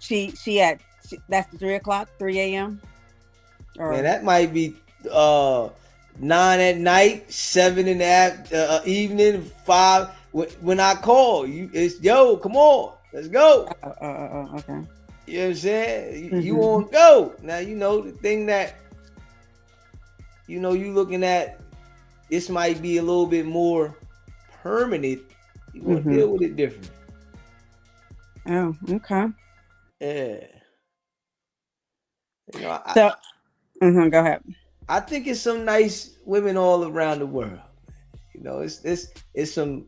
that's the 3 o'clock, 3 a.m. Or Man, that might be 9 at night, 7 in the evening, 5 when I call you. It's yo, come on, let's go. okay. You know what I'm saying? You Mhm. on go now. The thing that you looking at. This might be a little bit more permanent. You want to deal with it different. Oh, okay. Yeah. So, go ahead. I think it's some nice women all around the world. It's some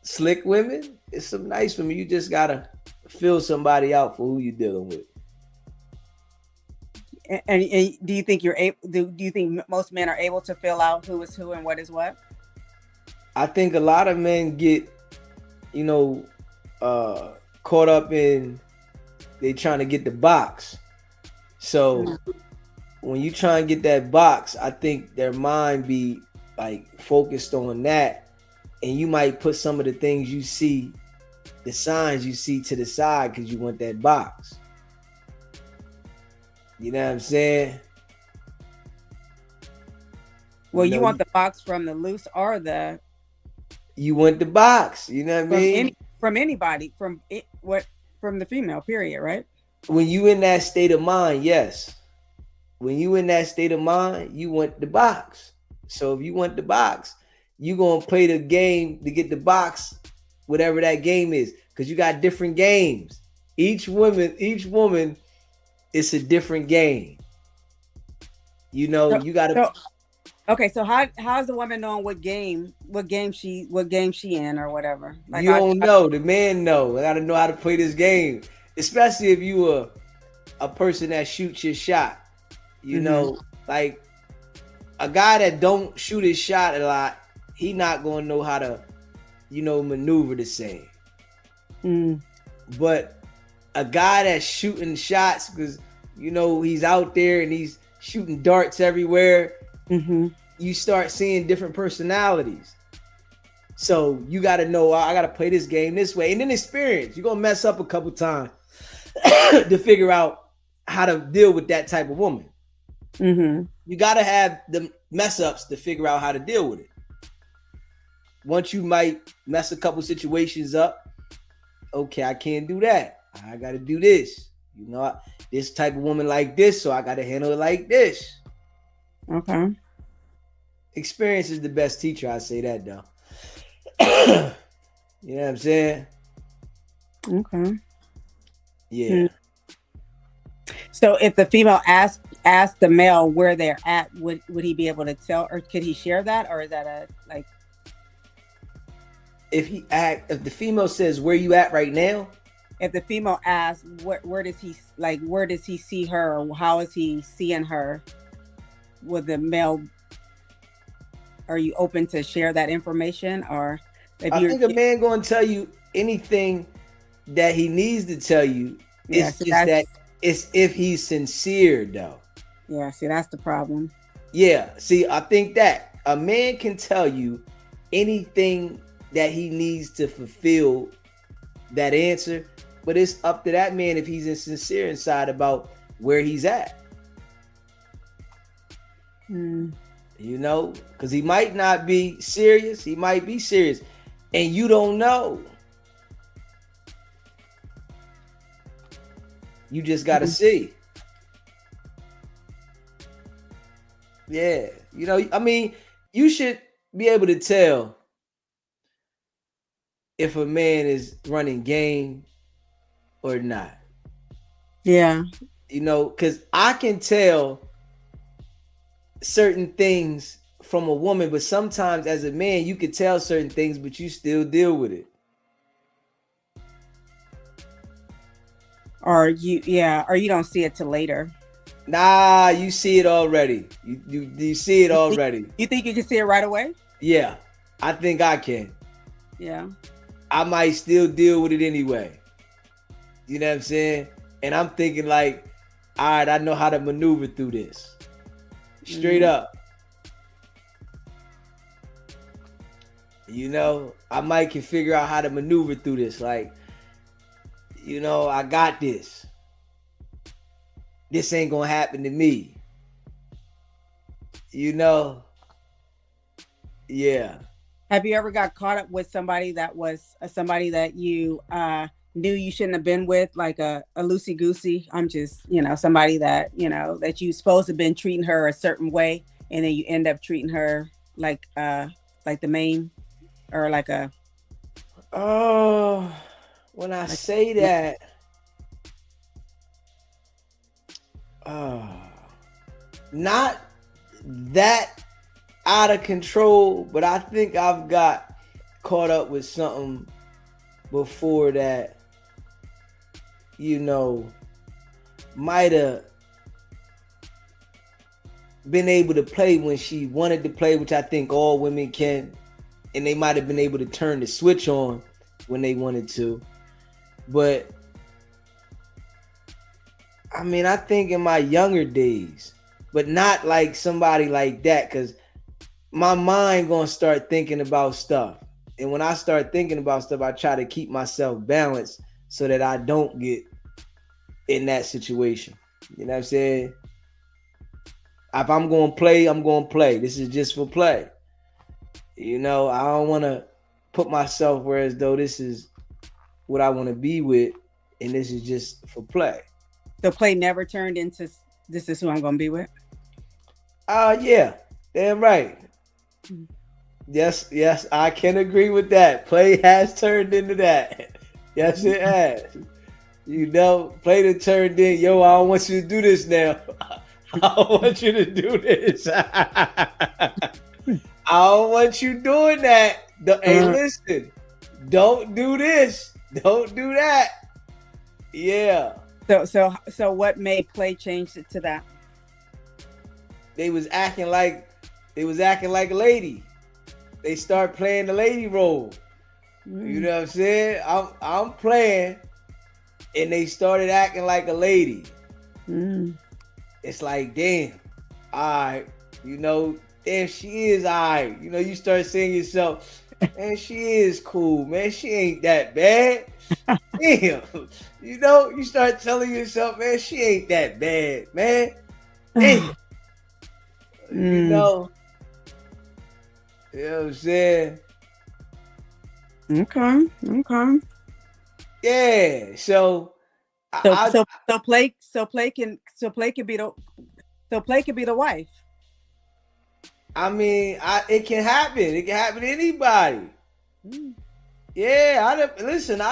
slick women. It's some nice women. You just gotta fill somebody out for who you're dealing with. And do you think you're able? Do you think most men are able to fill out who is who and what is what? I think a lot of men get, caught up in they trying to get the box. So when you try and get that box, I think their mind be like focused on that, and you might put some of the things you see, the signs you see to the side because you want that box. You know what I'm saying? Well, you want the box from the loose or the. You want the box. You know what I mean? From anybody, from the female. Period. Right? When you in that state of mind, yes. When you in that state of mind, you want the box. So if you want the box, you gonna play the game to get the box, whatever that game is, because you got different games. Each woman, it's a different game. You gotta. Okay, so how's the woman knowing what game she in or whatever? Like you don't know. The man know. I gotta know how to play this game, especially if you are a person that shoots your shot. Like a guy that don't shoot his shot a lot, he not gonna know how to, maneuver the same. But a guy that's shooting shots because he's out there and he's shooting darts everywhere. You start seeing different personalities. So you got to know, I got to play this game this way. And then experience. You're going to mess up a couple times to figure out how to deal with that type of woman. You got to have the mess ups to figure out how to deal with it. Once you might mess a couple situations up, okay, I can't do that. I got to do this. This type of woman like this, so I got to handle it like this. Okay. Experience is the best teacher. I say that though. You know what I'm saying? Okay. Yeah. So if the female asked the male where they're at, would he be able to tell, or could he share that, or is that if the female says where you at right now? If the female asks where does he see her, or how is he seeing her, with the male, are you open to share that information? Or I think a man gonna tell you anything that he needs to tell you. It's just that it's if he's sincere though. Yeah, see, that's the problem. Yeah, see, I think that a man can tell you anything that he needs to fulfill that answer, but it's up to that man if he's sincere inside about where he's at. Because he might not be serious. He might be serious, and you don't know. You just got to see. Yeah. You should be able to tell if a man is running game or not. Yeah. Because I can tell certain things from a woman, but sometimes as a man, you can tell certain things, but you still deal with it. or you don't see it till later. Nah, you see it already. You see it already. You think you can see it right away? Yeah, I think I can. Yeah. I might still deal with it anyway. You know what I'm saying? And I'm thinking like, all right, I know how to maneuver through this. Straight up. You know, I might can figure out how to maneuver through this. Like, you know, I got this. This ain't gonna happen to me. You know? Yeah. Have you ever got caught up with somebody that was somebody that you knew you shouldn't have been with, like a loosey goosey? I'm just, somebody that, that you supposed to have been treating her a certain way, and then you end up treating her like the main, or like a. Oh, when I say that, not that out of control, but I think I've got caught up with something before that, might have been able to play when she wanted to play, which I think all women can, and they might have been able to turn the switch on when they wanted to. But I mean, I think in my younger days, but not like somebody like that, because my mind gonna start thinking about stuff. And when I start thinking about stuff, I try to keep myself balanced so that I don't get in that situation. You know what I'm saying? If I'm gonna play, I'm gonna play. This is just for play. I don't want to put myself where as though this is what I want to be with, and this is just for play. The play never turned into this is who I'm gonna be with. Yeah, damn right. Yes, I can agree with that. Play has turned into that. Yes, it has. Play to turned in. Yo, I don't want you to do this now. I don't want you to do this. I don't want you doing that. Hey, listen. Don't do this. Don't do that. Yeah. So what made play change it to that? They was acting like a lady. They start playing the lady role. You know what I'm saying? I'm playing, and they started acting like a lady. It's like, damn, all right, damn, she is all right. You start saying yourself, man, she is cool, man. She ain't that bad. Damn, you start telling yourself, man, she ain't that bad, man. Damn. You know what I'm saying? Okay. Yeah. So play can be the wife. I mean, it can happen. It can happen to anybody. Yeah, I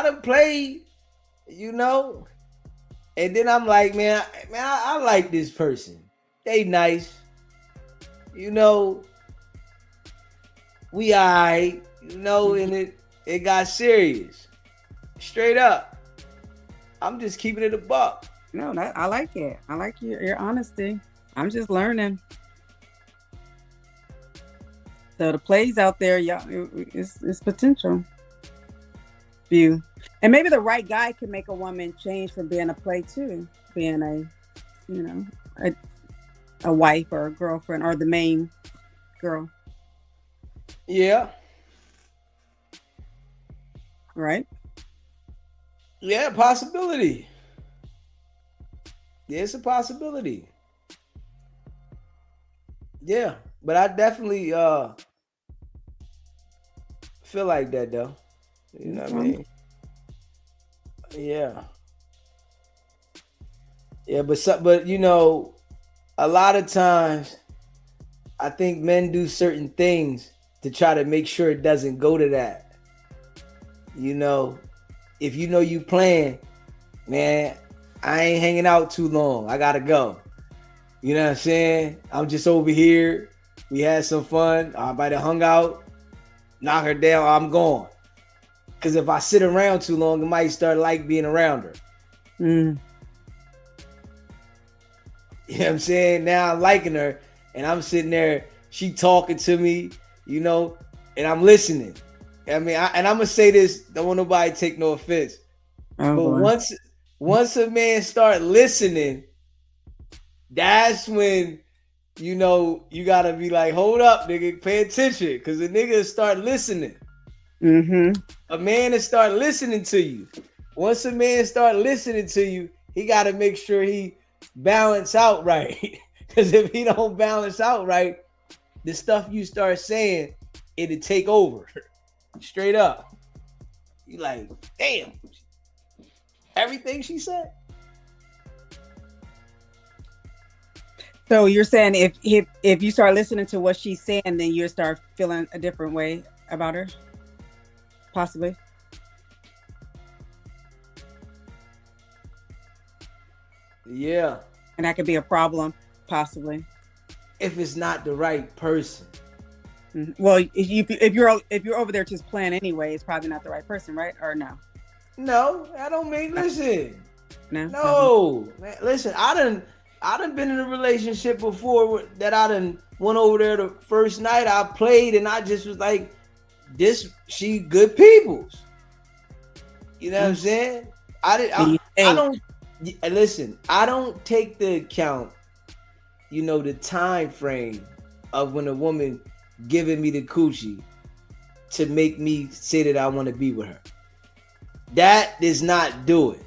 done played, and then I'm like, man, I like this person. They nice. We alright, and it got serious. Straight up. I'm just keeping it a buck. No, I like it. I like your honesty. I'm just learning. So the plays out there, y'all, it's potential. View. And maybe the right guy can make a woman change from being a play to being a wife or a girlfriend or the main girl. Yeah. Right? Yeah, possibility. Yeah, it's a possibility. Yeah, but I definitely feel like that though. You know what I mean? Yeah. Yeah, but a lot of times I think men do certain things to try to make sure it doesn't go to that. If you playing, man, I ain't hanging out too long. I gotta go. You know what I'm saying? I'm just over here. We had some fun. I might have hung out. Knock her down. I'm gone. Because if I sit around too long, I might start like being around her. Mm. You know what I'm saying? Now I'm liking her, and I'm sitting there, she talking to me, you know, and I'm listening. I mean, and I'm gonna say this, don't want nobody to take no offense. Oh, But boy. once a man start listening, that's when you know you gotta be like, hold up, nigga, pay attention, because the nigga start listening. Mm-hmm. A man to start listening to you. Once a man start listening to you, he gotta make sure he balance out right. Because if he don't balance out right, the stuff you start saying, it'll take over. Straight up. You like, damn. Everything she said. So you're saying if you start listening to what she's saying, then you start feeling a different way about her, possibly. Yeah. And that could be a problem, possibly. If it's not the right person. Mm-hmm. Well, if you're over there just playing anyway, it's probably not the right person, right? Or no? No, I don't mean. Listen, No. no, man, listen. I done been in a relationship before that I done went over there the first night I played, and I just was like, she good peoples. You know what I'm saying? I don't listen. I don't take the account, you know, the time frame of when a woman giving me the coochie to make me say that I want to be with her. That does not do it.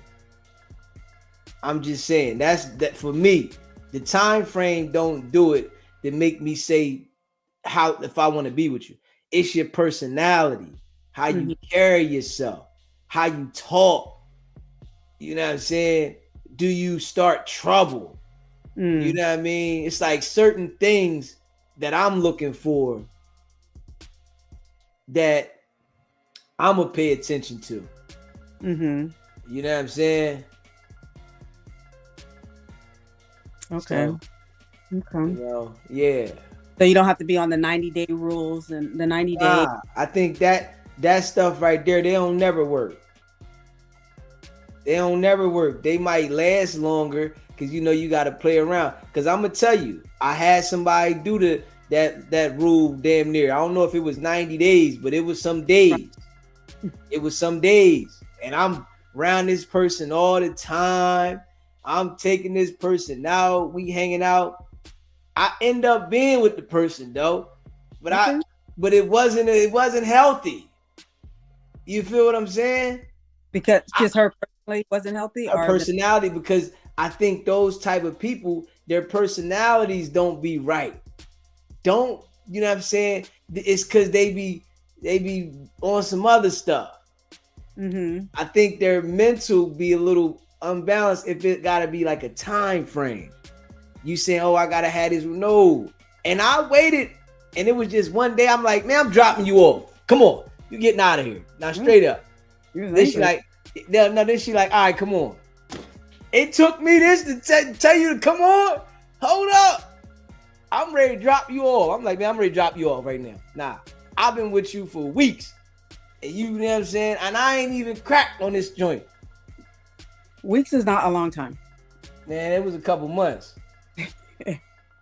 I'm just saying that for me, the time frame don't do it to make me say how if I want to be with you. It's your personality, how you carry yourself, how you talk. You know what I'm saying? Do you start trouble? You know what I mean? It's like certain things that I'm looking for that I'm gonna pay attention to. Mm-hmm. You know what I'm saying? Okay. So, okay. You know, yeah. So you don't have to be on the 90-day rules and the 90 days. I think that stuff right there, they don't never work. They don't never work. They might last longer because you know you got to play around. Because I'm gonna tell you, I had somebody do that rule damn near. I don't know if it was 90 days, but it was some days. It was some days, and I'm around this person all the time. I'm taking this person out. We hanging out. I end up being with the person though, but it wasn't healthy. You feel what I'm saying? Because just her personality wasn't healthy, her personality, because I think those type of people, their personalities don't be right. Don't, you know what I'm saying? It's because they be on some other stuff. Mm-hmm. I think their mental be a little unbalanced if it gotta be like a time frame. You saying, oh, I gotta have this. No. And I waited, and it was just one day. I'm like, man, I'm dropping you off. Come on, you getting out of here. Now straight up. Then she like, then she like, all right, come on. It took me this to tell you to come on. Hold up. I'm ready to drop you off. I'm like, man, I'm ready to drop you off right now. Nah, I've been with you for weeks. And you know what I'm saying? And I ain't even cracked on this joint. Weeks is not a long time. Man, it was a couple months.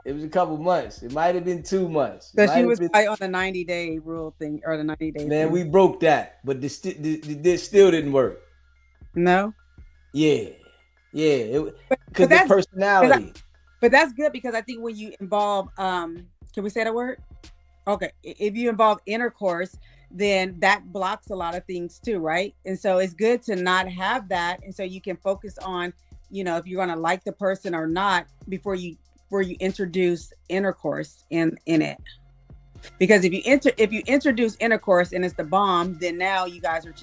It was a couple months. It might have been 2 months. So she was probably on the 90-day rule thing or the 90 days. Man, we broke that, but this still didn't work. No? Yeah. Because the personality. But that's good, because I think when you involve, can we say that word? Okay. If you involve intercourse, then that blocks a lot of things too, right? And so it's good to not have that. And so you can focus on, you know, if you're going to like the person or not before you introduce intercourse in it. Because if you introduce intercourse and it's the bomb, then now you guys are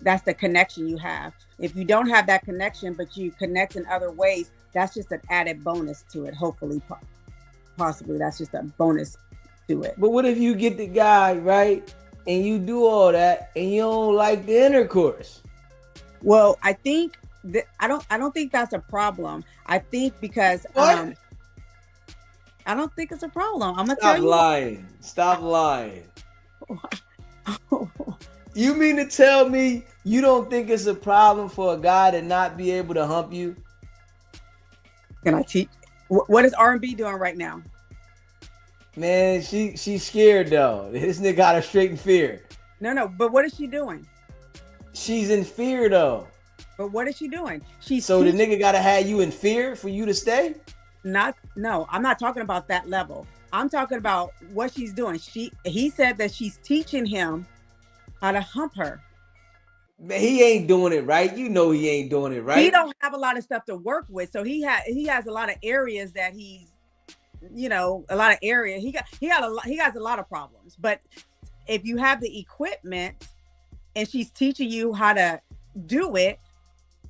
that's the connection you have. If you don't have that connection, but you connect in other ways, that's just an added bonus to it. Hopefully, possibly that's just a bonus to it. But what if you get the guy, right, and you do all that and you don't like the intercourse? Well, I think I don't think that's a problem. I think because I don't think it's a problem. I'm gonna tell you. Stop lying. You mean to tell me you don't think it's a problem for a guy to not be able to hump you? Can I teach? What is R&B doing right now? Man, she's scared though. This nigga got her straight in fear. No. But what is she doing? She's in fear though. But what is she doing? So the nigga gotta have you in fear for you to stay? No, I'm not talking about that level. I'm talking about what she's doing. He said that she's teaching him how to hump her. Man, he ain't doing it right. You know he ain't doing it right. He don't have a lot of stuff to work with, so he has a lot of areas that he's, a lot of areas. He has a lot of problems. But if you have the equipment and she's teaching you how to do it,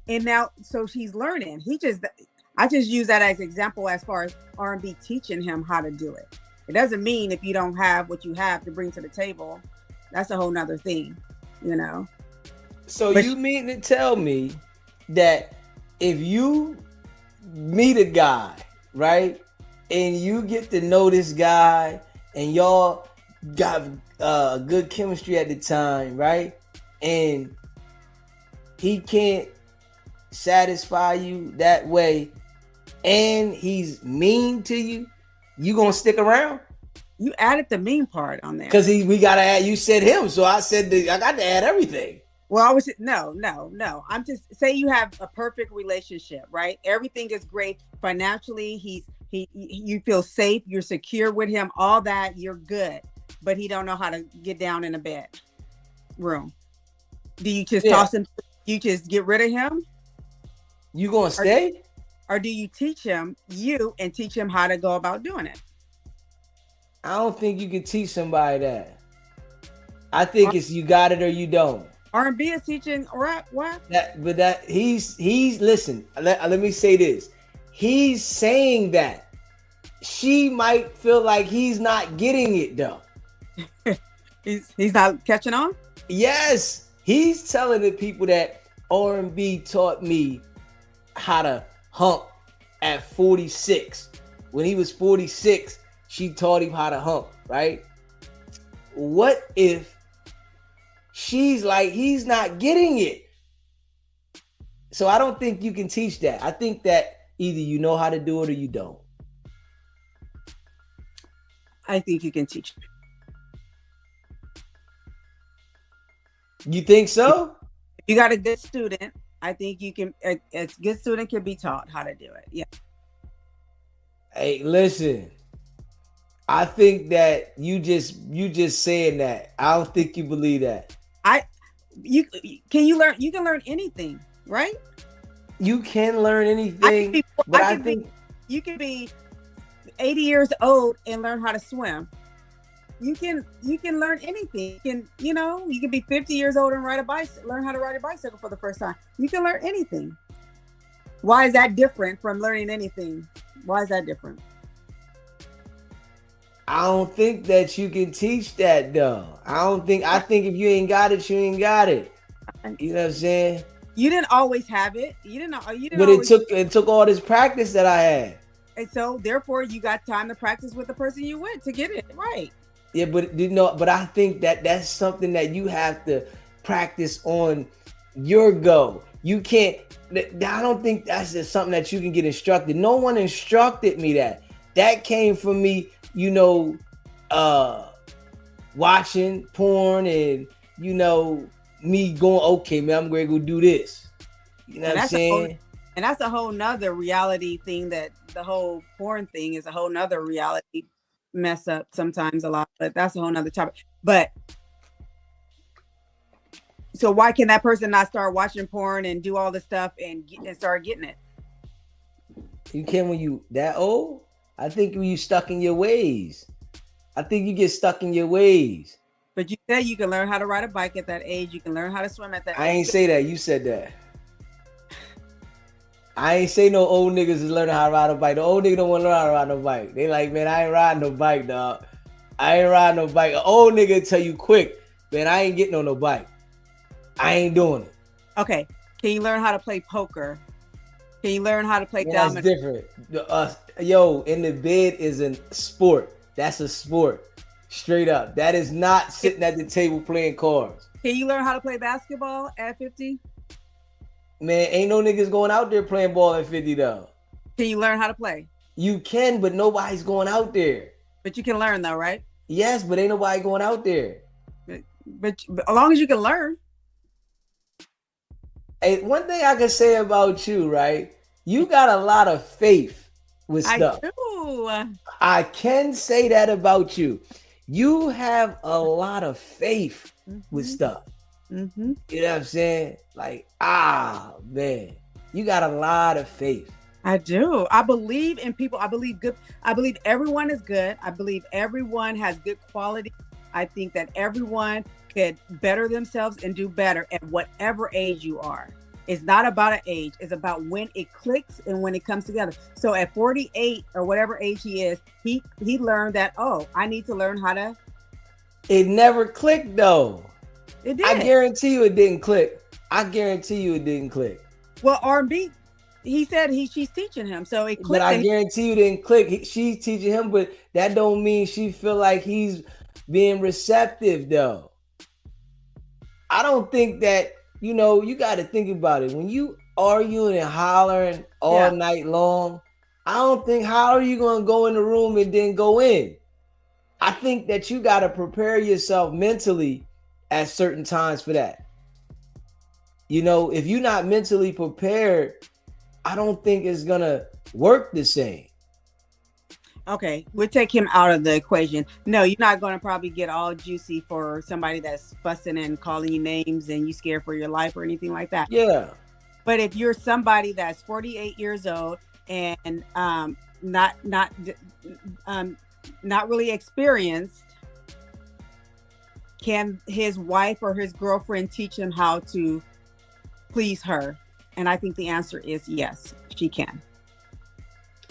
and now so she's learning. I just use that as example as far as R&B teaching him how to do it. It doesn't mean if you don't have what you have to bring to the table, that's a whole nother thing, So you mean to tell me that if you meet a guy, right, and you get to know this guy and y'all got good chemistry at the time, right, and he can't satisfy you that way and he's mean to you, you gonna stick around? You added the mean part on there. Because we gotta add, you said him, so I said I got to add everything. Well, no. I'm just say you have a perfect relationship, right? Everything is great financially. You feel safe, you're secure with him, all that, you're good. But he don't know how to get down in a bed room. Do you just toss him? You just get rid of him? You gonna stay? Or do you teach him how to go about doing it? I don't think you can teach somebody that. I think it's you got it or you don't. R&B is teaching rap. What? He's listen. Let me say this. He's saying that she might feel like he's not getting it though. he's not catching on. Yes, he's telling the people that R&B taught me how to hump at 46. When he was 46, she taught him how to hump, right? What if she's like, he's not getting it? So I don't think you can teach that. I think that either you know how to do it or you don't. I think you can teach it. You think so? If you got a good student, I think you can. A good student can be taught how to do it. Yeah. Hey, listen. I think that you just saying that. I don't think you believe that. You can learn anything, right? You can learn anything, but I think you can be 80 years old and learn how to swim. You can learn anything. You can be 50 years old and learn how to ride a bicycle for the first time. You can learn anything. Why is that different from learning anything? Why is that different? I don't think that you can teach that though. I think if you ain't got it, you ain't got it. You know what I'm saying? You didn't always have it. But it took all this practice that I had. And so therefore you got time to practice with the person you went to get it right. Yeah, but I think that that's something that you have to practice on your go. You can't. I don't think that's just something that you can get instructed. No one instructed me that. That came from me, watching porn and me going, okay, man, I'm going to go do this. You know what I'm saying? And that's a whole nother reality thing. That the whole porn thing is a whole nother reality mess up sometimes a lot, but that's a whole nother topic. But so why can that person not start watching porn and do all this stuff and start getting it? You can when you that old? I think when you stuck in your ways. I think you get stuck in your ways. But you said you can learn how to ride a bike at that age. You can learn how to swim at that age. I ain't say that. You said that. I ain't say no old niggas is learning how to ride a bike. The old nigga don't want to learn how to ride no bike. They like, man, I ain't riding no bike, dog. I ain't riding no bike. An old nigga tell you quick, man, I ain't getting on no bike. I ain't doing it. Okay. Can you learn how to play poker? Can you learn how to play dominoes? That's different. In the bed is a sport. That's a sport. Straight up. That is not sitting at the table playing cards. Can you learn how to play basketball at 50? Man, ain't no niggas going out there playing ball at 50 though. Can you learn how to play? You can, but nobody's going out there. But you can learn though, right? Yes, but ain't nobody going out there. But as long as you can learn. Hey, one thing I can say about you, right? You got a lot of faith with stuff. I do. I can say that about you. You have a lot of faith with stuff. Mm-hmm. You know what I'm saying? Like, man, you got a lot of faith. I do. I believe in people. I believe good. I believe everyone is good. I believe everyone has good quality. I think that everyone could better themselves and do better at whatever age you are. It's not about an age. It's about when it clicks and when it comes together. So at 48 or whatever age he is, he learned that, oh, I need to learn how to. It never clicked though. It did. I guarantee you it didn't click. I guarantee you it didn't click. Well, R&B, he said she's teaching him. So it clicked. But I guarantee you it didn't click. She's teaching him, but that don't mean she feel like he's being receptive though. I don't think that, you know, you got to think about it. When you arguing and hollering all night long, I don't think, how are you going to go in the room and then go in? I think that you got to prepare yourself mentally at certain times for that. You know, if you're not mentally prepared, I don't think it's going to work the same. Okay, we'll take him out of the equation. No, you're not going to probably get all juicy for somebody that's fussing and calling you names and you scared for your life or anything like that. Yeah. But if you're somebody that's 48 years old and not really experienced, can his wife or his girlfriend teach him how to please her? And I think the answer is yes, she can.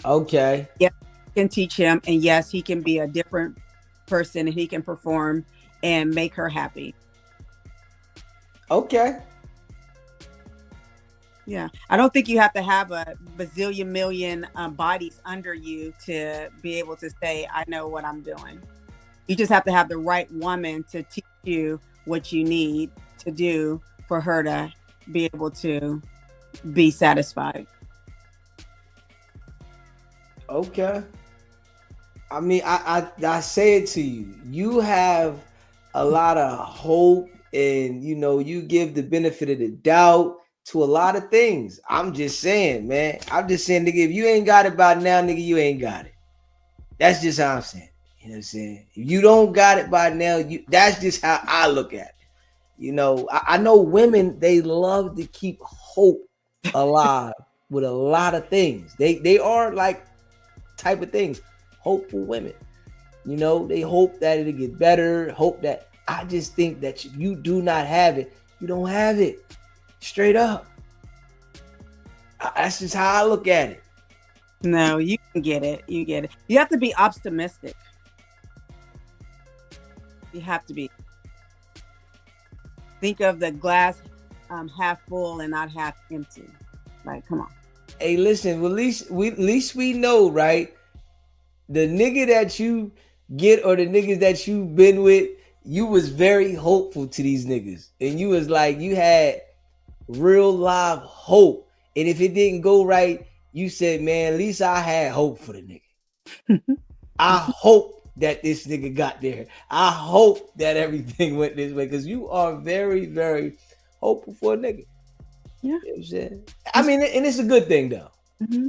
Okay. Yeah. Can teach him, and yes, he can be a different person and he can perform and make her happy. Okay. Yeah, I don't think you have to have a bazillion million bodies under you to be able to say, I know what I'm doing. You just have to have the right woman to teach you what you need to do for her to be able to be satisfied. Okay. I mean, I say it to you. You have a lot of hope, and you know, you give the benefit of the doubt to a lot of things. I'm just saying, man. I'm just saying, nigga, if you ain't got it by now, nigga, you ain't got it. That's just how I'm saying. You know what I'm saying? If you don't got it by now, that's just how I look at it. You know, I know women, they love to keep hope alive with a lot of things. They are like type of things. Hopeful women, you know, they hope that it'll get better. Hope that, I just think that if you do not have it, you don't have it. Straight up. That's just how I look at it. No, you can get it. You get it. You have to be optimistic. You have to be. Think of the glass half full and not half empty. Like, come on. Hey, listen. Well, at least we know, right? The nigga that you get or the niggas that you been with, you was very hopeful to these niggas. And you was like, you had real live hope. And if it didn't go right, you said, man, at least I had hope for the nigga. I hope that this nigga got there. I hope that everything went this way. Because you are very, very hopeful for a nigga. Yeah. You know what I'm saying? I mean, and it's a good thing though. Mm-hmm.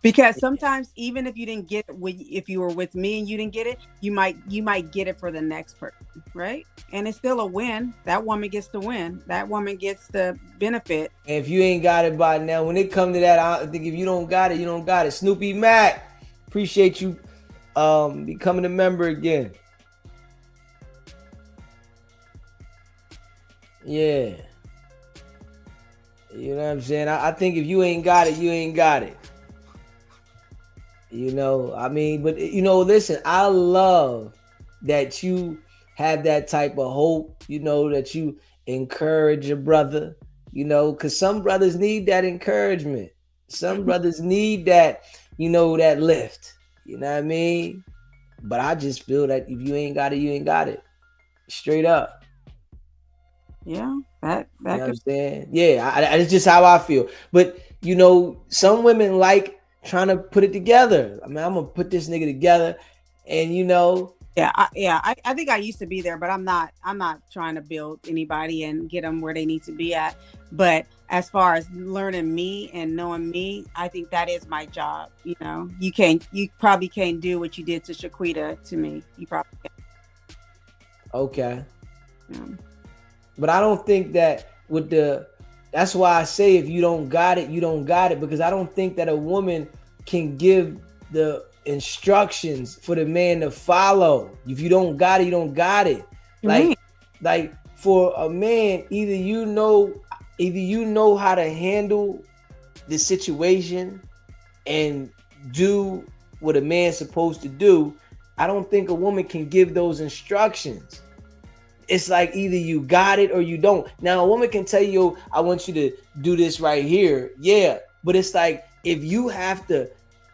Because sometimes even if you didn't get it, if you were with me and you didn't get it, you might get it for the next person, right? And it's still a win. That woman gets to win. That woman gets the benefit. And if you ain't got it by now, when it come to that, I think if you don't got it, you don't got it. Snoopy Mac, appreciate you becoming a member again. Yeah. You know what I'm saying? I think if you ain't got it, you ain't got it. You know, I mean, but you know, listen, I love that you have that type of hope, you know, that you encourage your brother, you know, because some brothers need that encouragement. Some brothers need that, you know, that lift. You know what I mean? But I just feel that if you ain't got it, you ain't got it. Straight up. Yeah, that You that know what I'm could. saying? Yeah, it's just how I feel. But some women like trying to put it together. I mean, I'm gonna put this nigga together, and Yeah, I think I used to be there, but I'm not. I'm not trying to build anybody and get them where they need to be at. But as far as learning me and knowing me, I think that is my job. You probably can't do what you did to Shaquita to me. You probably okay. can't. But I don't think that with the. That's why I say if you don't got it, you don't got it, because I don't think that a woman can give the instructions for the man to follow. If you don't got it, you don't got it. You mean? Like for a man, either you know how to handle the situation and do what a man's supposed to do. I don't think a woman can give those instructions. It's like either you got it or you don't. Now a woman can tell you, I want you to do this right here. Yeah. But it's like if you have to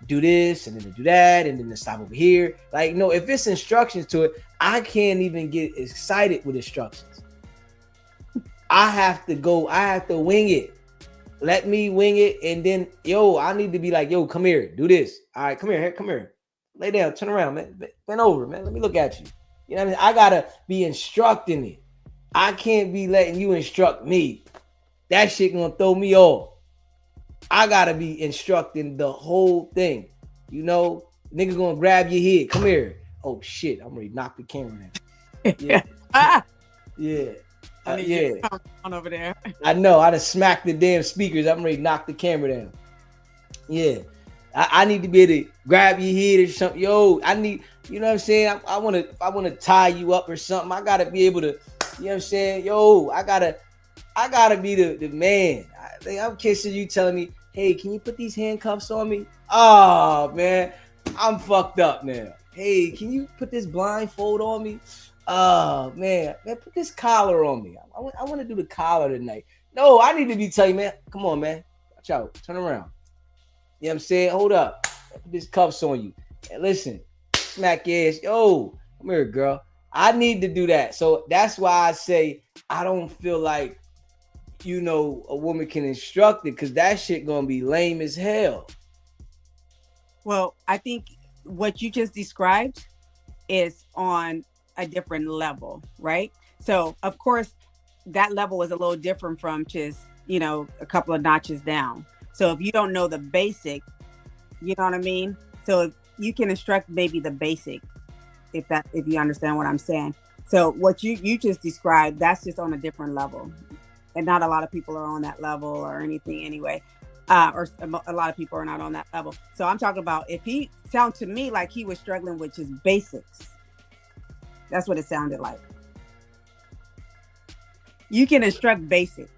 do this and then to do that and then to stop over here. Like, no, if it's instructions to it, I can't even get excited with instructions. I have to wing it. Let me wing it, and then I need to be like, come here, do this. All right, come here. Lay down, turn around, man. Bend over, man. Let me look at you. You know what I mean? I gotta be instructing it. I can't be letting you instruct me. That shit gonna throw me off. I gotta be instructing the whole thing. Nigga gonna grab your head. Come here. Oh shit, I'm ready to knock the camera down. Yeah. Yeah. Yeah. On over there. I know. I just smacked the damn speakers. I'm ready to knock the camera down. Yeah. I need to be able to grab your head or something. I need, you know what I'm saying? I want to, if I want to tie you up or something, I got to be able to, you know what I'm saying? I got to be the man. I'm kissing you telling me, hey, can you put these handcuffs on me? Oh, man. I'm fucked up now. Hey, can you put this blindfold on me? Oh, man, put this collar on me. I want to do the collar tonight. No, I need to be telling you, man, come on, man. Watch out. Turn around. You know what I'm saying? Hold up. Put these cuffs on you. And listen, smack your ass. Come here, girl. I need to do that. So that's why I say I don't feel like, a woman can instruct it, because that shit gonna be lame as hell. Well, I think what you just described is on a different level, right? So, of course, that level is a little different from just, a couple of notches down. So, if you don't know the basic, you know what I mean? So, you can instruct maybe the basic, if you understand what I'm saying. So, what you just described, that's just on a different level. And not a lot of people are on that level or anything anyway. Or a lot of people are not on that level. So I'm talking about, if he sounded to me like he was struggling with his basics. That's what it sounded like. You can instruct basic.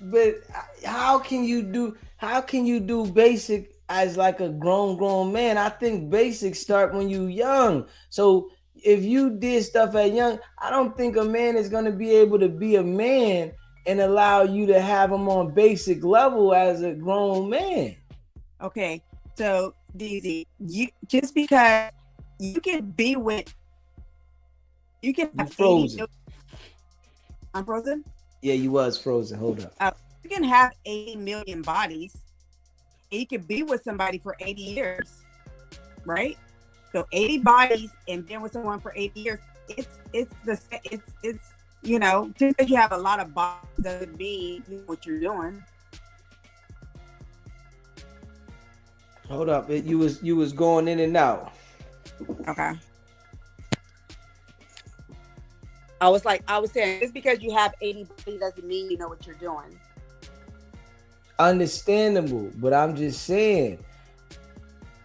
But how can you do basic as like a grown man? I think basics start when you young. So if you did stuff at young, I don't think a man is going to be able to be a man and allow you to have him on basic level as a grown man. Okay, so DZ, you just because you can be with, you can have frozen. 80. I'm frozen. Yeah, you was frozen. Hold up. You can have 80 million bodies. And you can be with somebody for 80 years, right? So 80 bodies and been with someone for 80 years. It's just because you have a lot of bodies doesn't mean you know what you're doing. Hold up. You was going in and out. Okay. I was saying, just because you have 80 bodies doesn't mean you know what you're doing. Understandable, but I'm just saying,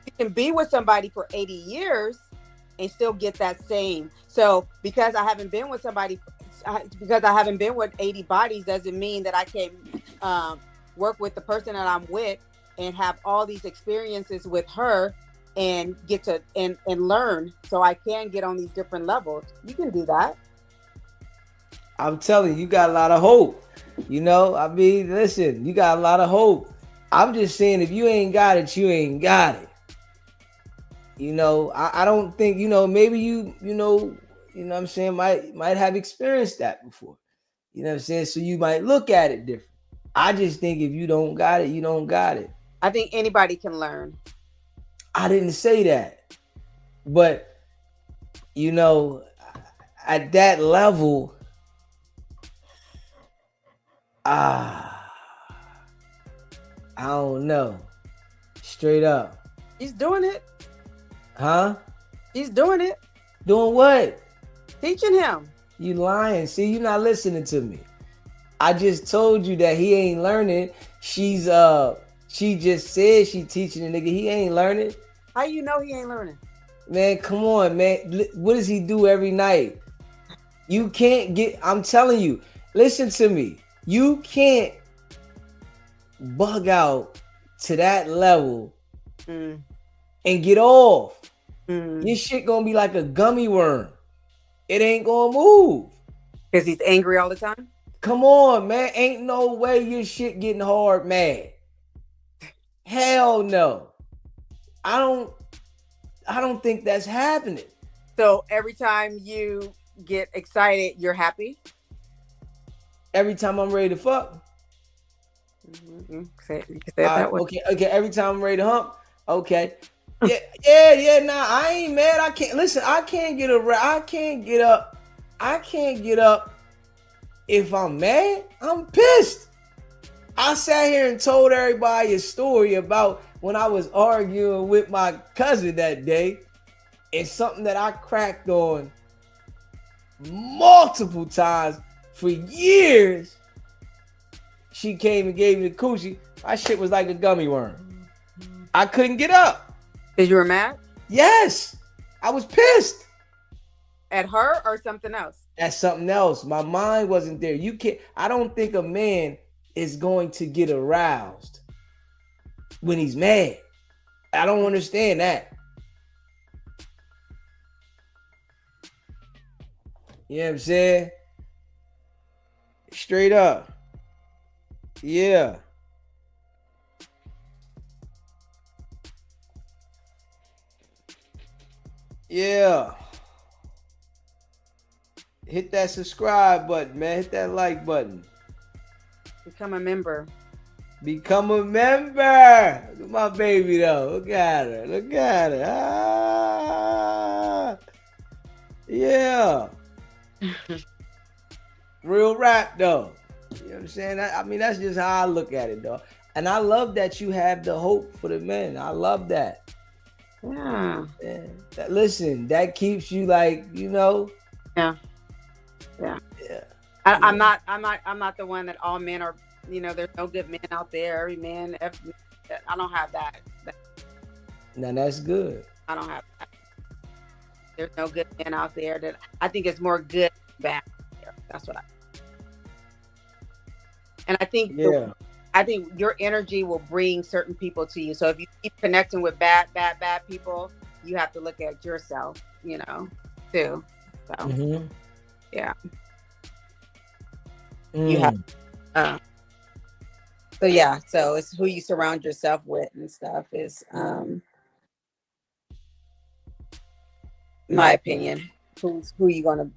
you can be with somebody for 80 years and still get that same. So because I haven't been with 80 bodies doesn't mean that I can work with the person that I'm with and have all these experiences with her and get to and learn, so I can get on these different levels. You can do that. I'm telling you, you got a lot of hope. I mean, listen, you got a lot of hope. I'm just saying, if you ain't got it, you ain't got it. I don't think, maybe you know what I'm saying, might have experienced that before. You know what I'm saying? So you might look at it different. I just think if you don't got it, you don't got it. I think anybody can learn. I didn't say that. But, you know, at that level, I don't know. Straight up. He's doing it. Huh? He's doing it. Doing what? Teaching him. You lying. See, you not listening to me. I just told you that he ain't learning. She just said she teaching the nigga. He ain't learning. How you know he ain't learning? Man, come on, man. What does he do every night? You can't get, I'm telling you, listen to me. You can't bug out to that level and get off. Your shit gonna be like a gummy worm. It ain't gonna move. Because he's angry all the time? Come on, man. Ain't no way your shit getting hard mad. Hell no. I don't think that's happening. So every time you get excited, you're happy? Every time I'm ready to fuck. You can say it that way. Okay. Every time I'm ready to hump. Okay. Yeah. Nah, I ain't mad. I can't listen. I can't get up. I can't get up if I'm mad. I'm pissed. I sat here and told everybody a story about when I was arguing with my cousin that day. It's something that I cracked on multiple times for years. She came and gave me the coochie. My shit was like a gummy worm. I couldn't get up. Because you were mad? Yes. I was pissed. At her or something else? At something else. My mind wasn't there. I don't think a man is going to get aroused when he's mad. I don't understand that. You know what I'm saying? Straight up. Yeah. Yeah. Hit that subscribe button, man. Hit that like button. Become a member. Become a member. Look at my baby, though. Look at her. Ah. Yeah. Real rap, though. You know what I'm saying? I mean, that's just how I look at it, though. And I love that you have the hope for the men. I love that. Yeah. Listen, that keeps you like, you know. Yeah. I'm not the one that all men are. You know, there's no good men out there. Every man, I don't have that. Now that's good. I don't have that. There's no good men out there. That I think it's more good than bad. That's what I. And I think I think your energy will bring certain people to you. So if you keep connecting with bad people, you have to look at yourself, you know, too. So yeah. You have so yeah, so it's who you surround yourself with and stuff is my opinion. Who you gonna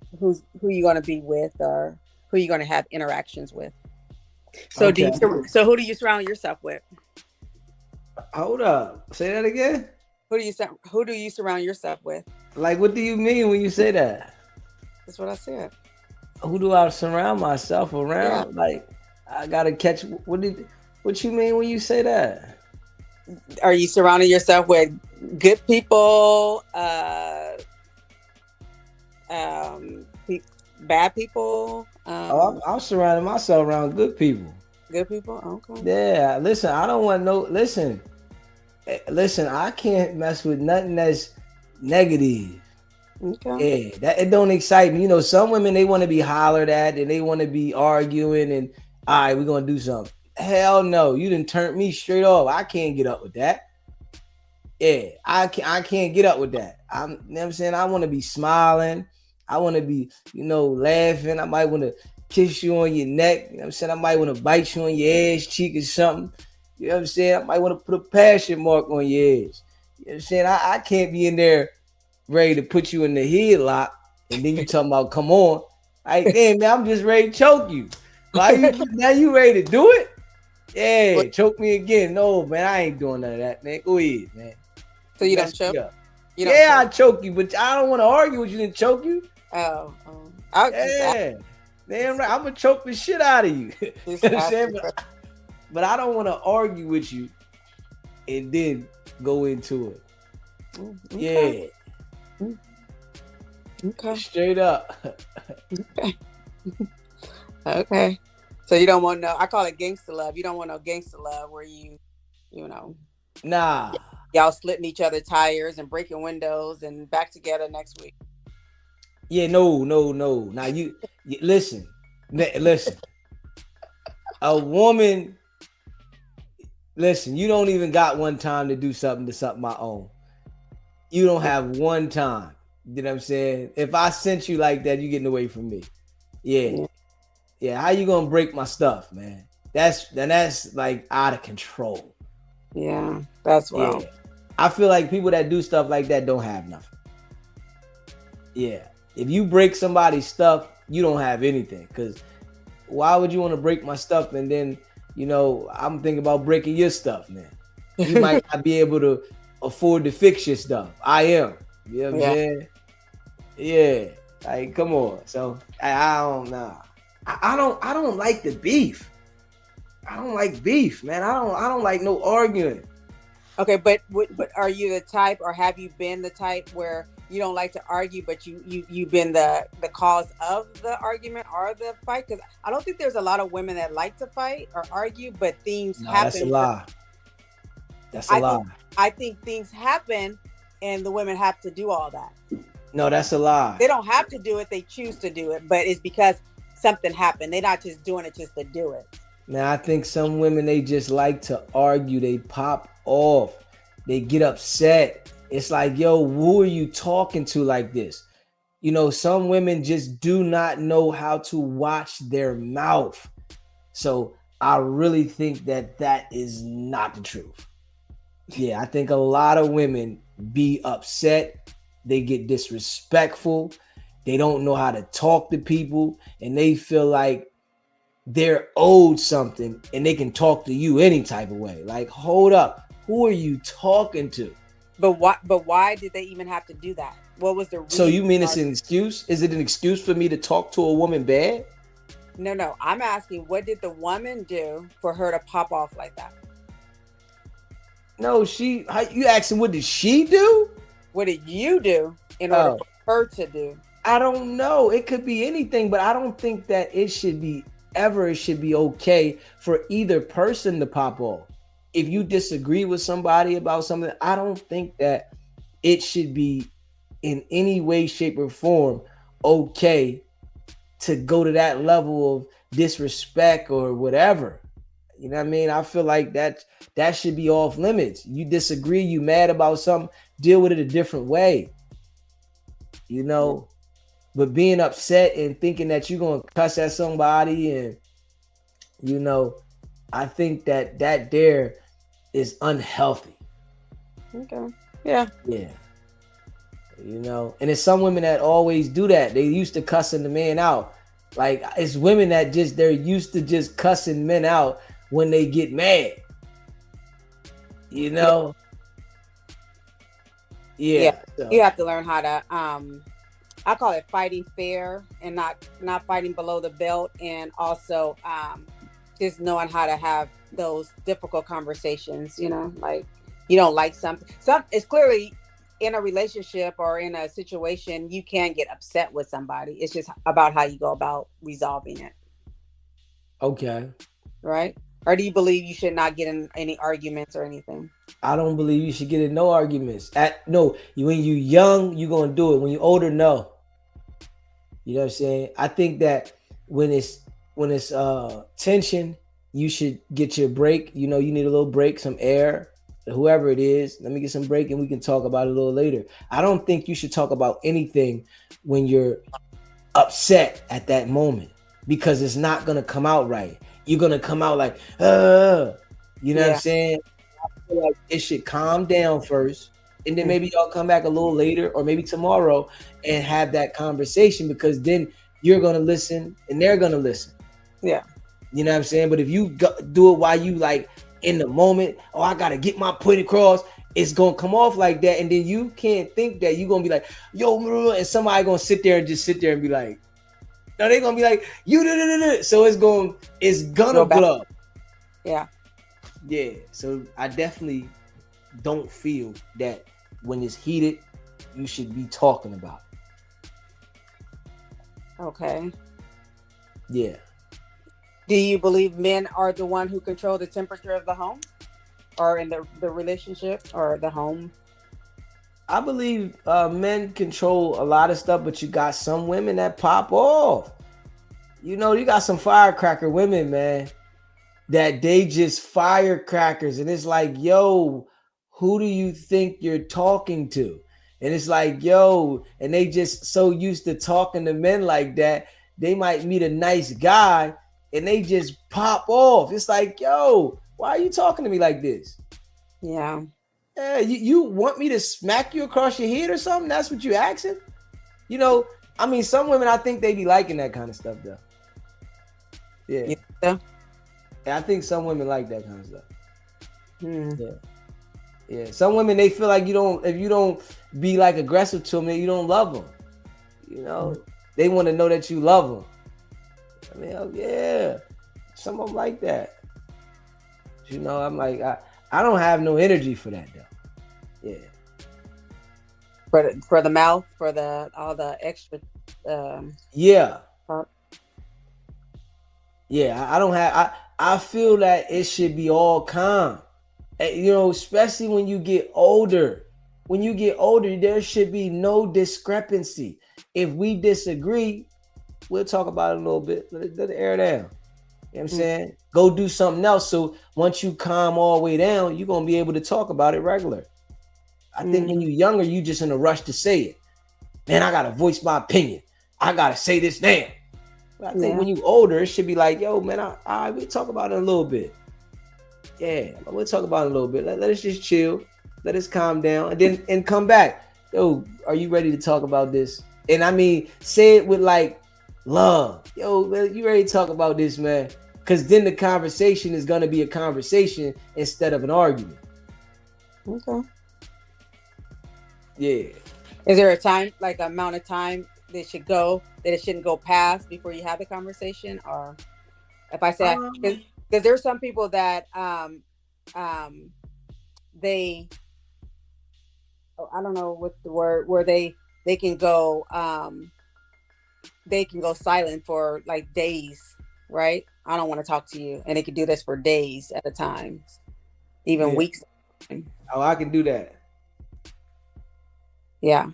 be with, or who you gonna have interactions with. So who do you surround yourself with? Hold up. Say that again. Who do you surround yourself with? Like, what do you mean when you say that? That's what I said. Who do I surround myself around? Yeah. Like, I gotta catch. What you mean when you say that? Are you surrounding yourself with good people? Bad people? I'm surrounding myself around good people. Good people? Okay. Yeah. Listen, I don't want no. Listen. I can't mess with nothing that's negative. Okay. Yeah, it don't excite me. You know, some women, they want to be hollered at and they want to be arguing and all right, we're gonna do something. Hell no, you done turned me straight off. I can't get up with that. Yeah, I can't get up with that. You know what I'm saying? I want to be smiling. I want to be, you know, laughing. I might want to kiss you on your neck. You know what I'm saying? I might want to bite you on your ass cheek or something. You know what I'm saying? I might want to put a passion mark on your ass. You know what I'm saying? I can't be in there ready to put you in the headlock and then you talking about come on. Like, damn, man, I'm just ready to choke you. Why you now you ready to do it? Yeah, choke me again. No, man, I ain't doing none of that, man. Go ahead, man. So you don't Mess choke? me up. You don't Yeah, I choke? choke you, but I don't want to argue with you and choke you. Oh, I was Yeah. Damn right. I'm gonna choke the shit out of you. You know just what I'm asking. saying? But I don't want to argue with you and then go into it. Okay. Yeah. Okay. Straight up. Okay. Okay. So you don't want no, I call it gangster love. You don't want no gangster love where you know, Nah. y'all slitting each other tires and breaking windows and back together next week. Yeah, no. Now you listen. Listen. A woman, listen, you don't even got one time to do something to something my own. You don't have one time. You know what I'm saying? If I sent you like that, you getting away from me. Yeah. Yeah. How you gonna break my stuff, man? That's like out of control. Yeah, that's Yeah. wrong. I feel like people that do stuff like that don't have nothing. Yeah. If you break somebody's stuff, you don't have anything. Cause why would you want to break my stuff and then, I'm thinking about breaking your stuff, man. You might not be able to afford to fix your stuff. I am. You know what I'm Yeah. saying? Yeah. Like, come on. So I don't know. I don't like the beef. I don't like beef, man. I don't like no arguing. Okay, but are you the type, or have you been the type where you don't like to argue, but you've been the cause of the argument or the fight? Because I don't think there's a lot of women that like to fight or argue, but things No, happen. that's a lie. That's a lie. I think things happen, and the women have to do all that. No, that's a lie. They don't have to do it; they choose to do it, but it's because something happened. They're not just doing it just to do it. Now, I think some women, they just like to argue. They pop off. They get upset. It's like, yo, who are you talking to like this? Some women just do not know how to watch their mouth. So I really think that is not the truth. Yeah, I think a lot of women be upset. They get disrespectful. They don't know how to talk to people. And they feel like they're owed something and they can talk to you any type of way. Like, hold up, who are you talking to? But why did they even have to do that? What was the reason? So you mean it's an excuse? Is it an excuse for me to talk to a woman bad? No, I'm asking, what did the woman do for her to pop off like that? No, you asking what did she do? What did you do in order for her to do? I don't know. It could be anything, but I don't think that it should be okay for either person to pop off. If you disagree with somebody about something, I don't think that it should be in any way, shape, or form okay to go to that level of disrespect or whatever. You know what I mean? I feel like that should be off limits. You disagree, you mad about something, deal with it a different way. But being upset and thinking that you're going to cuss at somebody and, I think that there is unhealthy. Okay. Yeah. Yeah. And it's some women that always do that. They used to cussing the man out. Like, it's women that they're used to just cussing men out when they get mad. Yeah. So. You have to learn how to, I call it fighting fair and not fighting below the belt, and also just knowing how to have those difficult conversations. Like, you don't like something. It's clearly in a relationship or in a situation, you can get upset with somebody. It's just about how you go about resolving it. Okay. Right? Or do you believe you should not get in any arguments or anything? I don't believe you should get in no arguments. When you young, you're going to do it. When you're older, no. You know what I'm saying? I think that when it's tension, you should get your break. You need a little break, some air, whoever it is. Let me get some break and we can talk about it a little later. I don't think you should talk about anything when you're upset at that moment, because it's not going to come out right. You're going to come out like, you know what I'm saying? I feel like it should calm down first. And then maybe y'all come back a little later or maybe tomorrow and have that conversation, because then you're gonna listen and they're gonna listen. Yeah. You know what I'm saying? But if you do it while you like in the moment, oh, I gotta get my point across, it's gonna come off like that, and then you can't think that you're gonna be like, yo, and somebody gonna sit there and be like, no, they're gonna be like, you. So it's gonna Go back. blow. Yeah. Yeah. So I definitely don't feel that when it's heated, you should be talking about it. Okay. Yeah. Do you believe men are the one who control the temperature of the home, or in the relationship or the home? I believe men control a lot of stuff, but you got some women that pop off. You know, you got some firecracker women, man, that they just firecrackers. And it's like, yo, who do you think you're talking to? And it's like, yo, and they just so used to talking to men like that, they might meet a nice guy and they just pop off. It's like, yo, why are you talking to me like this? Yeah. Yeah, you want me to smack you across your head or something? That's what you asking? You know, I mean, some women, I think they be liking that kind of stuff, though. Yeah. Yeah. I think some women like that kind of stuff. Hmm. Yeah. Some women, they feel like if you don't be like aggressive to them, you don't love them. You know, they want to know that you love them. I mean, oh, yeah, some of them like that. You know, I'm like, I don't have no energy for that though. Yeah. For the mouth, for all the extra. Yeah. Part. Yeah, I don't have. I feel that it should be all calm. You know, especially when you get older. When you get older, there should be no discrepancy. If we disagree, we'll talk about it a little bit. Let it air down. You know what I'm saying? Go do something else. So once you calm all the way down, you're going to be able to talk about it regular. I think when you're younger, you just in a rush to say it. Man, I got to voice my opinion. I got to say this now. But I think when you older, it should be like, yo, man, we'll talk about it a little bit. Yeah, we'll talk about it a little bit. Let us just chill. Let us calm down. And come back. Yo, are you ready to talk about this? And I mean, say it with like love. Yo, man, you ready to talk about this, man? Because then the conversation is going to be a conversation instead of an argument. Okay. Yeah. Is there a time, like amount of time that it shouldn't go past before you have the conversation? Or if I say, because there's some people that they, I don't know what the word, where they can go silent for like days, right? I don't want to talk to you, and they can do this for days at a time, even weeks. Oh, I can do that. Yeah.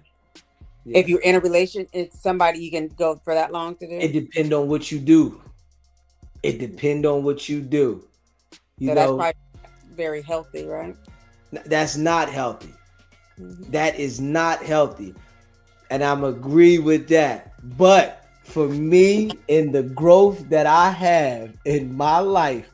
If you're in a relation, it's somebody you can go for that long to do. It depends on what you do. It depends on what you do. You know, that's probably very healthy, right? That's not healthy. That is not healthy. And I'm agree with that. But for me, in the growth that I have in my life,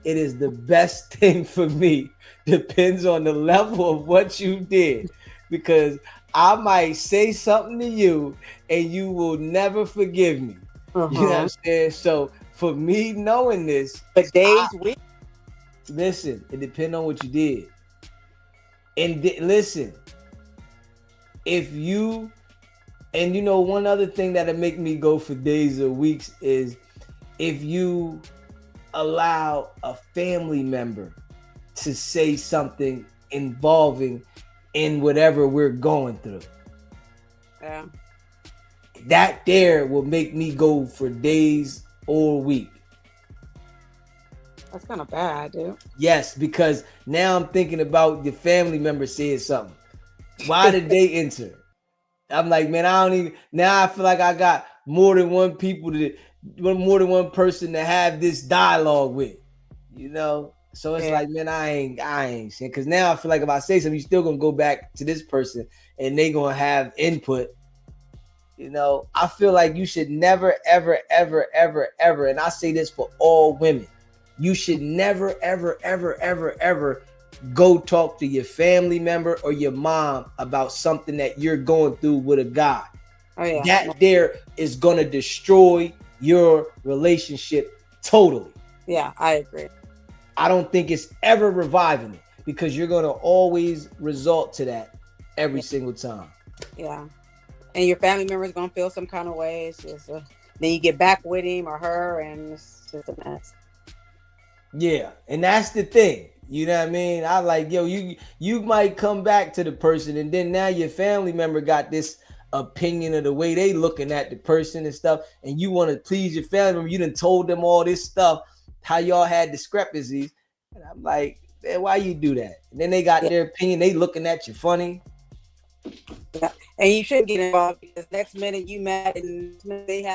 it is the best thing for me. Depends on the level of what you did. Because I might say something to you and you will never forgive me. You know what I'm saying? So for me knowing this, but days, weeks. Listen, it depends on what you did. And listen, if you, and you know, one other thing that'll make me go for days or weeks is if you allow a family member to say something involving in whatever we're going through. Yeah. That there will make me go for days or a week. That's kind of bad, dude. Yes, because now I'm thinking about the family member saying something. Why did they enter? I'm like, man, I don't even. Now I feel like I got more than one person to have this dialogue with. You know, so it's like, man, I ain't saying, because now I feel like if I say something, you still gonna go back to this person and they gonna have input. You know, I feel like you should never, ever, ever, ever, ever, and I say this for all women. You should never, ever, ever, ever, ever go talk to your family member or your mom about something that you're going through with a guy. Oh yeah. That there is gonna destroy your relationship totally. Yeah, I agree. I don't think it's ever reviving it because you're gonna always result to that every Yeah. single time. Yeah. And your family members gonna feel some kind of way. It's just then you get back with him or her, and it's just a mess. Yeah, and that's the thing. You know what I mean? I like, yo, you might come back to the person, and then now your family member got this opinion of the way they looking at the person and stuff, and you want to please your family member. You done told them all this stuff, how y'all had discrepancies, and I'm like, man, why you do that? And then they got Yeah. their opinion. They looking at you funny. Yeah. And you shouldn't get involved because next minute you mad and they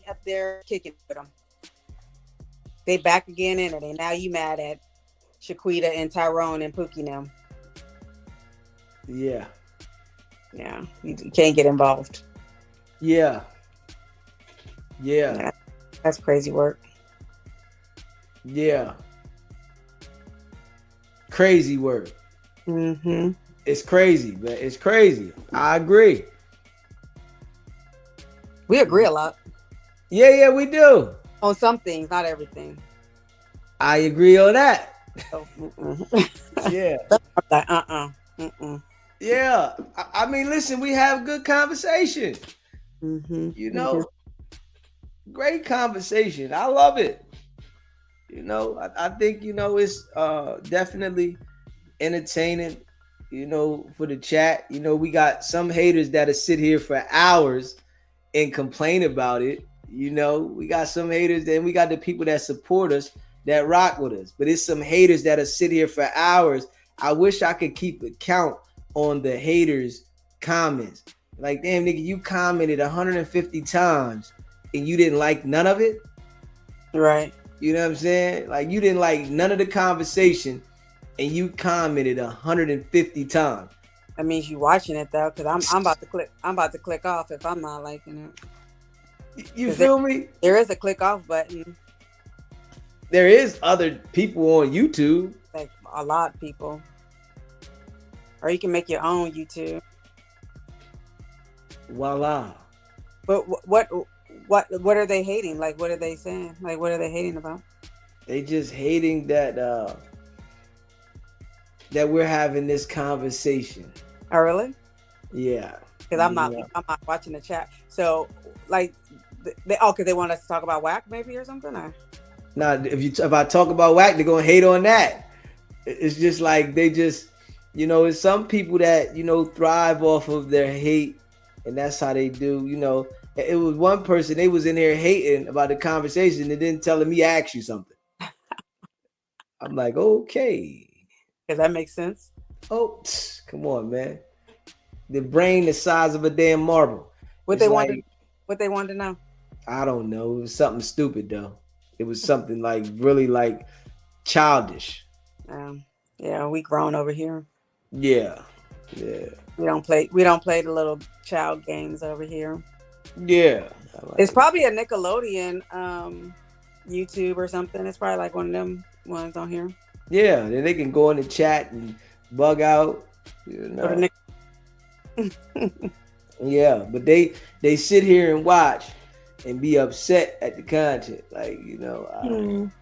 up there kicking with them. They back again in it, and now you mad at Shaquita and Tyrone and Pookie now. Yeah, Yeah, you can't get involved. yeah, Yeah, that's crazy work. yeah. Crazy work. Mm-hmm. It's crazy, but it's crazy. I agree. We agree a lot Yeah, we do. on some things, not everything. I agree on that. So, Yeah. like, Yeah. I mean, listen, we have good conversation. Mm-hmm. You know, great conversation. I love it. You know, I think, it's definitely entertaining, for the chat. We got some haters that'll sit here for hours and complain about it. We got some haters, and we got the people that support us that rock with us. But it's some haters that'll sit here for hours. I wish I could keep a count on the haters' comments. Like, damn, nigga, you commented 150 times and you didn't like none of it? Right. You know what I'm saying? Like, you didn't like none of the conversation and you commented 150 times. That means you watching it though, because I'm about to click. I'm about to click off if I'm not liking it. You feel me? There is a click off button. There is other people on YouTube. Like a lot of people. Or you can make your own YouTube. Voila. But what are they hating? Like, what are they saying? Like, what are they hating about? They just hating that that we're having this conversation. Oh, really? Yeah. Because I'm not watching the chat. So, like, because they want us to talk about whack maybe or something. Or? Now, if I talk about whack, they're gonna hate on that. It's just like they just, it's some people that thrive off of their hate, and that's how they do. It was one person, they was in there hating about the conversation and then telling me ask you something. I'm like, okay. Does that make sense? Oh, come on, man. The brain the size of a damn marble. What they wanted to know? I don't know. It was something stupid though. It was something like really like childish. Yeah, we grown over here. Yeah. We don't play the little child games over here. Yeah. It's probably a Nickelodeon YouTube or something. It's probably like one of them ones on here. Yeah, then they can go in the chat and bug out. Yeah, but they sit here and watch and be upset at the content. Like, I don't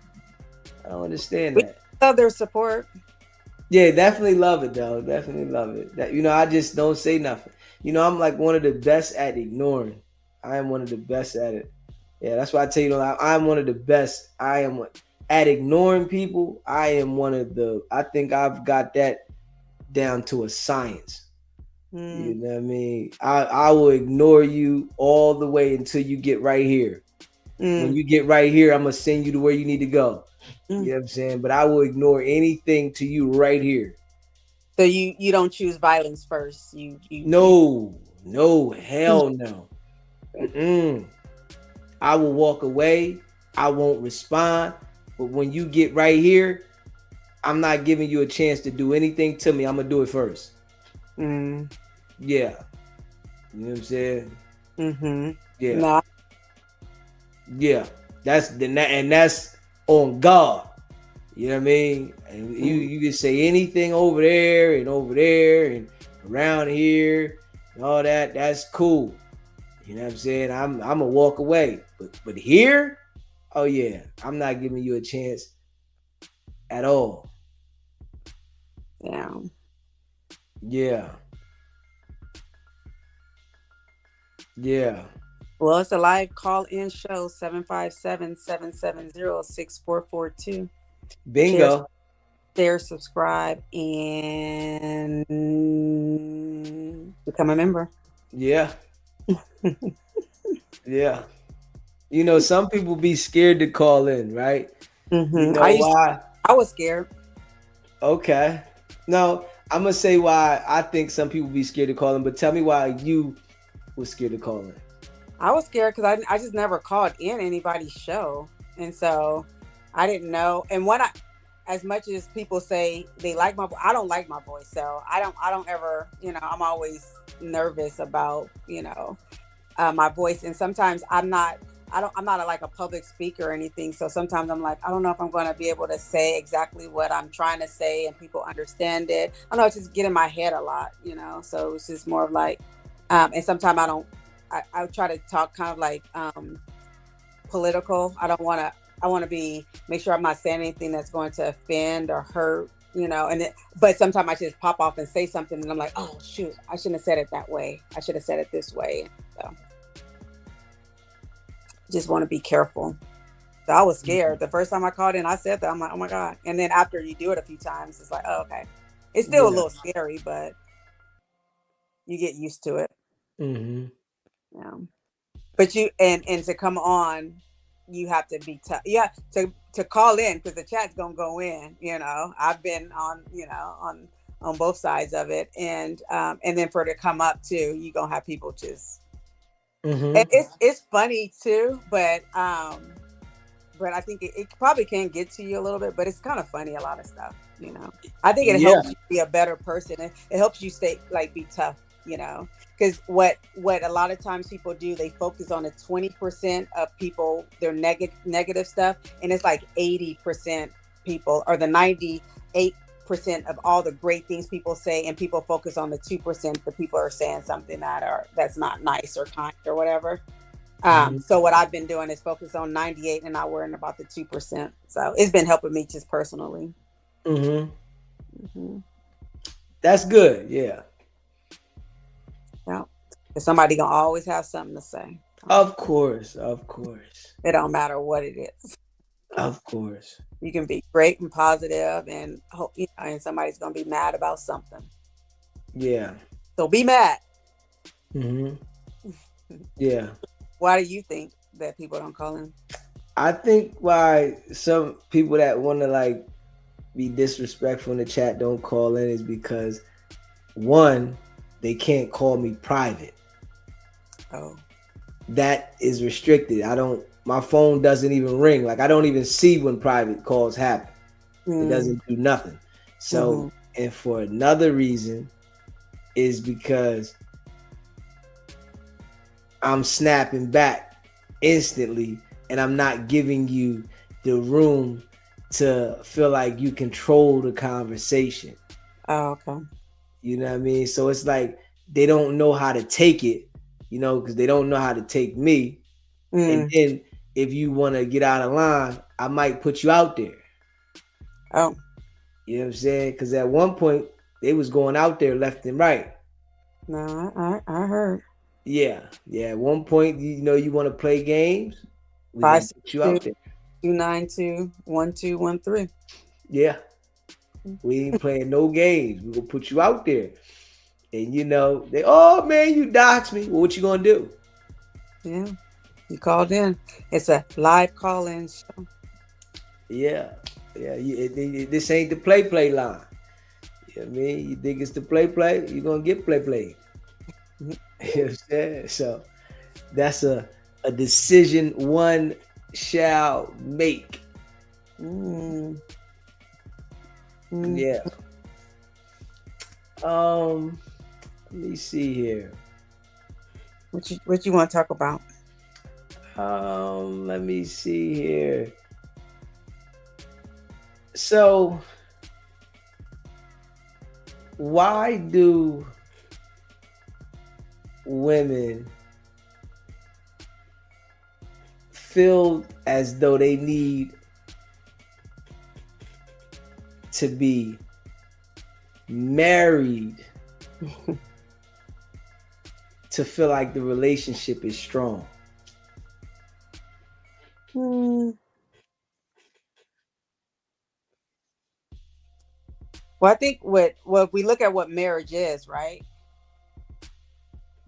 understand that. Love their support. Yeah, definitely love it though. Definitely love it. That I just don't say nothing. I'm like one of the best at ignoring. I am one of the best at it. Yeah, that's why I tell you, I'm one of the best. I am at ignoring people. I am one of the. I think I've got that down to a science. You know what I mean? I will ignore you all the way until you get right here. When you get right here, I'm gonna send you to where you need to go. You know what I'm saying? But I will ignore anything to you right here. So you don't choose violence first. You No, hell no. I will walk away. I won't respond. But when you get right here, I'm not giving you a chance to do anything to me. I'm gonna do it first. Yeah. You know what I'm saying? Yeah. No. Yeah. That's on God. You know what I mean? And you can say anything over there and around here and all that. That's cool. You know what I'm saying? I'm gonna walk away. But here, oh yeah, I'm not giving you a chance at all. Yeah. Yeah. Yeah. Well, it's a live call-in show, 757-770-6442. Bingo. Share, subscribe, and become a member. Yeah. Yeah. You know, some people be scared to call in, right? You know why? I was scared. Okay. No, I'm gonna say why I think some people be scared to call in, but tell me why you was scared to call in. I was scared because I just never called in anybody's show. And so I didn't know. And when as much as people say they like my, I don't like my voice. So I don't ever, I'm always nervous about, my voice. And sometimes I'm not like a public speaker or anything. So sometimes I'm like, I don't know if I'm going to be able to say exactly what I'm trying to say and people understand it. I don't know, it's just get in my head a lot, so it's just more of like, and sometimes I try to talk kind of like political. I want to make sure I'm not saying anything that's going to offend or hurt, but sometimes I just pop off and say something and I'm like, oh shoot, I shouldn't have said it that way. I should have said it this way. So just want to be careful. So I was scared. The first time I called in, I said that. I'm like, oh my God. And then after you do it a few times, it's like, oh, okay. It's still a little scary, but you get used to it. Mm-hmm. Yeah. But and to come on, you have to be tough. Yeah, to call in because the chat's gonna go in. I've been on, on both sides of it, and then for it to come up too, you gonna have people just. Mm-hmm. And it's funny too, but I think it probably can get to you a little bit. But it's kind of funny, a lot of stuff. I think it helps you be a better person. It helps you be tough. Because what a lot of times people do, they focus on the 20% of people, their negative stuff, and it's like 80% people, or the 98% of all the great things people say, and people focus on the 2% the people are saying something that's not nice or kind or whatever. So what I've been doing is focus on 98 and not worrying about the 2%. So it's been helping me just personally. That's good. Yeah. Yeah. Somebody gonna always have something to say. Of course. It don't matter what it is. Of course. You can be great and positive and hope, and somebody's gonna be mad about something. Yeah. So be mad. Yeah. Why do you think that people don't call in? I think why some people that want to be disrespectful in the chat don't call in is because, one, they can't call me private. Oh. That is restricted. My phone doesn't even ring. I don't even see when private calls happen. It doesn't do nothing. So, and for another reason is because I'm snapping back instantly and I'm not giving you the room to feel like you control the conversation. Oh, okay. You know what I mean? So it's like they don't know how to take it, because they don't know how to take me. And then if you want to get out of line, I might put you out there. Oh. You know what I'm saying? Because at one point, they was going out there left and right. No, I heard. Yeah. At one point, you want to play games, we gonna put you out there. 292-1213. Yeah. We ain't playing no games. We're gonna put you out there. And they, oh man, you doxed me. Well, what you gonna do? Yeah. You called in. It's a live call-in show. Yeah. This ain't the play line. You know what I mean? You think it's the play, you're gonna get play. You know what I'm saying? So that's a decision one shall make. Yeah. Let me see here. What you want to talk about? Let me see here. So, why do women feel as though they need to be married to feel like the relationship is strong? Hmm. Well, I think if we look at what marriage is, right?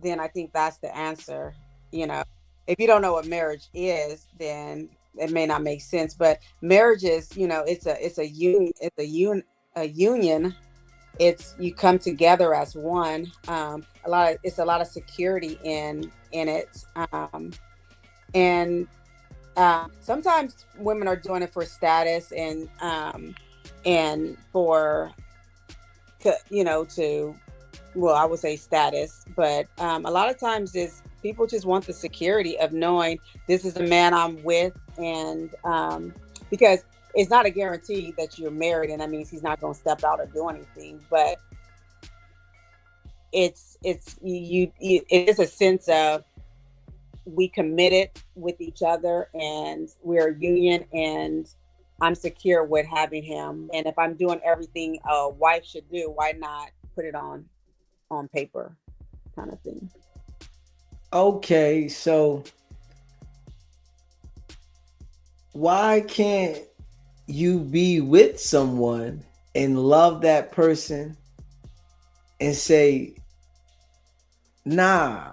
Then I think that's the answer. You know, if you don't know what marriage is, then it may not make sense. But marriage is, it's a union. It's you come together as one. It's a lot of security in it, and sometimes women are doing it for status and for to well, I would say status, but a lot of times is people just want the security of knowing this is the man I'm with, and because it's not a guarantee that you're married, and that means he's not going to step out or do anything. But it is a sense of we committed with each other, and we're a union, and I'm secure with having him. And if I'm doing everything a wife should do, why not put it on paper, kind of thing. Okay, so why can't you be with someone and love that person and say, nah,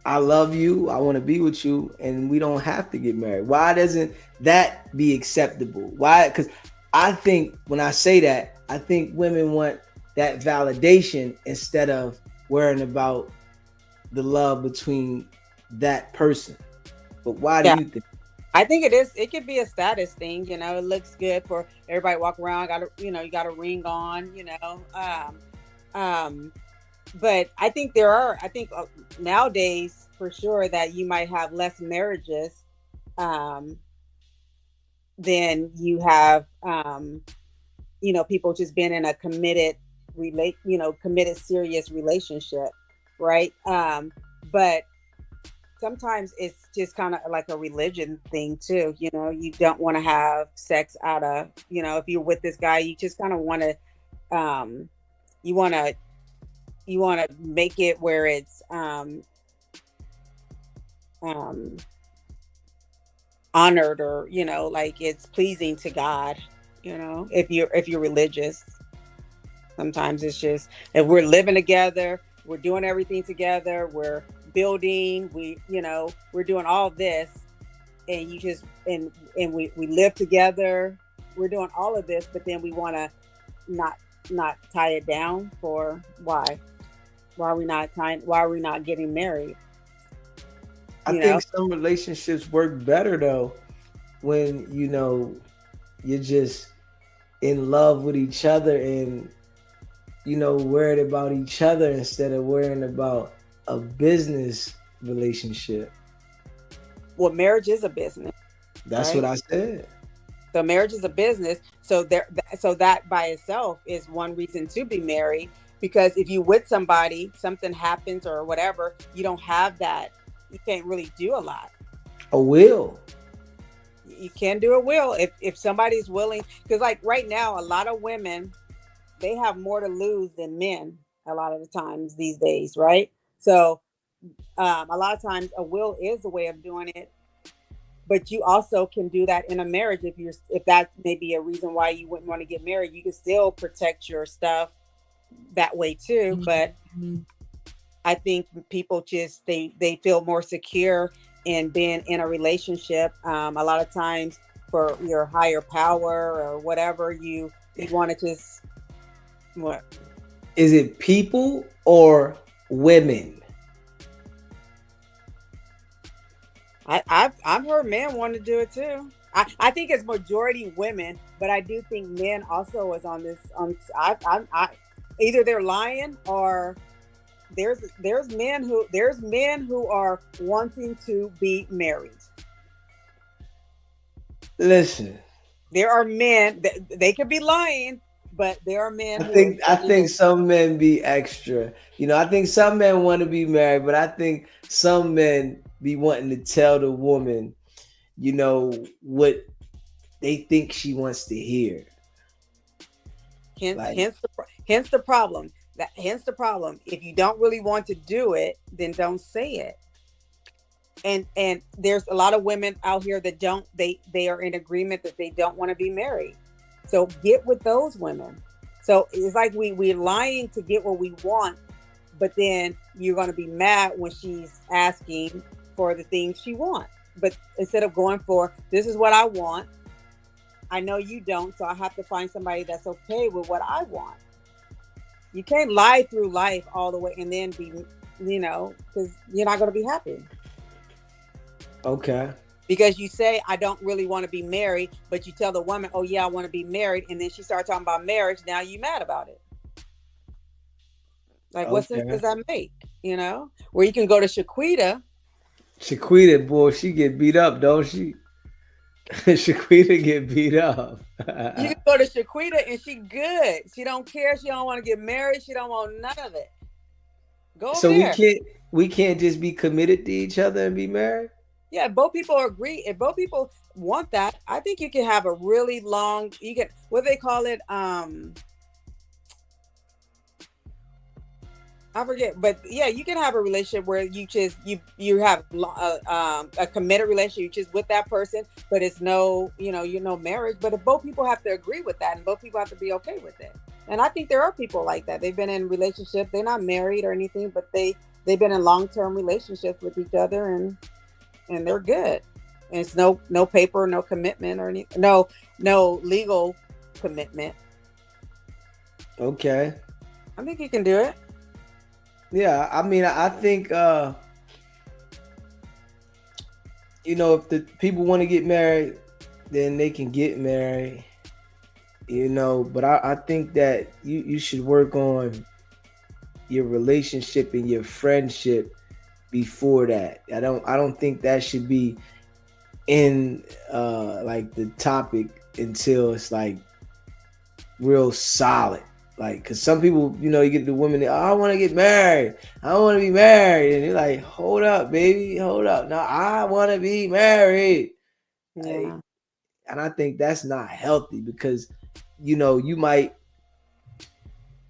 I love you, I want to be with you, and we don't have to get married? Why doesn't that be acceptable? Why? Because I think when I say that, I think women want that validation instead of worrying about the love between that person. But why do Yeah, you think? I think it is. It could be a status thing. It looks good for everybody walk around. Got a you got a ring on. Um, but I think I think nowadays for sure that you might have less marriages um, than you have people just being in a committed serious relationship, right? But sometimes it's just kind of like a religion thing too. You don't want to have sex out of, if you're with this guy, you just kind of want to you want to make it where it's um honored, or like it's pleasing to God. If you're religious, sometimes it's just if we're living together, we're doing everything together, we're building, we're doing all this, and you just and we live together, we're doing all of this, but then we want to not not tie it down. For why are we not getting married? I you know think some relationships work better though when you're just in love with each other and worried about each other instead of worrying about a business relationship. well, marriage is a business, That's what right? I said. So marriage is a business. So that by itself is one reason to be married. Because if you with somebody, something happens or whatever, you don't have that. You can't really do a lot. A will. You can do a will if somebody's willing. Because like right now, a lot of women, they have more to lose than men. A lot of the times these days, right? So a lot of times a will is the way of doing it, but you also can do that in a marriage. If that may be a reason why you wouldn't want to get married, you can still protect your stuff that way too. But I think people just they feel more secure in being in a relationship. A lot of times for your higher power or whatever, you want to just what. Is it people or women? I've heard men want to do it too. I think it's majority women, but I do think men also is on this. I either they're lying, or there's men who are wanting to be married. Listen, There are men that they could be lying, but there are men I who are think I saying think this. some men be extra. I think some men want to be married, but I think some men be wanting to tell the woman, what they think she wants to hear. Hence, Like, hence the problem. Hence the problem. If you don't really want to do it, then don't say it. And there's a lot of women out here that don't. They are in agreement that they don't want to be married. So get with those women. So it's like we're lying to get what we want, but then you're going to be mad when she's asking for the things she wants. But instead of going for, this is what I want, I know you don't, so I have to find somebody that's okay with what I want. You can't lie through life all the way and then be, because you're not going to be happy. okay. Because you say, I don't really want to be married, but you tell the woman, oh yeah, I want to be married. And then she starts talking about marriage. Now you mad about it. Like, what sense does that make? Where you can go to Shaquita. Shaquita, boy, she get beat up, don't she? Shaquita get beat up. You can go to Shaquita and she good. She don't care. She don't want to get married. She don't want none of it. Go over So there. we can't just be committed to each other and be married? Yeah, if both people agree, if both people want that, I think you can have a really long, what do they call it? I forget, but yeah, you can have a relationship where you have a committed relationship just with that person, but it's no marriage. But if both people have to agree with that, and both people have to be okay with it, and I think there are people like that. They've been in relationships, they're not married or anything, but they've been in long-term relationships with each other, and they're good. And it's no paper, no commitment or anything, no legal commitment. Okay. I think you can do it. Yeah, I mean, I think, if the people want to get married, then they can get married, but I think that you should work on your relationship and your friendship before that. I don't think that should be in like the topic until it's like real solid. Like, because some people, you get the women that, I want to get married. I don't want to be married. And you're like, hold up, baby. Hold up. No, I want to be married. Yeah. And I think that's not healthy because, you might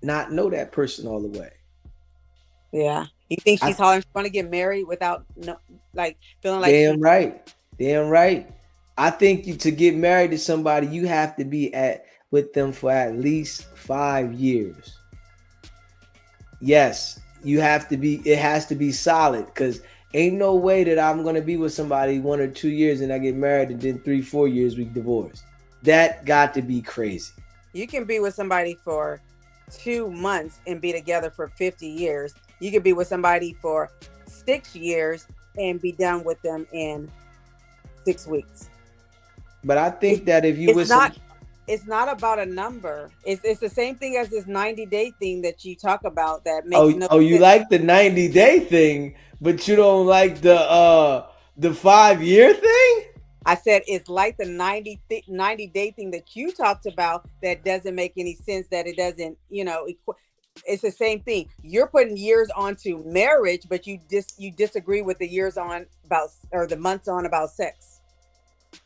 not know that person all the way. Yeah. You think she's hollering she want to get married without feeling like Damn right. I think to get married to somebody, you have to be with them for at least 5 years. Yes, it has to be solid, because ain't no way that I'm going to be with somebody 1 or 2 years and I get married and then 3-4 years we divorce. That got to be crazy. You can be with somebody for 2 months and be together for 50 years. You could be with somebody for 6 years and be done with them in 6 weeks. But I think that if you it's not about a number. It's the same thing as this 90-day thing that you talk about that makes no sense. You like the 90-day thing, but you don't like the 5-year thing? I said it's like the 90-day thing that you talked about that doesn't make any sense, that it doesn't, it's the same thing. You're putting years onto marriage, but you disagree with the years on about, or the months on about sex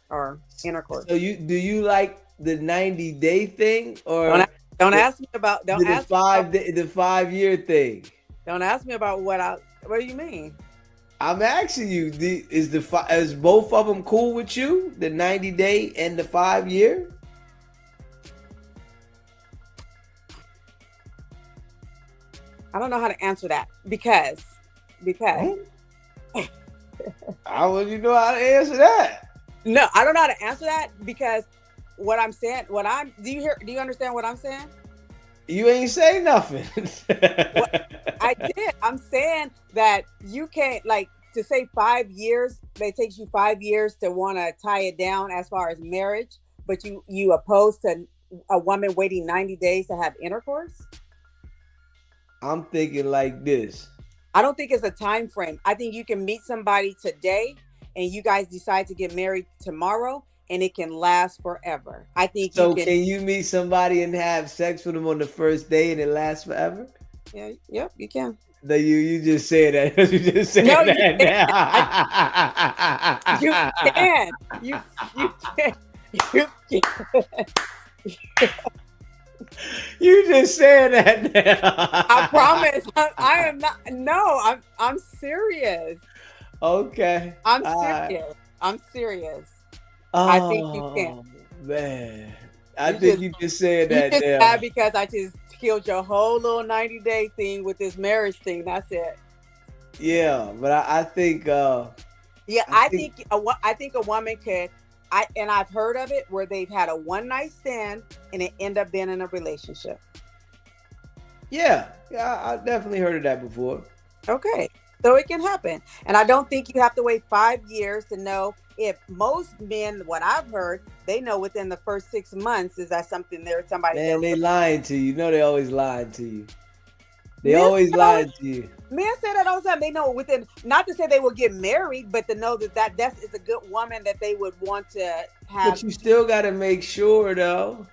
or intercourse. So do you like the 90-day thing, or don't ask me about the 5-year thing? Don't ask me about what do you mean? I'm asking you, is both of them cool with you? The 90-day and the 5-year? I don't know how to answer that because I wouldn't know how to answer that. No, I don't know how to answer that because what I'm saying, do you understand what I'm saying? You ain't say nothing. I did. I'm saying that you can't, to say 5 years, it takes you 5 years to want to tie it down as far as marriage, but you opposed to a woman waiting 90 days to have intercourse? I'm thinking like this. I don't think it's a time frame. I think you can meet somebody today and you guys decide to get married tomorrow and it can last forever. I think so. Can you meet somebody and have sex with them on the first day and it lasts forever? Yeah, yep, you can. No, you just said that. You just said No, you that can. You now. can. You can. You can. You just said that I now. promise. I am not. No, I'm serious. Okay. I'm All right. serious. I'm serious. I think you can. Oh man. I You think just you just said you that just now. mad because I just killed your whole little 90-day thing with this marriage thing. That's it. Yeah, but Yeah, I think I think a woman could. I've heard of it where they've had a one night stand and it end up being in a relationship. yeah, I definitely heard of that before. Okay. So it can happen. And I don't think you have to wait 5 years to know. If most men, what I've heard, they know within the first 6 months is that something there, somebody they're Man, they lying to you. You know they always lying to you. They men say always that all the lying to you. men say that all the time. They know within, not to say they will get married, but to know that is a good woman that they would want to have. But you still gotta make sure though.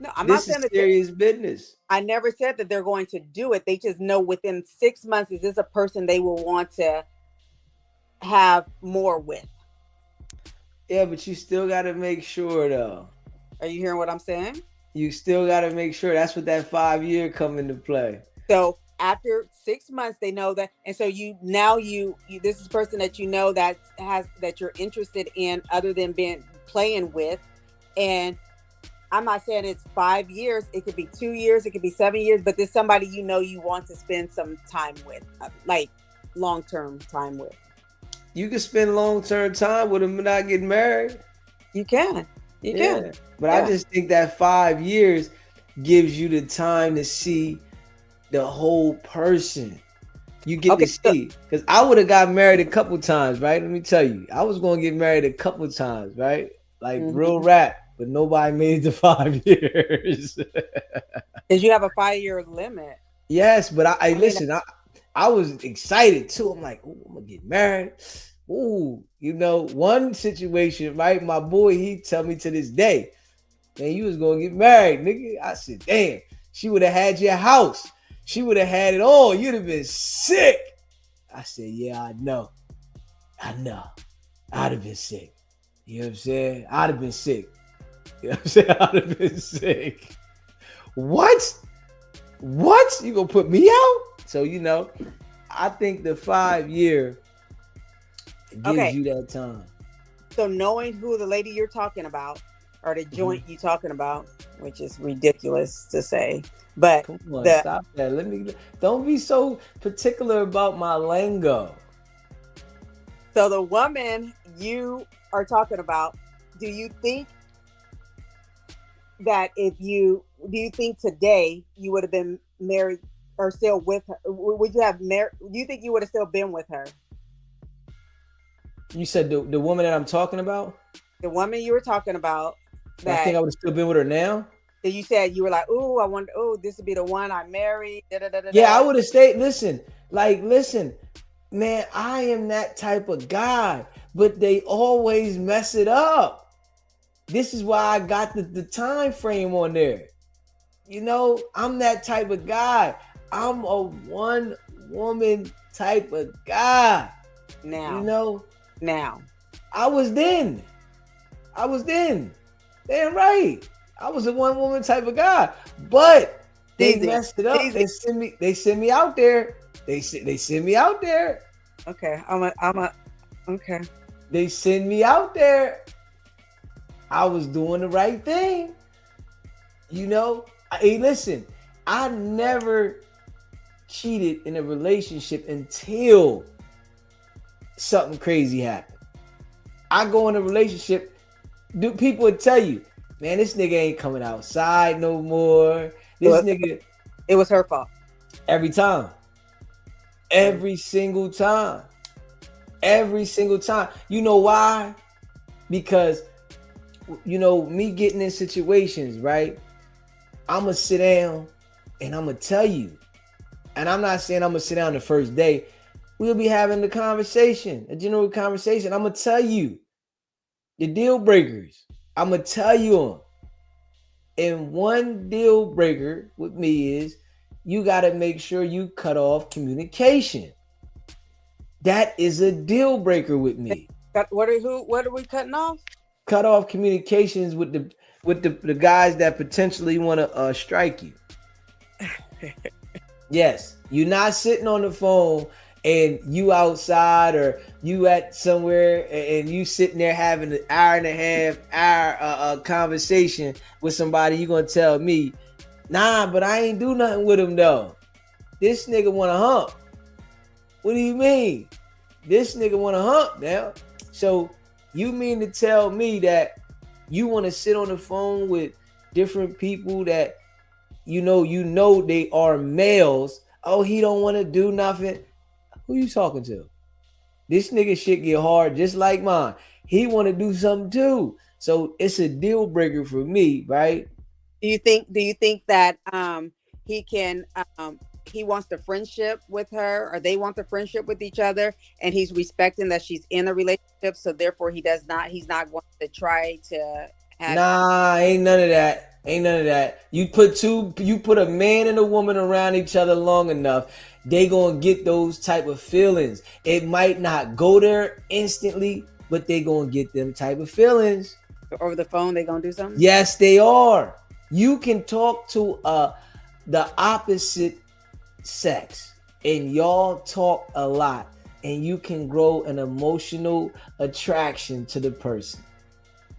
No, I'm not This is saying that serious business. I never said that they're going to do it. They just know within 6 months, is this a person they will want to have more with? Yeah, but you still gotta make sure though. Are you hearing what I'm saying? You still gotta make sure. That's what that 5 year come into play. So after 6 months, they know that, and so you this is a person that you know that you're interested in, other than being playing with. And I'm not saying it's 5 years. It could be 2 years. It could be 7 years. But there's somebody you know you want to spend some time with, like long term time with. You can spend long term time with them and not get married. You can. You can. Yeah. But I Yeah. just think that 5 years gives you the time to see the whole person. You get Okay. to see. Because I would have got married a couple times, right? Let me tell you. I was going to get married a couple times, right? Like real Mhm. rap. But nobody made it to 5 years. Because you have a 5 year limit. Yes, but I I mean, listen, I was excited too. I'm like, ooh, I'm gonna get married. Ooh, one situation, right? My boy, he tell me to this day, man, you was gonna get married, nigga. I said, damn, she would have had your house. She would have had it all. You'd have been sick. I said, yeah, I know. I'd have been sick. You know what I'm saying? I'd have been sick. You know what I'm saying? I'd have been sick. What? What? You gonna put me out? So I think the 5 year gives okay. you that time. So knowing who the lady you're talking about, or the joint Mm-hmm. you talking about, which is ridiculous to say, but Come on, the stop that. Don't be so particular about my lingo. so the woman you are talking about, do you think that if you do you think today you would have been married or still with her? Would you have married? Do you think you would have still been with her? You said the woman that I'm talking about? The woman you were talking about, I think that I would have still been with her now. you said you were like, oh, I wonder, oh, this would be the one I married. Da, da, da, da, Yeah, I da. would have stayed. Listen, man, I am that type of guy, but they always mess it up. This is why I got the time frame on there. I'm that type of guy. I'm a one woman type of guy. Now, now, I was then. Damn right. I was a one woman type of guy. But they easy, messed it up. easy. They send me out there. They send me out there. Okay, okay. They send me out there. I was doing the right thing. Hey, listen, I never cheated in a relationship until something crazy happened. I go in a relationship, people would tell you, man, this nigga ain't coming outside no more. It was her fault. Every time. Every single time. Every single time. You know why? Because, me getting in situations, right? I'm going to sit down and I'm going to tell you. And I'm not saying I'm going to sit down the first day. We'll be having the conversation, a general conversation. I'm going to tell you the deal breakers. I'm going to tell you them. And one deal breaker with me is you got to make sure you cut off communication. That is a deal breaker with me. What are we cutting off? Cut off communications with the guys that potentially want to strike you. Yes, you're not sitting on the phone and you outside or you at somewhere and you sitting there having an hour and a half hour conversation with somebody. You gonna tell me, nah, but I ain't do nothing with him though. This nigga wanna hump. What do you mean? This nigga wanna hump now. So you mean to tell me that you want to sit on the phone with different people that you know they are males? Oh, he don't want to do nothing. Who you talking to? This nigga shit get hard just like mine. He want to do something too. So it's a deal breaker for me, right? Do you think that he can he wants the friendship with her, or they want the friendship with each other, and he's respecting that she's in a relationship, so therefore he's not going to try to have. Nah, ain't none of that. Ain't none of that. You put a man and a woman around each other long enough, they gonna get those type of feelings. It might not go there instantly, but they gonna get them type of feelings. Over the phone, they gonna do something? Yes, they are. You can talk to the opposite sex and y'all talk a lot and you can grow an emotional attraction to the person.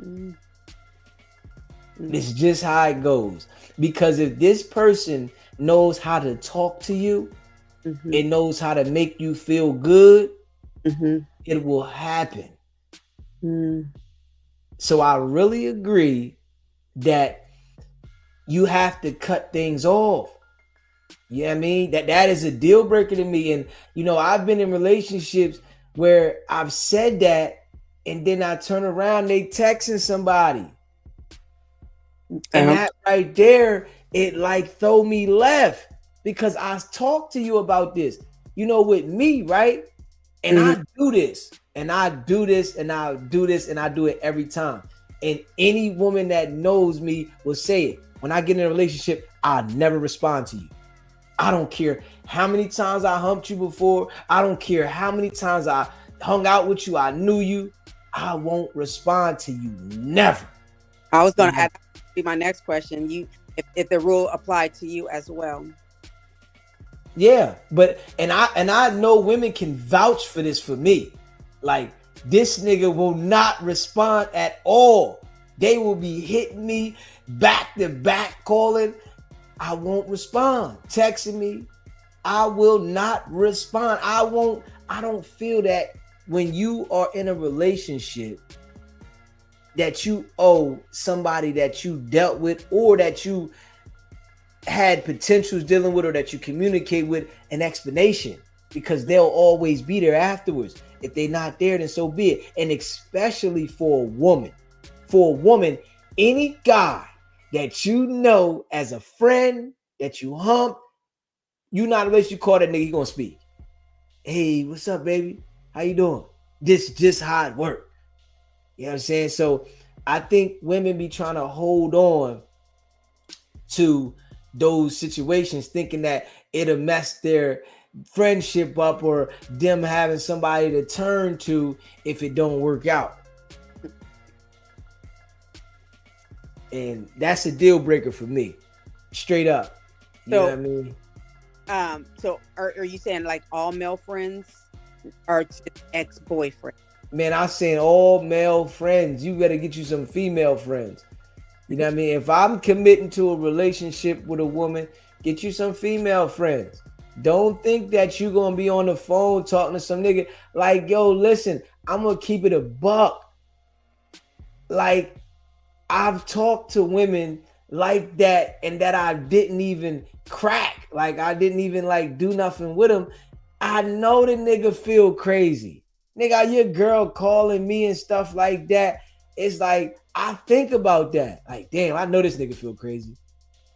Mm-hmm. It's just how it goes. Because if this person knows how to talk to you, mm-hmm. it knows how to make you feel good, mm-hmm. it will happen. Mm. So I really agree that you have to cut things off. You know what I mean? That is a deal breaker to me. And, I've been in relationships where I've said that and then I turn around, they texting somebody. And that right there, it like throw me left because I talked to you about this, with me, right? And mm-hmm. I do this and I do this and I do this and I do it every time. And any woman that knows me will say it. When I get in a relationship, I never respond to you. I don't care how many times I humped you before. I don't care how many times I hung out with you. I knew you. I won't respond to you. Never. I was going to ask my next question. If the rule applied to you as well. Yeah, but and I know women can vouch for this for me. Like, this nigga will not respond at all. They will be hitting me back to back, calling. I won't respond. Texting me, I will not respond. I don't feel that when you are in a relationship that you owe somebody that you dealt with or that you had potentials dealing with or that you communicate with an explanation, because they'll always be there afterwards. If they're not there, then so be it. And especially for a woman. For a woman, any guy that you know as a friend that you hump, you not unless you call that nigga, he gonna speak. Hey, what's up, baby? How you doing? This just how it work. You know what I'm saying? So I think women be trying to hold on to those situations thinking that it'll mess their friendship up or them having somebody to turn to if it don't work out. And that's a deal breaker for me. Straight up. You know what I mean? So are you saying like all male friends or ex-boyfriend? Man, I'm saying all male friends. You better get you some female friends. You know what I mean? If I'm committing to a relationship with a woman, get you some female friends. Don't think that you're going to be on the phone talking to some nigga. Like, yo, listen, I'm going to keep it a buck. Like, I've talked to women like that and that I didn't even crack. Like, I didn't even like do nothing with them. I know the nigga feel crazy. Nigga, your girl calling me and stuff like that. It's like, I think about that. Like, damn, I know this nigga feel crazy.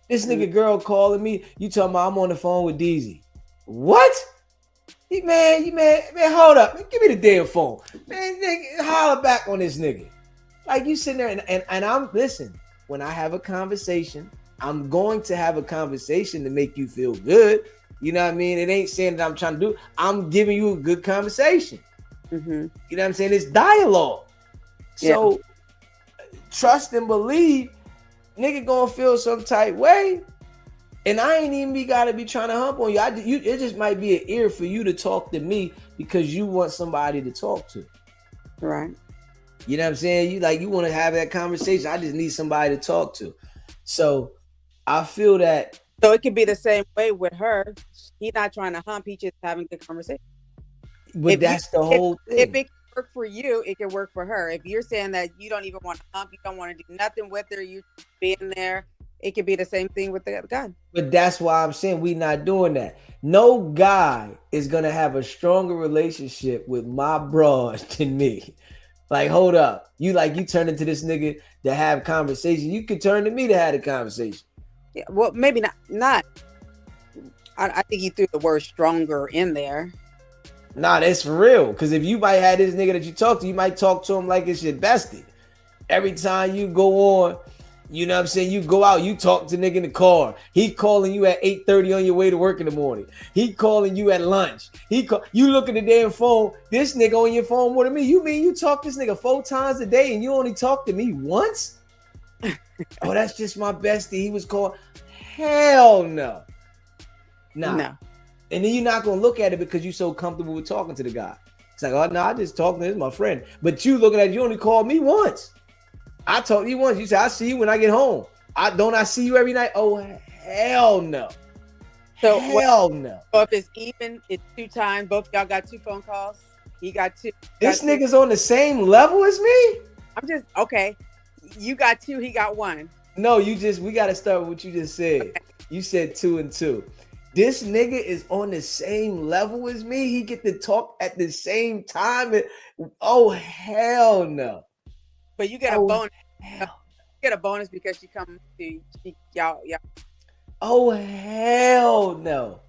This nigga girl calling me. You talking about I'm on the phone with DZ. What? Man, hold up. Man, give me the damn phone. Man, nigga, holler back on this nigga. Like, you sitting there and I'm, listen, when I have a conversation I'm going to have a conversation to make you feel good. You know what I mean? It ain't saying that I'm trying to do. I'm giving you a good conversation. Mm-hmm. You know what I'm saying? It's dialogue. Yeah. So trust and believe, nigga gonna feel some type way. And I ain't even gotta be trying to hump on you. It just might be an ear for you to talk to me because you want somebody to talk to. Right. You know what I'm saying? You want to have that conversation. I just need somebody to talk to. So I feel that. So it could be the same way with her. He's not trying to hump. He's just having a conversation. But that's the whole thing. If it can work for you, it can work for her. If you're saying that you don't even want to hump, you don't want to do nothing with her, you being there, it could be the same thing with the guy. But that's why I'm saying we not doing that. No guy is gonna have a stronger relationship with my broad than me. Like, hold up. You turn into this nigga to have conversation. You could turn to me to have a conversation. Yeah, well, maybe not. I think you threw the word stronger in there. Nah, that's for real. Because if you might have this nigga that you talk to, you might talk to him like it's your bestie. Every time you go on, you know what I'm saying, you go out, you talk to nigga in the car. He calling you at 8:30 on your way to work in the morning. He calling you at lunch. You look at the damn phone. This nigga on your phone more than me. You mean you talk to this nigga 4 times a day and you only talk to me once? Oh, that's just my bestie. He was called. Hell no. Nah. No. And then you're not gonna look at it because you're so comfortable with talking to the guy. It's like, oh no, I just talking to him, my friend. But you looking at it, you only called me once. I talked to you once. You said I see you when I get home. I see you every night. Oh hell no. So hell no. So if it's even, it's 2 times. Both y'all got 2 phone calls. He got 2. This nigga's on the same level as me. I'm just okay. You got 2. He got 1. No, we got to start with what you just said. Okay. You said 2 and 2. This nigga is on the same level as me. He get to talk at the same time. Oh hell no! But you get a bonus. You get a bonus because she come to y'all. Oh hell no!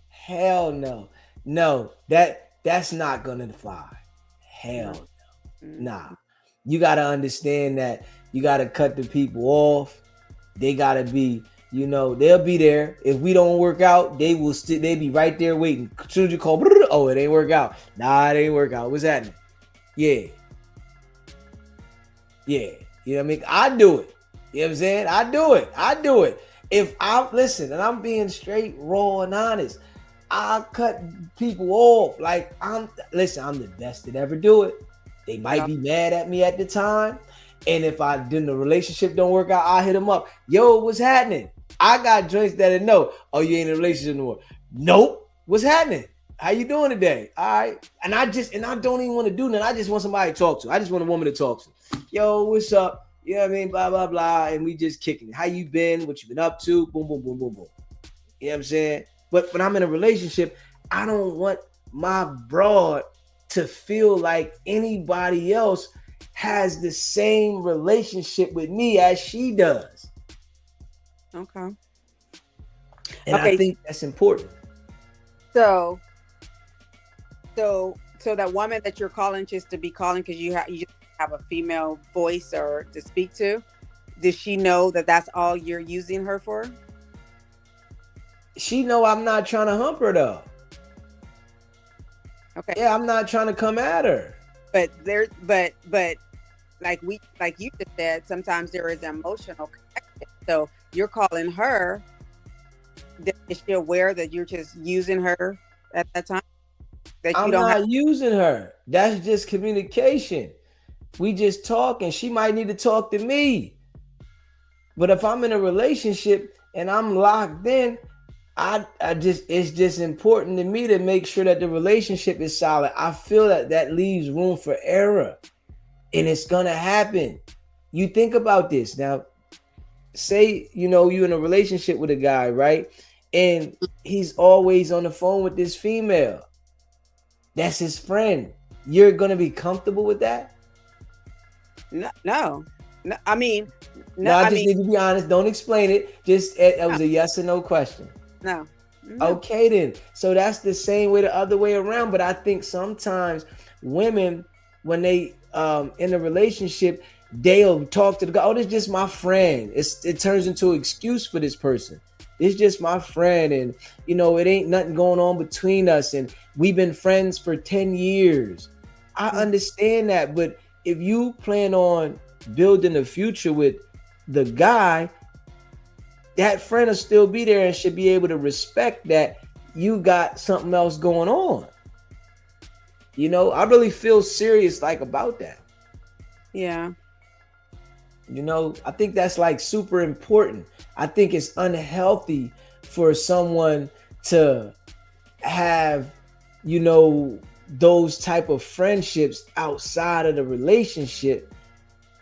Hell no! No, that's not gonna fly. Hell no! Nah. You gotta understand that you gotta cut the people off. They gotta be. You know, they'll be there. If we don't work out, they be right there waiting. As soon as you call, oh, it ain't work out. Nah, it ain't work out. What's happening? Yeah. You know what I mean? I do it. You know what I'm saying? I do it. If I'm listen, and I'm being straight, raw, and honest, I cut people off. Like I'm the best that ever do it. They might be mad at me at the time. And if the relationship don't work out, I'll hit them up. Yo, what's happening? I got joints that know, oh, you ain't in a relationship anymore. Nope. What's happening? How you doing today? All right. And I don't even want to do nothing. I just want somebody to talk to. I just want a woman to talk to. Yo, what's up? You know what I mean? Blah, blah, blah. And we just kicking it. How you been? What you been up to? Boom, boom, boom, boom, boom. You know what I'm saying? But when I'm in a relationship, I don't want my broad to feel like anybody else has the same relationship with me as she does. Okay. And I think that's important. So that woman that you're calling just to be calling because you just have a female voice or to speak to, does she know that that's all you're using her for? She know I'm not trying to hump her though. Okay. Yeah, I'm not trying to come at her. But like you just said, sometimes there is emotional connection. So you're calling her. Is she aware that you're just using her at that time? I'm not using her. That's just communication. We just talking. She might need to talk to me. But if I'm in a relationship and I'm locked in, it's just important to me to make sure that the relationship is solid. I feel that leaves room for error. And it's gonna happen. You think about this now. Say, you're in a relationship with a guy, right? And he's always on the phone with this female. That's his friend. You're gonna be comfortable with that? No. I mean, no. I just need to be honest. Don't explain it. Just it was a yes or no question. No. Okay, then. So that's the same way the other way around. But I think sometimes women, when they in a relationship, they'll talk to the guy. Oh, this is just my friend. It turns into an excuse for this person. It's just my friend, and you know, it ain't nothing going on between us, and we've been friends for 10 years. I understand that, but if you plan on building a future with the guy, that friend will still be there and should be able to respect that you got something else going on. You know, I really feel serious like about that. Yeah. You know, I think that's like super important. I think it's unhealthy for someone to have, you know, those type of friendships outside of the relationship,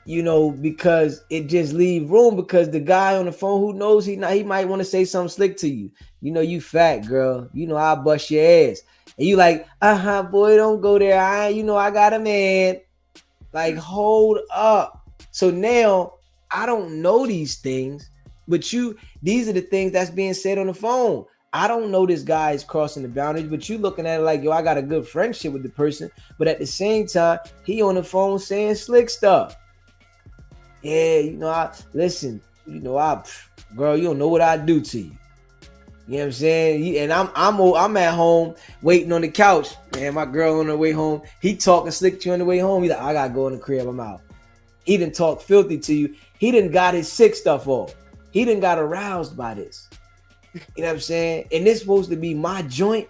you know, because it just leave room, because the guy on the phone, who knows, he might want to say something slick to you. You know, you fat girl, you know, I'll bust your ass. And you like, boy, don't go there. You know, I got a man. Like, hold up. So now I don't know these things, but these are the things that's being said on the phone. I don't know this guy is crossing the boundaries, but you looking at it like, yo, I got a good friendship with the person. But at the same time, he on the phone saying slick stuff. Yeah, you know, listen, you know, girl, you don't know what I do to you. You know what I'm saying? And I'm at home waiting on the couch. Man, my girl on her way home. He talking slick to you on the way home. He's like, I gotta go in the crib, I'm out. He didn't talk filthy to you. He didn't got his sick stuff off. He didn't got aroused by this. You know what I'm saying? And this supposed to be my joint.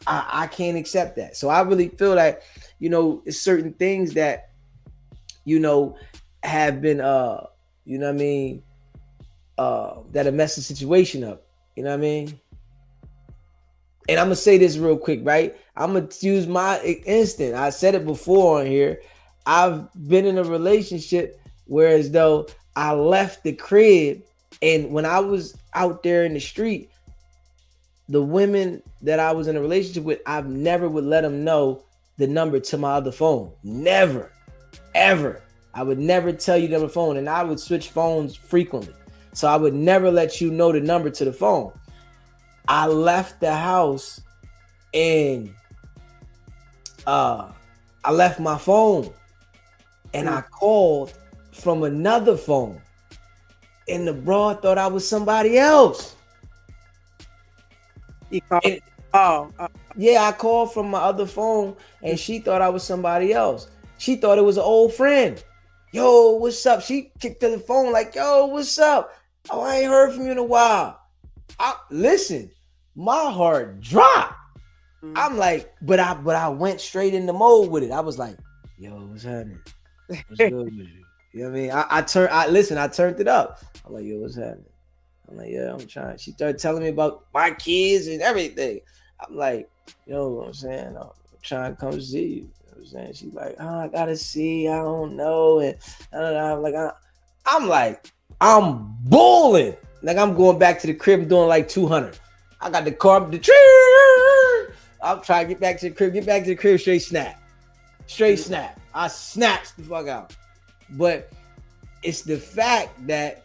I can't accept that. So I really feel like, you know, it's certain things that, you know, have been you know what I mean, that have messed the situation up. You know what I mean? And I'm gonna say this real quick, right? I'm gonna use my instant. I said it before on here. I've been in a relationship where, as though I left the crib, and when I was out there in the street, the women that I was in a relationship with, I never would let them know the number to my other phone. Never, ever. I would never tell you the number phone, and I would switch phones frequently. So I would never let you know the number to the phone. I left the house and I left my phone, and I called from another phone, and the broad thought I was somebody else. You called? Yeah, I called from my other phone, and she thought I was somebody else. She thought it was an old friend. Yo, what's up? She kicked to the phone like, yo, what's up? Oh, I ain't heard from you in a while. Listen, my heart dropped. I'm like, but I went straight into mode with it. I was like, yo, what's happening? What's good with you? You know what I mean? I turned it up. I'm like, yo, what's happening? I'm like, yeah, I'm trying. She started telling me about my kids and everything. I'm like, yo, what I'm saying? I'm trying to come see you. You know what I'm saying? She's like, oh, I gotta see. I don't know. And I'm like, I'm bulling. Like, I'm going back to the crib doing like 200. I got the car, I'm trying to get back to the crib, straight snap. I snapped the fuck out. But it's the fact that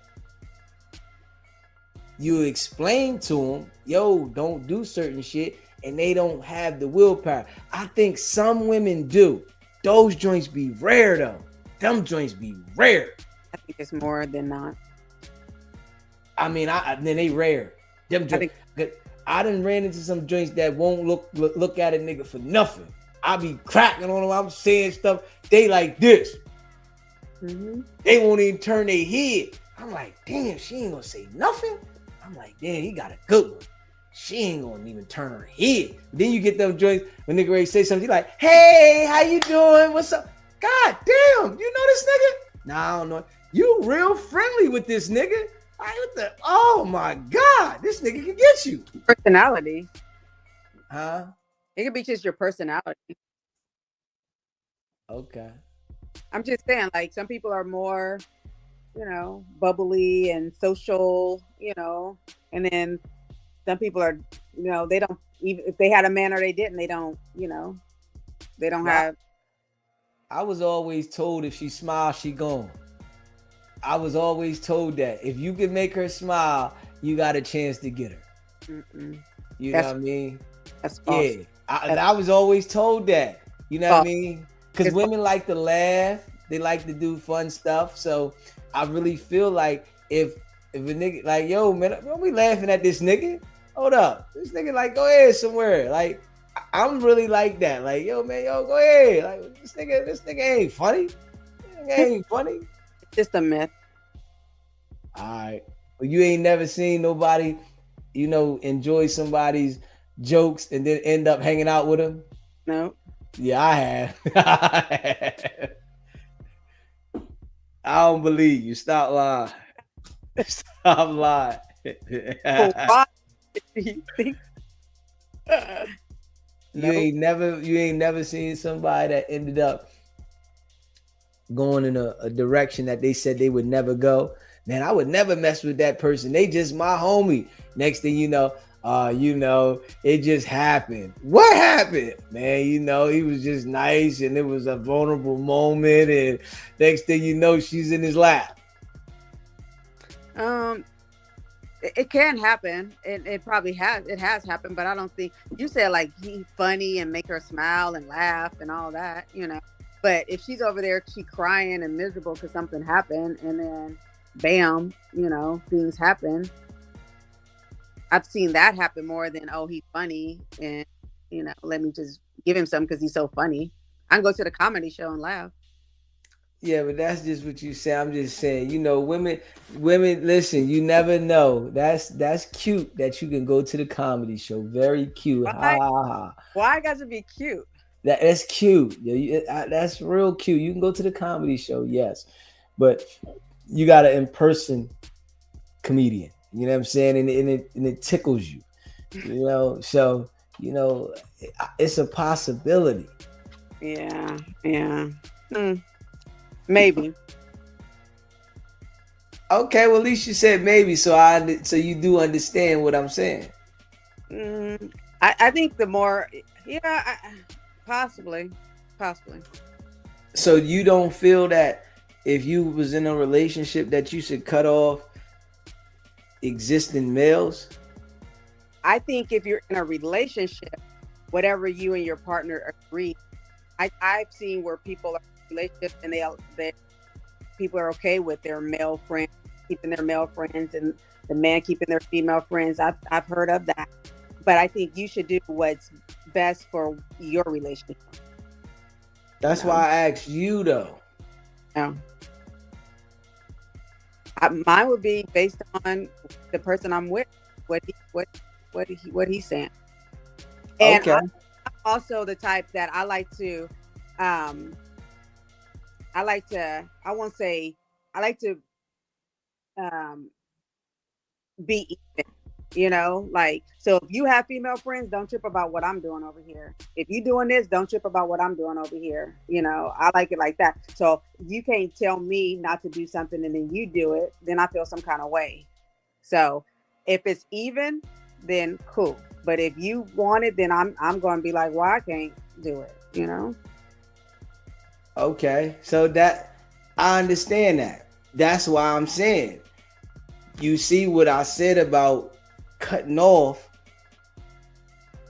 you explain to them, yo, don't do certain shit, and they don't have the willpower. I think some women do. Those joints be rare though. Them joints be rare. I think it's more than not. I mean, then they rare. Them joints. I done ran into some joints that won't look at a nigga for nothing. I be cracking on them. I'm saying stuff. They like this. Mm-hmm. They won't even turn their head. I'm like, damn, she ain't gonna say nothing. I'm like, damn, he got a good one. She ain't gonna even turn her head. Then you get them joints when nigga ready to say something. You like, hey, how you doing? What's up? God damn, you know this nigga? Nah, I don't know. You real friendly with this nigga. Oh my God, this nigga can get you. Personality. Huh? It could be just your personality. Okay. I'm just saying, like, some people are more, you know, bubbly and social, you know, and then some people are, you know, they don't, even if they had a man or they didn't, they don't, you know, they don't have. I was always told if she smiles, she gone. I was always told that if you can make her smile, you got a chance to get her. You know what I mean? That's false. Yeah. I was always told that. You know what I mean? Because women like to laugh. They like to do fun stuff. So I really feel like if a nigga like, yo, man, don't be laughing at this nigga. Hold up. This nigga like, go ahead somewhere. Like, I'm really like that. Like, yo, man, yo, go ahead. Like, this nigga ain't funny. This nigga ain't funny. It's just a myth. All right. Well, you ain't never seen nobody, enjoy somebody's jokes and then end up hanging out with them? No. Yeah, I have. I don't believe you. Stop lying. Stop lying. Why do you think? You ain't never seen somebody that ended up going in a direction that they said they would never go. Man, I would never mess with that person. They just my homie. Next thing you know, it just happened. What happened? Man, he was just nice and it was a vulnerable moment. And next thing you know, she's in his lap. It can happen. It probably has. It has happened, but I don't think you said like he's funny and make her smile and laugh and all that, But if she's over there, she crying and miserable because something happened, and then bam, things happen. I've seen that happen more than, oh, he's funny and let me just give him some because he's so funny. I can go to the comedy show and laugh. Yeah, but that's just what you say. I'm just saying, women, listen, you never know. That's cute that you can go to the comedy show. Very cute. Why? Ha, ha, ha. Why got to be cute? That's cute. That's real cute. You can go to the comedy show, yes. But you got an in-person comedian. You know what I'm saying? And it tickles you. So, it's a possibility. Yeah. Maybe. Okay, well, at least you said maybe, so you do understand what I'm saying. I think the more, possibly. So you don't feel that if you was in a relationship that you should cut off existing males? I think if you're in a relationship, whatever you and your partner agree, I've seen where people are in relationships and they people are okay with their male friends keeping their male friends and the man keeping their female friends. I've heard of that, but I think you should do what's best for your relationship. That's why I asked you though. Yeah. Mine would be based on the person I'm with, what he's saying. And okay. I'm also the type that I like to be even, like, so if you have female friends, don't trip about what I'm doing over here. If you doing this, don't trip about what I'm doing over here. I like it like that. So you can't tell me not to do something and then you do it, then I feel some kind of way. So if it's even, then cool. But if you want it, then I'm going to be like, well, I can't do it, Okay. So that I understand that. That's why I'm saying, you see what I said about cutting off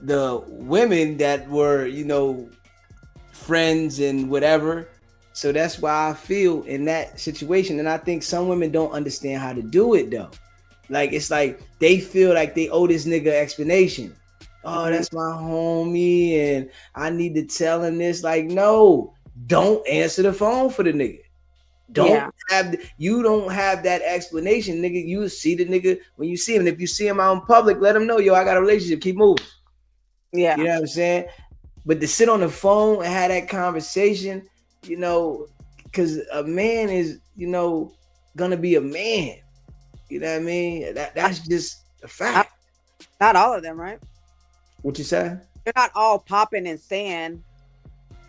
the women that were, friends and whatever. So that's why I feel in that situation. And I think some women don't understand how to do it though. Like, it's like they feel like they owe this nigga explanation. Oh, that's my homie and I need to tell him this. Like, no, don't answer the phone for the nigga. You don't have that explanation, nigga. You see the nigga when you see him. And if you see him out in public, let him know, yo, I got a relationship. Keep moving. Yeah. You know what I'm saying? But to sit on the phone and have that conversation, because a man is, gonna be a man. You know what I mean? That's just a fact. Not all of them, right? What you say? They're not all popping and saying,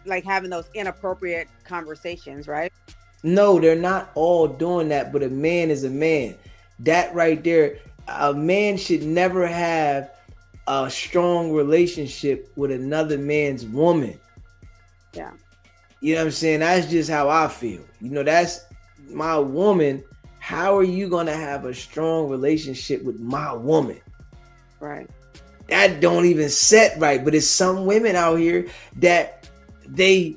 like, having those inappropriate conversations, right? No, they're not all doing that, but a man is a man. That right there, a man should never have a strong relationship with another man's woman. Yeah. You know what I'm saying? That's just how I feel. That's my woman. How are you going to have a strong relationship with my woman? Right. That don't even set right. But it's some women out here that they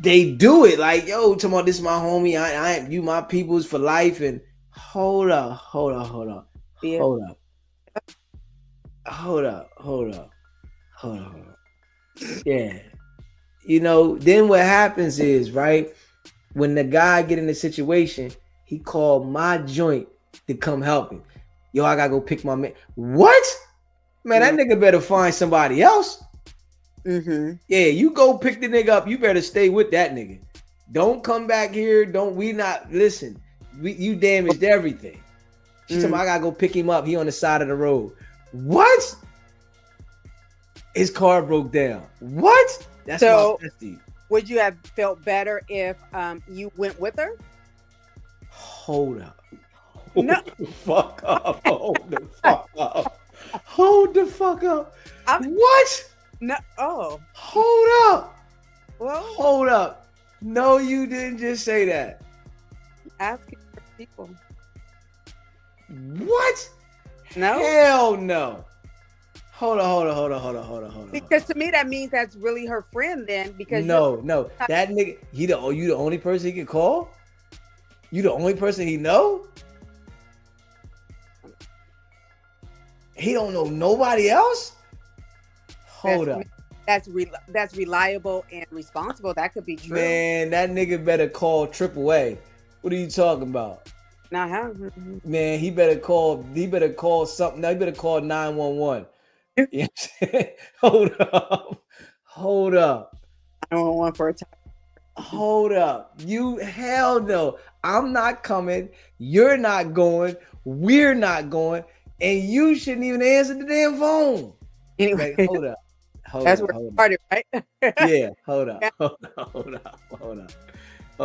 they do it like, yo, talking about this is my homie. I you my people's for life. And hold up, hold up, hold up, Yeah. hold up, hold up, hold up, hold up, hold up. Yeah. You know, then what happens is, right, when the guy get in the situation, he called my joint to come help him. Yo, I gotta go pick my man. What? Man, that nigga better find somebody else. Mm-hmm. Yeah, you go pick the nigga up. You better stay with that nigga. Don't come back here. Listen. You damaged everything. She told me I gotta go pick him up. He on the side of the road. What? His car broke down. What? That's so, my bestie. Would you have felt better if you went with her? Hold up. No. Hold the fuck up. Hold the fuck up. Hold the fuck up. What? No. Oh. Hold up. Well, Hold up. No, you didn't just say that. asking for people. What? No. Hell no. Hold on. Because to me that means that's really her friend then. Because no, that nigga, you the only person he can call? You the only person he know? He don't know nobody else? Hold up. That's reliable and responsible. That could be true. Man, that nigga better call AAA. What are you talking about? Uh-huh. Man, he better call something. No, he better call 911. You know what I'm saying? Hold up. 911 for a time. Hold up. You hell no. I'm not coming. You're not going. We're not going. And you shouldn't even answer the damn phone. Anyway, like, hold up. That's where it started, right? Yeah, hold up.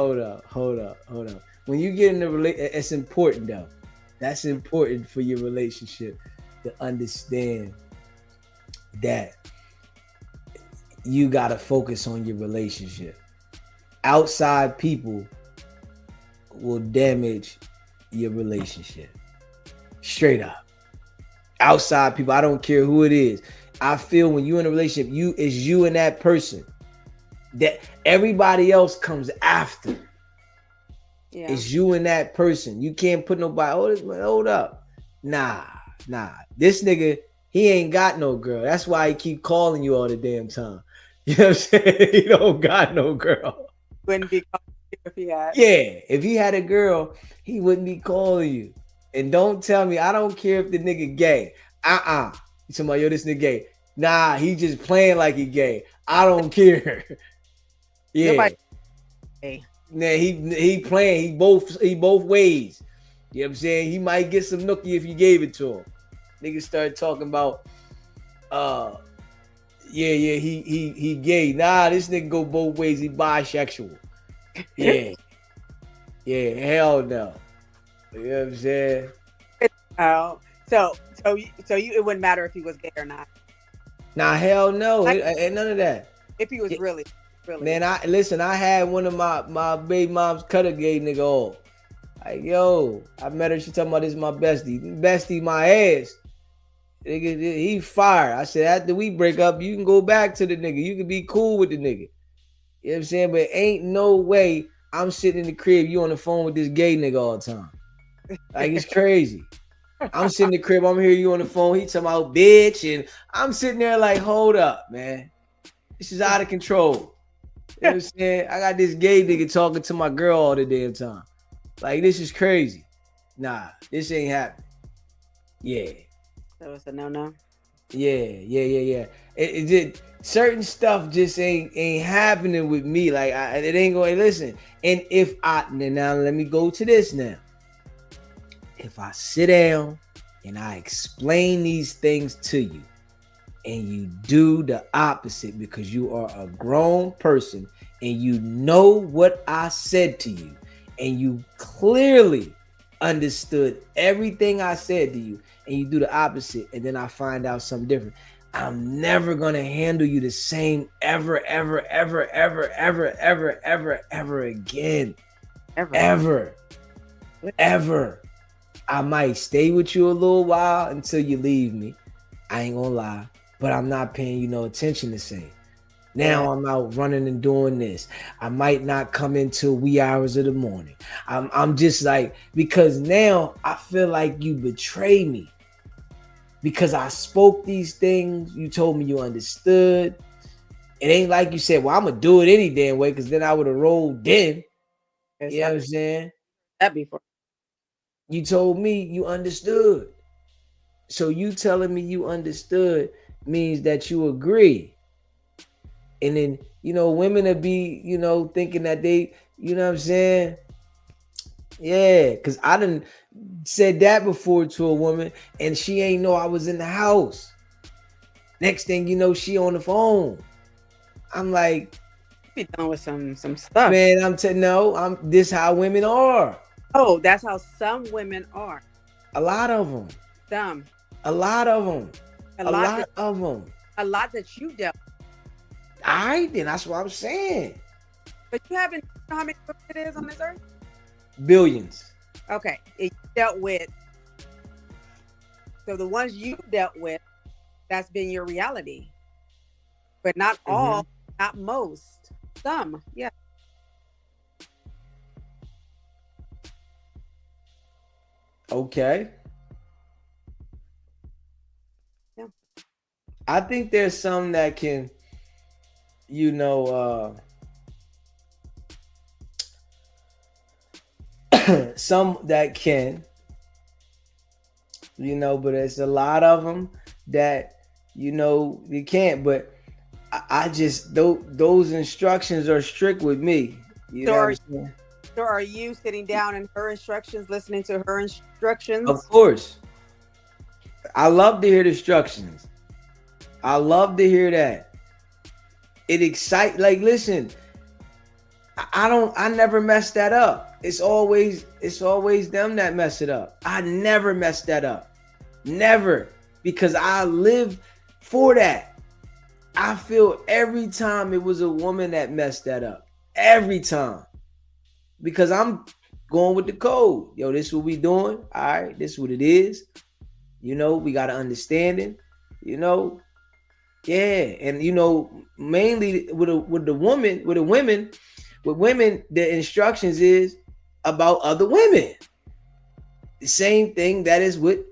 Hold up. When you get in a relationship, it's important though. That's important for your relationship to understand that you gotta focus on your relationship. Outside people will damage your relationship. Straight up. Outside people, I don't care who it is. I feel when you're in a relationship, you and that person. That everybody else comes after. Yeah. It's you and that person. You can't put nobody, hold up. Nah. This nigga, he ain't got no girl. That's why he keep calling you all the damn time. You know what I'm saying? He don't got no girl. Wouldn't be calling you if he had. Yeah, if he had a girl, he wouldn't be calling you. And don't tell me, I don't care if the nigga gay. You talking about, yo, this nigga gay. Nah, he just playing like he gay. I don't care. Yeah. Nobody. Hey. Nah, he playing. He both ways. You know what I'm saying? He might get some nookie if you gave it to him. Niggas start talking about, he gay. Nah, this nigga go both ways. He bisexual. Yeah. Yeah, hell no. You know what I'm saying? Oh, so it wouldn't matter if he was gay or not. Nah, hell no. Ain't none of that. If he was really. Man, I had one of my baby mom's cut a gay nigga off. Like, yo, I met her. She talking about this is my bestie. Bestie, my ass. Nigga, he fired. I said, after we break up, you can go back to the nigga. You can be cool with the nigga. You know what I'm saying? But ain't no way I'm sitting in the crib, you on the phone with this gay nigga all the time. Like, it's crazy. I'm sitting in the crib, I'm hearing you on the phone. He talking about bitch. And I'm sitting there like, hold up, man. This is out of control. You know what I'm saying? I got this gay nigga talking to my girl all the damn time. Like, this is crazy. Nah, this ain't happening. Yeah. So it's a no. Yeah. It did certain stuff just ain't happening with me. Like, it ain't going. Listen, and if now let me go to this now. If I sit down and I explain these things to you, and you do the opposite because you are a grown person and you know what I said to you, and you clearly understood everything I said to you, and you do the opposite, and then I find out something different, I'm never gonna handle you the same ever again. Ever. I might stay with you a little while until you leave me. I ain't gonna lie, but I'm not paying you no attention the same. Yeah. Now I'm out running and doing this. I might not come into wee hours of the morning. I'm just like, because now I feel like you betray me because I spoke these things. You told me you understood. It ain't like you said, well, I'm gonna do it any damn way, because then I would have rolled in. Yes, You know I've what I'm saying? that before. You told me you understood. So you telling me you understood means that you agree. And then, women would be, thinking that they, you know what I'm saying? Yeah, because I done said that before to a woman and she ain't know I was in the house. Next thing you know, she on the phone. I'm like, Be done with some stuff. man, no, this how women are. Oh, that's how some women are. A lot of them. Some. A lot of them. A A lot lot that of them. a lot that you dealt. All right, then that's what I'm saying. But you haven't, you know how many women it is on this earth? Billions. Okay. It dealt with, so the ones you dealt with, that's been your reality. But not all, not most. Some, yeah. Okay. Yeah. I think there's some that can, some that can, but it's a lot of them that, you can't. But I just, those instructions are strict with me. You So know what are, I'm saying? so are you sitting down in her instructions, listening to her Of instructions? course. I love to hear the instructions. I love to hear that. It excites, like, listen, I never mess that up. It's always them that mess it up. I never mess that up. Never. Because I live for that. I feel every time it was a woman that messed that up. Every time. Because I'm going with the code. Yo, this is what we doing. All right, this is what it is. We got to understand it. Yeah. And mainly with the women, the instructions is about other women. The same thing that is with a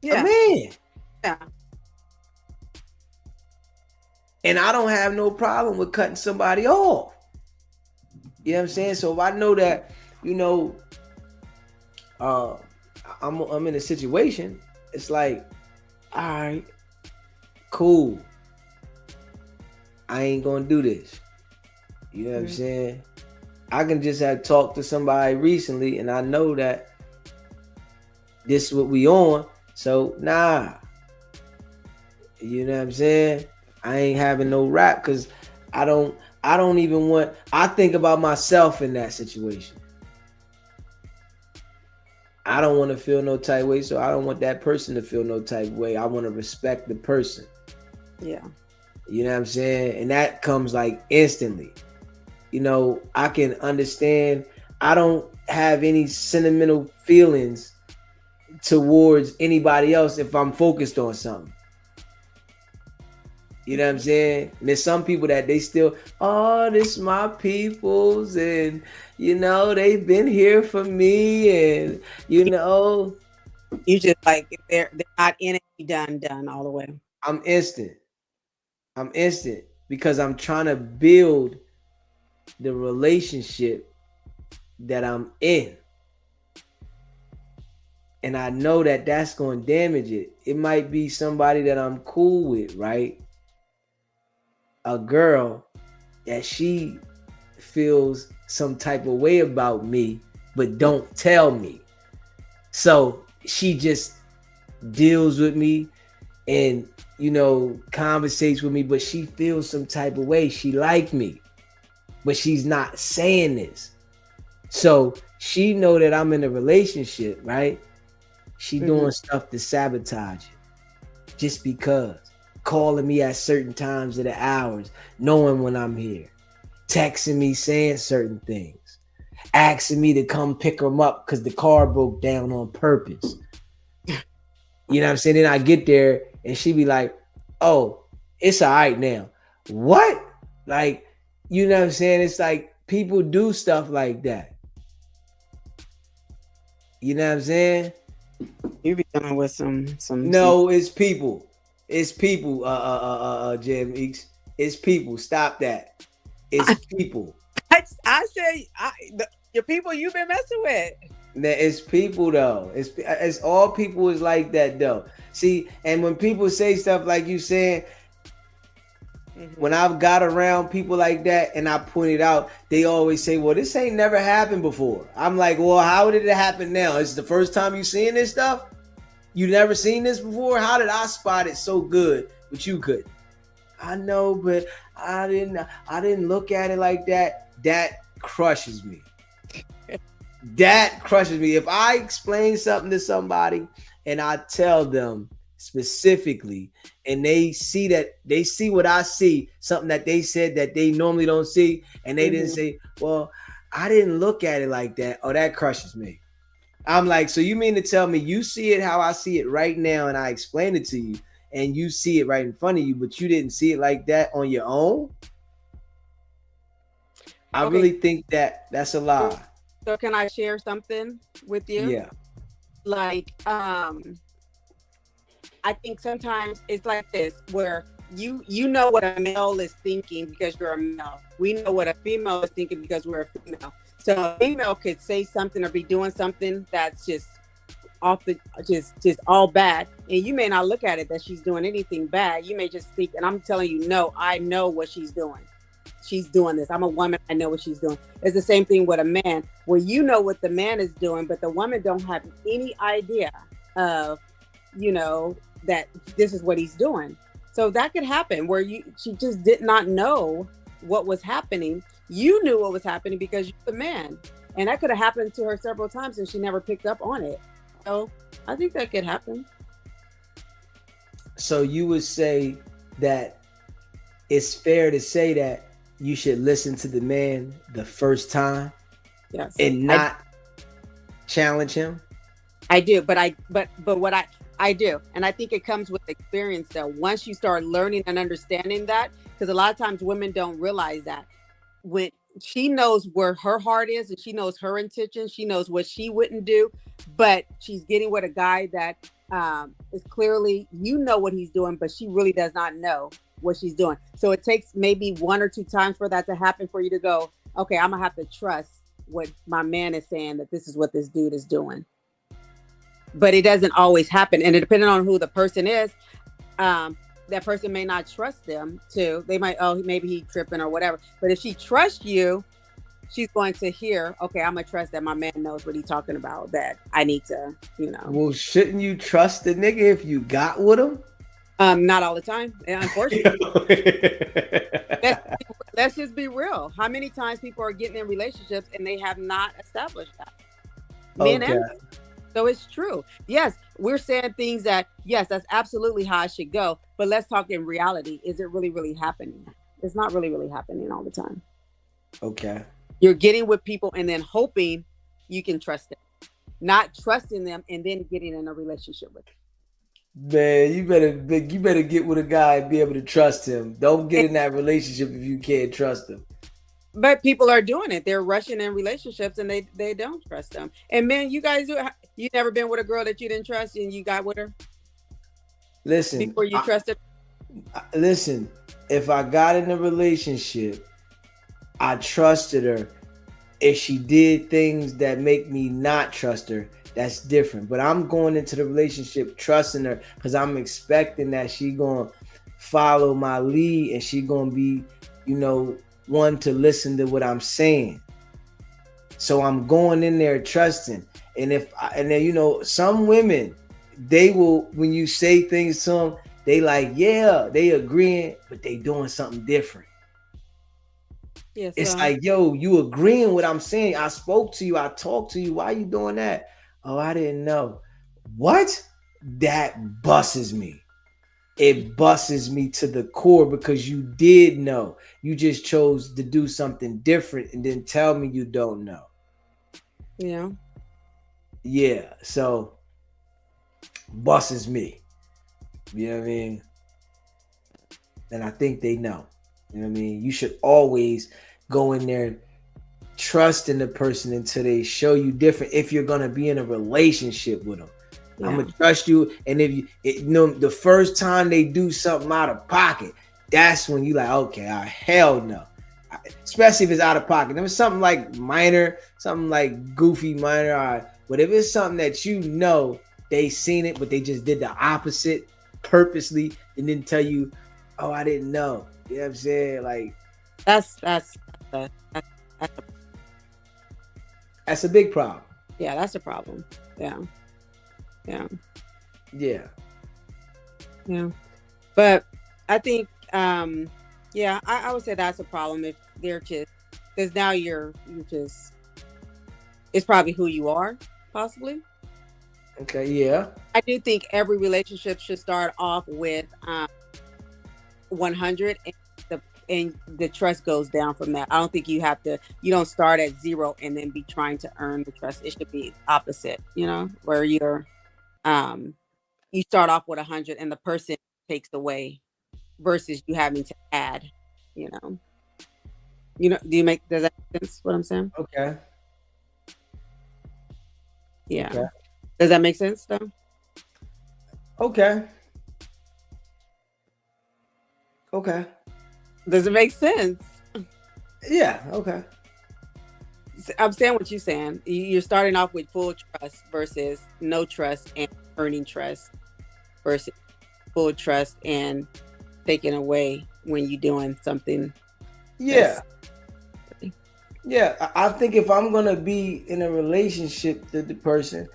Yeah. man. Yeah. And I don't have no problem with cutting somebody off. You know what I'm saying? So if I know that, I'm in a situation, it's like, all right, cool. I ain't gonna do this. You know what I'm saying? I can just have talked to somebody recently and I know that this is what we on. So nah. You know what I'm saying? I ain't having no rap because I don't even want, I think about myself in that situation. I don't want to feel no type way, so I don't want that person to feel no type way. I want to respect the person. Yeah. You know what I'm saying? And that comes like instantly. I can understand. I don't have any sentimental feelings towards anybody else if I'm focused on something. You know what I'm saying? And there's some people that they still, oh, this my peoples, and they've been here for me, and You just like, if they're not in it, you done all the way. I'm instant because I'm trying to build the relationship that I'm in. And I know that that's going to damage it. It might be somebody that I'm cool with, right? A girl that she feels some type of way about me, but don't tell me. So she just deals with me and, conversates with me, but she feels some type of way. She like me, but she's not saying this. So she know that I'm in a relationship, right? She doing stuff to sabotage it just because. Calling me at certain times of the hours, knowing when I'm here, texting me saying certain things, asking me to come pick them up because the car broke down on purpose. You know what I'm saying? Then I get there and she be like, oh, it's all right now. What? Like, you know what I'm saying? It's like people do stuff like that. You know what I'm saying? You be dealing with some. No, it's people. It's people. Jim Eeks. It's people. Stop that. It's people. I say your people you've been messing with. It's people though. It's all people is like that though. See, and when people say stuff like you saying, when I've got around people like that and I point it out, they always say, "Well, this ain't never happened before." I'm like, "Well, how did it happen now? Is the first time you seeing this stuff? You never seen this before? How did I spot it so good, but you couldn't?" I know, but I didn't look at it like that. That crushes me. That crushes me. If I explain something to somebody and I tell them specifically and they see what I see, something that they said that they normally don't see, and they didn't say, "Well, I didn't look at it like that." Oh, that crushes me. I'm like, so you mean to tell me you see it how I see it right now and I explain it to you and you see it right in front of you, but you didn't see it like that on your own? I really think that's a lie. So can I share something with you? Yeah. Like, I think sometimes it's like this, where you know what a male is thinking because you're a male. We know what a female is thinking because we're a female. So a female could say something or be doing something that's just off the just all bad, and you may not look at it that she's doing anything bad. You may just think, and I'm telling you, no, I know what she's doing. She's doing this. I'm a woman. I know what she's doing. It's the same thing with a man, where you know what the man is doing, but the woman don't have any idea of, that this is what he's doing. So that could happen where she just did not know what was happening. You knew what was happening because you're the man, and that could have happened to her several times, and she never picked up on it. So I think that could happen. So you would say that it's fair to say that you should listen to the man the first time, yes, and not challenge him. I do, but what I do, and I think it comes with experience. Though once you start learning and understanding that, because a lot of times women don't realize that when she knows where her heart is and she knows her intention, she knows what she wouldn't do, but she's getting with a guy that is clearly, what he's doing, but she really does not know what she's doing. So it takes maybe 1 or 2 times for that to happen for you to go, okay, I'm gonna have to trust what my man is saying, that this is what this dude is doing. But it doesn't always happen, and depending on who the person is, that person may not trust them too. They might, maybe he tripping or whatever. But if she trusts you, she's going to hear, okay, I'm gonna trust that my man knows what he's talking about, that I need to, Well, shouldn't you trust the nigga if you got with him? Not all the time, unfortunately. let's just be real. How many times people are getting in relationships and they have not established that? Men and women. So it's true. Yes, we're saying things that, yes, that's absolutely how it should go. But let's talk in reality. Is it really, really happening? It's not really, really happening all the time. Okay. You're getting with people and then hoping you can trust them. Not trusting them and then getting in a relationship with them. Man, you better get with a guy and be able to trust him. Don't get in that relationship if you can't trust him. But people are doing it. They're rushing in relationships and they don't trust them. And man, you guys you never been with a girl that you didn't trust and you got with her? Listen. Before you trusted? Listen, if I got in a relationship, I trusted her. If she did things that make me not trust her, that's different. But I'm going into the relationship trusting her because I'm expecting that she gonna follow my lead and she gonna be, one to listen to what I'm saying. So I'm going in there trusting. And then some women, they will, when you say things to them, they like, yeah, they agreeing, but they doing something different. Yes, it's like, yo, you agreeing what I'm saying. I spoke to you, I talked to you. Why are you doing that? Oh, I didn't know. What? That busses me. It busses me to the core because you did know. You just chose to do something different and then tell me you don't know. Yeah. Yeah. So busses me. You know what I mean? And I think they know. You know what I mean? You should always go in there trusting the person until they show you different. If you're gonna be in a relationship with them, I'm Yeah. gonna trust you. And if you know, the first time they do something out of pocket, that's when you like, okay, hell no. Especially if it's out of pocket. If it's something like minor, something like goofy minor, all right. But if it's something that you know they seen it, but they just did the opposite purposely and didn't tell you, oh, I didn't know. You know what I'm saying? Like That's that's, that's a, that's a big problem. yeah, that's a problem. Yeah. Yeah. Yeah. Yeah. But I think, yeah, I would say that's a problem if they're just, because now you're just, it's probably who you are, possibly. Okay. Yeah. I do think every relationship should start off with 100, and the trust goes down from that. I don't think you don't start at 0 and then be trying to earn the trust. It should be opposite, where um you start off with 100 and the person takes away versus you having to add, you know. Does that make sense what I'm saying? Okay. Yeah. Okay. Does that make sense though? Okay. Okay. Does it make sense? Yeah. Okay. I'm saying what you're saying. You're starting off with full trust versus no trust and earning trust versus full trust and taking away when you're doing something. Yeah. Yeah. I think if I'm gonna be in a relationship with the person,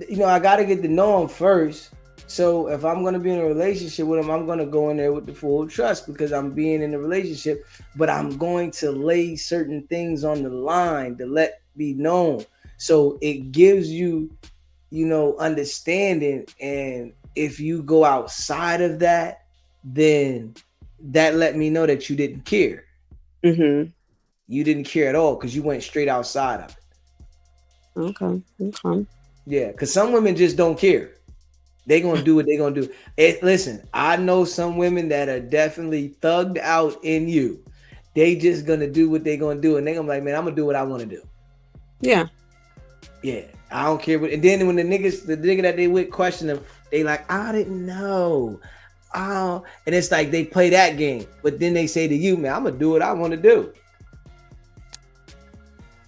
I gotta get to know them first. So if I'm gonna be in a relationship with them, I'm gonna go in there with the full trust because I'm being in a relationship, but I'm going to lay certain things on the line to let be known. So it gives you, understanding. And if you go outside of that, then that let me know that you didn't care. Mm-hmm. You didn't care at all because you went straight outside of it. Okay. Yeah, because some women just don't care. They gonna do what they gonna do. Listen, I know some women that are definitely thugged out in you. They just gonna do what they gonna do, and they gonna be like, man, I'm gonna do what I want to do. Yeah. Yeah, I don't care what. And then when the nigga that they with question them, they like, I didn't know. Oh, and it's like they play that game, but then they say to you, man, I'm gonna do what I want to do.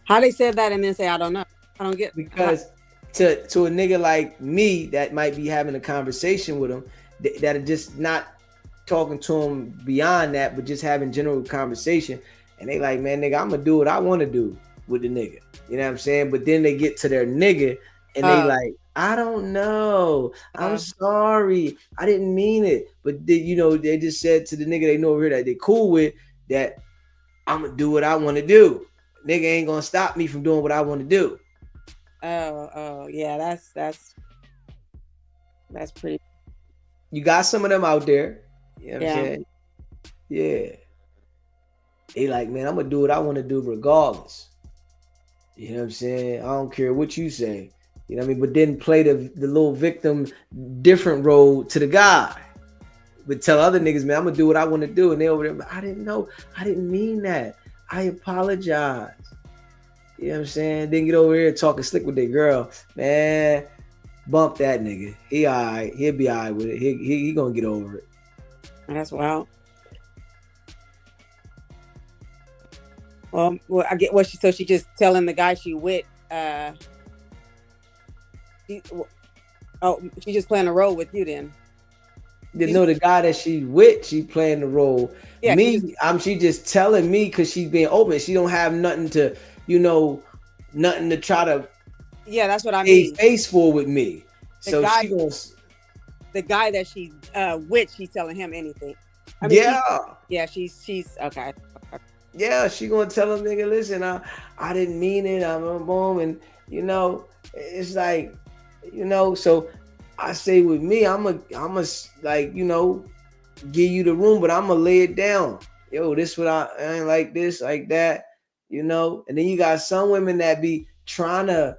How they said that and then say, I don't know. I don't get because to a nigga like me that might be having a conversation with him that are just not talking to him beyond that, but just having general conversation, and they like, man, nigga, I'm gonna do what I want to do with the nigga. You know what I'm saying? But then they get to their nigga and they like, I don't know. I'm sorry. I didn't mean it. But they just said to the nigga they know over here that they cool with that I'm gonna do what I want to do. Nigga ain't gonna stop me from doing what I want to do. Oh, yeah, that's pretty. You got some of them out there. You know what I'm saying? Yeah. They like, man, I'm gonna do what I want to do regardless. You know what I'm saying? I don't care what you say. You know what I mean? But then play the little victim different role to the guy. But tell other niggas, man, I'm gonna do what I want to do. And they over there, I didn't know. I didn't mean that. I apologize. You know what I'm saying? Then get over here talking slick with their girl. Man, bump that nigga. He all right. He'll be all right with it. He gonna get over it. That's wild. Well, I get what so she just telling the guy she with, she's just playing a role with you then. The guy that she with, she playing the role. Yeah, she just telling me because she's being open. She don't have nothing to, nothing to try to. Yeah, that's what I mean. Face for with me. The guy that she's with, she's telling him anything. I mean, she's okay. Yeah, she gonna tell him, nigga, listen, I didn't mean it. I'm a boom, and it's like, so I say with me, I'm a like, give you the room, but I'm gonna lay it down. Yo, this what I ain't like this, like that, and then you got some women that be trying to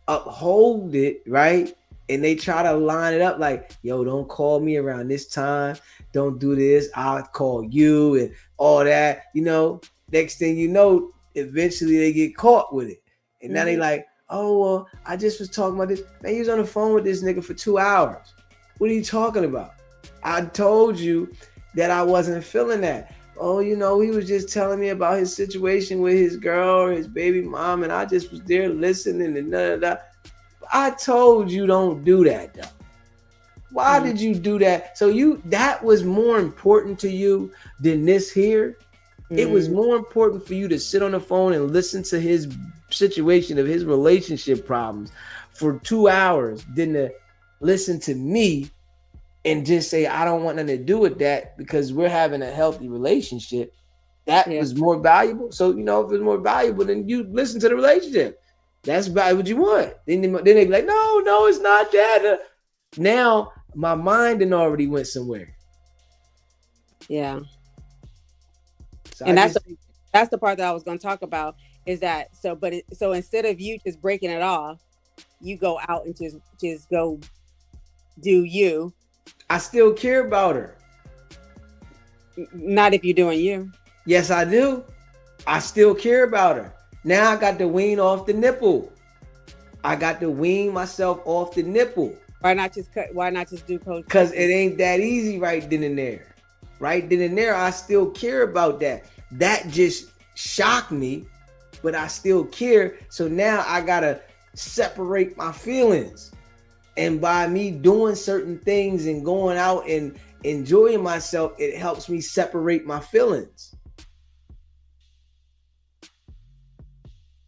uphold it, right? And they try to line it up like, yo, don't call me around this time. Don't do this. I'll call you and all that. You know, next thing you know, eventually they get caught with it. And now they like, oh, well, I just was talking about this. Man, you was on the phone with this nigga for 2 hours. What are you talking about? I told you that I wasn't feeling that. Oh, you know, he was just telling me about his situation with his girl or his baby mom, and I just was there listening and da. I told you don't do that though. Why did you do that? So that was more important to you than this here. It was more important for you to sit on the phone and listen to his situation of his relationship problems for 2 hours than to listen to me and just say, I don't want nothing to do with that because we're having a healthy relationship. That was more valuable. So, you know, if it's more valuable, then you listen to the relationship. That's about what you want. Then they be like, no, it's not that. Now my mind then already went somewhere. Yeah. So and that's the part that I was going to talk about is that, so instead of you just breaking it off, you go out and just go do you. I still care about her. Not if you're doing you. Yes, I do. I still care about her. Now I got to wean off the nipple. I got to wean myself off the nipple. Why not just do coach? Because it ain't that easy right then and there. Right then and there, I still care about that. That just shocked me, but I still care. So now I gotta separate my feelings. And by me doing certain things and going out and enjoying myself, it helps me separate my feelings.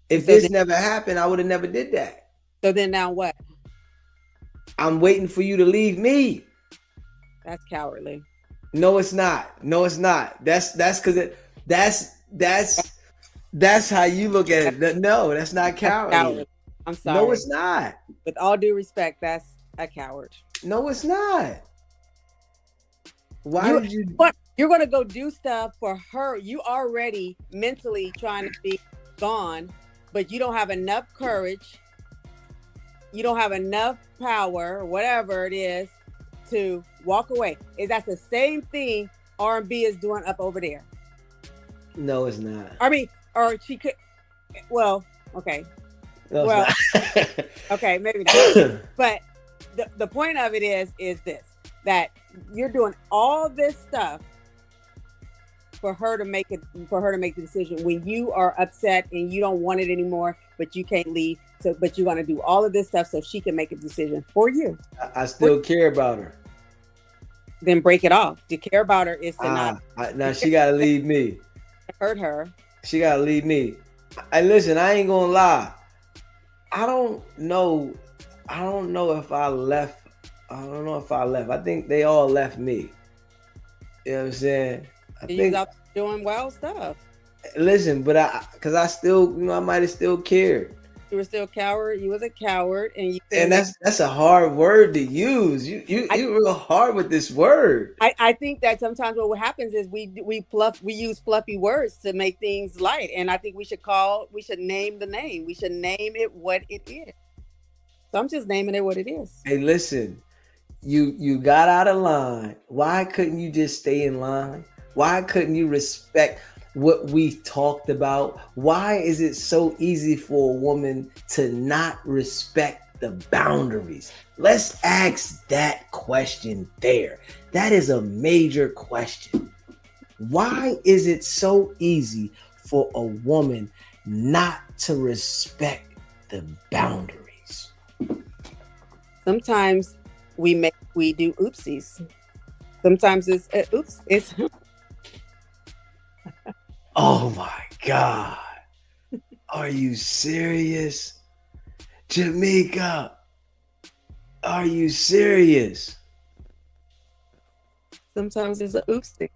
If this never happened, I would have never did that. So then now what? I'm waiting for you to leave me. That's cowardly. No, it's not. No, it's not. That's because that's how you look at it. No, that's not cowardly. I'm sorry. No, it's not. With all due respect, that's a coward. No, it's not. Why did you? What? You're going to go do stuff for her. You already mentally trying to be gone, but you don't have enough courage. You don't have enough power, whatever it is, to walk away. That's the same thing R&B is doing up over there. No, it's not. I mean, or she could. Well, okay. No, well, okay, maybe not. But the point of it is this: that you're doing all this stuff for her to make the decision when you are upset and you don't want it anymore, but you can't leave. So, but you're gonna do all of this stuff so she can make a decision for you. I still care about her. Then break it off. To care about her is to now she gotta leave me. Hurt her. She gotta leave me. Listen, I ain't gonna lie. I don't know if I left. I don't know if I left. I think they all left me. You know what I'm saying? I think out doing wild stuff. Listen, but I still, I might have still cared. You were still a coward. You was a coward, and that's a hard word to use. You're real hard with this word. I think that sometimes what happens is we use fluffy words to make things light, and I think we should name the name. We should name it what it is. So I'm just naming it what it is. Hey, listen, you got out of line. Why couldn't you just stay in line? Why couldn't you respect what we talked about? Why is it so easy for a woman to not respect the boundaries? Let's ask that question there. That is a major question. Why is it so easy for a woman not to respect the boundaries? Sometimes we do oopsies. Sometimes it's oops. It's oh my God. Are you serious? Jamaica, are you serious? Sometimes it's an oopsie.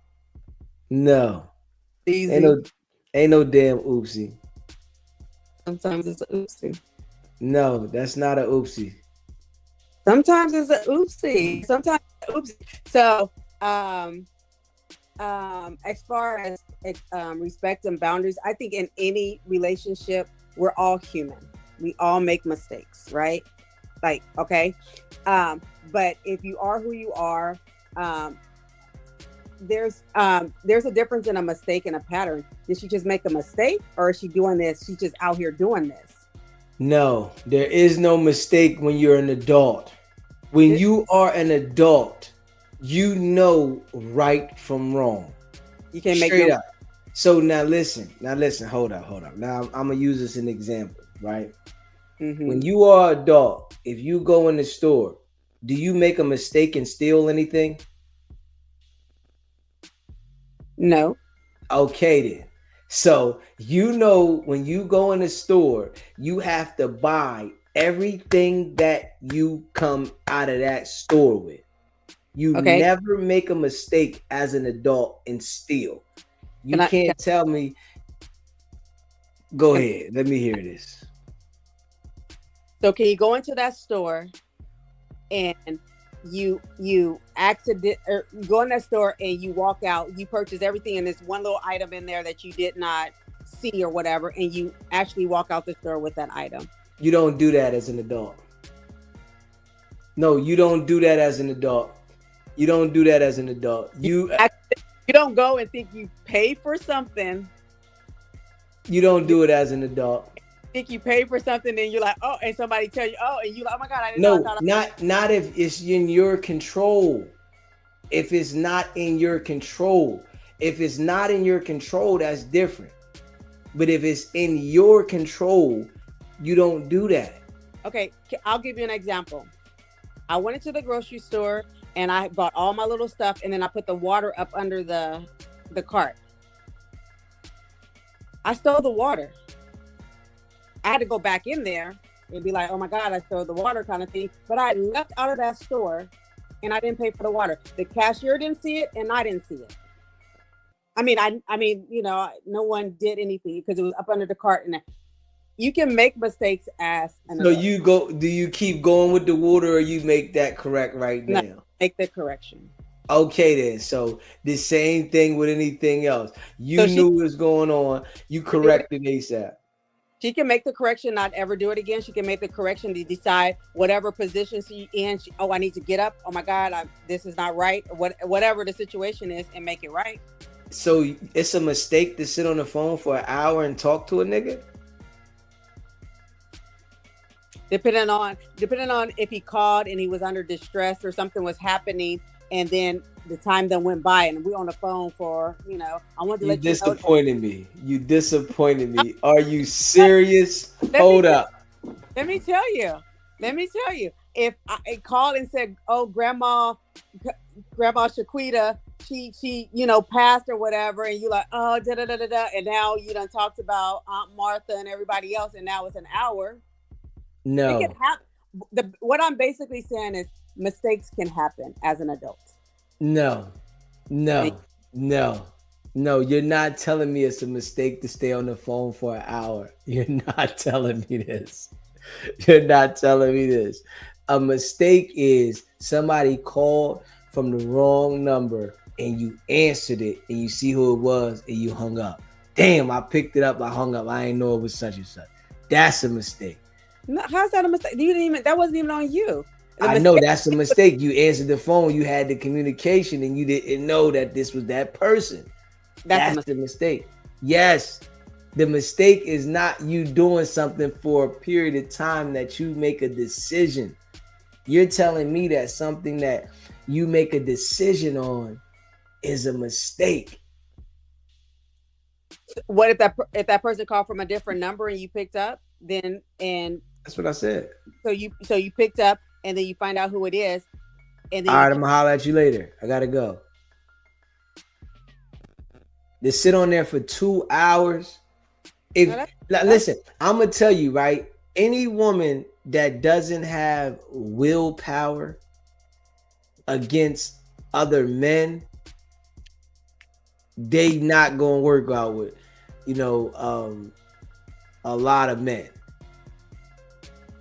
No. Easy. Ain't no damn oopsie. Sometimes it's an oopsie. No, that's not an oopsie. Sometimes it's an oopsie. Sometimes it's an oopsie. So, as far as respect and boundaries, I think in any relationship, we're all human. We all make mistakes, right? Like, okay. But if you are who you are, um, there's a difference in a mistake and a pattern. Did she just make a mistake, or is she doing this? She's just out here doing this. No, there is no mistake when you're an adult. When It, you are an adult, you know right from wrong. you can't make Straight no. up. So now listen, hold up. Now I'm gonna use this as an example, right? Mm-hmm. When you are adult, if you go in the store, do you make a mistake and steal anything? No. Okay then. So you know when you go in the store, you have to buy everything that you come out of that store with. You Okay. never make a mistake as an adult and steal. You Can I? can't tell me, go Can, ahead, let me hear this. so can you go into that store and you accident or you go in that store and you walk out, you purchase everything, and there's one little item in there that you did not see or whatever, and you actually walk out the store with that item. You don't do that as an adult. No, you don't do that as an adult. You don't do that as an adult. You don't go and think you pay for something. You don't do it as an adult. Think you pay for something, and you're like, oh, and somebody tell you, oh, and you like, oh my god, I didn't know. I No, thought not if it's in your control. If it's not in your control. If it's not in your control, that's different. But if it's in your control, you don't do that. Okay, I'll give you an example. I went into the grocery store and I bought all my little stuff, and then I put the water up under the cart. I stole the water. I had to go back in there and be like, oh my God, I stole the water kind of thing. But I left out of that store and I didn't pay for the water. The cashier didn't see it and I didn't see it. I mean, no one did anything because it was up under the cart. And you can make mistakes as an So adult. do you keep going with the water or you make that correct right No, now? make the correction. Okay then. So the same thing with anything else. You So knew what was going on. You corrected ASAP. she can make the correction, not ever do it again. She can make the correction to decide whatever position she's in. Oh, I need to get up. Oh my God, this is not right. Or whatever the situation is, and make it right. So it's a mistake to sit on the phone for an hour and talk to a nigga? Depending on if he called and he was under distress or something was happening, and then the time that went by and we on the phone for, I wanted to You let you know. disappointed me. You disappointed me. Are you serious? Let Hold up. Let me tell you. If I called and said, "Oh, Grandma Shaquita, she passed or whatever," and you like, "Oh, da da da da da," and now you done talked about Aunt Martha and everybody else, and now it's an hour. No. It can happen. What I'm basically saying is mistakes can happen as an adult. No. You're not telling me it's a mistake to stay on the phone for an hour. You're not telling me this. You're not telling me this. A mistake is somebody called from the wrong number and you answered it and you see who it was and you hung up. Damn, I picked it up, I hung up. I didn't know it was such and such. That's a mistake. No, how's that a mistake? That wasn't even on you. I know that's a mistake. You answered the phone, you had the communication, and you didn't know that this was that person. That's the mistake. Yes. The mistake is not you doing something for a period of time that you make a decision. You're telling me that something that you make a decision on is a mistake. What if that person called from a different number and you picked up? And That's what I said. So you picked up and then you find out who it is. And then all right, I'm gonna holler at you later. I gotta go. To sit on there for 2 hours. Listen, I'm gonna tell you, right? Any woman that doesn't have willpower against other men, they not gonna work out with, a lot of men.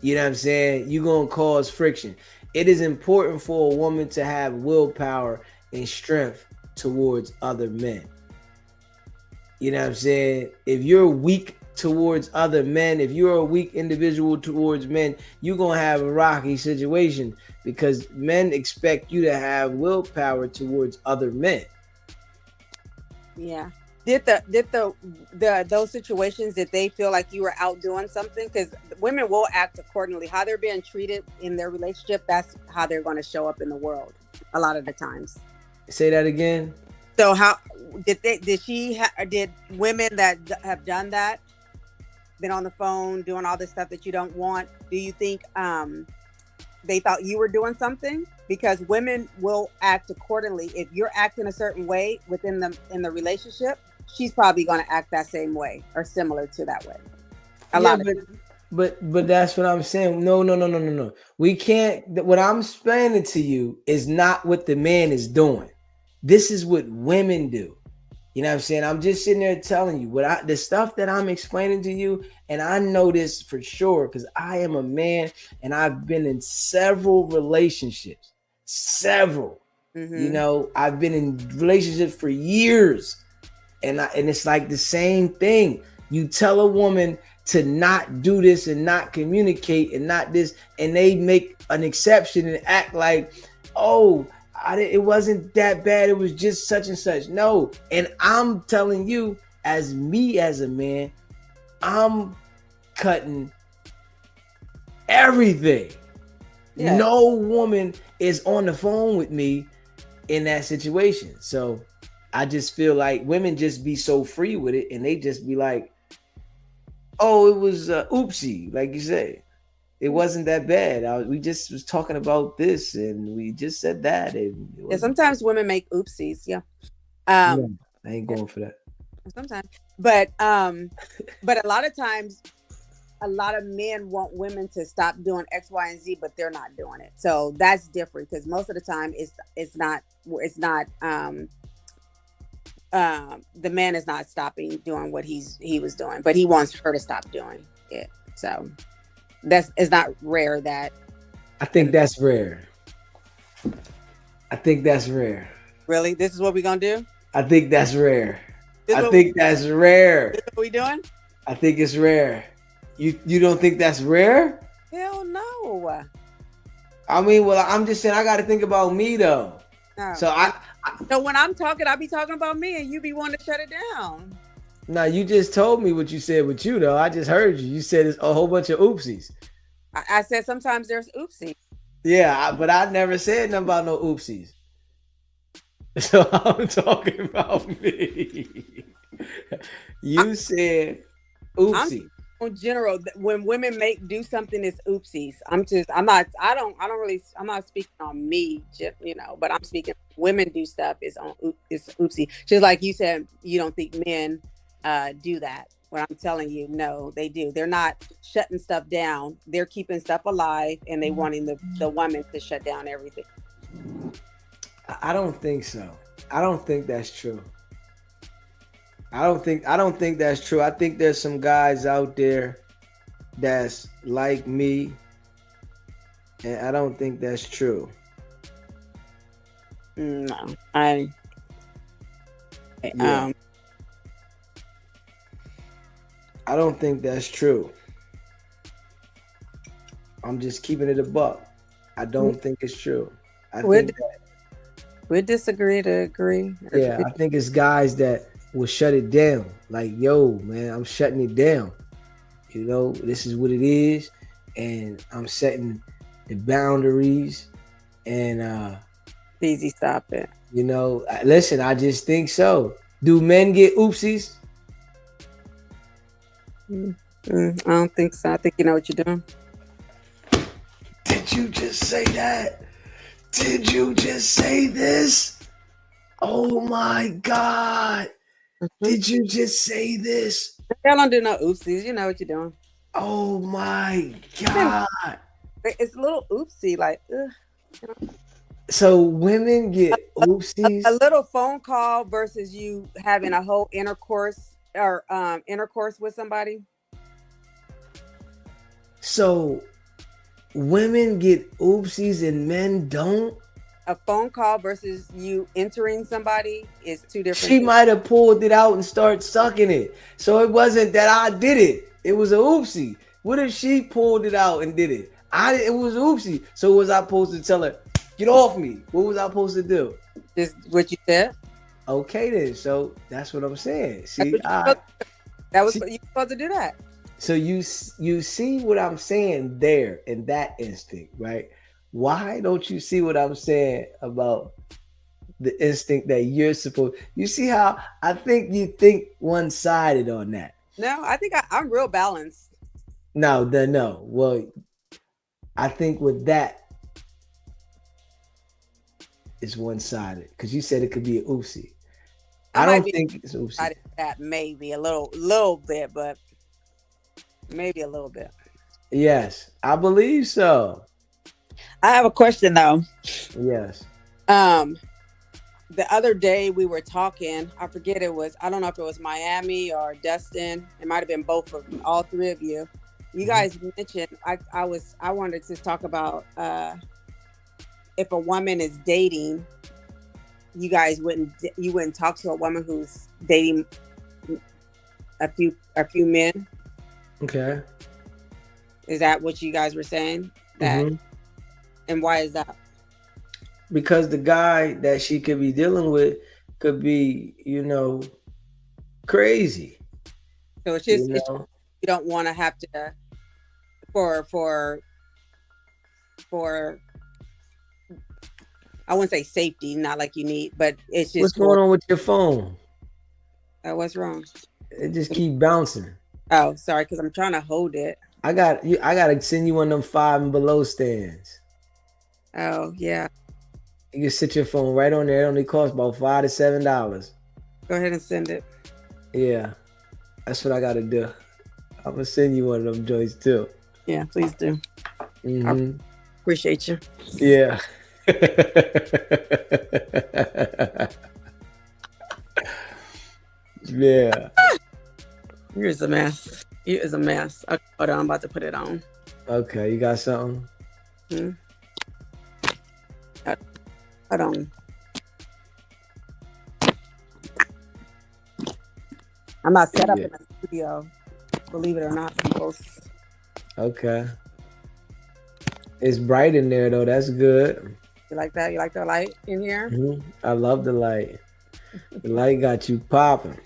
You know what I'm saying? You're gonna cause friction. It is important for a woman to have willpower and strength towards other men. You know what I'm saying? If you're weak towards other men, if you're a weak individual towards men, you're gonna have a rocky situation because men expect you to have willpower towards other men. Yeah. Did the those situations, did they feel like you were out doing something? Because women will act accordingly. How they're being treated in their relationship, that's how they're going to show up in the world a lot of the times. Say that again. So how did women that have done that, been on the phone doing all this stuff that you don't want, do you think they thought you were doing something? Because women will act accordingly. If you're acting a certain way within the relationship, she's probably going to act that same way or similar to that way. But that's what I'm saying. No. We can't. What I'm explaining to you is not what the man is doing. This is what women do. You know what I'm saying? I'm just sitting there telling you the stuff that I'm explaining to you, and I know this for sure because I am a man and I've been in several relationships. Several. Mm-hmm. You know, I've been in relationships for years, and it's like the same thing. You tell a woman to not do this and not communicate and not this, and they make an exception and act like, oh, it wasn't that bad. It was just such and such. No. And I'm telling you, as me as a man, I'm cutting everything. Yeah. No woman is on the phone with me in that situation. So I just feel like women just be so free with it, and they just be like, oh, it was oopsie, like you said. It wasn't that bad. We just was talking about this, and we just said that. And yeah, sometimes women make oopsies. Yeah. I ain't going for that. Sometimes, but a lot of times, a lot of men want women to stop doing X, Y, and Z, but they're not doing it. So that's different because most of the time, it's not. The man is not stopping doing what he was doing, but he wants her to stop doing it. So. It's not rare that. I think that's rare. Really? This is what we're going to do? I think that's rare. That's rare. This is what we doing? I think it's rare. You don't think that's rare? Hell no. I mean, well, I'm just saying I got to think about me though. No. So when I'm talking, I be talking about me and you be wanting to shut it down. No, you just told me what you said with you, though. I just heard you. You said it's a whole bunch of oopsies. I said sometimes there's oopsies. Yeah, but I never said nothing about no oopsies. So I'm talking about me. You said oopsie. In general, when women do something, it's oopsies. I'm not speaking on me, you know, but I'm speaking women do stuff, it's oopsie. Just like you said, you don't think men do that. What I'm telling you, no, they do. They're not shutting stuff down. They're keeping stuff alive, and they wanting the woman to shut down everything. I don't think so. I don't think that's true. I don't think that's true. I think there's some guys out there that's like me, and I don't think that's true. No, I don't think that's true. I'm just keeping it a buck. I don't think it's true. We disagree to agree. Yeah, I think it's guys that will shut it down. Like, yo, man, I'm shutting it down. You know, this is what it is, and I'm setting the boundaries. And easy, stop it. You know, listen, I just think so. Do men get oopsies? I don't think so. I think you know what you're doing. Did you just say that? Did you just say this? Oh my God. Did you just say this? I don't do no oopsies. You know what you're doing. Oh my God. It's a little oopsie, like, ugh. You know? So women get oopsies? A little phone call versus you having a whole intercourse with somebody. So women get oopsies and men don't? a phone call versus you entering somebody is two different She things. might have pulled it out and started sucking it. So it wasn't that I did it. It was a oopsie. What if she pulled it out and did it? It was oopsie. So was I supposed to tell her, get off me? What was I supposed to do? Just what you said. Okay then. So that's what I'm saying. That's See, what that was you supposed to do that. so you see what I'm saying there in that instinct, right? Why don't you see what I'm saying about the instinct that you're supposed? You see how I think you think one-sided on that. No, I think I'm real balanced. No. Well, I think with that it's one-sided because you said it could be an oopsie. I don't think it's oopsie. That maybe a little bit, but maybe a little bit. Yes, I believe so. I have a question though. Yes. The other day we were talking. I forget I don't know if it was Miami or Dustin. It might have been both of all three of you. You guys mentioned I wanted to talk about if a woman is dating, you guys wouldn't talk to a woman who's dating a few men. Okay. Is that what you guys were saying? That and why is that? Because the guy that she could be dealing with could be, crazy. So it's just you don't want to have to for I wouldn't say safety, not like you need, but it's just what's going on with your phone? What's wrong? It just keep bouncing. Oh, sorry, because I'm trying to hold it. I gotta send you one of them 5 and below stands. Oh yeah. You can sit your phone right on there. It only costs about $5 to $7. Go ahead and send it. Yeah, that's what I gotta do. I'm gonna send you one of them joints too. Yeah, please do. I appreciate you. Yeah. Yeah. Here's a mess. It is a mess. Okay, hold on, I'm about to put it on. Okay, you got something? Hold on. I'm not set up in the studio, believe it or not, people. Okay. It's bright in there though. That's good. You like that? You like the light in here? I love the light. The light got you popping.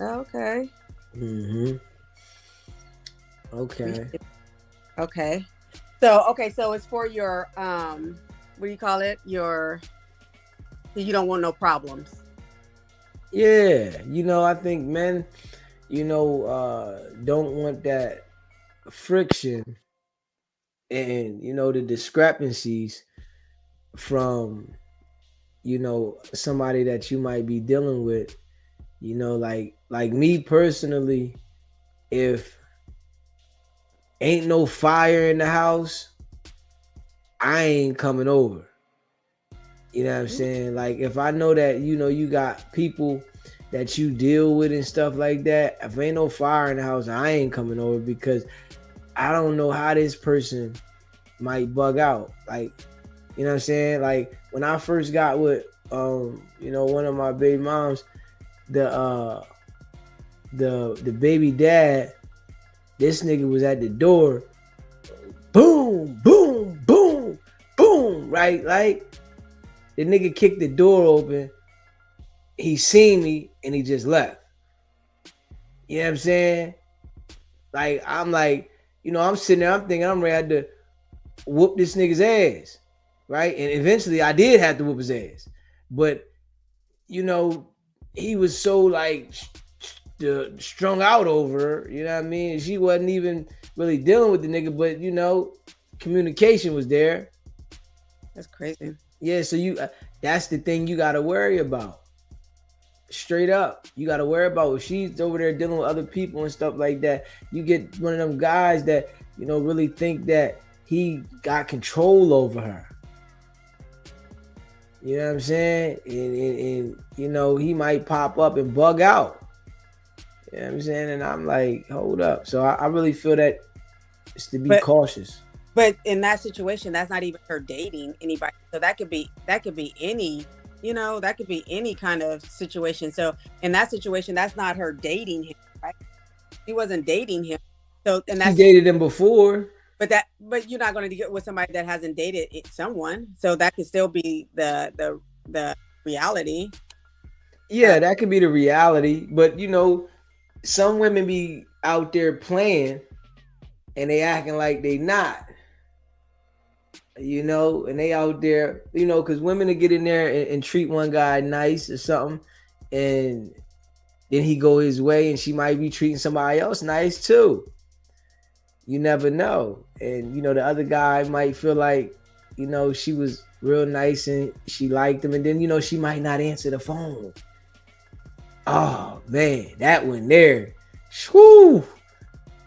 Okay. Okay. Okay. So it's for your what do you call it? You don't want no problems. Yeah, I think men, don't want that friction and the discrepancies from somebody that you might be dealing with. Like me personally, if ain't no fire in the house, I ain't coming over. You know what I'm saying? Like if I know that you got people that you deal with and stuff like that, if ain't no fire in the house, I ain't coming over because I don't know how this person might bug out. Like, you know what I'm saying? Like when I first got with one of my baby moms, the baby dad, this nigga was at the door, boom, boom, boom, boom, right? Like the nigga kicked the door open, he seen me and he just left. You know what I'm saying? Like I'm like, I'm sitting there, I'm thinking I'm ready to whoop this nigga's ass, right? And eventually I did have to whoop his ass, but he was so like strung out over her, you know what I mean? She wasn't even really dealing with the nigga, but communication was there. That's crazy. Yeah, so that's the thing you gotta worry about. Straight up, you gotta worry about if she's over there dealing with other people and stuff like that. You get one of them guys that really think that he got control over her. You know what I'm saying? And he might pop up and bug out. You know what I'm saying? And I'm like, hold up. So I really feel that it's to be cautious. But in that situation, that's not even her dating anybody. So that could be any, you know, that could be any kind of situation. So in that situation, that's not her dating him, right? She wasn't dating him. So and She that's dated him before. but you're not going to get with somebody that hasn't dated someone. So that could still be the reality. Yeah, that could be the reality. But you know, some women be out there playing and they acting like they not. You know, and they out there, you know, because women will get in there and treat one guy nice or something, and then he go his way, and she might be treating somebody else nice too. You never know, and you know the other guy might feel like, you know, she was real nice and she liked him, and then you know she might not answer the phone. Oh man, that one there, whoo!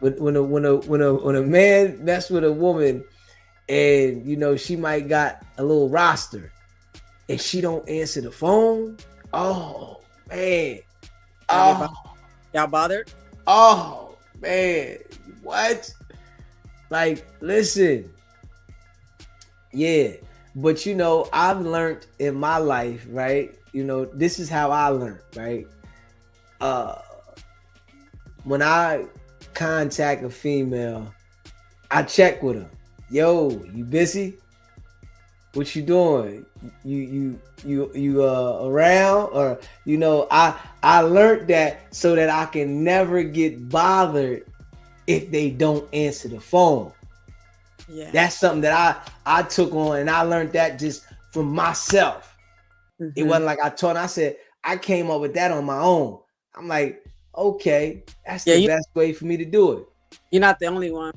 When a man mess with a woman, and you know she might got a little roster, and she don't answer the phone. Oh man, oh Y'all bothered? oh man, what? Like, listen, yeah, but you know I've learned in my life, right? You know, this is how I learned, right? Uh, when I contact a female, I check with her. Yo, you busy? What you doing? You around? Or you know, I learned that so that I can never get bothered if they don't answer the phone. Yeah. That's something that I took on, and I learned that just from myself. Mm-hmm. It wasn't like I taught. I said I came up with that on my own. I'm like, okay, that's the best way for me to do it. You're not the only one.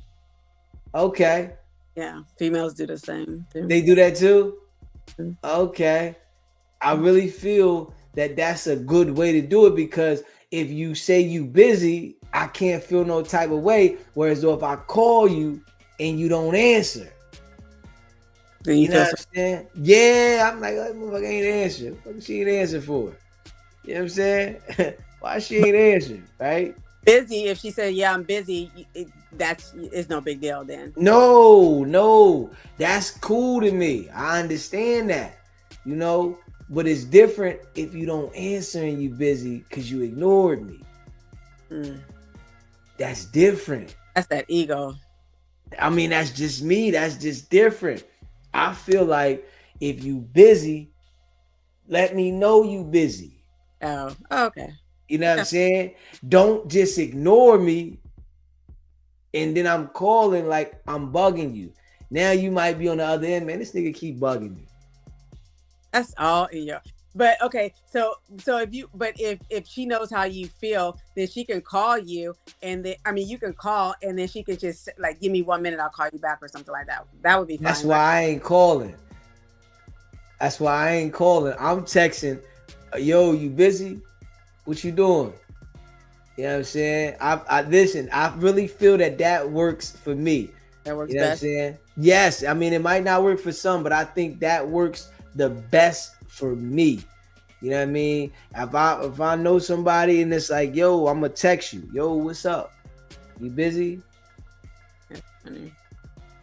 Okay. Yeah, females do the same too. They do that too? Mm-hmm. Okay. I really feel that that's a good way to do it, because if you say you busy, I can't feel no type of way. Whereas though if I call you and you don't answer, then you know what I'm saying? Yeah, I'm like, oh, motherfucker ain't answer. What she ain't answer for? You know what I'm saying? Why she ain't answer, right? Busy. If she said, "Yeah, I'm busy," it's no big deal then. No, that's cool to me. I understand that, you know, but it's different if you don't answer and you busy because you ignored me. That's different. That's that ego. I mean, that's just me. That's just different. I feel like if you busy, let me know you busy. Oh, okay. You know what I'm saying? Don't just ignore me and then I'm calling like I'm bugging you. Now you might be on the other end, man. This nigga keep bugging me. That's all in your. But okay, so if she knows how you feel, then she can call you, and then you can call, and then she can just like, give me 1 minute, I'll call you back or something like that. That would be fine. That's why I ain't calling. I'm texting, yo, you busy? What you doing? You know what I'm saying? I listen, I really feel that works for me. That works you know best? What I'm saying? Yes. I mean, it might not work for some, but I think that works the best for me. You know what I mean? If I know somebody and it's like, yo, I'm gonna text you. Yo, what's up? You busy?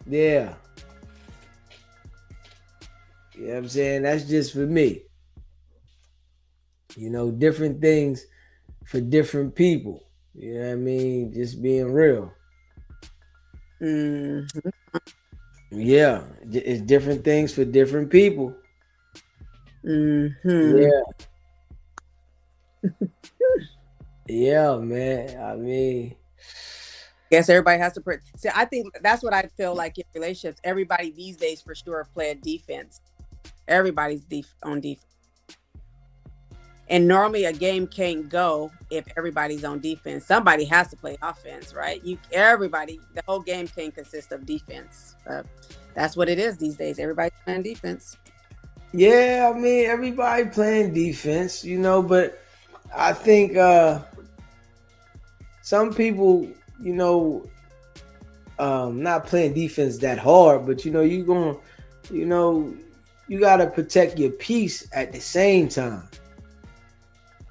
Yeah. You know what I'm saying? That's just for me. You know, different things for different people. You know what I mean? Just being real. Mm-hmm. Yeah, it's different things for different people. Mm-hmm. Yeah. Yeah, man. I mean, guess everybody has to see. I think that's what I feel like in relationships. Everybody these days for sure play a defense. Everybody's on defense. And normally a game can't go if everybody's on defense. Somebody has to play offense, right? The whole game can't consist of defense. That's what it is these days. Everybody's playing defense. Yeah, I mean, everybody playing defense, you know, but I think some people, you know, not playing defense that hard, but you know, you gotta protect your peace at the same time.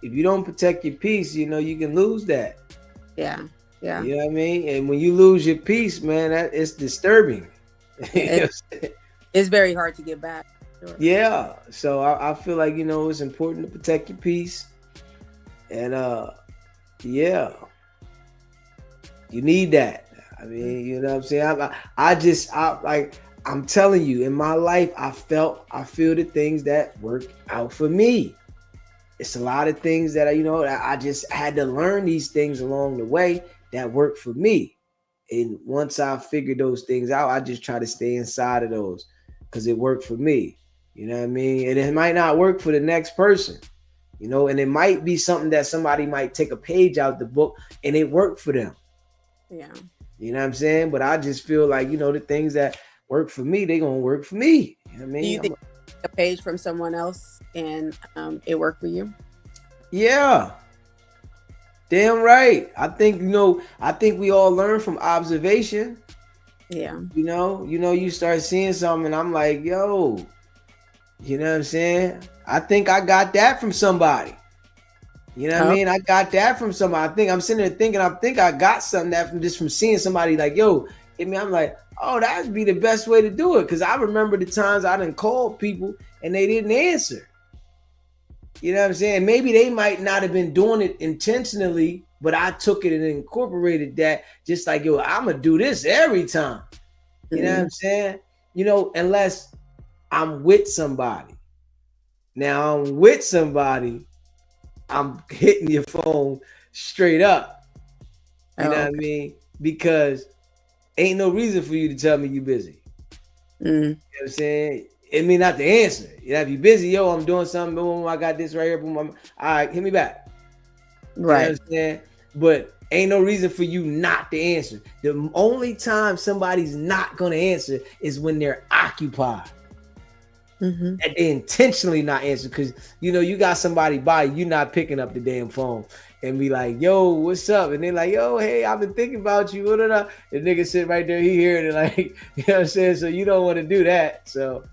If you don't protect your peace, you know, you can lose that. Yeah. You know what I mean? And when you lose your peace, man, it's disturbing. It's very hard to get back. Sure. Yeah. So I feel like, it's important to protect your peace. And yeah, you need that. I mean, you know what I'm saying? I'm telling you, in my life, I feel the things that work out for me. It's a lot of things that I just had to learn these things along the way that work for me. And once I figured those things out, I just try to stay inside of those because it worked for me. You know what I mean? And it might not work for the next person, and it might be something that somebody might take a page out the book and it worked for them. Yeah. You know what I'm saying? But I just feel like, the things that work for me, they gonna work for me. You know what I mean? Do you think a page from someone else and it worked for you? Yeah. Damn right. I think we all learn from observation. Yeah. You start seeing something and I'm like, yo, you know what I'm saying? I think I got that from somebody. You know what I mean? I got that from somebody. I think I'm sitting there thinking, I got something that from seeing somebody like, yo, hit me. I'm like, oh, that'd be the best way to do it. Because I remember the times I done called people and they didn't answer. You know what I'm saying? Maybe they might not have been doing it intentionally, but I took it and incorporated that just like, yo, I'm going to do this every time. You know what I'm saying? Unless I'm with somebody. Now I'm with somebody, I'm hitting your phone straight up. You know what I mean? Because ain't no reason for you to tell me you busy. You know what I'm saying? It mean not to answer. If you busy, yo, I'm doing something, boom, I got this right here, boom, all right, hit me back. Right. You know what I'm saying? But ain't no reason for you not to answer. The only time somebody's not gonna answer is when they're occupied. And they intentionally not answer because you got somebody by you not picking up the damn phone and be like, yo, what's up? And they're like, yo, hey, I've been thinking about you. The nigga sit right there, he hearing it like, you know what I'm saying? So you don't want to do that. So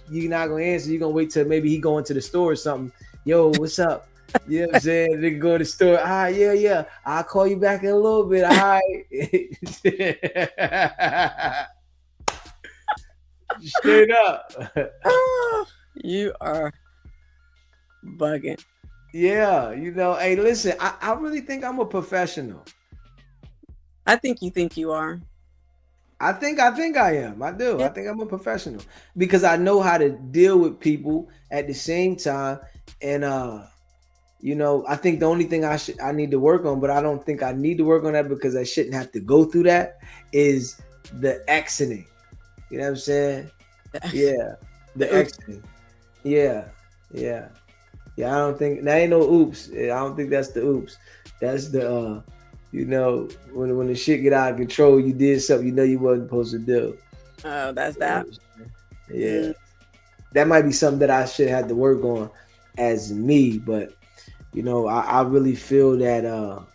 you're not gonna answer. You're gonna wait till maybe he go into the store or something. Yo, what's up? You know what I'm saying? Nigga go to the store. All right, yeah. I'll call you back in a little bit. All right. Straight up. You are bugging. Yeah, hey, listen, I really think I'm a professional. I think you are. I think I am. I do. Yeah. I think I'm a professional because I know how to deal with people at the same time. And I think the only thing I need to work on, but I don't think I need to work on that because I shouldn't have to go through that, is the exiting. You know what I'm saying? Yeah. The exiting. Yeah. I don't think that ain't no oops. I don't think that's the oops. That's the when the shit get out of control, you did something you wasn't supposed to do. Oh, that's that. Yeah. That might be something that I should have to work on as me, but I really feel that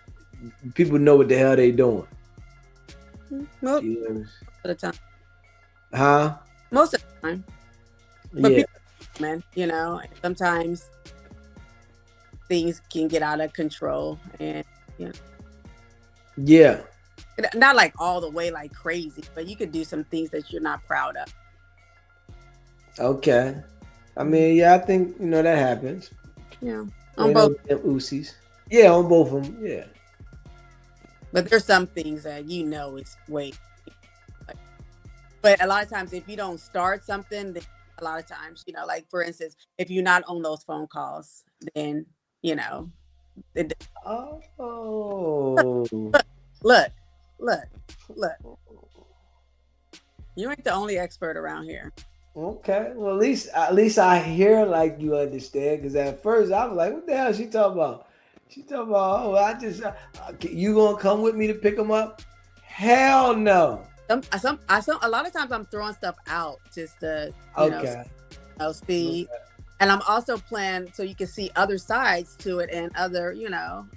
people know what the hell they doing. Most of the time. Huh? Most of the time. But yeah. People, man, sometimes things can get out of control and Yeah. Not like all the way like crazy, but you could do some things that you're not proud of. Okay. I mean, yeah, I think that happens. Yeah. On both Usis. Yeah, on both of them. Yeah. But there's some things that it's way. But a lot of times, if you don't start something, then a lot of times, like for instance, if you're not on those phone calls, then Oh. Look. You ain't the only expert around here. Okay, well at least I hear like you understand. Because at first I was like, "What the hell is she talking about?" She talking about, "Oh, I just you gonna come with me to pick them up?" Hell no. A lot of times I'm throwing stuff out just to see, and I'm also playing so you can see other sides to it and other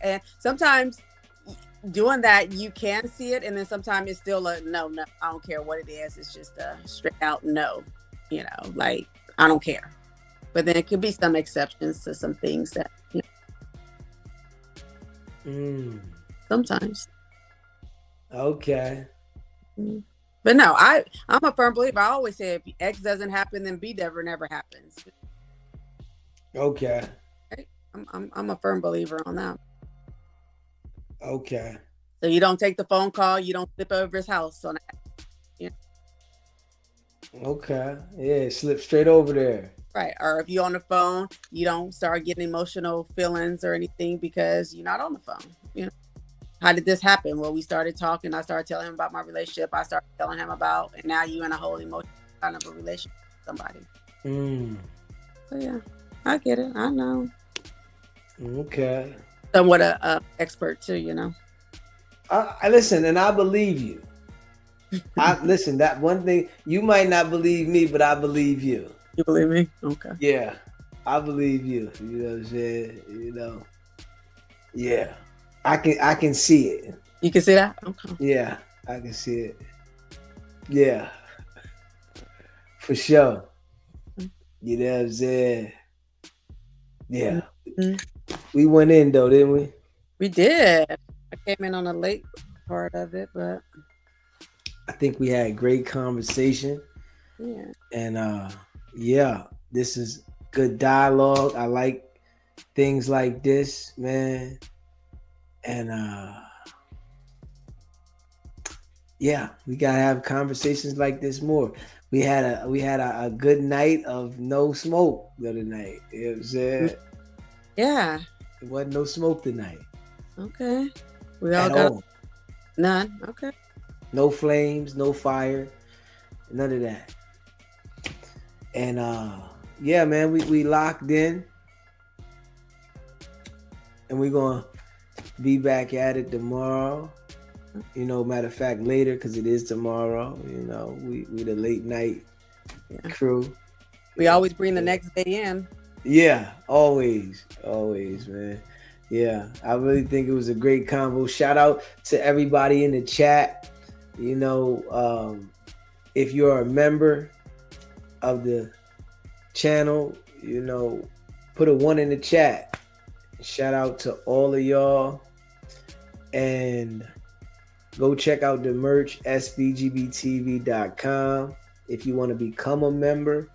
and sometimes doing that you can see it, and then sometimes it's still a no, I don't care what it is. It's just a straight out no. Like I don't care. But then it could be some exceptions to some things that sometimes. Okay. But no, I'm a firm believer. I always say if X doesn't happen, then B never happens. Okay. Right? I'm a firm believer on that. Okay. So you don't take the phone call, you don't flip over his house on that. You know? Okay. Yeah, slip straight over there. Right. Or if you're on the phone, you don't start getting emotional feelings or anything because you're not on the phone. You know, how did this happen? Well, we started talking. I started telling him about my relationship. I started telling him about, and now you're in a whole emotional kind of a relationship with somebody. So yeah, I get it. I know. Okay. Somewhat a expert too, you know. I listen, and I believe you. I listen. That one thing you might not believe me, but I believe you. You believe me? Okay. Yeah, I believe you. You know what I'm saying? Yeah, I can see it. You can see that? Okay. Yeah, I can see it. Yeah, for sure. You know what I'm saying? Yeah. Mm-hmm. We went in though, didn't we? We did. I came in on a late part of it, but I think we had a great conversation. yeah. And yeah, this is good dialogue. I like things like this, man. And yeah, we gotta have conversations like this more. We had a good night of no smoke the other night. You know what I'm saying? Yeah. It wasn't no smoke tonight. Okay. We all At got all. none. Okay. No flames, no fire, none of that. And yeah, man, we locked in. And we're gonna be back at it tomorrow. You know, matter of fact, later because it is tomorrow. You know, we the late night crew. We always bring the next day in. Yeah, always, man. Yeah, I really think it was a great convo. Shout out to everybody in the chat. You know, if you're a member of the channel, you know, put a 1 in the chat. Shout out to all of y'all. And go check out the merch, sbgbtv.com. If you want to become a member,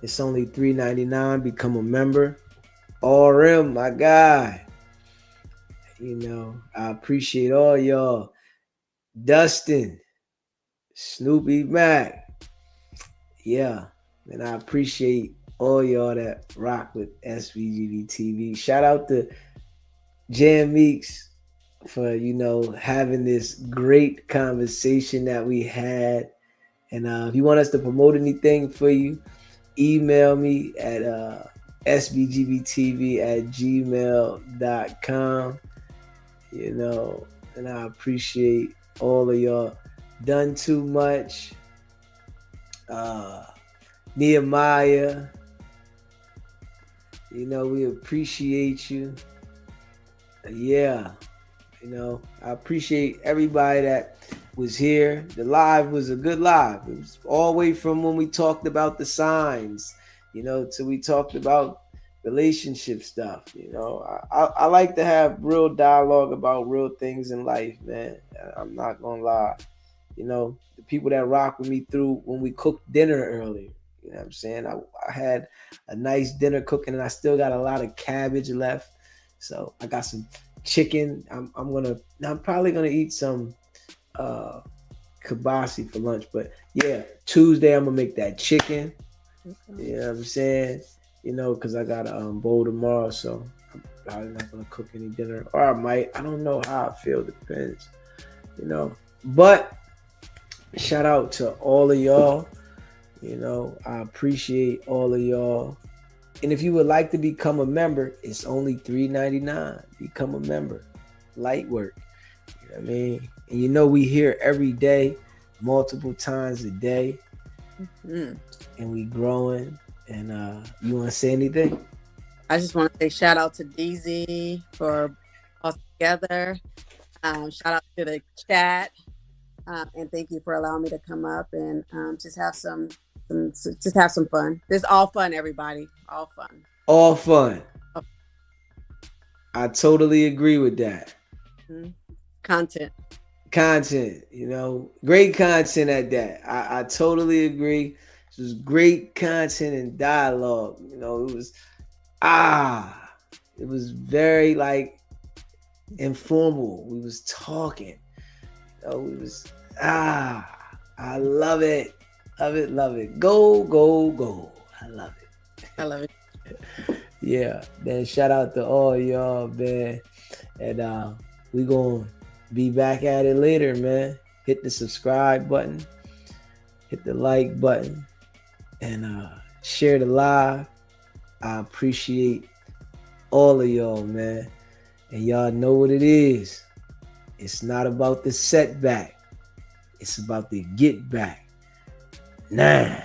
it's only $3.99. Become a member. RM, my guy. You know, I appreciate all y'all. Dustin, Snoopy Mac. Yeah, and I appreciate all y'all that rock with SBGB TV. Shout out to Jan Meeks for, you know, having this great conversation that we had. And if you want us to promote anything for you, email me at sbgbtv@gmail.com. You know, and I appreciate all of y'all. Done Too Much, Nehemiah, you know, we appreciate you. Yeah, you know, I appreciate everybody that was here. The live was a good live. It was all the way from when we talked about the signs, you know, till we talked about relationship stuff. You know, I like to have real dialogue about real things in life, man. I'm not gonna lie. You know, the people that rock with me through when we cooked dinner earlier. You know what I'm saying? I had a nice dinner cooking, and I still got a lot of cabbage left. So I got some chicken. I'm probably gonna eat some kibasi for lunch. But yeah, Tuesday I'm gonna make that chicken. You know what I'm saying? You know, because I got a bowl tomorrow, so I'm probably not gonna cook any dinner. Or I might. I don't know how I feel. Depends. You know. But shout out to all of y'all. You know, I appreciate all of y'all. And if you would like to become a member, it's only $3.99. Become a member. Light work. You know what I mean? And you know we here every day, multiple times a day. Mm-hmm. And we growing. And you want to say anything? I just want to say shout out to DZ for us together. Shout out to the chat. And thank you for allowing me to come up and just have some fun. This is all fun, everybody. All fun. All fun. Oh. I totally agree with that. Mm-hmm. Content. content, you know, great content at that. I totally agree. This was great content and dialogue. You know, ah, it was very like informal. We was talking. You know, we was I love it. Love it, love it. Go, go, go. I love it. I love it. Yeah, man. Shout out to all y'all, man. And we gonna be back at it later, man. Hit the subscribe button, hit the like button, and share the live. I appreciate all of y'all, man. And y'all know what it is. It's not about the setback. It's about the get back. Now.